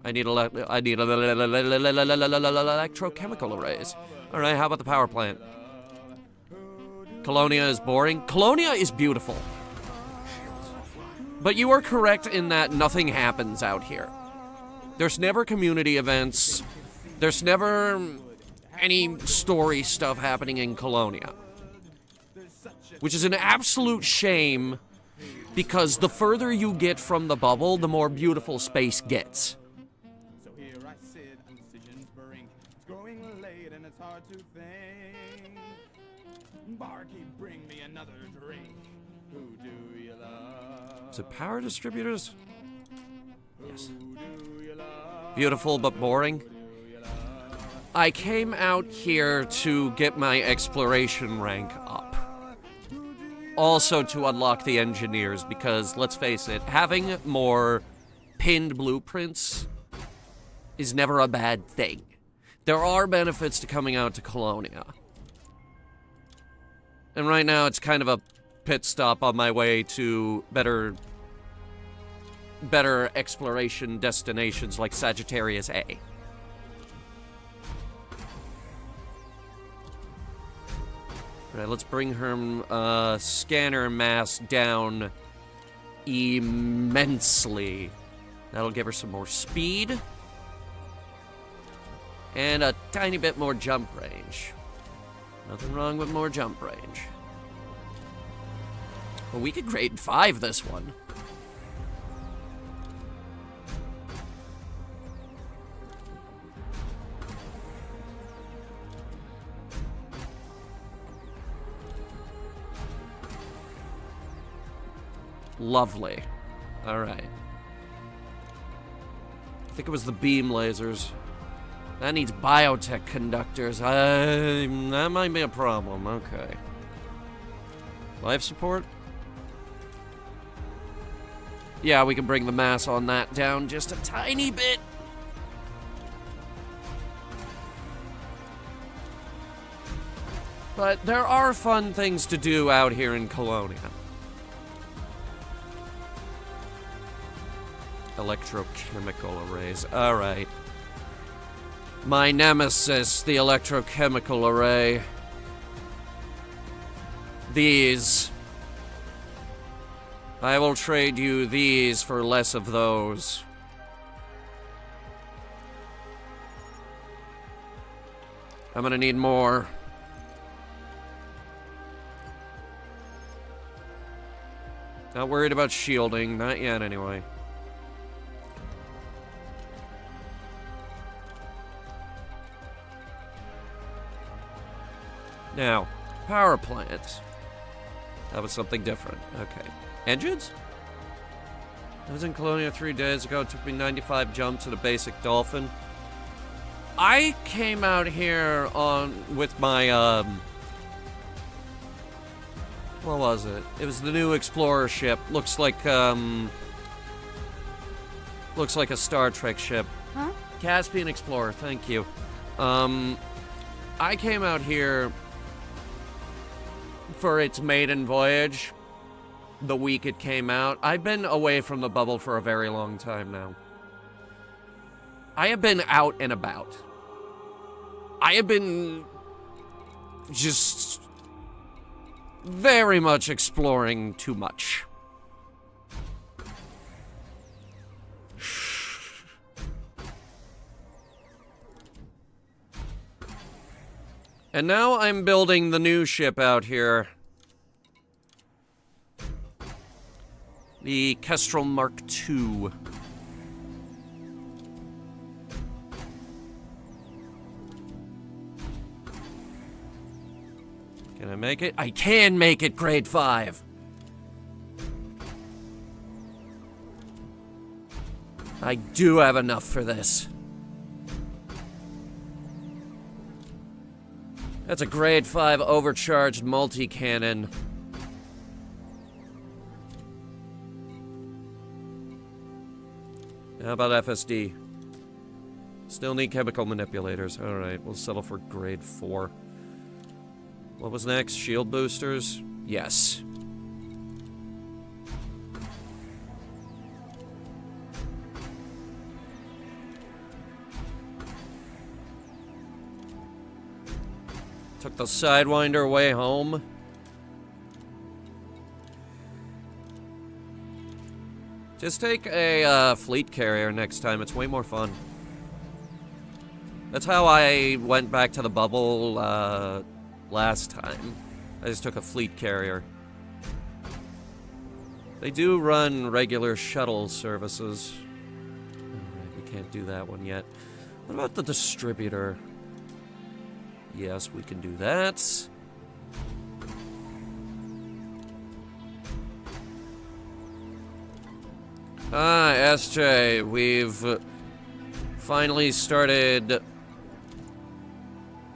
I need electrochemical arrays. All right, how about the power plant? Colonia is boring. Colonia is beautiful. But you are correct in that nothing happens out here. There's never community events. There's never any story stuff happening in Colonia. Which is an absolute shame, because the further you get from the bubble, the more beautiful space gets. So here I sit, and decisions brink. It's growing late and it's hard to think. Barkeep, bring me another drink. Who do you love? Is it power distributors? Yes. Beautiful but boring. I came out here to get my exploration rank up. Also to unlock the engineers, because, let's face it, having more pinned blueprints is never a bad thing. There are benefits to coming out to Colonia. And right now it's kind of a pit stop on my way to better exploration destinations like Sagittarius A. Alright, let's bring her scanner mass down immensely. That'll give her some more speed. And a tiny bit more jump range. Nothing wrong with more jump range. Well, we could grade 5 this one. Lovely. Alright. I think it was the beam lasers. That needs biotech conductors. That might be a problem. Okay. Life support? Yeah, we can bring the mass on that down just a tiny bit. But there are fun things to do out here in Colonia. Electrochemical arrays. Alright. My nemesis, the electrochemical array. These. I will trade you these for less of those. I'm gonna need more. Not worried about shielding, not yet anyway. Now, power plants. That was something different. Okay. Engines? I was in Colonia 3 days ago. It took me 95 jumps at a basic Dolphin. I came out here with my, what was it? It was the new Explorer ship. Looks like a Star Trek ship. Huh? Caspian Explorer, thank you. I came out here for its maiden voyage the week it came out. I've been away from the bubble for a very long time now. I have been out and about. I have been just very much exploring too much. And now I'm building the new ship out here. The Kestrel Mark II. Can I make it? I can make it grade 5. I do have enough for this. That's a grade 5 overcharged multi-cannon. How about FSD? Still need chemical manipulators. Alright, we'll settle for grade 4. What was next? Shield boosters? Yes. Took the Sidewinder way home. Just take a fleet carrier next time. It's way more fun. That's how I went back to the bubble last time. I just took a fleet carrier. They do run regular shuttle services. Alright, we can't do that one yet. What about the distributor? Yes, we can do that. SJ, we've finally started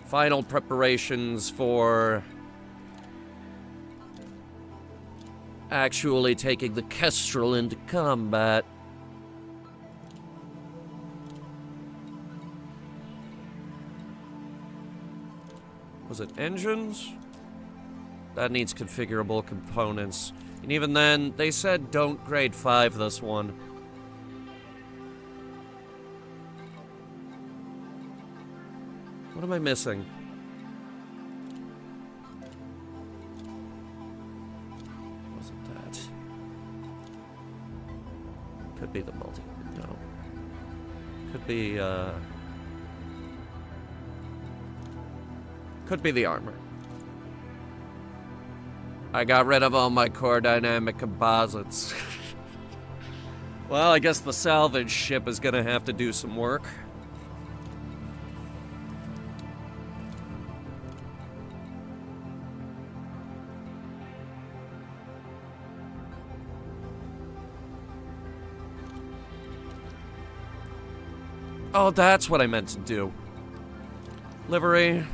final preparations for actually taking the Kestrel into combat. Was it engines? That needs configurable components. And even then, they said don't grade 5 this one. What am I missing? Wasn't that? Could be the multi. No. Could be, Could be the armor. I got rid of all my core dynamic composites. Well, I guess the salvage ship is gonna have to do some work. Oh, that's what I meant to do. Livery.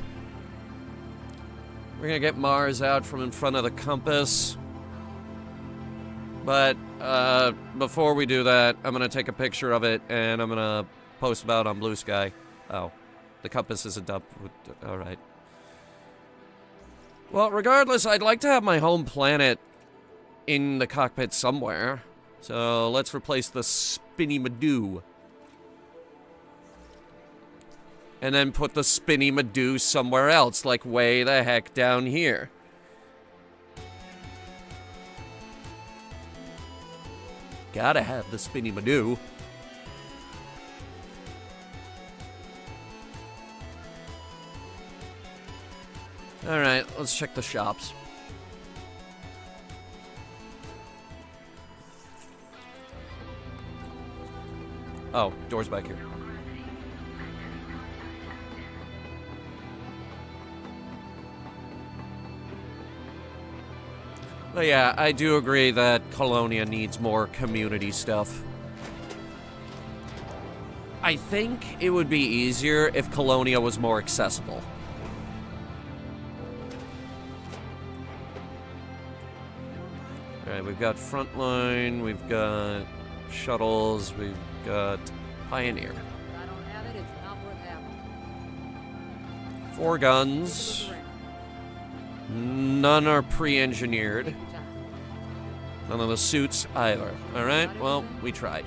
We're gonna get Mars out from in front of the compass. But, before we do that, I'm gonna take a picture of it, and I'm gonna post about it on Blue Sky. Oh, the compass isn't up. Alright. Well, regardless, I'd like to have my home planet in the cockpit somewhere. So, let's replace the Spinny Madoo. And then put the Spinny Madoo somewhere else, like way the heck down here. Gotta have the Spinny Madoo. Alright, let's check the shops. Oh, door's back here. But yeah, I do agree that Colonia needs more community stuff. I think it would be easier if Colonia was more accessible. Alright, we've got Frontline, we've got Shuttles, we've got Pioneer. I don't have it, it's not worth having. 4 guns. None are pre-engineered. None of the suits either. Alright, well, we tried.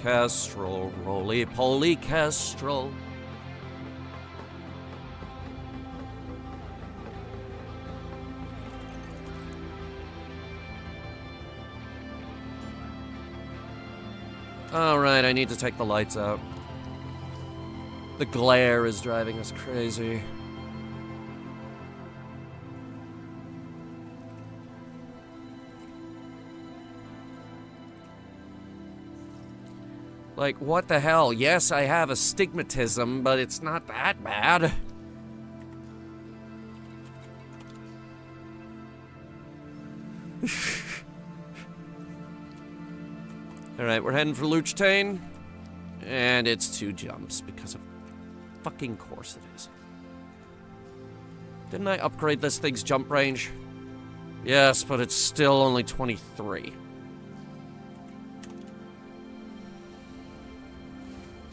Kestrel, roly-poly Kestrel. Alright, I need to take the lights out. The glare is driving us crazy. Like, what the hell? Yes, I have astigmatism, but it's not that bad. Alright, we're heading for Luchtane. And it's 2 jumps, because of fucking course it is. Didn't I upgrade this thing's jump range? Yes, but it's still only 23.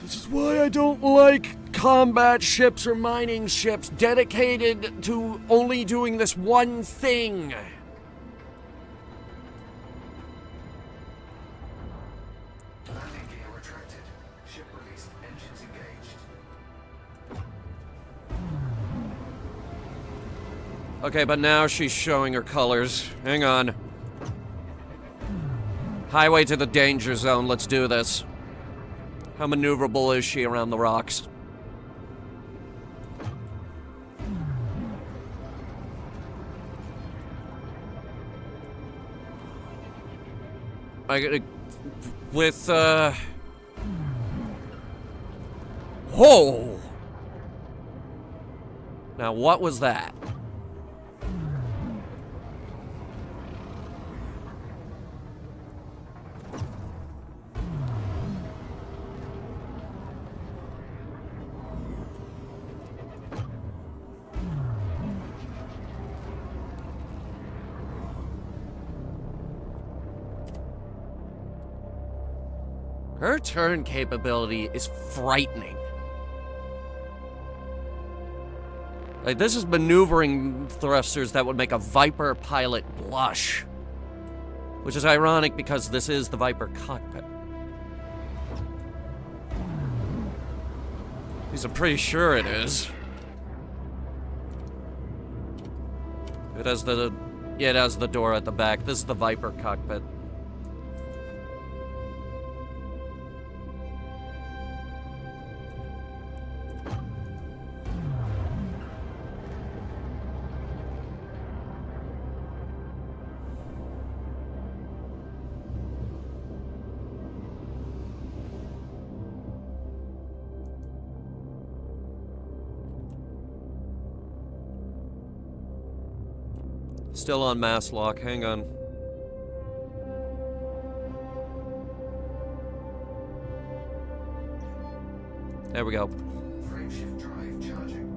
This is why I don't like combat ships or mining ships dedicated to only doing this one thing. Landing gear retracted. Ship released. Engines engaged. Okay, but now she's showing her colors. Hang on. Highway to the danger zone. Let's do this. How maneuverable is she around the rocks? I gotta... With, Whoa! Now, what was that? Her turn capability is frightening. Like, this is maneuvering thrusters that would make a Viper pilot blush. Which is ironic because this is the Viper cockpit. At least I'm pretty sure it is. It has the... Yeah, it has the door at the back. This is the Viper cockpit. Still on mass lock. Hang on. There we go. Frameshift drive charging.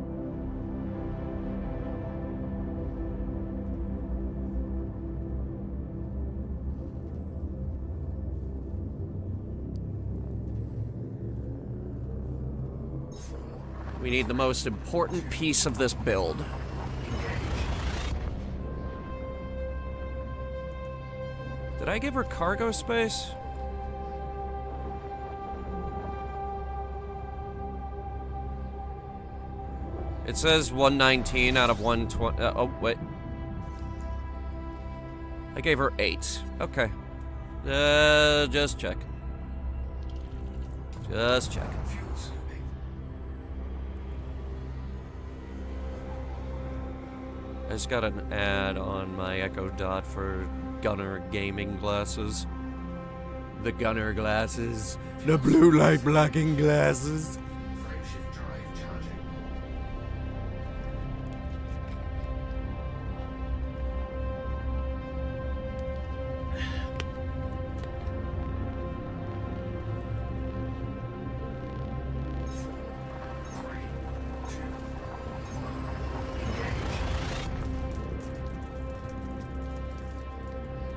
We need the most important piece of this build. Did I give her cargo space? It says 119 out of 120. Oh, wait. I gave her 8. Okay. Just check. Just check. I just got an ad on my Echo Dot for Gunner gaming glasses. The Gunner glasses. The blue light blocking glasses. Frameshift drive charging.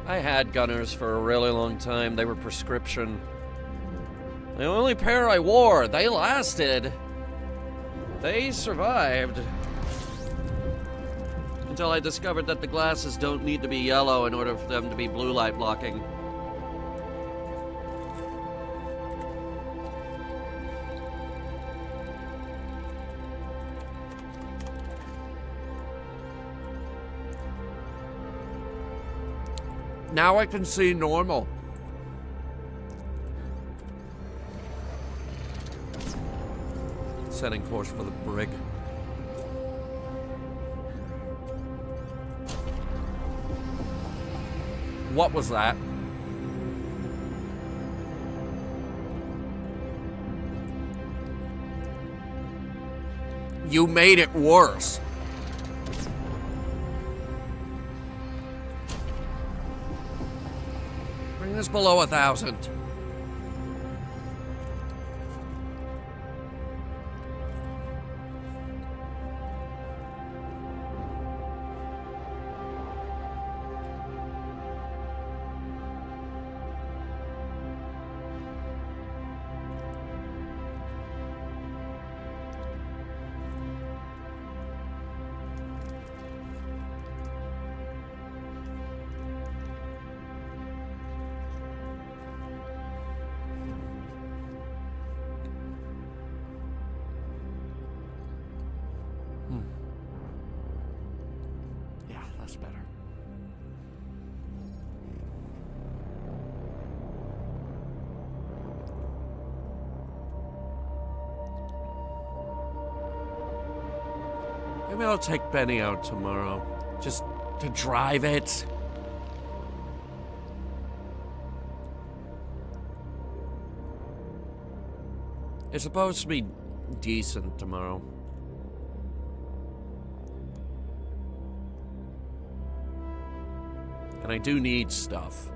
I had Gunners for a really long time. They were prescription. The only pair I wore, they lasted. They survived. Until I discovered that the glasses don't need to be yellow in order for them to be blue light blocking. Now I can see normal. Setting course for the brig. What was that? You made it worse. Bring this below 1,000. Yeah, that's better. Maybe I'll take Benny out tomorrow, just to drive it. It's supposed to be decent tomorrow. And I do need stuff.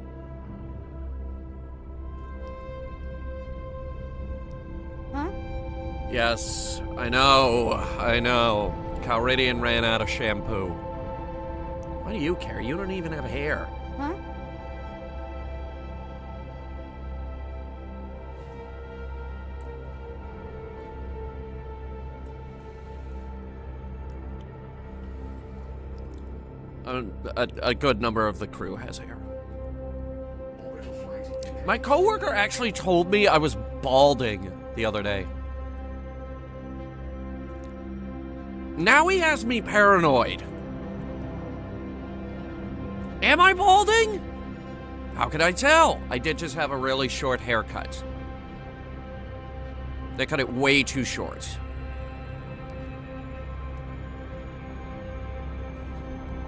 Huh? Yes, I know. Calridian ran out of shampoo. Why do you care? You don't even have hair. Huh? A good number of the crew has hair. My coworker actually told me I was balding the other day. Now he has me paranoid. Am I balding? How could I tell? I did just have a really short haircut. They cut it way too short.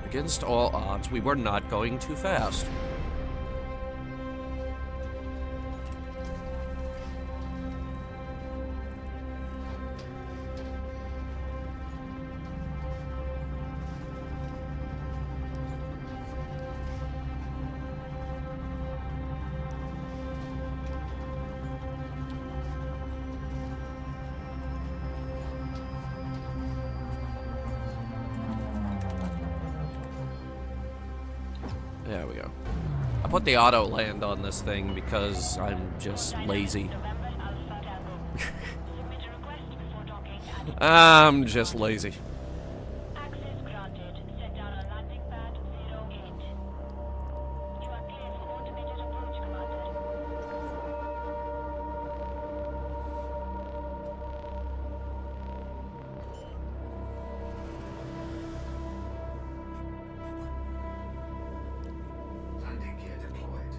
Against all odds, we were not going too fast. There we go. I put the auto land on this thing because I'm just lazy. I'm just lazy. Access granted. Set down on landing pad 08. You are clear for automated approach, Commander. Landing gear deployed.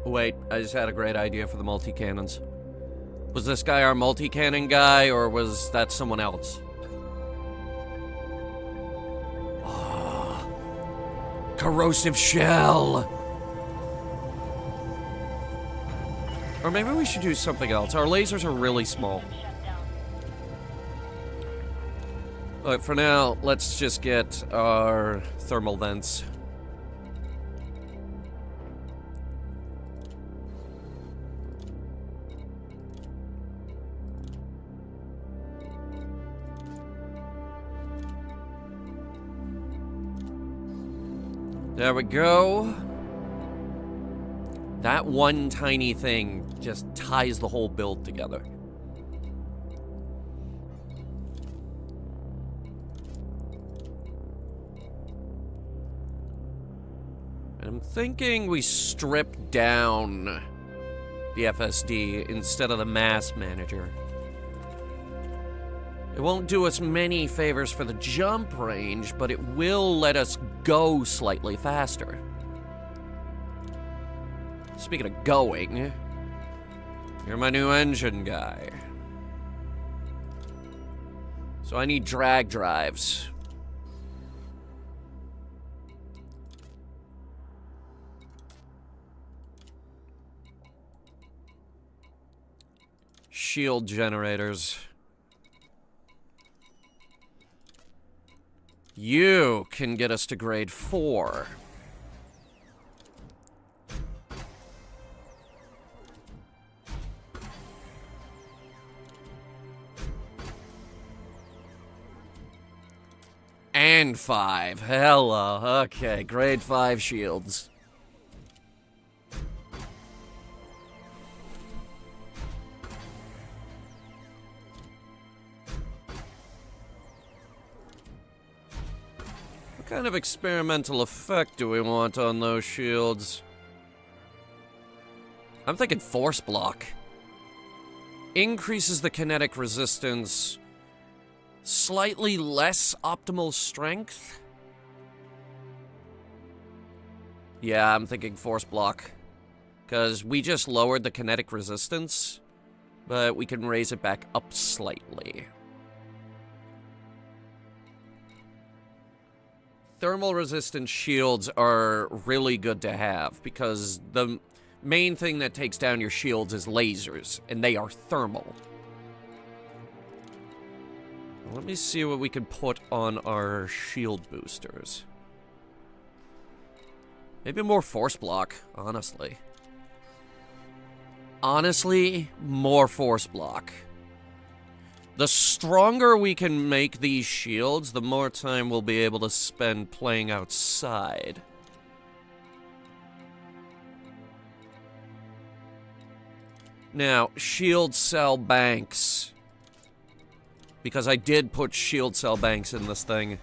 Wait, I just had a great idea for the multi-cannons. Was this guy our multi-cannon guy, or was that someone else? Ah, corrosive shell! Or maybe we should do something else. Our lasers are really small. But for now, let's just get our thermal vents. There we go. That one tiny thing just ties the whole build together. I'm thinking we strip down the FSD instead of the mass manager. It won't do us many favors for the jump range, but it will let us go slightly faster. Speaking of going, you're my new engine guy. So I need drag drives. Shield generators. You can get us to grade 4. And 5. Hello. Okay, grade 5 shields. What kind of experimental effect do we want on those shields? I'm thinking force block. Increases the kinetic resistance. Slightly less optimal strength? Yeah, I'm thinking force block. Because we just lowered the kinetic resistance, but we can raise it back up slightly. Thermal resistant shields are really good to have because the main thing that takes down your shields is lasers, and they are thermal. Let me see what we can put on our shield boosters. Maybe more force block, honestly. Honestly, more force block. The stronger we can make these shields, the more time we'll be able to spend playing outside. Now, shield cell banks. Because I did put shield cell banks in this thing.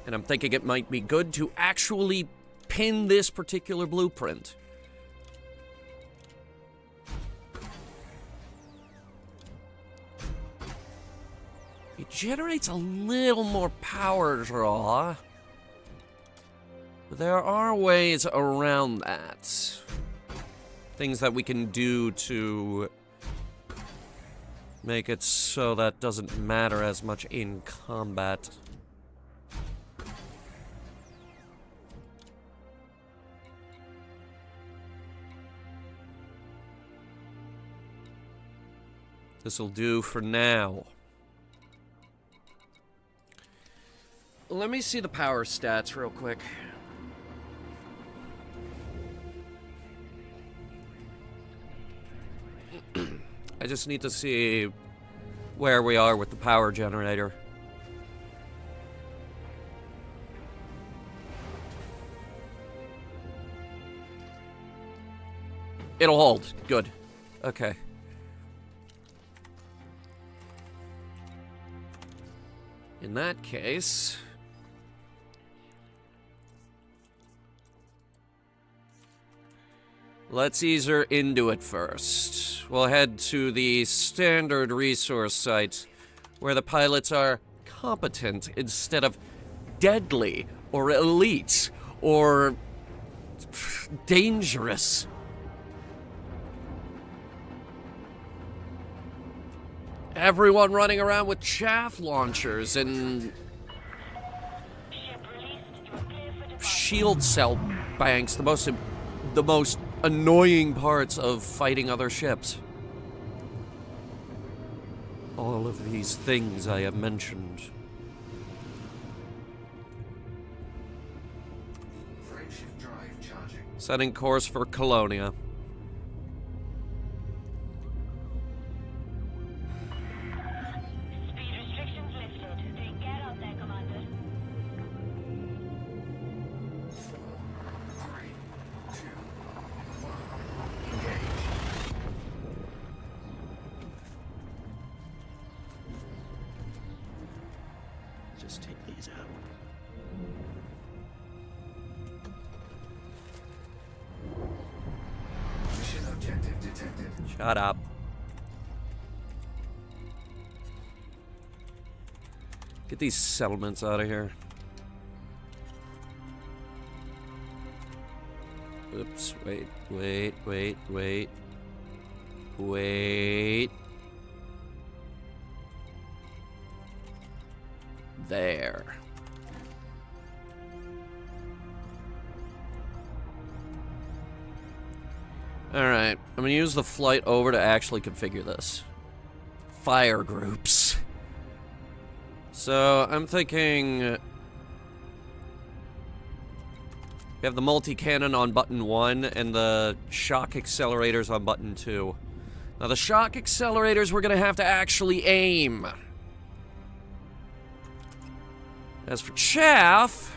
And I'm thinking it might be good to actually pin this particular blueprint. It generates a little more power draw. But there are ways around that. Things that we can do to make it so that doesn't matter as much in combat. This'll do for now. Let me see the power stats real quick. I just need to see where we are with the power generator. It'll hold. Good. Okay. In that case... let's ease her into it first. We'll head to the standard resource site, where the pilots are competent instead of deadly, or elite, or... dangerous. Everyone running around with chaff launchers and shield cell banks, the most annoying parts of fighting other ships. All of these things I have mentioned. Frameshift drive charging. Setting course for Colonia. Just take these out. Mission objective detected. Shut up. Get these settlements out of here. Oops, wait. There. Alright, I'm gonna use the flight over to actually configure this. Fire groups. So, I'm thinking... we have the multi-cannon on button 1 and the shock accelerators on button 2. Now, the shock accelerators we're gonna have to actually aim. As for chaff...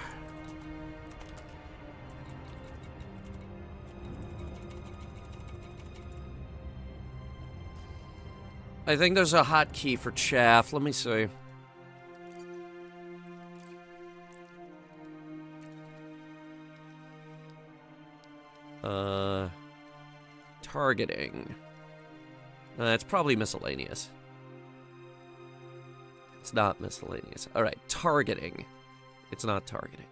I think there's a hotkey for chaff. Let me see. Targeting. It's probably miscellaneous. It's not miscellaneous. Alright, targeting. It's not targeting.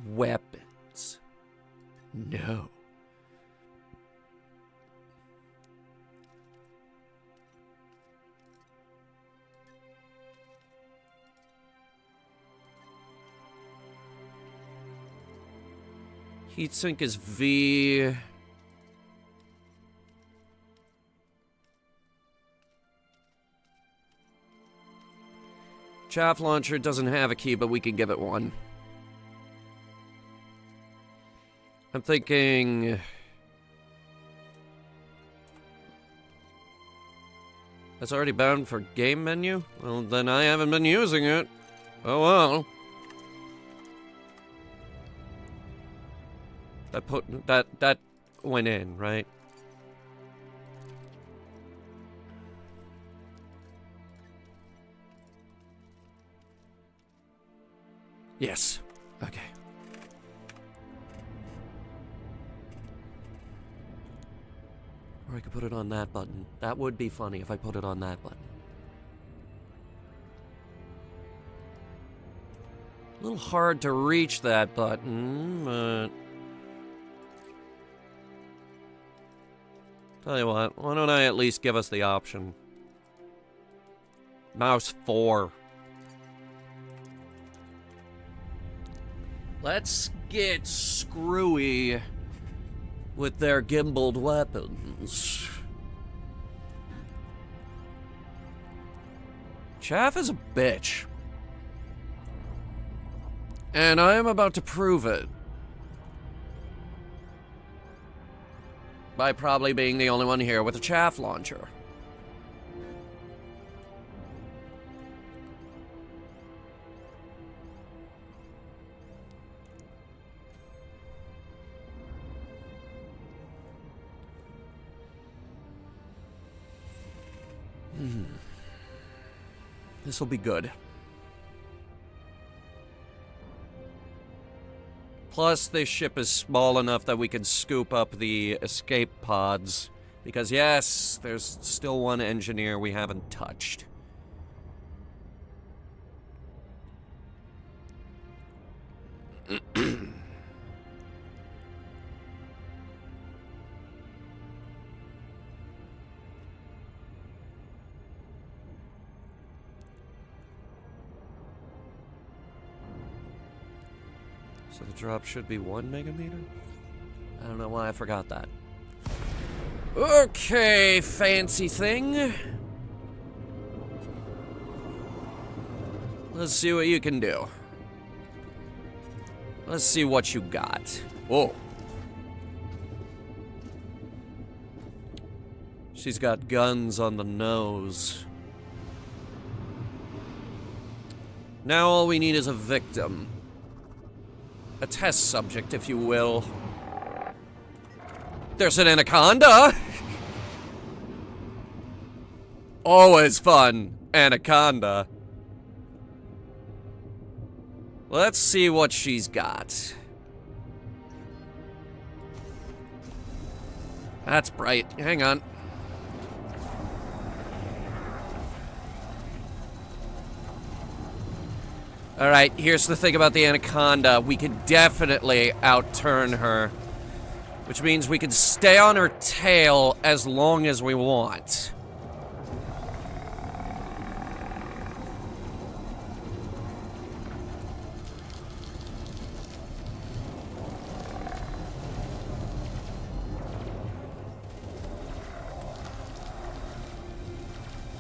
Weapons. No. Heatsink is V. Chaff launcher doesn't have a key, but we can give it one. I'm thinking... that's already bound for game menu? Well, then I haven't been using it. Oh well. That went in, right? Yes. Okay. Or I could put it on that button. That would be funny if I put it on that button. A little hard to reach that button, but... tell you what, why don't I at least give us the option? Mouse 4. Let's get screwy with their gimbaled weapons. Chaff is a bitch. And I am about to prove it. by probably being the only one here with a chaff launcher. This will be good. Plus, this ship is small enough that we can scoop up the escape pods. Because, yes, there's still one engineer we haven't touched. So the drop should be 1 megameter? I don't know why I forgot that. Okay, fancy thing. Let's see what you can do. Let's see what you got. Whoa. She's got guns on the nose. Now all we need is a victim. A test subject, if you will. There's an anaconda! Always fun, anaconda. Let's see what she's got. That's bright. Hang on. Alright, here's the thing about the anaconda. We can definitely outturn her. Which means we can stay on her tail as long as we want.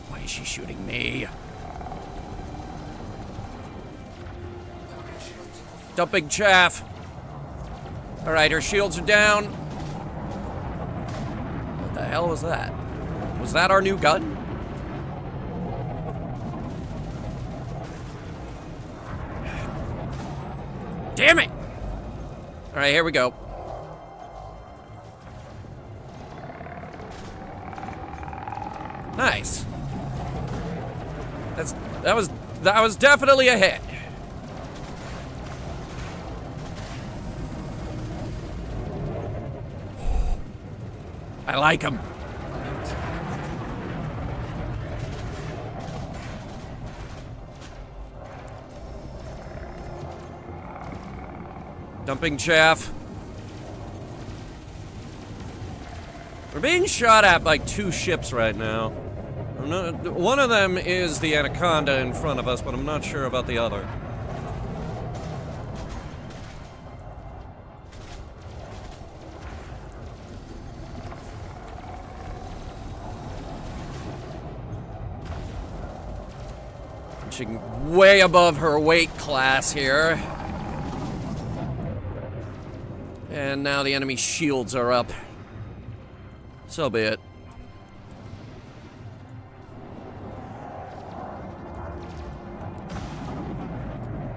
Why is she shooting me? Dumping chaff. Alright, her shields are down. What the hell was that? Was that our new gun? Damn it! Alright, here we go. Nice. That was definitely a hit. I like him. Dumping chaff. We're being shot at by 2 ships right now. One of them is the anaconda in front of us, but I'm not sure about the other. Punching way above her weight class here. And now the enemy shields are up. So be it.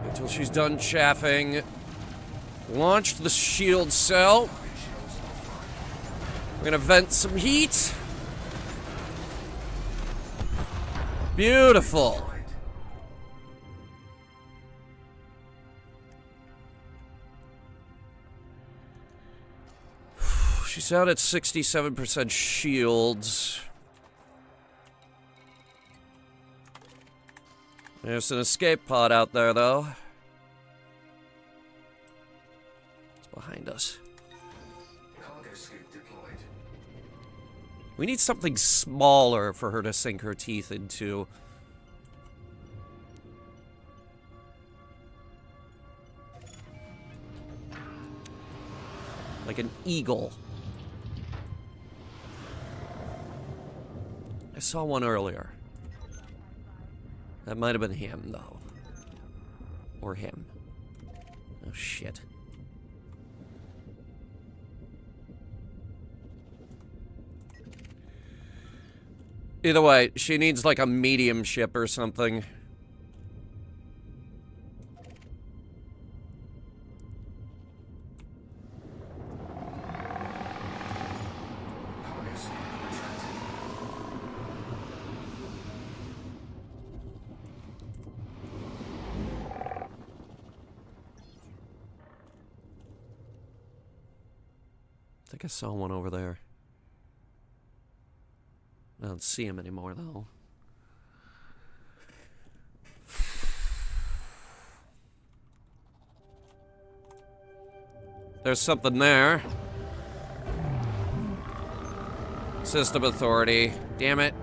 Until she's done chaffing. Launched the shield cell. We're gonna vent some heat. Beautiful. She's out at 67% shields. There's an escape pod out there, though. It's behind us. Cargo scoop deployed. We need something smaller for her to sink her teeth into. Like an eagle. I saw one earlier. That might have been him, though. Or him. Oh, shit. Either way, she needs like a medium ship or something. I think I saw one over there. I don't see him anymore, though. There's something there. System authority. Damn it.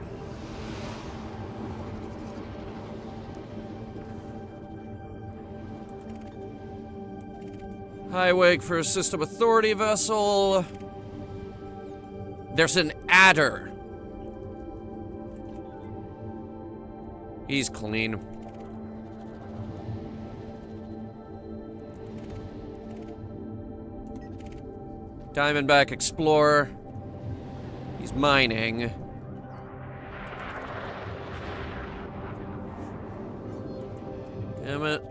High wake for a system authority vessel. There's an adder. He's clean. Diamondback Explorer. He's mining. Damn it.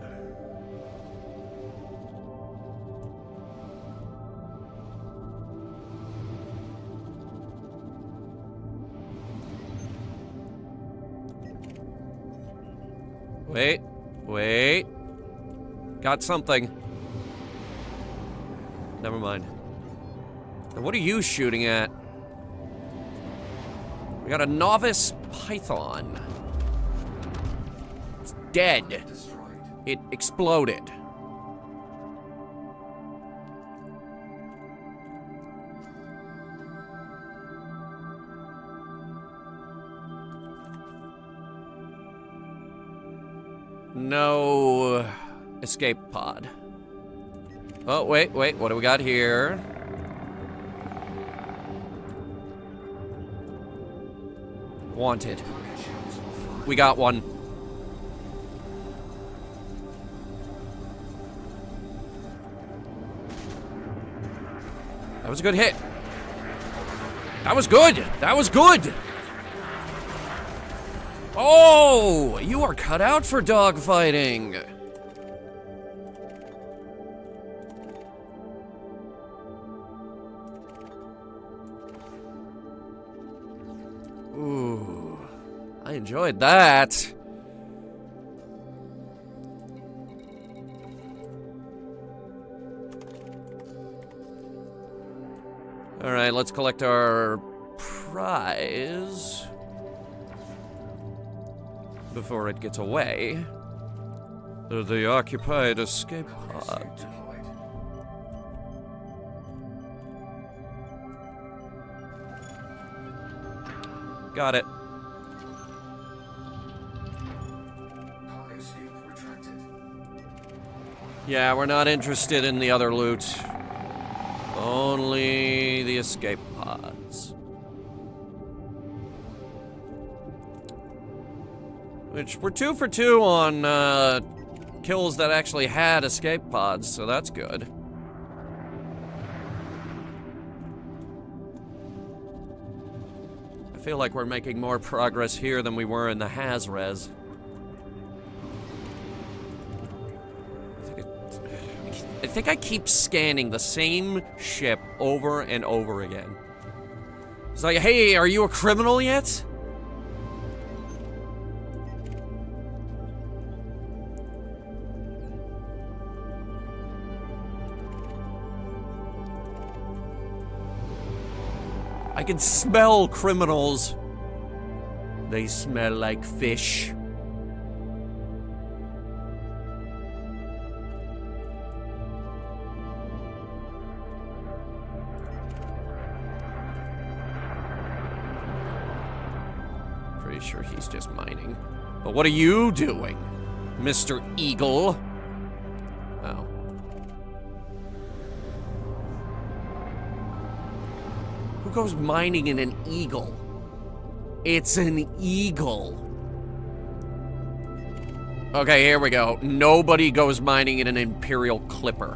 Wait, wait. Got something. Never mind. Now what are you shooting at? We got a novice python. It's dead. It exploded. No escape pod. Oh, wait, what do we got here? Wanted. We got one. That was a good hit. That was good. That was good. Oh, you are cut out for dogfighting. Ooh, I enjoyed that. All right, let's collect our prize before it gets away. The occupied escape pod. Got it. Yeah, we're not interested in the other loot. Only the escape pods. Which, we're 2 for 2 on kills that actually had escape pods, so that's good. I feel like we're making more progress here than we were in the Haz-Res. I think I keep scanning the same ship over and over again. It's like, hey, are you a criminal yet? I can smell criminals. They smell like fish. Pretty sure he's just mining. But what are you doing, Mr. Eagle? Oh. Who goes mining in an eagle? It's an eagle. Okay, here we go. Nobody goes mining in an Imperial Clipper.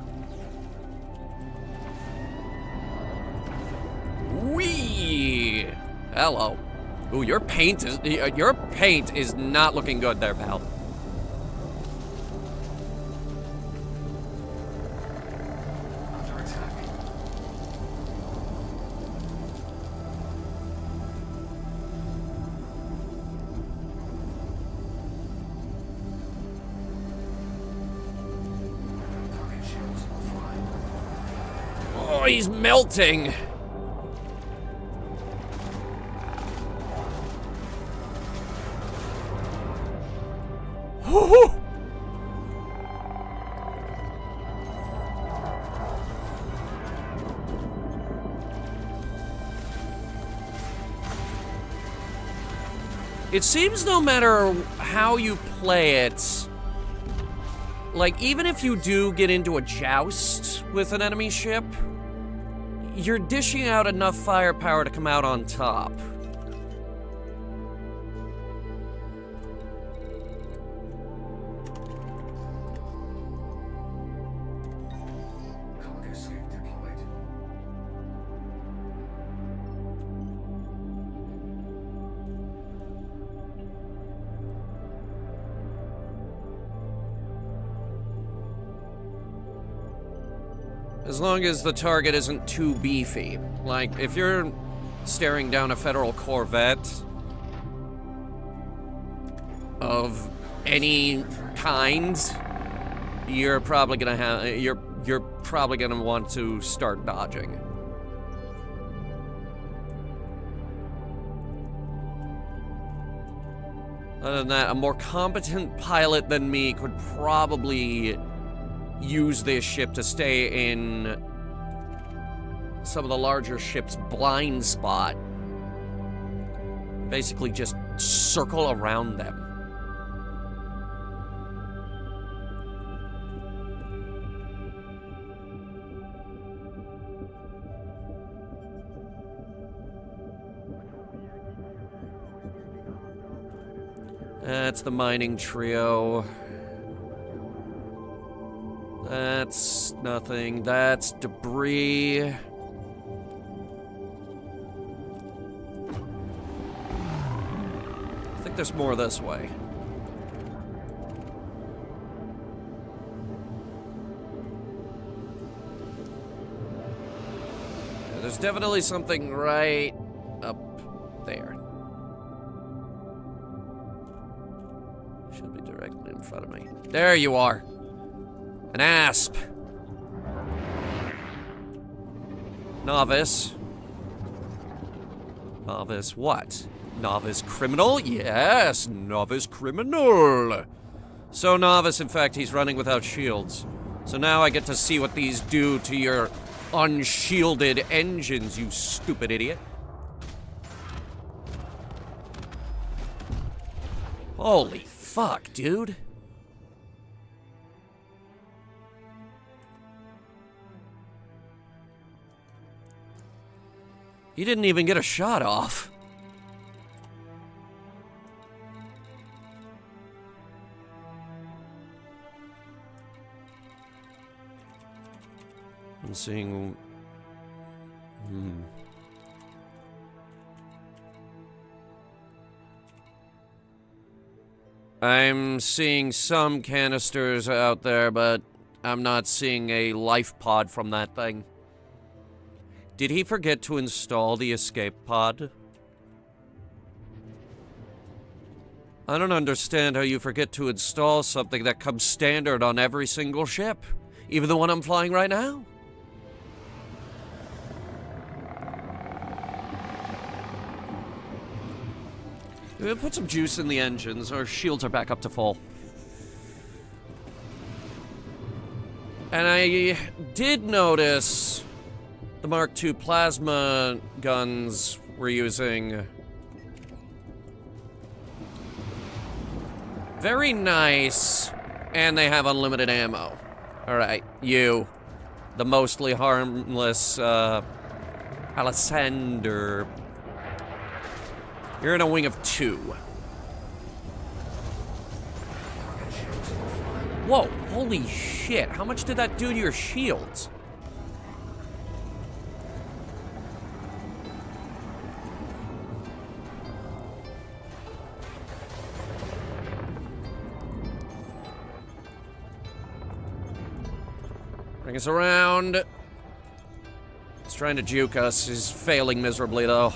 Whee! Hello. Ooh, your paint is not looking good there, pal. Under attack. Target shields offline. Oh, he's melting. It seems no matter how you play it, like, even if you do get into a joust with an enemy ship, you're dishing out enough firepower to come out on top. Cargo scoop deployed. As long as the target isn't too beefy. Like, if you're staring down a Federal Corvette of any kind, you're probably gonna have you're probably gonna want to start dodging. Other than that, a more competent pilot than me could probably use this ship to stay in some of the larger ships' blind spot. Basically just circle around them. That's the mining trio. That's nothing. That's debris. I think there's more this way. Yeah, there's definitely something right up there. Should be directly in front of me. There you are. An asp. Novice. Novice what? Novice criminal? Yes, novice criminal. So novice, in fact, he's running without shields. So now I get to see what these do to your unshielded engines, you stupid idiot. Holy fuck, dude. You didn't even get a shot off. I'm seeing... I'm seeing some canisters out there, but I'm not seeing a life pod from that thing. Did he forget to install the escape pod? I don't understand how you forget to install something that comes standard on every single ship, even the one I'm flying right now. We'll put some juice in the engines. Our shields are back up to full. And I did notice the Mark II plasma guns we're using. Very nice. And they have unlimited ammo. Alright, you. The mostly harmless, Alessander. You're in a wing of 2. Whoa, holy shit. How much did that do to your shields? Bring us around. He's trying to juke us. He's failing miserably, though.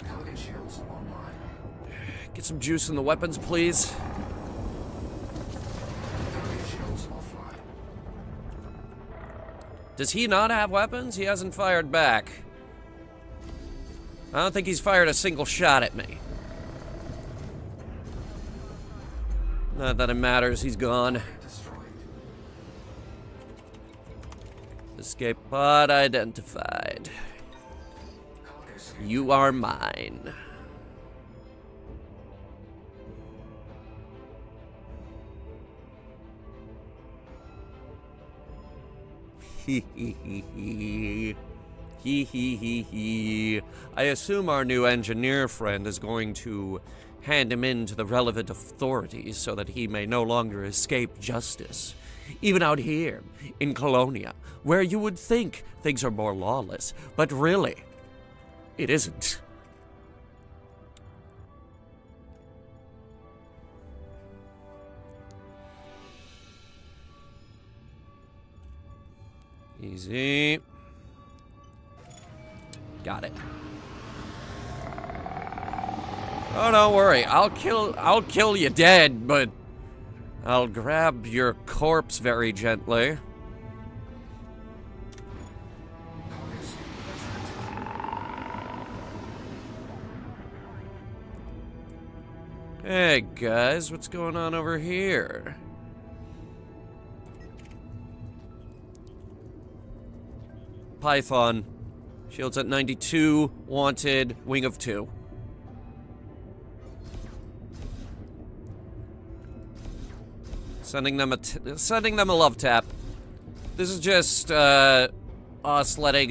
Target shields online. Get some juice in the weapons, please. Target shields offline. Does he not have weapons? He hasn't fired back. I don't think he's fired a single shot at me. Not that it matters, he's gone. Escape pod identified. You are mine. Hee hee hee hee. Hee hee hee hee. I assume our new engineer friend is going to hand him in to the relevant authorities so that he may no longer escape justice. Even out here, in Colonia, where you would think things are more lawless, but really, it isn't. Easy. Got it. Oh, don't worry. I'll kill you dead, but I'll grab your corpse very gently. Hey guys, what's going on over here? Python. Shields at 92, wanted, wing of 2. Sending them a love tap. This is just us letting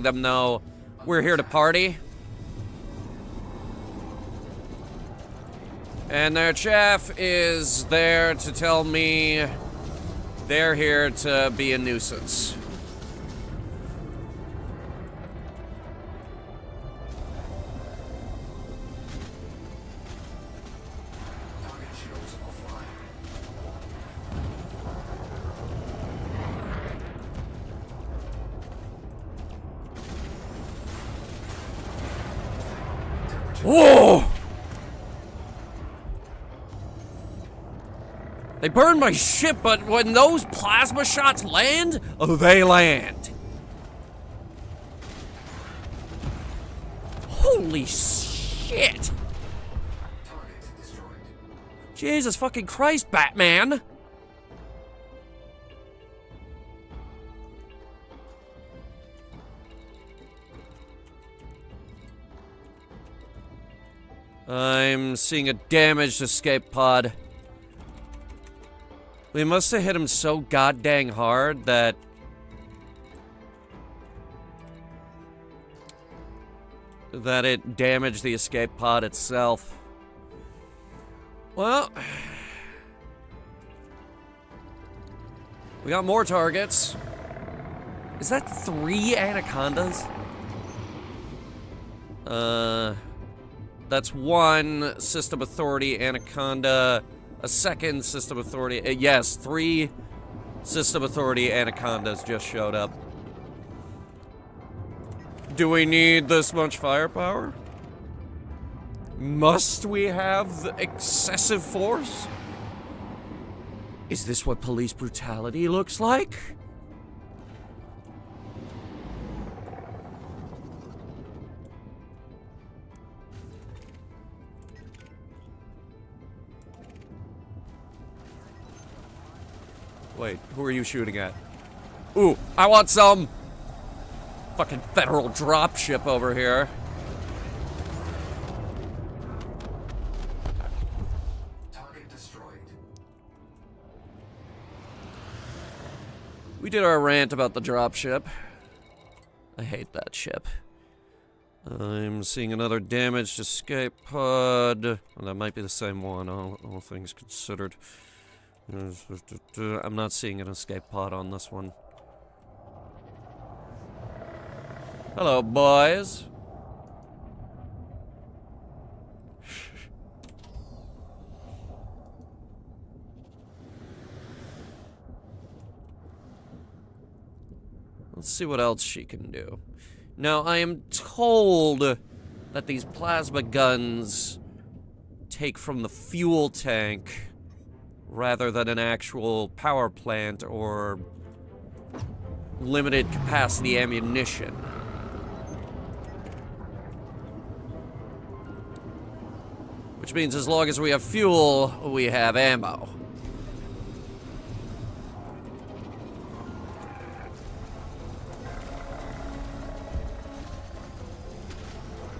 them know we're here to party. And their chaff is there to tell me they're here to be a nuisance. Whoa! They burned my ship, but when those plasma shots land, oh, they land. Holy shit! Jesus fucking Christ, Batman! I'm seeing a damaged escape pod. We must have hit him so goddamn hard that it damaged the escape pod itself. Well, we got more targets. Is that 3 anacondas? That's 1 System Authority Anaconda, a 2nd System Authority, yes, 3 System Authority Anacondas just showed up. Do we need this much firepower? Must we have the excessive force? Is this what police brutality looks like? Wait, who are you shooting at? Ooh, I want some! Fucking federal dropship over here. Target destroyed. We did our rant about the dropship. I hate that ship. I'm seeing another damaged escape pod. Well, that might be the same one, all things considered. I'm not seeing an escape pod on this one. Hello, boys. Let's see what else she can do. Now, I am told that these plasma guns take from the fuel tank rather than an actual power plant or limited capacity ammunition. Which means as long as we have fuel, we have ammo.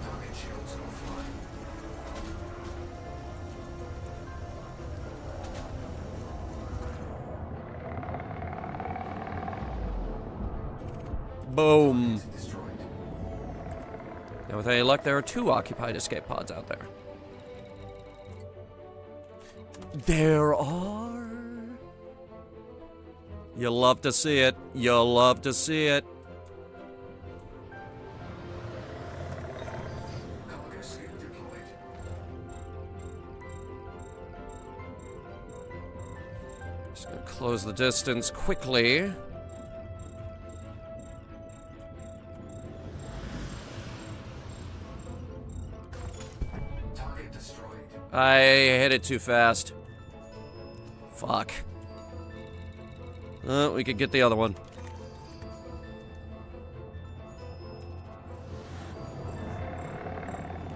Target shields offline. Boom. Destroyed. Now with any luck, there are 2 occupied escape pods out there. There are. You'll love to see it. You'll love to see it. Cargo suit deployed. Just gonna close the distance quickly. Target destroyed. I hit it too fast. Fuck. We could get the other one.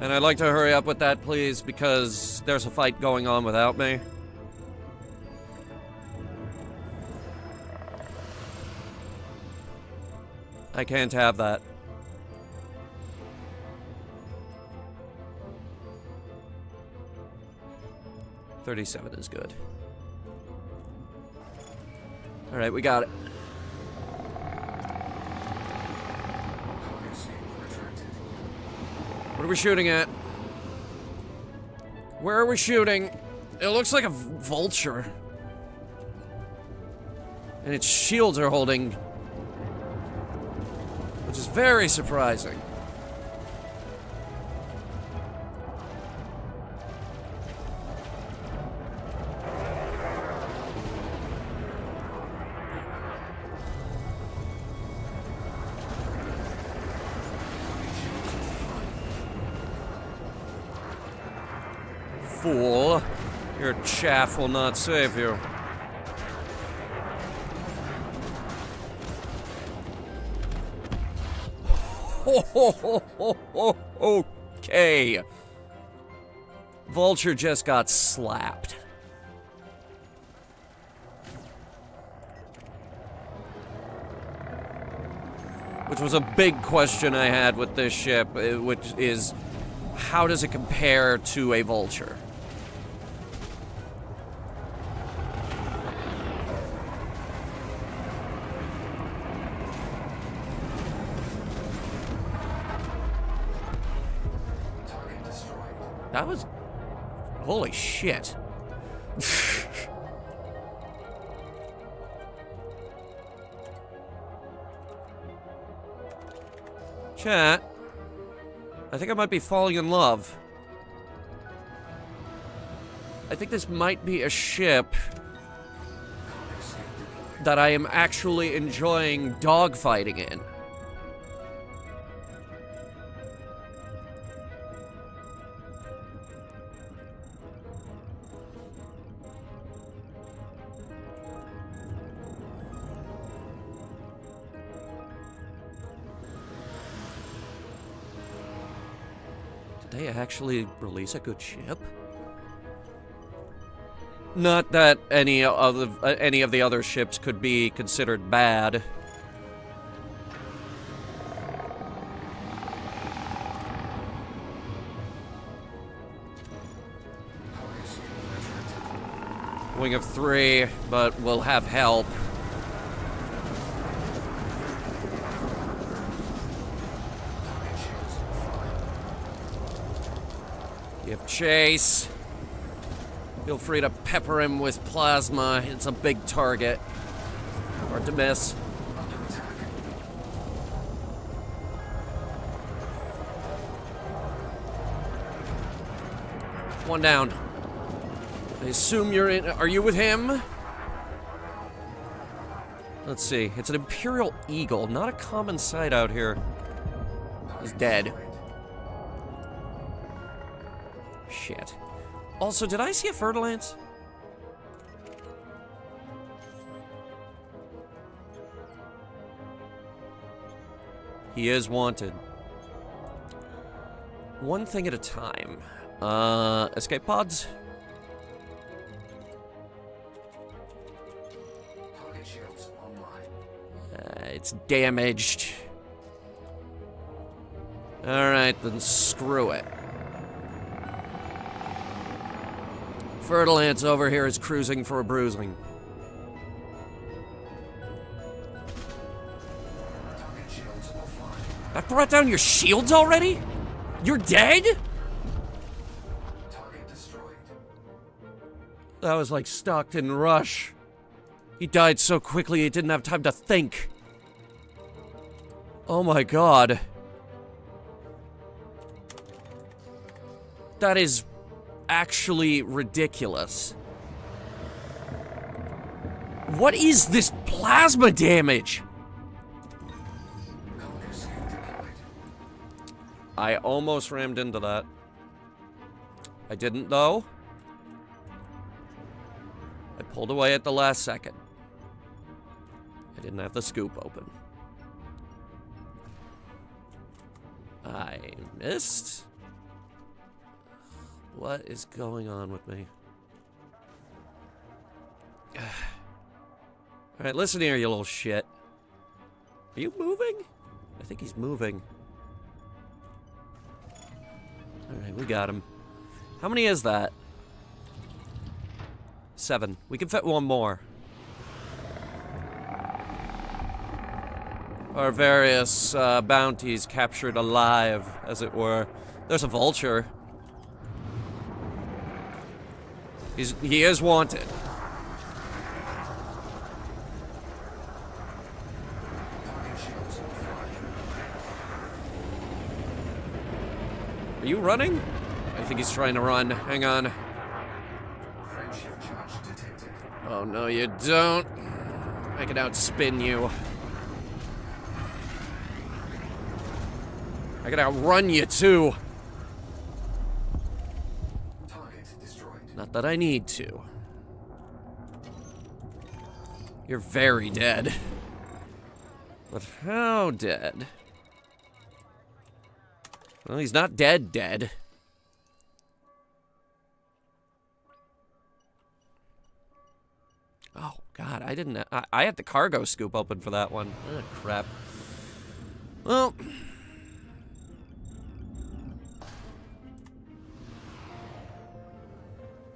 And I'd like to hurry up with that, please, because there's a fight going on without me. I can't have that. $37 is good. Alright, we got it. Cargo suit retracted. What are we shooting at? Where are we shooting? It looks like a vulture. And its shields are holding. Which is very surprising. Fool. Your chaff will not save you. Okay. Vulture just got slapped. Which was a big question I had with this ship, which is, how does it compare to a vulture? Target destroyed. That was... holy shit. Chat, I think I might be falling in love. I think this might be a ship that I am actually enjoying dogfighting in. Did they actually release a good ship? Not that any of the other ships could be considered bad. Wing of 3, but we'll have help. Give chase. Feel free to pepper him with plasma. It's a big target. Hard to miss. One down. I assume you're in. Are you with him? Let's see. It's an Imperial Eagle, not a common sight out here. He's dead. Shit. Also, did I see a Fer-de-Lance? He is wanted. One thing at a time. Escape pods? Target shields online. It's damaged. Alright, then screw it. Fer-de-Lance over here is cruising for a bruising. Target shields offline. I brought down your shields already? You're dead? Target destroyed. That was like Stockton Rush. He died so quickly he didn't have time to think. Oh my god. That is actually ridiculous. What is this plasma damage? Cargo escape deployed. I almost rammed into that. I didn't, though. I pulled away at the last second. I didn't have the scoop open. I missed. What is going on with me? Alright, listen here, you little shit. Are you moving? I think he's moving. Alright, we got him. How many is that? 7. We can fit one more. Our various bounties captured alive, as it were. There's a vulture. He is wanted. Are you running? I think he's trying to run. Hang on. Frameshift charge detected. Oh, no, you don't. I can outspin you. I can outrun you, too. Target destroyed. Not that I need to. You're very dead. But how dead? Well, he's not dead dead. Oh, God, I didn't... I had the cargo scoop open for that one. Oh, crap. Well...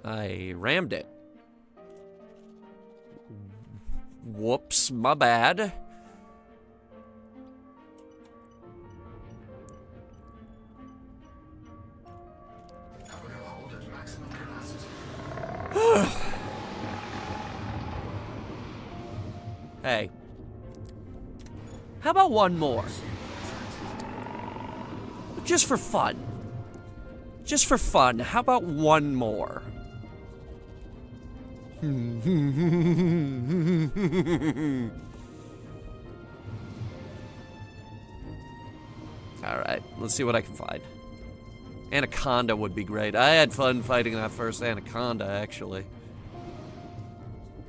I rammed it. Whoops, my bad. Cargo hold at maximum capacity. Hey. How about one more? Just for fun. Just for fun, how about one more? Alright, let's see what I can find. Anaconda would be great. I had fun fighting that first Anaconda, actually.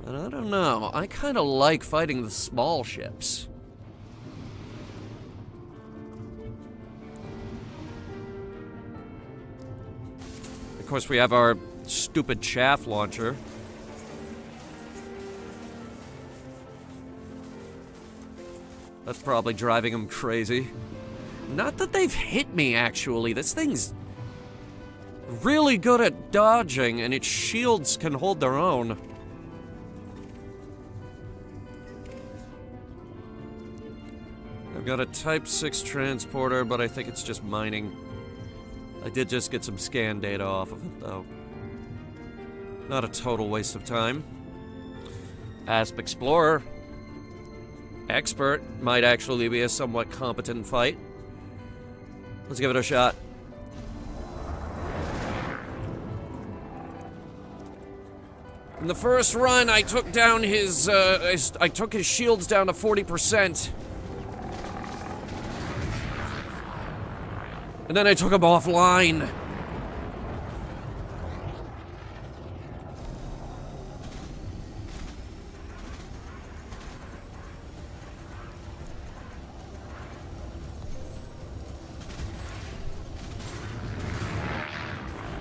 But I don't know. I kind of like fighting the small ships. Of course, we have our stupid chaff launcher. That's probably driving them crazy. Not that they've hit me, actually. This thing's really good at dodging, and its shields can hold their own. I've got a Type 6 transporter, but I think it's just mining. I did just get some scan data off of it, though. Not a total waste of time. Asp Explorer. Expert might actually be a somewhat competent fight. Let's give it a shot. In the first run, I took down his, I took his shields down to 40%. And then I took him offline.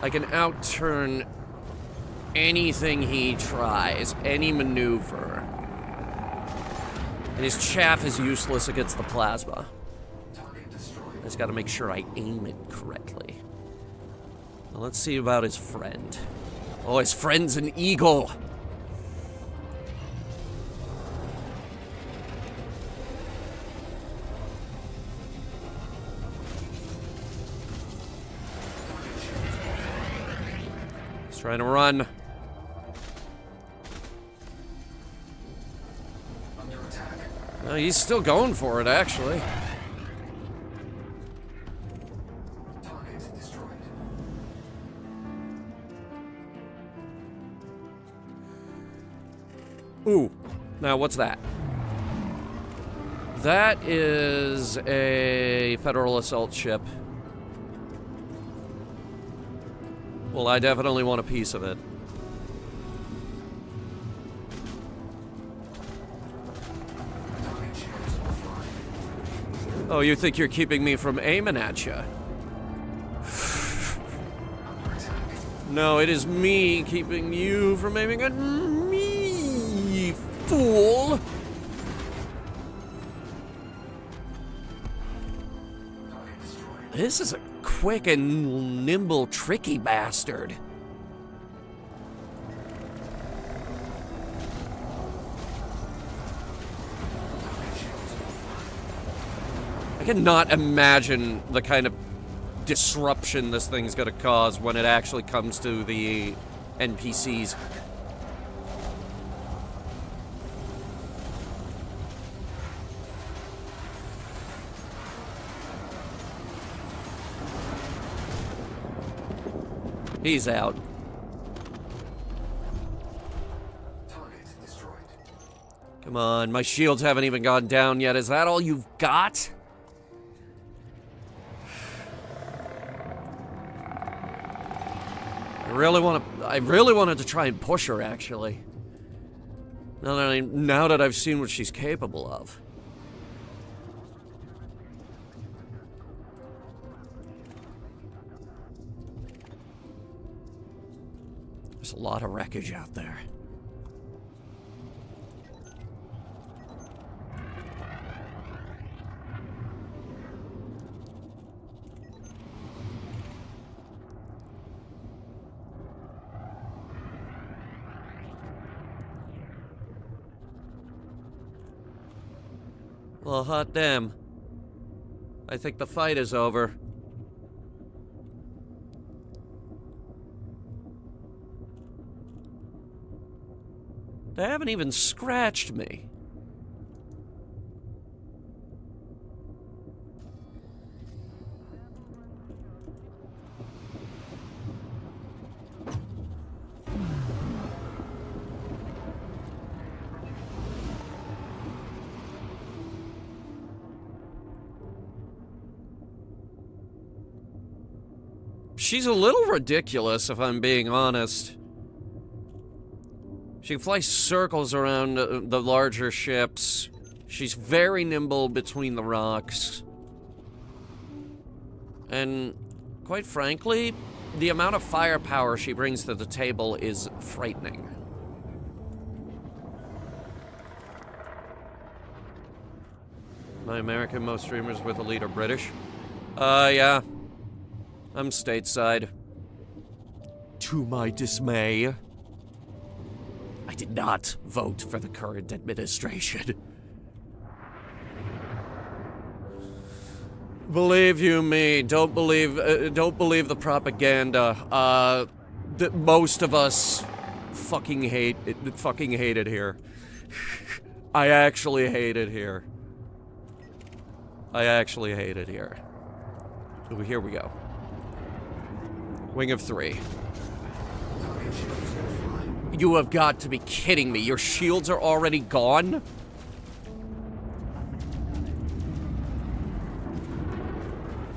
I can outturn anything he tries, any maneuver. And his chaff is useless against the plasma. I just gotta make sure I aim it correctly. Now let's see about his friend. Oh, his friend's an eagle! He's trying to run. No, he's still going for it, actually. Ooh, now what's that? That is a Federal assault ship. Well, I definitely want a piece of it. Oh, you think you're keeping me from aiming at you? No, it is me keeping you from aiming at me, fool! This is a quick and nimble, tricky bastard. I cannot imagine the kind of disruption this thing's gonna cause when it actually comes to the NPCs. He's out. Come on, my shields haven't even gone down yet. Is that all you've got? I really wanted to try and push her, actually. Now that I've seen what she's capable of. There's a lot of wreckage out there. Well, hot damn. I think the fight is over. They haven't even scratched me. She's a little ridiculous, if I'm being honest. She can fly circles around the larger ships. She's very nimble between the rocks. And, quite frankly, the amount of firepower she brings to the table is frightening. My American, most streamers with Elite are British. Yeah. I'm stateside. To my dismay, I did not vote for the current administration. Believe you me, don't believe the propaganda. That most of us fucking hate it here. I actually hate it here. I actually hate it here. So here we go. Wing of 3. You have got to be kidding me. Your shields are already gone?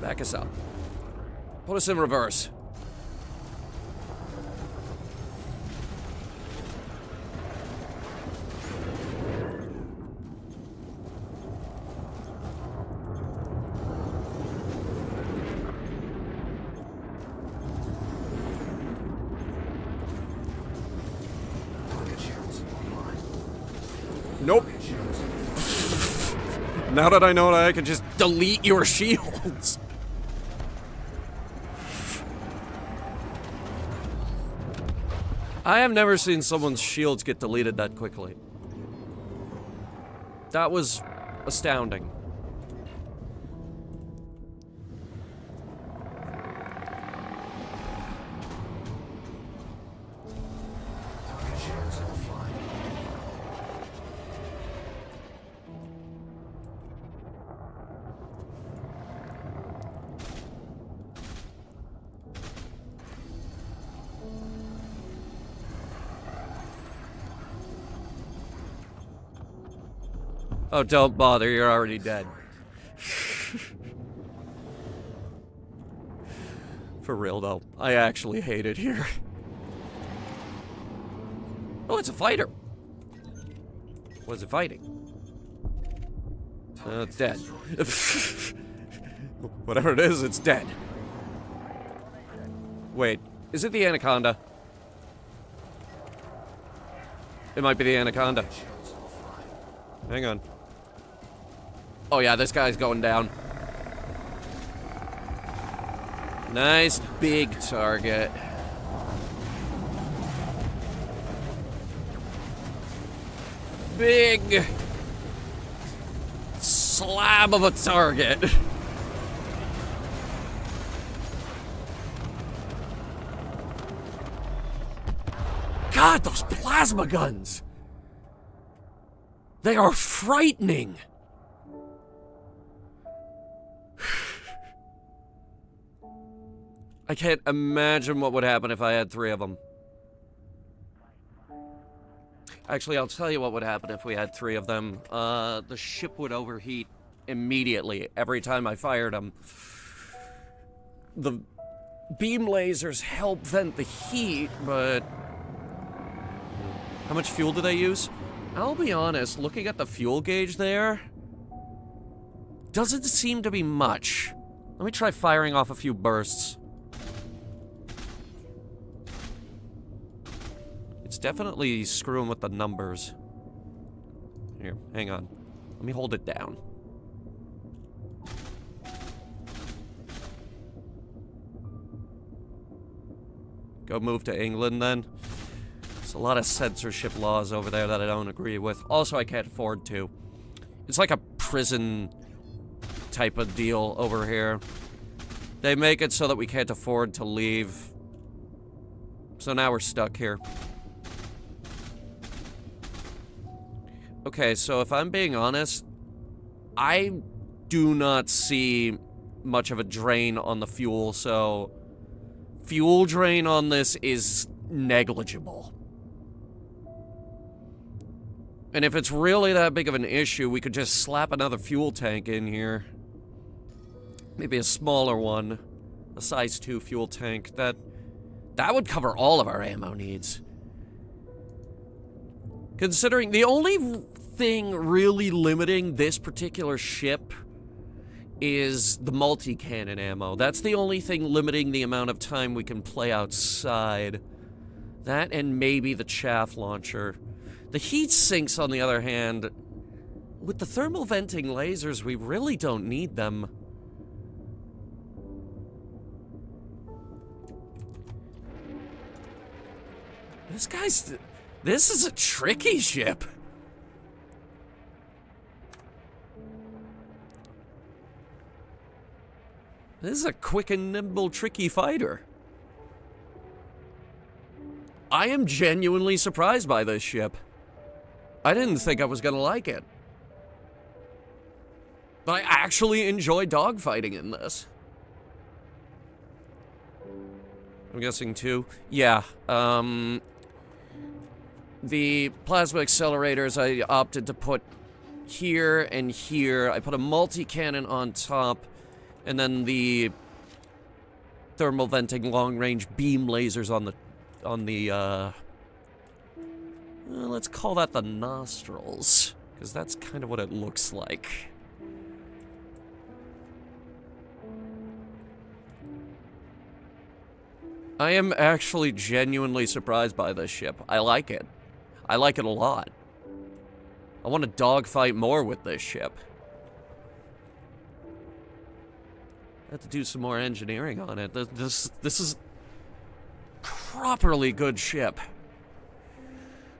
Back us up. Put us in reverse. Nope. Now that I know that I can just delete your shields. I have never seen someone's shields get deleted that quickly. That was astounding. Oh, don't bother, you're already dead. For real, though. I actually hate it here. Oh, it's a fighter. What is it fighting? It's dead. Whatever it is, it's dead. Wait, is it the anaconda? It might be the anaconda. Hang on. Oh yeah, this guy's going down. Nice big target. Big slab of a target. God, those plasma guns! They are frightening! I can't imagine what would happen if I had 3 of them. Actually, I'll tell you what would happen if we had 3 of them. The ship would overheat immediately every time I fired them. The beam lasers help vent the heat, but... How much fuel do they use? I'll be honest, looking at the fuel gauge there... doesn't seem to be much. Let me try firing off a few bursts. It's definitely screwing with the numbers. Here, hang on. Let me hold it down. Go move to England, then. There's a lot of censorship laws over there that I don't agree with. Also, I can't afford to. It's like a prison type of deal over here. They make it so that we can't afford to leave. So now we're stuck here. Okay, so if I'm being honest, I do not see much of a drain on the fuel, so fuel drain on this is negligible. And if it's really that big of an issue, we could just slap another fuel tank in here. Maybe a smaller one, a size 2 fuel tank. That would cover all of our ammo needs. Considering the only thing really limiting this particular ship is the multi-cannon ammo. That's the only thing limiting the amount of time we can play outside. That and maybe the chaff launcher. The heat sinks, on the other hand, with the thermal venting lasers, we really don't need them. This is a tricky ship. This is a quick and nimble, tricky fighter. I am genuinely surprised by this ship. I didn't think I was gonna like it. But I actually enjoy dogfighting in this. I'm guessing 2. Yeah, the plasma accelerators I opted to put here and here. I put a multi-cannon on top, and then the thermal venting long-range beam lasers on the let's call that the nostrils, because that's kind of what it looks like. I am actually genuinely surprised by this ship. I like it. I like it a lot. I want to dogfight more with this ship. I have to do some more engineering on it. This is properly good ship.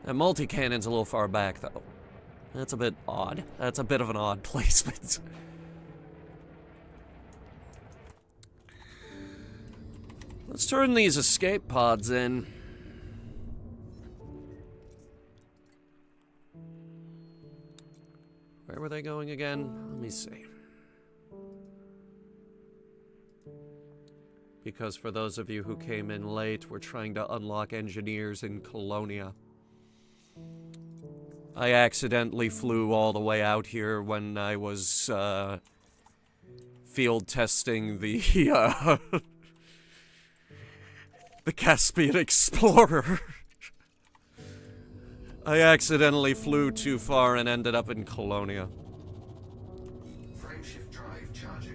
That multi-cannon's a little far back, though. That's a bit odd. That's a bit of an odd placement. Let's turn these escape pods in. Where were they going again? Let me see. Because for those of you who came in late, we're trying to unlock engineers in Colonia. I accidentally flew all the way out here when I was field testing the the Caspian Explorer. I accidentally flew too far and ended up in Colonia. Frameshift drive charging.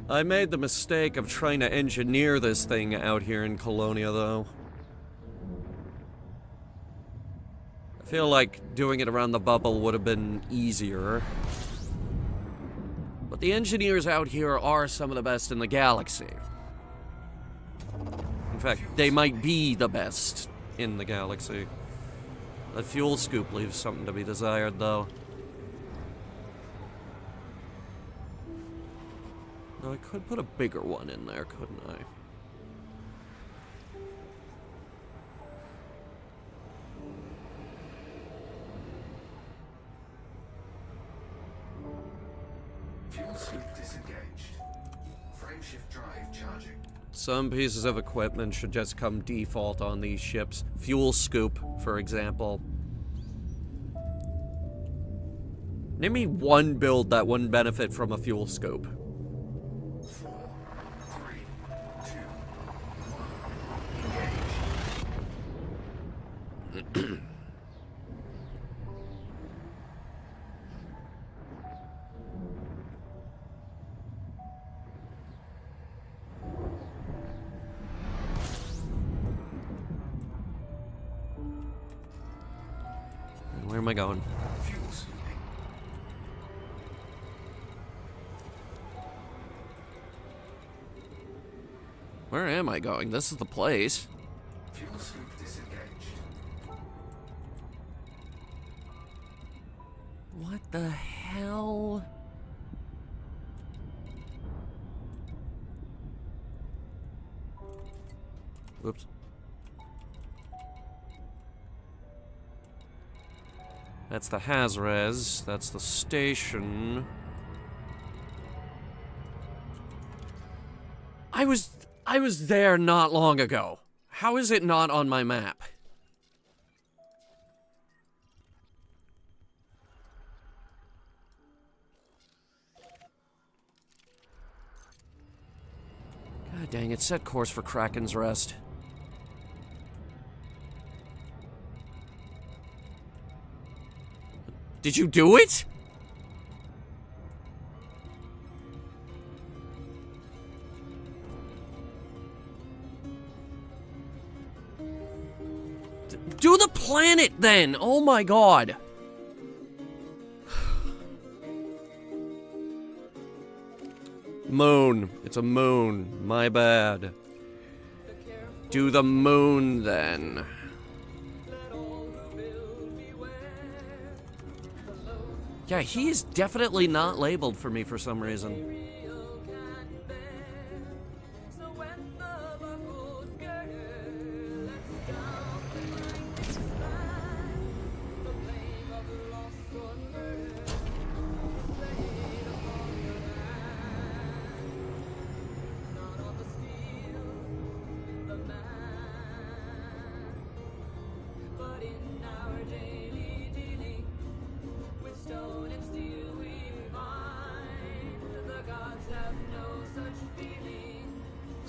I made the mistake of trying to engineer this thing out here in Colonia, though. I feel like doing it around the bubble would have been easier. But the engineers out here are some of the best in the galaxy. In fact, they might be the best in the galaxy. That fuel scoop leaves something to be desired, though. I could put a bigger one in there, couldn't I? Fuel scoop disengaged. Frameshift drive charging. Some pieces of equipment should just come default on these ships. Fuel scoop, for example. Name me one build that wouldn't benefit from a fuel scoop. 4, 3, 2, 1. Engage. Where am I going? Fuel scooping. Where am I going? This is the place. Fuel scoop disengaged. What the hell? Oops. That's the Hazres. That's the station. I was there not long ago. How is it not on my map? God dang it, set course for Kraken's Rest. Did you do it? Do the planet then! Oh my god! Moon. It's a moon. My bad. Do the moon then. Yeah, he is definitely not labeled for me for some reason.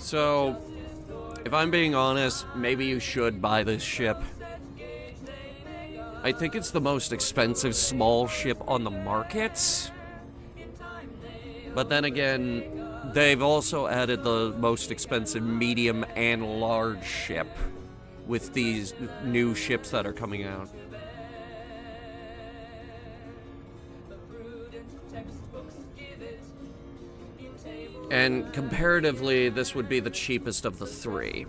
So, if I'm being honest, maybe you should buy this ship. I think it's the most expensive small ship on the market. But then again, they've also added the most expensive medium and large ship with these new ships that are coming out. And comparatively, this would be the cheapest of the three.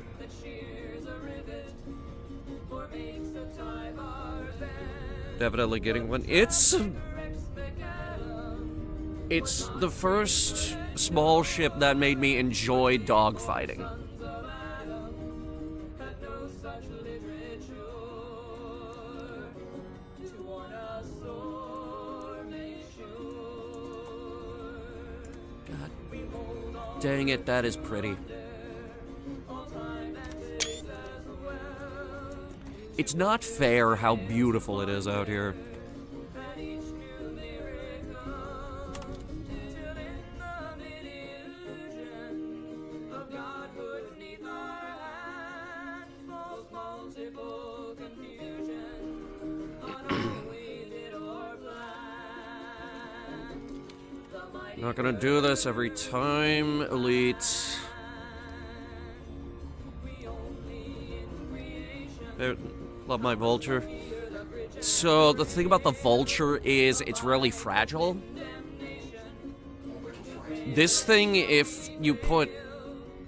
Definitely getting one. It's the first small ship that made me enjoy dogfighting. God dang it, that is pretty. It's not fair how beautiful it is out here. Not gonna do this every time, Elite. There, love my Vulture. So the thing about the Vulture is it's really fragile. This thing, if you put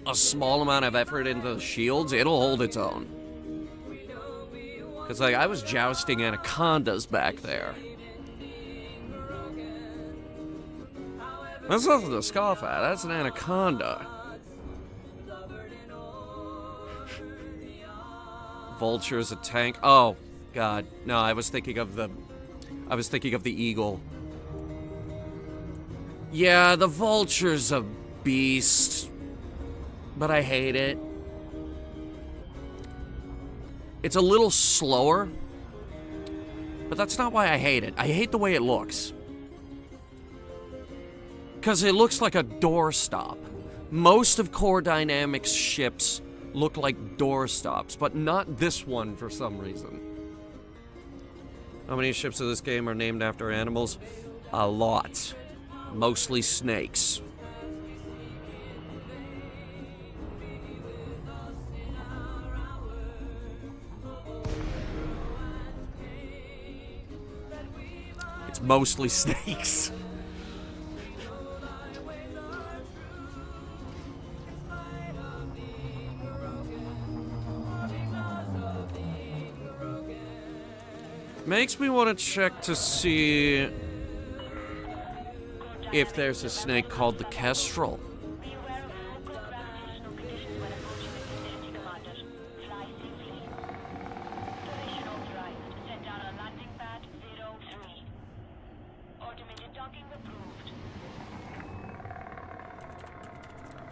a small amount of effort into the shields, it'll hold its own. Because, like, I was jousting anacondas back there. That's nothing to scoff at. That's an anaconda. Vulture's a tank. Oh, God. No, I was thinking of the eagle. Yeah, the Vulture's a beast. But I hate it. It's a little slower. But that's not why I hate it. I hate the way it looks. Because it looks like a doorstop. Most of Core Dynamics ships look like doorstops, but not this one for some reason. How many ships of this game are named after animals? A lot. Mostly snakes. It's mostly snakes. Makes me want to check to see if there's a snake called the Kestrel.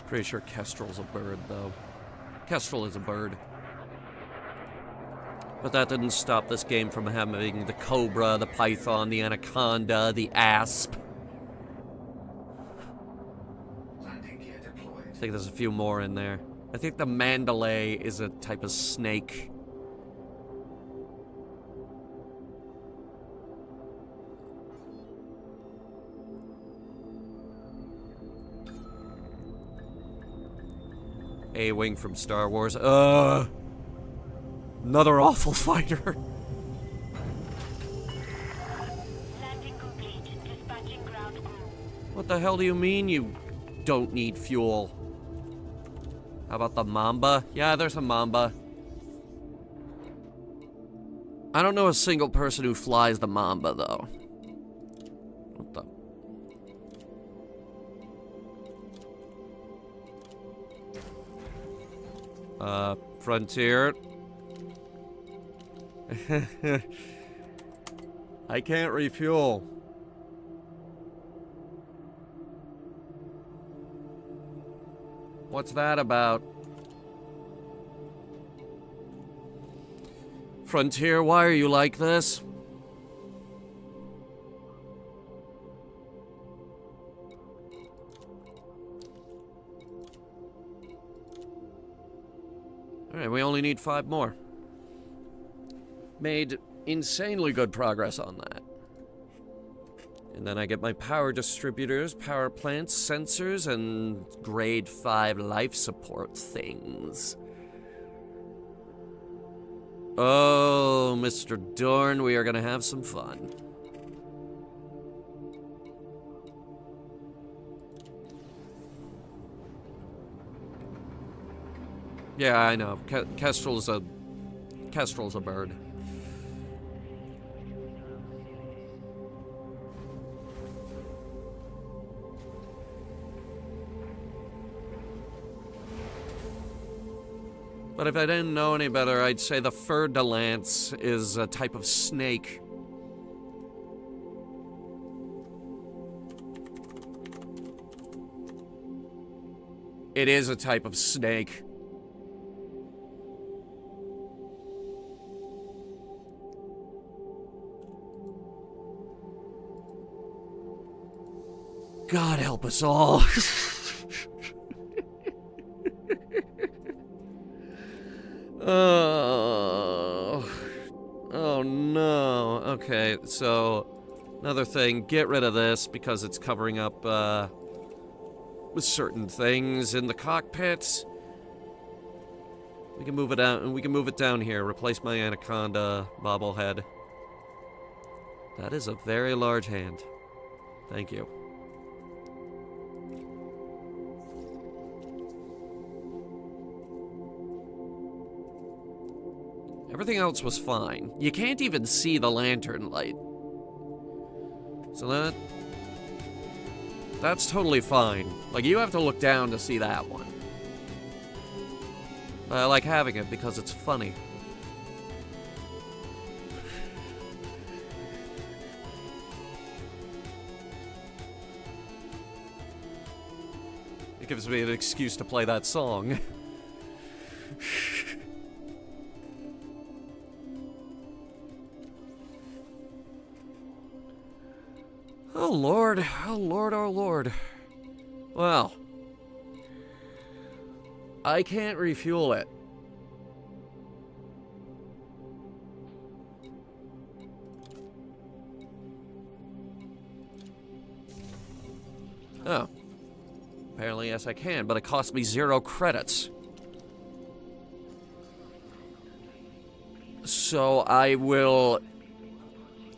Pretty sure Kestrel's a bird, though. Kestrel is a bird. But that didn't stop this game from having the cobra, the python, the anaconda, the asp. I think there's a few more in there. I think the mandalay is a type of snake. A-Wing from Star Wars. Another awful fighter. Landing complete. Dispatching ground crew. What the hell do you mean you don't need fuel? How about the Mamba? Yeah, there's a Mamba. I don't know a single person who flies the Mamba, though. What the? Frontier. I can't refuel. What's that about? Frontier, why are you like this? Alright, we only need 5 more. Made insanely good progress on that. And then I get my power distributors, power plants, sensors, and grade 5 life support things. Oh, Mr. Dorn, we are gonna have some fun. Yeah, I know. Kestrel's a bird. But if I didn't know any better, I'd say the fer-de-lance is a type of snake. It is a type of snake. God help us all. Oh no. Okay, so another thing, get rid of this because it's covering up with certain things in the cockpit. We can move it out, and we can move it down here. Replace my anaconda bobblehead. That is a very large hand. Thank you. Everything else was fine. You can't even see the lantern light. So that's totally fine. Like, you have to look down to see that one. I like having it because it's funny. It gives me an excuse to play that song. Oh Lord, oh Lord, oh Lord. Well, I can't refuel it. Oh. Apparently, yes, I can, but it cost me 0 credits. So I will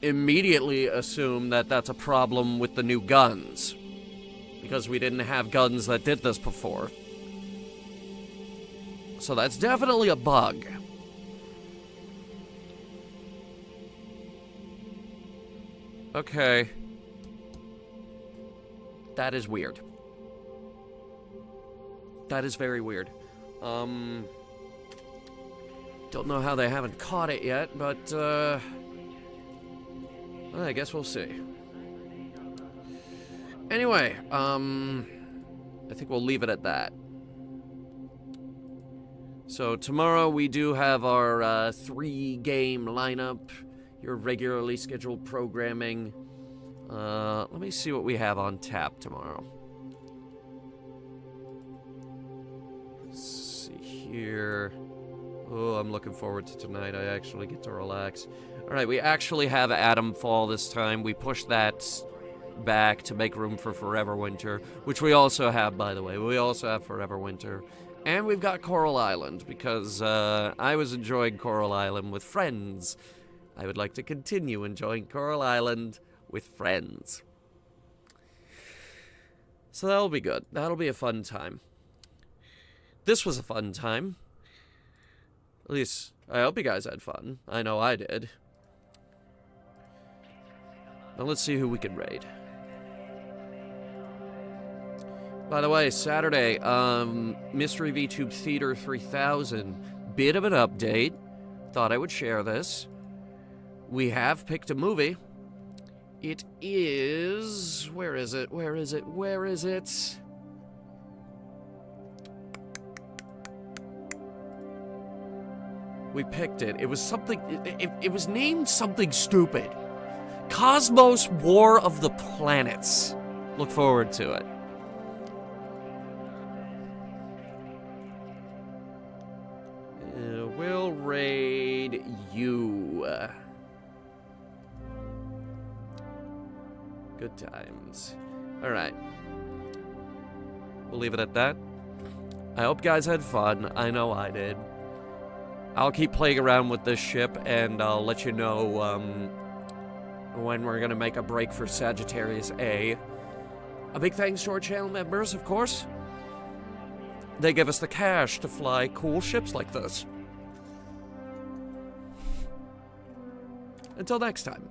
immediately assume that that's a problem with the new guns, because we didn't have guns that did this before. So that's definitely a bug. Okay. That is weird. That is very weird. Don't know how they haven't caught it yet, but I guess we'll see. Anyway, I think we'll leave it at that. So tomorrow we do have our 3-game lineup, your regularly scheduled programming. Let me see what we have on tap tomorrow. Let's see here. Oh, I'm looking forward to tonight. I actually get to relax. Alright, we actually have Atom Fall this time. We pushed that back to make room for Forever Winter, which we also have, by the way. We also have Forever Winter. And we've got Coral Island, because I was enjoying Coral Island with friends. I would like to continue enjoying Coral Island with friends. So that'll be good. That'll be a fun time. This was a fun time. At least, I hope you guys had fun. I know I did. Now let's see who we can raid. By the way, Saturday, Mystery VTube Theater 3000. Bit of an update. Thought I would share this. We have picked a movie. It is... Where is it? Where is it? Where is it? We picked it. It was something... It was named something stupid. Cosmos War of the Planets. Look forward to it. need you. Good times. Alright. We'll leave it at that. I hope you guys had fun. I know I did. I'll keep playing around with this ship, and I'll let you know when we're gonna make a break for Sagittarius A. A big thanks to our channel members, of course. They give us the cash to fly cool ships like this. Until next time.